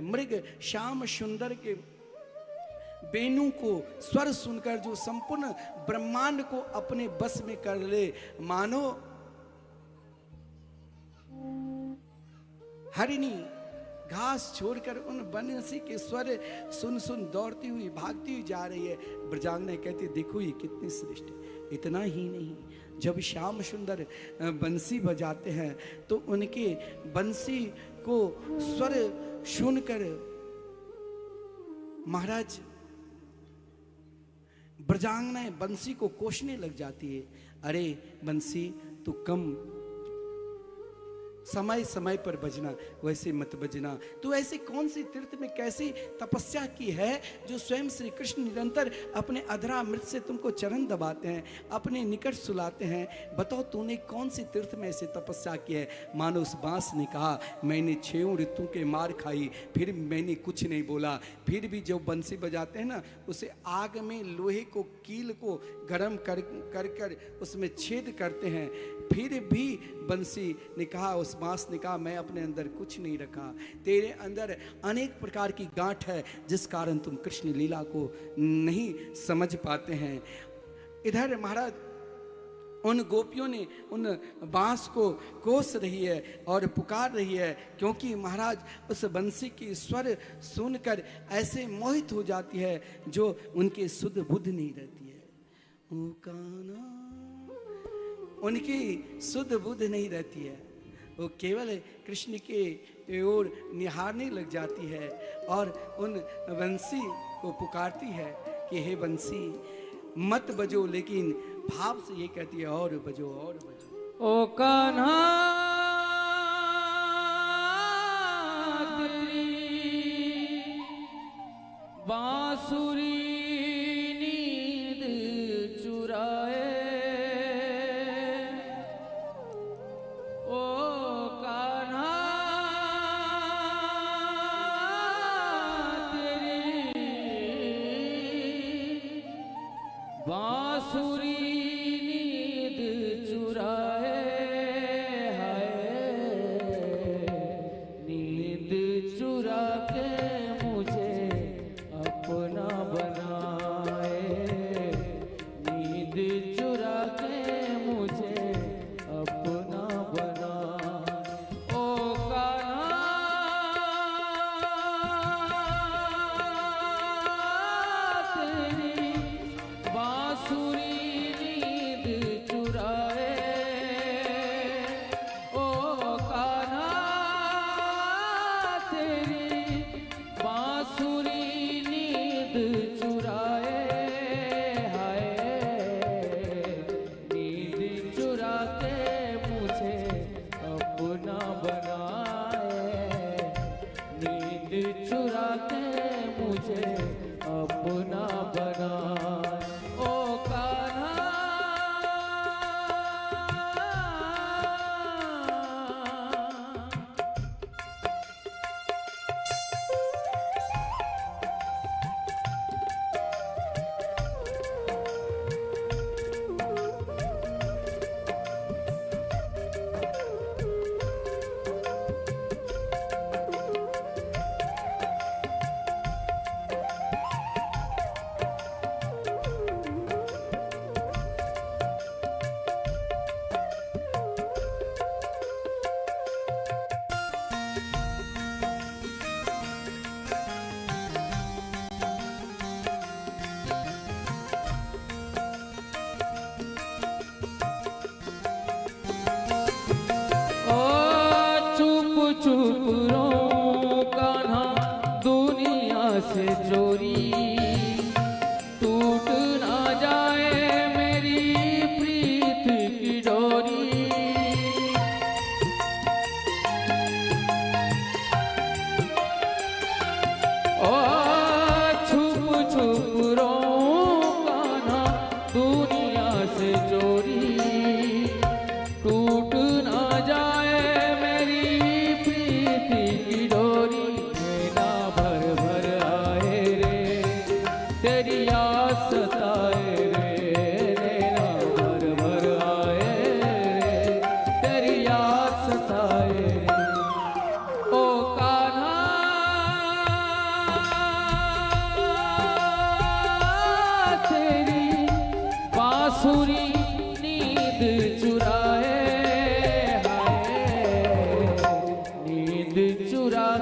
मृग श्याम सुंदर के वेणु को स्वर सुनकर जो संपूर्ण ब्रह्मांड को अपने बस में कर ले, मानो हरिणी घास छोड़कर उन बंसी के स्वर सुन सुन दौड़ती हुई भागती हुई जा रही है। ब्रजांगनाएं कहती देखो ये कितनी श्रेष्ठ है। इतना ही नहीं, जब श्याम सुंदर बंसी बजाते हैं तो उनके बंसी को स्वर सुनकर महाराज ब्रजांगनाएं बंसी को कोसने लग जाती है। अरे बंसी तू कम समय समय पर बजना, वैसे मत बजना। तो ऐसे कौन सी तीर्थ में कैसी तपस्या की है जो स्वयं श्री कृष्ण निरंतर अपने अधरा मृत से तुमको चरण दबाते हैं, अपने निकट सुलाते हैं। बताओ तूने कौन सी तीर्थ में ऐसे तपस्या की है। मानो उस बांस ने कहा मैंने 6 ऋतु के मार खाई, फिर मैंने कुछ नहीं बोला। फिर भी जो बंसी बजाते हैं ना, उसे आग में लोहे को कील को गर्म कर उसमें छेद करते हैं। फिर भी बंसी ने कहा, उस बांस ने कहा मैं अपने अंदर कुछ नहीं रखा, तेरे अंदर अनेक प्रकार की गांठ है जिस कारण तुम कृष्ण लीला को नहीं समझ पाते हैं। इधर महाराज उन गोपियों ने उन बांस को कोस रही है और पुकार रही है, क्योंकि महाराज उस बंसी की स्वर सुनकर ऐसे मोहित हो जाती है जो उनके शुद्ध बुद्ध नहीं रहती है। ओ कान्हा, उनकी शुद्ध बुद्ध नहीं रहती है, वो केवल कृष्ण के ओर निहारने लग जाती है और उन बंसी को पुकारती है कि हे बंसी मत बजो, लेकिन भाव से ये कहती है और बजो और बजो। ओ कान्हा तेरी बांसुरी नींद चुराए, बांसुरी नींद चुराए।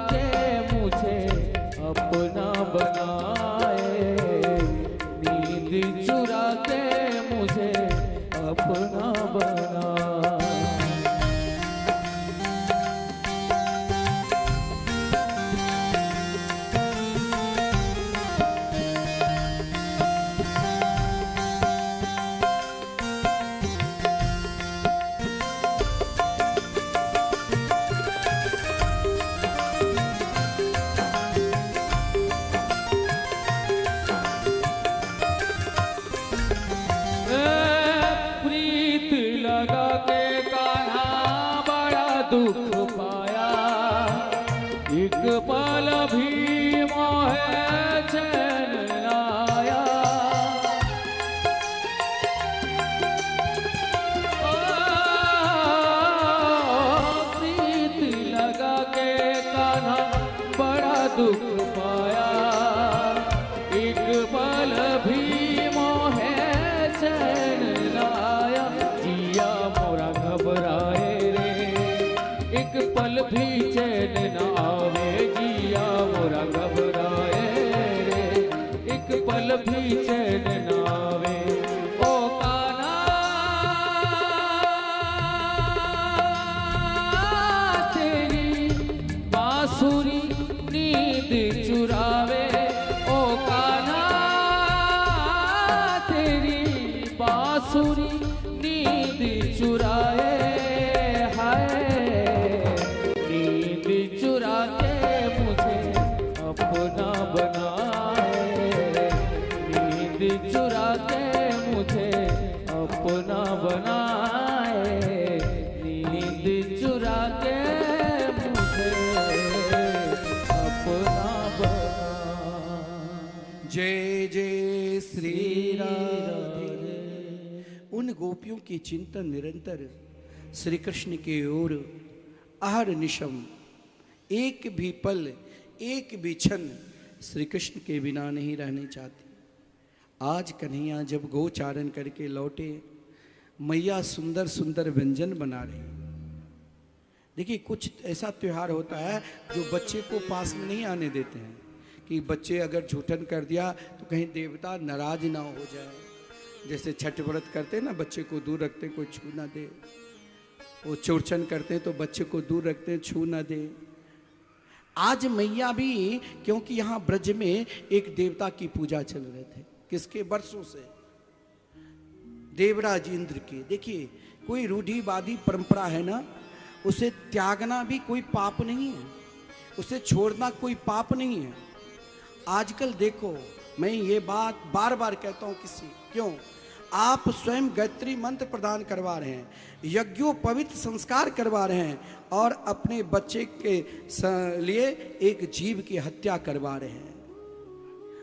के मुझे अपना बनाए, नींद चुरा के मुझे अपना बनाए। प्रीत लगा के कान्हा बड़ा दुख पाया, एक पल भी मोहे चैन न आया। प्रीत लगा के कान्हा बड़ा दुख पाया, एक पल भी मोहे चैन लाया। जिया मोरा घबराए रे, एक पल भी चैन न आवे। जिया मोरा घबराए रे, एक पल भी चैन न आवे। ओ कान्हा तेरी बांसुरी नींद चुरावे। ओ कान्हा तेरी बांसुरी नींद चुराए, हाय नींद चुरा के मुझे अपना बनाए, नींद चुरा के मुझे अपना बनाए, नींद चुरा के मुझे अपना बनाए। जय जय श्री राधे। उन गोपियों की चिंतन निरंतर श्री कृष्ण की ओर आहर निशम, एक भी पल एक भी क्षण श्री कृष्ण के बिना नहीं रहने चाहती। आज कन्हैया जब गोचारण करके लौटे, मैया सुंदर सुंदर व्यंजन बना रही। देखिए कुछ ऐसा त्योहार होता है जो बच्चे को पास में नहीं आने देते हैं, कि बच्चे अगर झूठन कर दिया तो कहीं देवता नाराज ना हो जाए। जैसे छठ व्रत करते हैं ना, बच्चे को दूर रखते हैं, कोई छू ना दे। वो चौरचन करते हैं तो बच्चे को दूर रखते हैं, छू ना दे। आज मैया भी, क्योंकि यहाँ ब्रज में एक देवता की पूजा चल रहे थे, किसके वर्षों से, देवराज इंद्र की। देखिए कोई रूढ़िवादी परंपरा है ना, उसे त्यागना भी कोई पाप नहीं है, उसे छोड़ना कोई पाप नहीं है। आजकल देखो, मैं ये बात बार बार कहता हूं, क्यों आप स्वयं गायत्री मंत्र प्रदान करवा रहे हैं, यज्ञोपवीत संस्कार करवा रहे हैं, और अपने बच्चे के लिए एक जीव की हत्या करवा रहे हैं,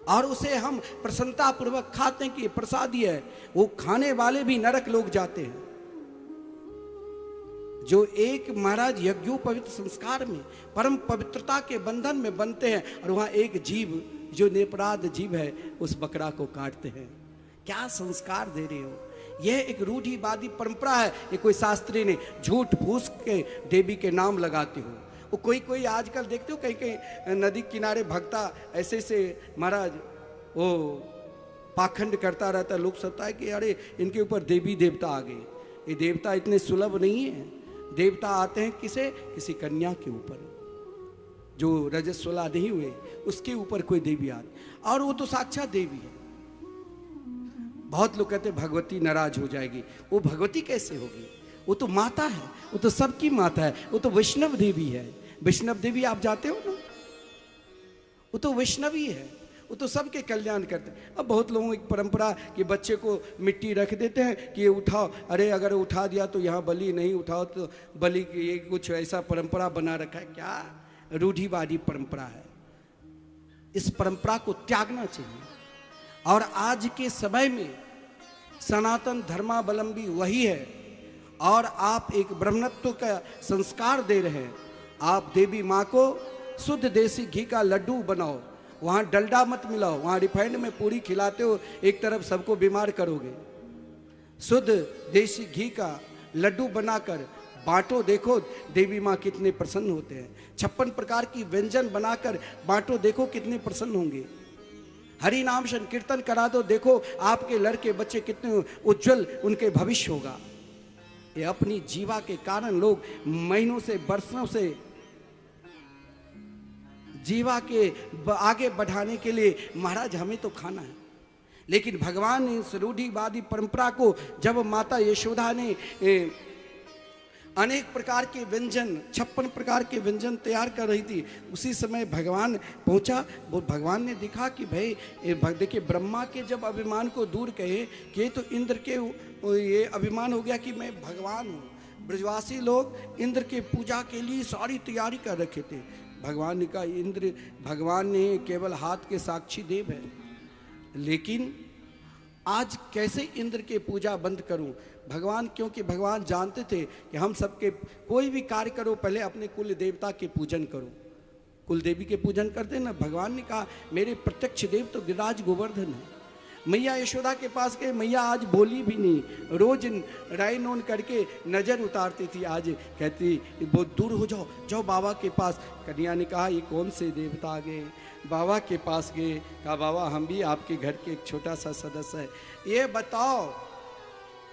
और उसे हम प्रसन्नता पूर्वक खाते हैं कि प्रसादी है। वो खाने वाले भी नरक लोग जाते हैं। जो एक महाराज यज्ञोपवीत संस्कार में परम पवित्रता के बंधन में बनते हैं, और वहां एक जीव जो निरपराध जीव है उस बकरा को काटते हैं। क्या संस्कार दे रहे हो? यह एक रूढ़िवादी परंपरा है। ये कोई शास्त्री ने झूठ फूस के देवी के नाम लगाते हो। वो कोई आजकल देखते हो कहीं कहीं नदी किनारे भक्ता ऐसे से महाराज वो पाखंड करता रहता है, लोग सोचता है कि अरे इनके ऊपर देवी देवता आ गए। ये देवता इतने सुलभ नहीं है। देवता आते हैं किसी कन्या के ऊपर, जो रजस्वला नहीं हुए उसके ऊपर कोई देवी आती, और वो तो साक्षात देवी है। बहुत लोग कहते हैं भगवती नाराज हो जाएगी। वो भगवती कैसे होगी? वो तो माता है, वो तो सबकी माता है, वो तो वैष्णव देवी है। वैष्णव देवी आप जाते हो ना, वो तो वैष्णवी है, वो तो सबके कल्याण करते हैं। अब बहुत लोगों की परंपरा कि बच्चे को मिट्टी रख देते हैं कि ये उठाओ, अरे अगर उठा दिया तो यहाँ बलि, नहीं उठाओ तो बलि की, ये कुछ ऐसा परंपरा बना रखा है। क्या रूढ़िवादी परंपरा है। इस परंपरा को त्यागना चाहिए। और आज के समय में सनातन धर्मावलंबी वही है, और आप एक ब्रह्मत्व का संस्कार दे रहे हैं। आप देवी माँ को शुद्ध देसी घी का लड्डू बनाओ, वहाँ डलडा मत मिलाओ, वहाँ रिफाइंड में पूरी खिलाते हो, एक तरफ सबको बीमार करोगे। शुद्ध देसी घी का लड्डू बनाकर बांटो, देखो देवी माँ कितने प्रसन्न होते हैं। 56 प्रकार की व्यंजन बनाकर बांटो, देखो कितने प्रसन्न होंगे। हरि नाम संकीर्तन करा दो, देखो आपके लड़के बच्चे कितने उज्जवल उनके भविष्य होगा। ये अपनी जीवा के कारण लोग महीनों से वर्षों से जीवा के आगे बढ़ाने के लिए महाराज हमें तो खाना है, लेकिन भगवान ने इस रूढ़िवादी परंपरा को जब माता यशोदा ने अनेक प्रकार के व्यंजन 56 प्रकार के व्यंजन तैयार कर रही थी, उसी समय भगवान पहुंचा। वो भगवान ने देखा कि भाई देखिए ब्रह्मा के जब अभिमान को दूर कहे कि तो इंद्र के ये अभिमान हो गया कि मैं भगवान हूँ। ब्रजवासी लोग इंद्र के पूजा के लिए सारी तैयारी कर रखे थे। भगवान ने कहा इंद्र भगवान ने केवल हाथ के साक्षी देव है, लेकिन आज कैसे इंद्र के पूजा बंद करूं? भगवान, क्योंकि भगवान जानते थे कि हम सबके कोई भी कार्य करो पहले अपने कुल देवता के पूजन करो। कुल देवी के पूजन करते ना। भगवान ने कहा मेरे प्रत्यक्ष देव तो गिरिराज गोवर्धन है। मैया यशोदा के पास गए, मैया आज बोली भी नहीं, रोज राय नोन करके नजर उतारती थी, आज कहती बहुत दूर हो जाओ, जाओ बाबा के पास। कन्या ने कहा ये कौन से देवता आ गए? बाबा के पास गए, कहा बाबा हम भी आपके घर के एक छोटा सा सदस्य है, ये बताओ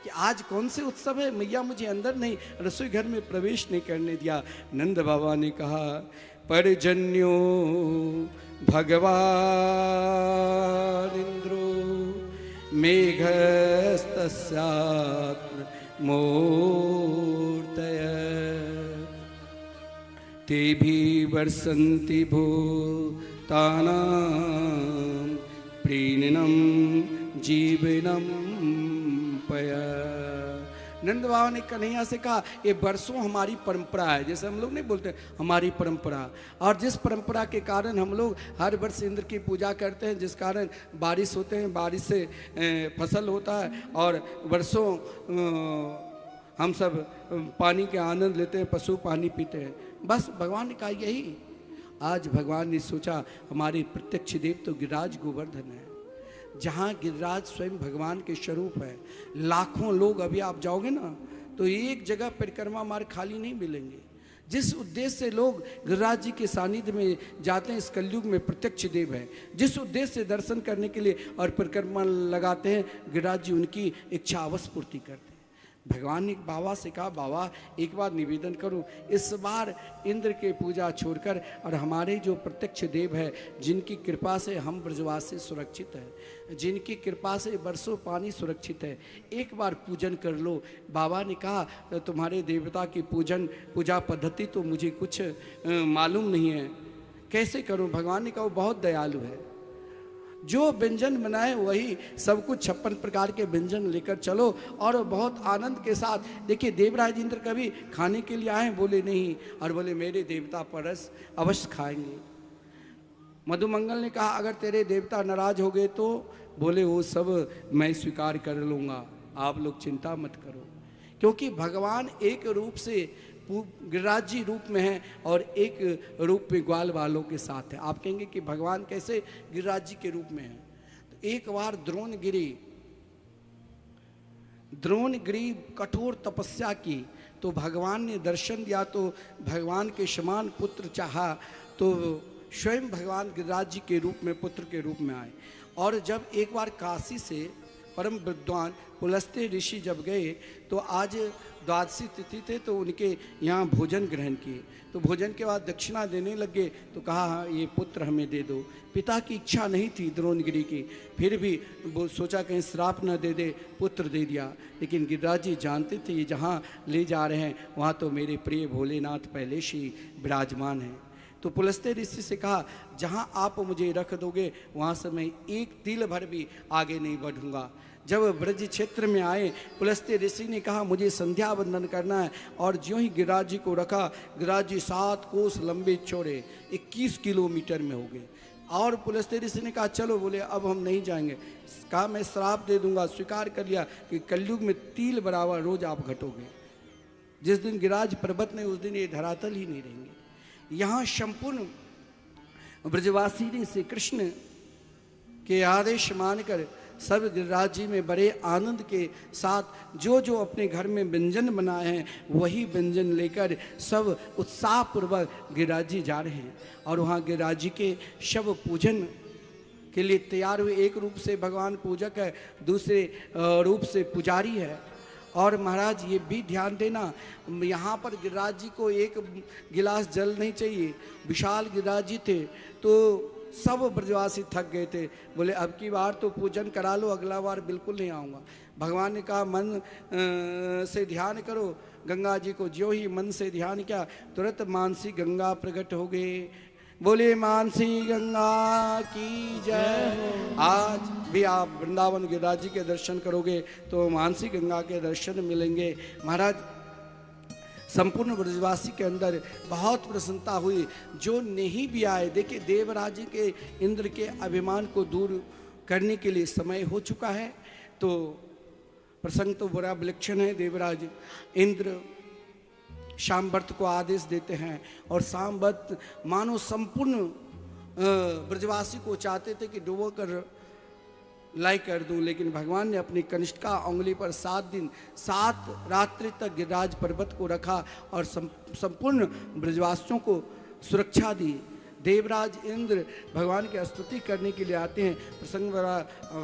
कि आज कौन से उत्सव है? मैया मुझे अंदर नहीं, रसोई घर में प्रवेश नहीं करने दिया। नंद बाबा ने कहा परजन्यो भगवान इंद्रो मेघस्तस्यात्म मूर्तय ते भी वर्षन्ति भूतानां प्रीणनम जीवनम पया। नंद बाबा ने कन्हैया से कहा ये वर्षों हमारी परंपरा है, जैसे हम लोग नहीं बोलते हमारी परंपरा, और जिस परंपरा के कारण हम लोग हर वर्ष इंद्र की पूजा करते हैं, जिस कारण बारिश होते हैं, बारिश से फसल होता है और वर्षों हम सब पानी के आनंद लेते हैं, पशु पानी पीते हैं। बस भगवान ने कहा यही। आज भगवान ने सोचा हमारे प्रत्यक्ष देव तो गिरिराज गोवर्धन है, जहाँ गिरिराज स्वयं भगवान के स्वरूप है। लाखों लोग, अभी आप जाओगे ना तो एक जगह परिक्रमा मार्ग खाली नहीं मिलेंगे। जिस उद्देश्य से लोग गिरिराज जी के सानिध्य में जाते हैं, इस कलयुग में प्रत्यक्ष देव है, जिस उद्देश्य से दर्शन करने के लिए और परिक्रमा लगाते हैं, गिरिराज जी उनकी इच्छा अवश्य पूर्ति करते हैं। भगवान ने बाबा से कहा बाबा एक बार निवेदन करूं, इस बार इंद्र के पूजा छोड़कर और हमारे जो प्रत्यक्ष देव है, जिनकी कृपा से हम ब्रजवासी सुरक्षित है, जिनकी कृपा से बरसों पानी सुरक्षित है, एक बार पूजन कर लो। बाबा ने कहा तुम्हारे देवता की पूजा पद्धति तो मुझे कुछ मालूम नहीं है, कैसे करूं? भगवान ने कहा वो बहुत दयालु है, जो व्यंजन बनाए वही सब कुछ 56 प्रकार के व्यंजन लेकर चलो और बहुत आनंद के साथ। देखिए देवराज इंद्र कभी खाने के लिए आए? बोले नहीं, और बोले मेरे देवता परस अवश्य खाएंगे। मधुमंगल ने कहा अगर तेरे देवता नाराज हो गए तो? बोले वो सब मैं स्वीकार कर लूँगा, आप लोग चिंता मत करो, क्योंकि भगवान एक रूप से गिरिराज जी रूप में है और एक रूप में ग्वाल वालों के साथ है। आप कहेंगे कि भगवान कैसे गिरिराज जी के रूप में है? तो एक बार द्रोणगिरी कठोर तपस्या की तो भगवान ने दर्शन दिया, तो भगवान के समान पुत्र चाहा तो स्वयं भगवान गिरिराज जी के रूप में पुत्र के रूप में आए। और जब एक बार काशी से परम विद्वान पुलस्त्य ऋषि जब गए तो आज द्वादशी तिथि थे, तो उनके यहाँ भोजन ग्रहण किए। तो भोजन के बाद दक्षिणा देने लगे तो कहा हाँ ये पुत्र हमें दे दो। पिता की इच्छा नहीं थी द्रोणगिरी की, फिर भी वो सोचा कहीं श्राप न दे दे, पुत्र दे दिया। लेकिन गिरिराज जी जानते थे ये जहाँ ले जा रहे हैं वहाँ तो मेरे प्रिय भोलेनाथ पहले से विराजमान हैं। तो पुलस्त्य ऋषि से कहा जहाँ आप मुझे रख दोगे वहाँ से मैं एक तिल भर भी आगे नहीं बढ़ूँगा। जब ब्रज क्षेत्र में आए पुलस्त्य ऋषि ने कहा मुझे संध्या वंदन करना है, और ज्यों ही गिरिराज जी को रखा, गिरिराज जी 7 कोस लंबे चौड़े 21 किलोमीटर में हो गए। और पुलस्त्य ऋषि ने कहा चलो, बोले अब हम नहीं जाएंगे। कहा मैं श्राप दे दूंगा, स्वीकार कर लिया कि कलयुग में तिल बराबर रोज आप घटोगे। जिस दिन गिरिराज पर्वत में, उस दिन ये धरातल ही नहीं रहेंगे। यहाँ संपूर्ण ब्रजवासी ने श्री कृष्ण के आदेश मानकर सब गिरिराज जी में बड़े आनंद के साथ जो जो अपने घर में व्यंजन बनाए हैं वही व्यंजन लेकर सब उत्साहपूर्वक गिरिराज जी जा रहे हैं। और वहाँ गिरिराज जी के शव पूजन के लिए तैयार हुए। एक रूप से भगवान पूजक है, दूसरे रूप से पुजारी है। और महाराज ये भी ध्यान देना, यहाँ पर गिरिराज जी को एक गिलास जल नहीं चाहिए। विशाल गिरिराज जी थे तो सब ब्रजवासी थक गए थे, बोले अब की बार तो पूजन करा लो, अगला बार बिल्कुल नहीं आऊँगा। भगवान ने कहा मन से ध्यान करो। गंगा जी को ज्यों ही मन से ध्यान किया तुरंत मानसी गंगा प्रकट हो गए। बोले मानसी गंगा की जय। आज भी आप वृंदावन गिरिराज जी के दर्शन करोगे तो मानसी गंगा के दर्शन मिलेंगे। महाराज संपूर्ण ब्रजवासी के अंदर बहुत प्रसन्नता हुई। जो नहीं भी आए, देखिए देवराज जी के इंद्र के अभिमान को दूर करने के लिए समय हो चुका है। तो प्रसंग तो बड़ा विलक्षण है। देवराज इंद्र शामवर्त को आदेश देते हैं और शामवर्त मानो संपूर्ण ब्रजवासी को चाहते थे कि डुबो कर लाई कर दूं, लेकिन भगवान ने अपनी कनिष्ठा उंगली पर 7 दिन 7 रात्रि तक गिरिराज पर्वत को रखा और संपूर्ण ब्रजवासियों को सुरक्षा दी। देवराज इंद्र भगवान की स्तुति करने के लिए आते हैं। प्रसंग बड़ा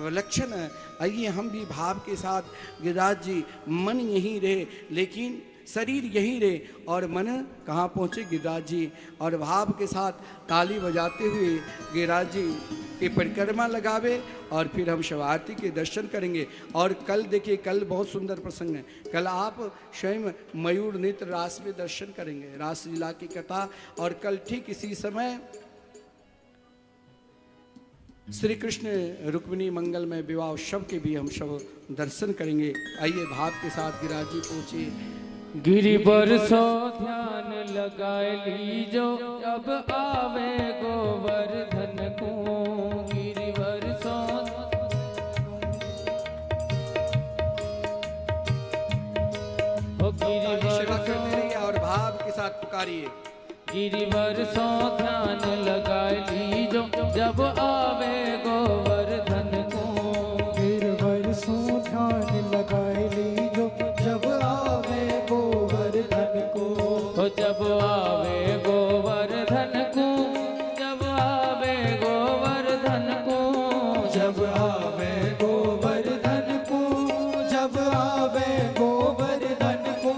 विलक्षण है। आइए हम भी भाव के साथ गिरिराज जी मन यहीं रहे लेकिन शरीर यहीं रहे और मन कहाँ पहुँचे गिरिराज जी, और भाव के साथ ताली बजाते हुए गिरिराज जी की परिक्रमा लगावे और फिर हम शिव आरती के दर्शन करेंगे। और कल देखिए, कल बहुत सुंदर प्रसंग है। कल आप स्वयं मयूर नेत्र रास में दर्शन करेंगे, रास लीला की कथा। और कल ठीक इसी समय श्री कृष्ण रुक्मिणी मंगलमय विवाह उत्सव के भी हम सब दर्शन करेंगे। आइए भाव के साथ गिरिराज जी पहुँचे। गिरिवर सो ध्यान लगाए लीजो, अब आवे गोवर्धन को। गिरिवर सो सेवा करते रहिए और भाव के साथ पुकारिए। गिरिवर सो ध्यान लगाए लीजो, जब आवे गोवर्धन को। गिरवर सो ध्यान लगाए लीजो, जब आवे गोवर्धन को। जब आवे गोवर्धन को, जब आवे गोवर्धन को। जब आवे गोवर्धन को, जब आवे गोवर्धन को।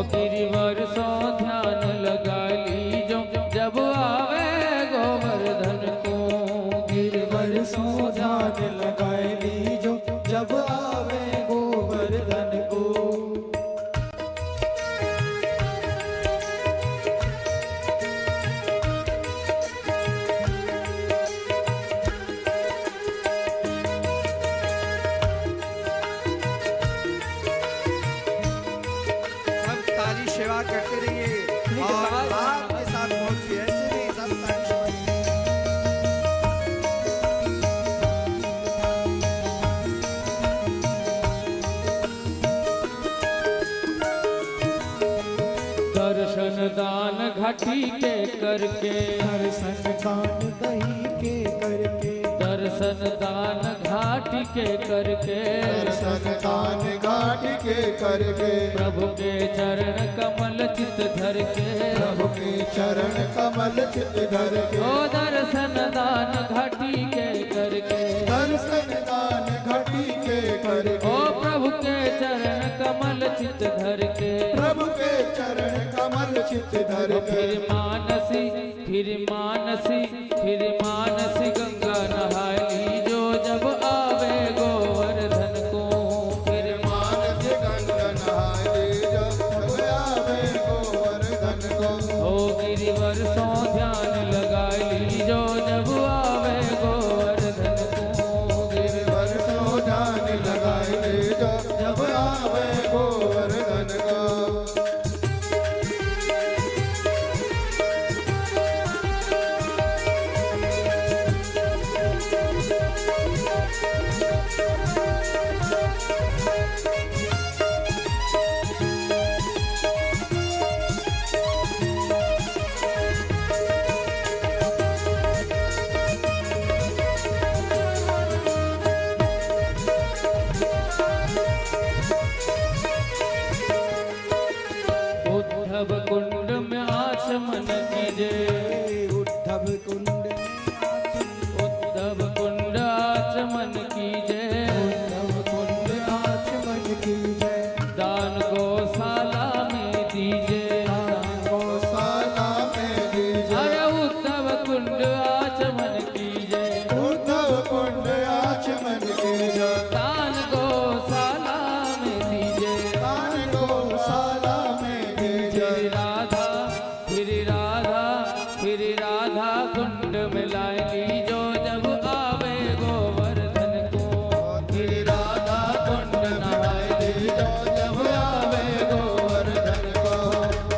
गिरिवर सो ध्यान लगा लीजो, जब आवे गोवर्धन को। गिरवर सो ध्यान लगाए लीजो, जब आवे गोवर्धन को। सेवा करते रहिए और भाव के साथ पहुंचिए। ऐसे नहीं सब ताली दर्शन दान घाटी के करके। दर्शन दान दही के करके। दर्शन दान घाटी के करके। दर्शन दान घाट के करके। प्रभु के चरण कमल चित धर के। प्रभु के चरण कमल चित धर के। ओ दर्शन दान घाटी के करके। दर्शन दान घाटी के करके। ओ प्रभु के चरण कमल चित धर के। प्रभु के चरण कमल चित धर के। फिर मानसी गंगा नहाय लीजो, जब आवे गोवर्धन को। फिर मानसी गंगा नहाय लीजो, जब आवे गोवर्धन को। ओ गिरिवर सो ध्यान लगाए लीजो, जब आवे गोवर्धन को। गिरिवर सो ध्यान लगाए लीजो, जब आवे गोवर्धन को। कुंड में आचमन कीजे, उद्धव कुंड में उद्धव कुंड आचमन कीजे, उद्धव कुंड आचमन कीजे, दान गौशाला में दीजे, गौशाला में दीजे, अरे उद्धव कुंड आचमन कीजे, उद्धव कुंड आचमन कीजे, दान गौशाला में दीजे, दान गौशाला में दीजे, फिर राधा फिर राधा कुंड में लाएगी जो जब आवे गोवर्धन को, फिर राधा कुंड नहाएगी जो जब आवे गोवर्धन को,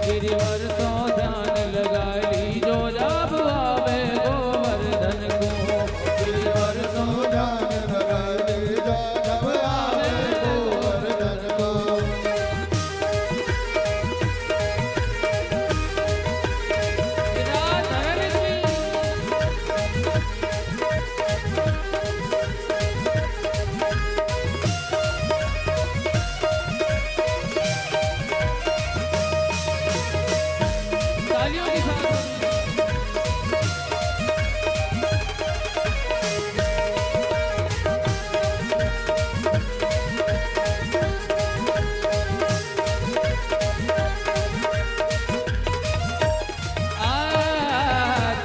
गिरिवर तो ध्यान लगाई जो जब आवे गोवर्धन को, गिरिवर सो ध्यान लगाई जो जब आवे गोवर्धन को, राधन की तालियों के साथ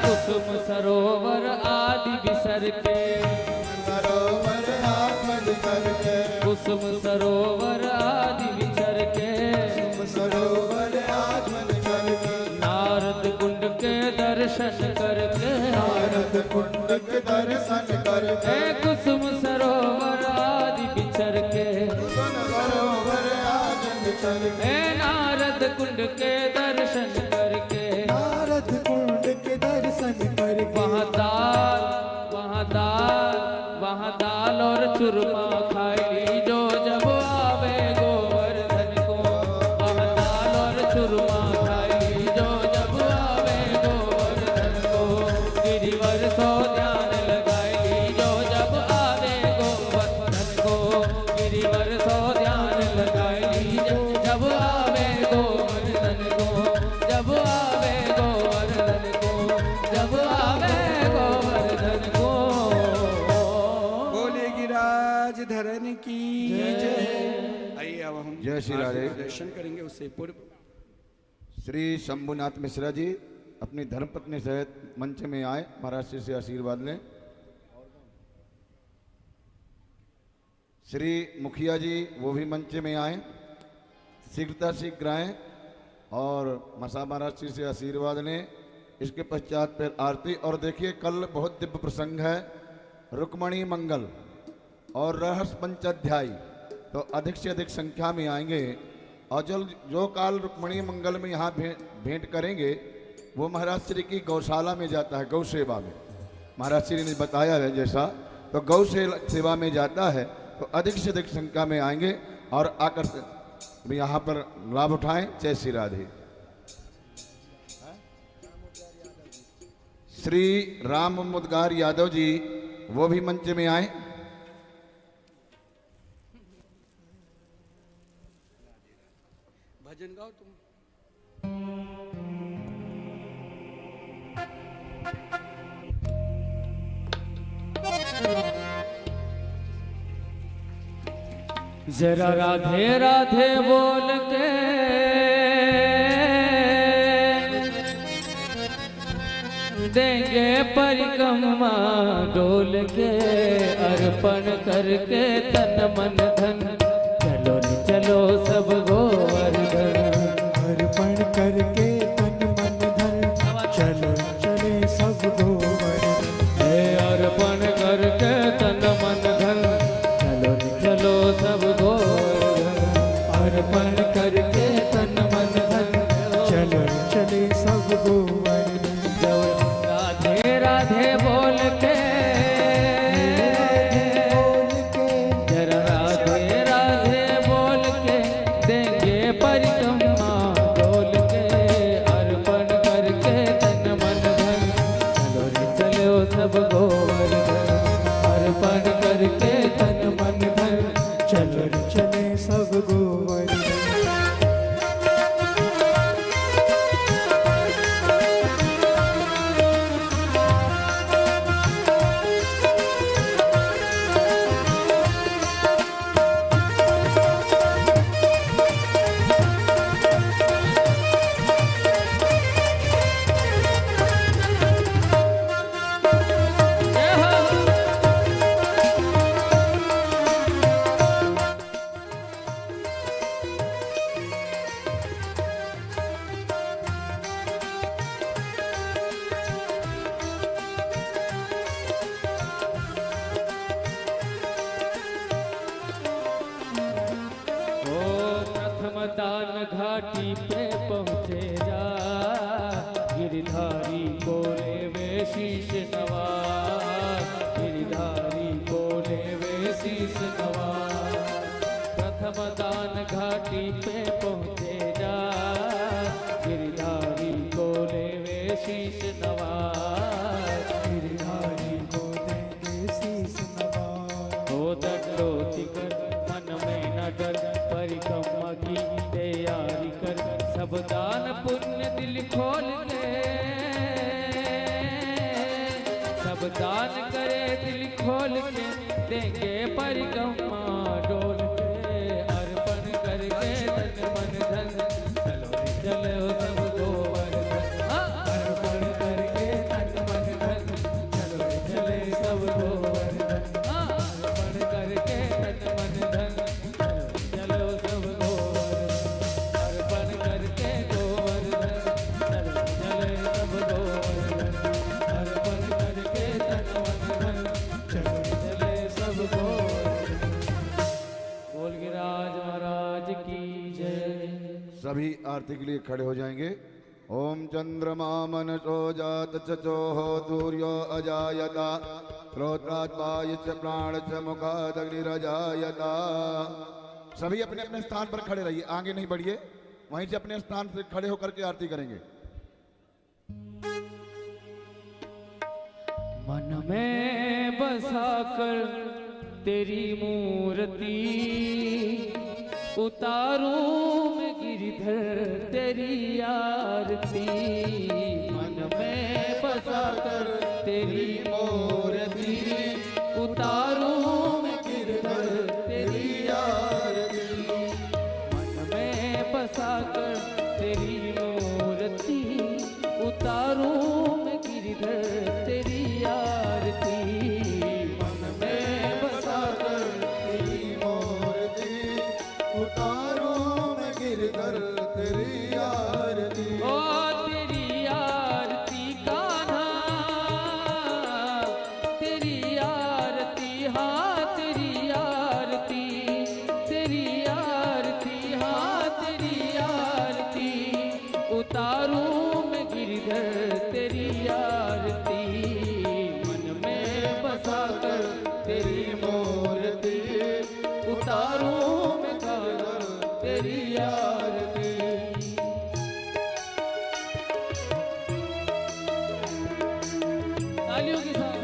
कुसुम सरोवर आदि बिसर के, सरोवर आत्मज करके, कुसुम सरोवर आदि बिसर के, सरोवर आत्मज करके, नारद कुंड के दर्शन करके, नारद कुंड के दर्शन करके, हे कुसुम सरोवर आदि बिसर के, सरोवर आत्मज करके, हे नारद कुंड के दर्शन करके, नारद कुंड के दर्शन करके, वहाँ दाल और चूरमा खाई जो जब आवे गोवर्धन को, वहाँ दाल और चूरमा खाई जो जब आवे गोवर्धन को, गिरिवर सो ध्यान लगाई जो जब आवे गोवर्धन को, गिरिवर सो ध्यान लगाई जब आवे गोवर्धन को, जब आवे गोवर्धन को, जब आवे गोवर्धन को। बोले गिरिराज धरन की जय। आइए अब हम जय श्री राधे। दर्शन करेंगे उससे पूर्व श्री शंभुनाथ मिश्रा जी अपनी धर्मपत्नी सहित मंच में आए, महाराज श्री से आशीर्वाद लें। श्री मुखिया जी वो भी मंच में आए, शीघ्रता शीघ्र आए और मसा महाराज श्री से आशीर्वाद लें। इसके पश्चात फिर आरती। और देखिए कल बहुत दिव्य प्रसंग है, रुक्मणी मंगल और रहस्य पंचाध्यायी, तो अधिक से अधिक संख्या में आएंगे। और जो काल रुक्मणी मंगल में यहाँ भेंट करेंगे वो महाराज श्री की गौशाला में जाता है, गौ सेवा में। महाराज श्री ने बताया है जैसा, तो गौ सेवा में जाता है, तो अधिक से अधिक संख्या में आएंगे और आकर यहाँ पर लाभ उठाएं। जय श्री राधे। श्री राम मुदगार यादव जी वो भी मंच में आए। भजन गाओ तुम। जरा राधे राधे बोल के देंगे परिक्रमा डोल के, अर्पण करके तन मन धन, चलो न चलो सब गोवर्धन। अर्पण करके तन मन धन, चलो चले सब गोवर्धन। हे अर्पण करके तन मन धन, चलो न चलो सब गोवर्धन। अर्पण करके तन मन धन, चलो चले सब गोवर्धन। राधे राधे बोल के जरा राधे राधे बोल के देंगे परिक्रमा डोल के, अर्पण करके तन मन धन, चलो रे चलो सब गोवर्धन। अर्पण करके तन मन धन, चलो चले सब गोवर्धन। घाटी पे पहुँचे जा, गिरधारी को लेवे शीश नवा, गिरधारी को लेवे शीश नवा। प्रथम दान घाटी पे पहुँचे जा, गिरधारी को लेवे शीश नवा, गिरधारी को देंगे शीश नवा। हो दंडोति कर मन में न डर, परिक्रमा की तैयारी कर, सब दान पुण्य दिल खोल के, सब दान करे दिल खोल के, देंगे परिक्रमा डोल के, अर्पण करके तन मन धन, चलो रे चलो सब गोवर्धन। अर्पण करके तन मन धन, चलो रे चले सब गोवर्धन। अर्पण करके तन मन धन, चलो सब गोवर्धन। अर्पण करके गोवर्धन, चलो चले सब गोवर्धन। अर्पण करके तन मन धन, चलो चले सब गोवर्धन। बोल गिरिराज महाराज की जय। सभी आरती के लिए खड़े हो जाएंगे। ओम चंद्रमा मनसो जात चचोः सूर्यो अजायता, श्रोत्रात्माय च प्राण च मुखादग्निरजायता। सभी अपने अपने स्थान पर खड़े रहिए, आगे नहीं बढ़िए, वहीं से अपने स्थान से खड़े होकर के आरती करेंगे। मन में बसाकर तेरी मूर्ति, उतारूं मैं गिरधर तेरी आरती। मन में बसाकर तेरी मूर्ति, उतारूं मैं गिरधर तेरी आरती। मन में बसाकर तेरी मूर्ति, उतारूं मैं गिरधर तेरी आरती। मन में बसाकर तेरी मूर्ति, उतारूं मैं गिरधर तेरी आरती। ओ तेरी आरती कान्हा, तेरी आरती हाँ तेरी आरती, तेरी आरती हाँ तेरी आरती। उतारूं मैं गिरधर तेरी आरती। मन में बसाकर तेरी मूर्ति, उतारूं मैं गिरधर तेरी आरती। तालियों के साथ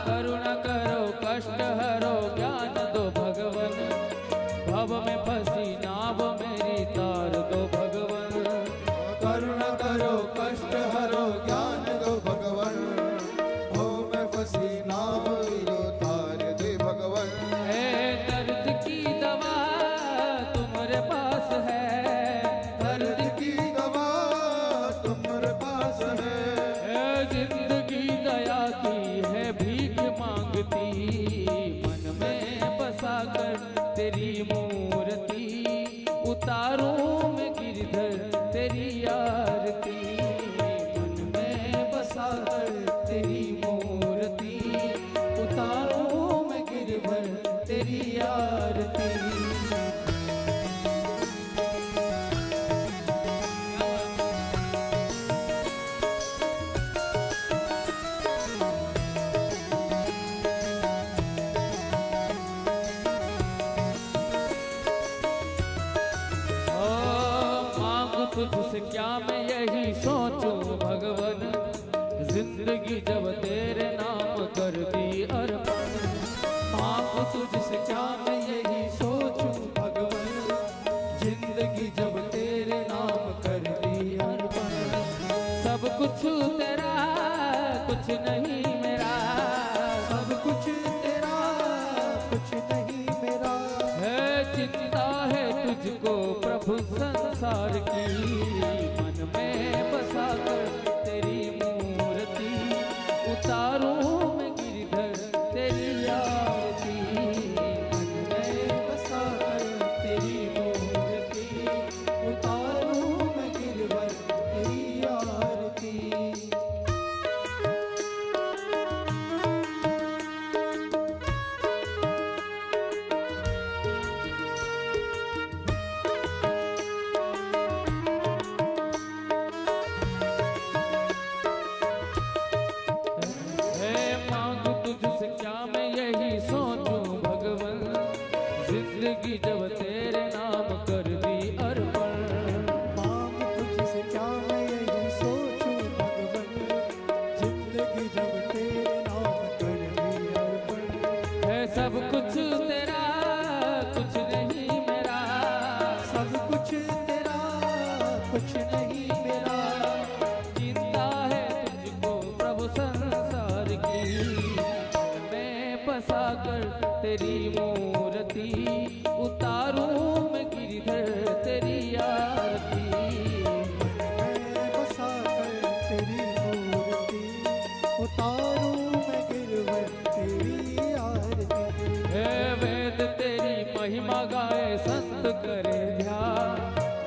करुणा करो कष्ट हरो, ज्ञान दो भगवन, भव में फंसी नाव मेरी तार दो भगवन। करुणा करो कष्ट हरो, ज्ञान दो भगवन, हो में फंसी नाव लो तार दे भगवन। है दर्द की दवा तुम्हारे पास है, दर्द की दवा तुम्हारे पास है, जिंदगी दया की है भीख मांगती। मन में बसाकर तेरी मूर्ति, उतारूं मैं गिरधर तेरी आरती। मन में बसाकर तेरी मूर्ति, उतारूं मैं गिरधर तेरी आरती। तुझसे क्या मैं यही सोचूं भगवन, जिंदगी जब तेरे नाम कर दी अर्पण। मांग तुझसे क्या मैं यही सोचूं भगवन, जिंदगी जब तेरे नाम कर दी अर्पण। सब कुछ तेरा कुछ नहीं मेरा, सब कुछ तेरा कुछ नहीं मेरा। है चिंता है तुझको प्रभु संसार की। मन में बसाकर तेरी मूर्ति, उतारूं मैं गिरधर तेरी आरती। मन में बसाकर तेरी मूर्ति, उतारूं मैं गिरधर तेरी आरती। की। मैं बसा कर तेरी मूर्ति उतारूं मैं गिरधर तेरी आरती। मैं बसा कर तेरी मूर्ति उतारूं मैं गिरवर तेरी आरती। हे वेद तेरी महिमा गाए संत करे ध्यान,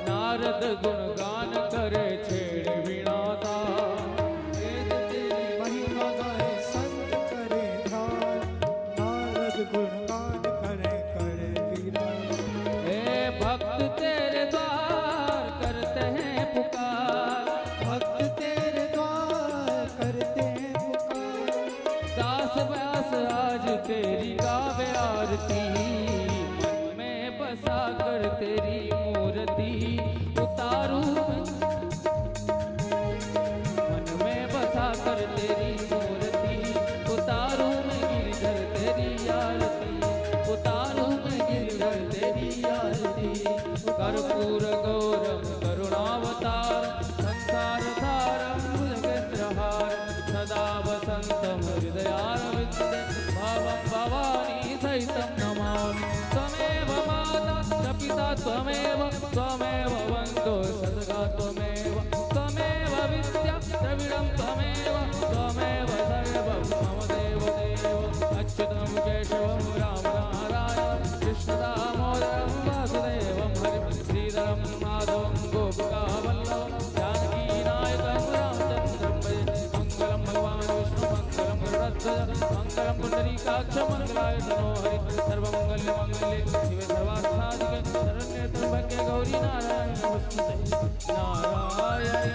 नारद गुणगान करे छेड़ वीणा तान। वेद तेरी महिमा गाए संत करे ध्यान, नारद गुणगान करे वीरा। हे भक्त तेरे द्वार करते हैं पुकार, भक्त तेरे द्वार करते हैं पुकार। दास व्यास आज तेरी गावे आरती। मन में बसा कर तेरी मूर्ति उतारूं, मन में बसा कर तेरी मूर्ति उतारूं मैं गिरधर तेरी आरती। उतारूं मैं गिरधर तेरी आरती। कर्पूर गौरम करुणावतार संसार सारम भुजगेन्द्रहार, सदा वसंतम हृदयारविंदे भावं भवानी सहितं नमामि। त्वमेव माता च पिता त्वमेव, त्वमेव बन्धो सदगा त्वमेव, त्वमेव विद्या द्रविडं त्वमेव, त्वमेव सर्वं मम देवदेव। अच्युतं केशवं रामनारायणं कृष्ण दामोदरं वासुदेवं हरिं श्रीधरं माधवं गोपिकावल्लभं जानकीनायकं रामचन्द्रं भजे। मङ्गलं भगवान् विष्णु मङ्गलं गरुडध्वज मङ्गलं पुण्डरीकाक्ष मङ्गलाय तनो हरि। सर्वमङ्गलमाङ्गल्ये शिवे सर्वार्थसाधिके शरण्ये त्र्यम्बके गौरी नारायणी नमोस्तुते। नारायणी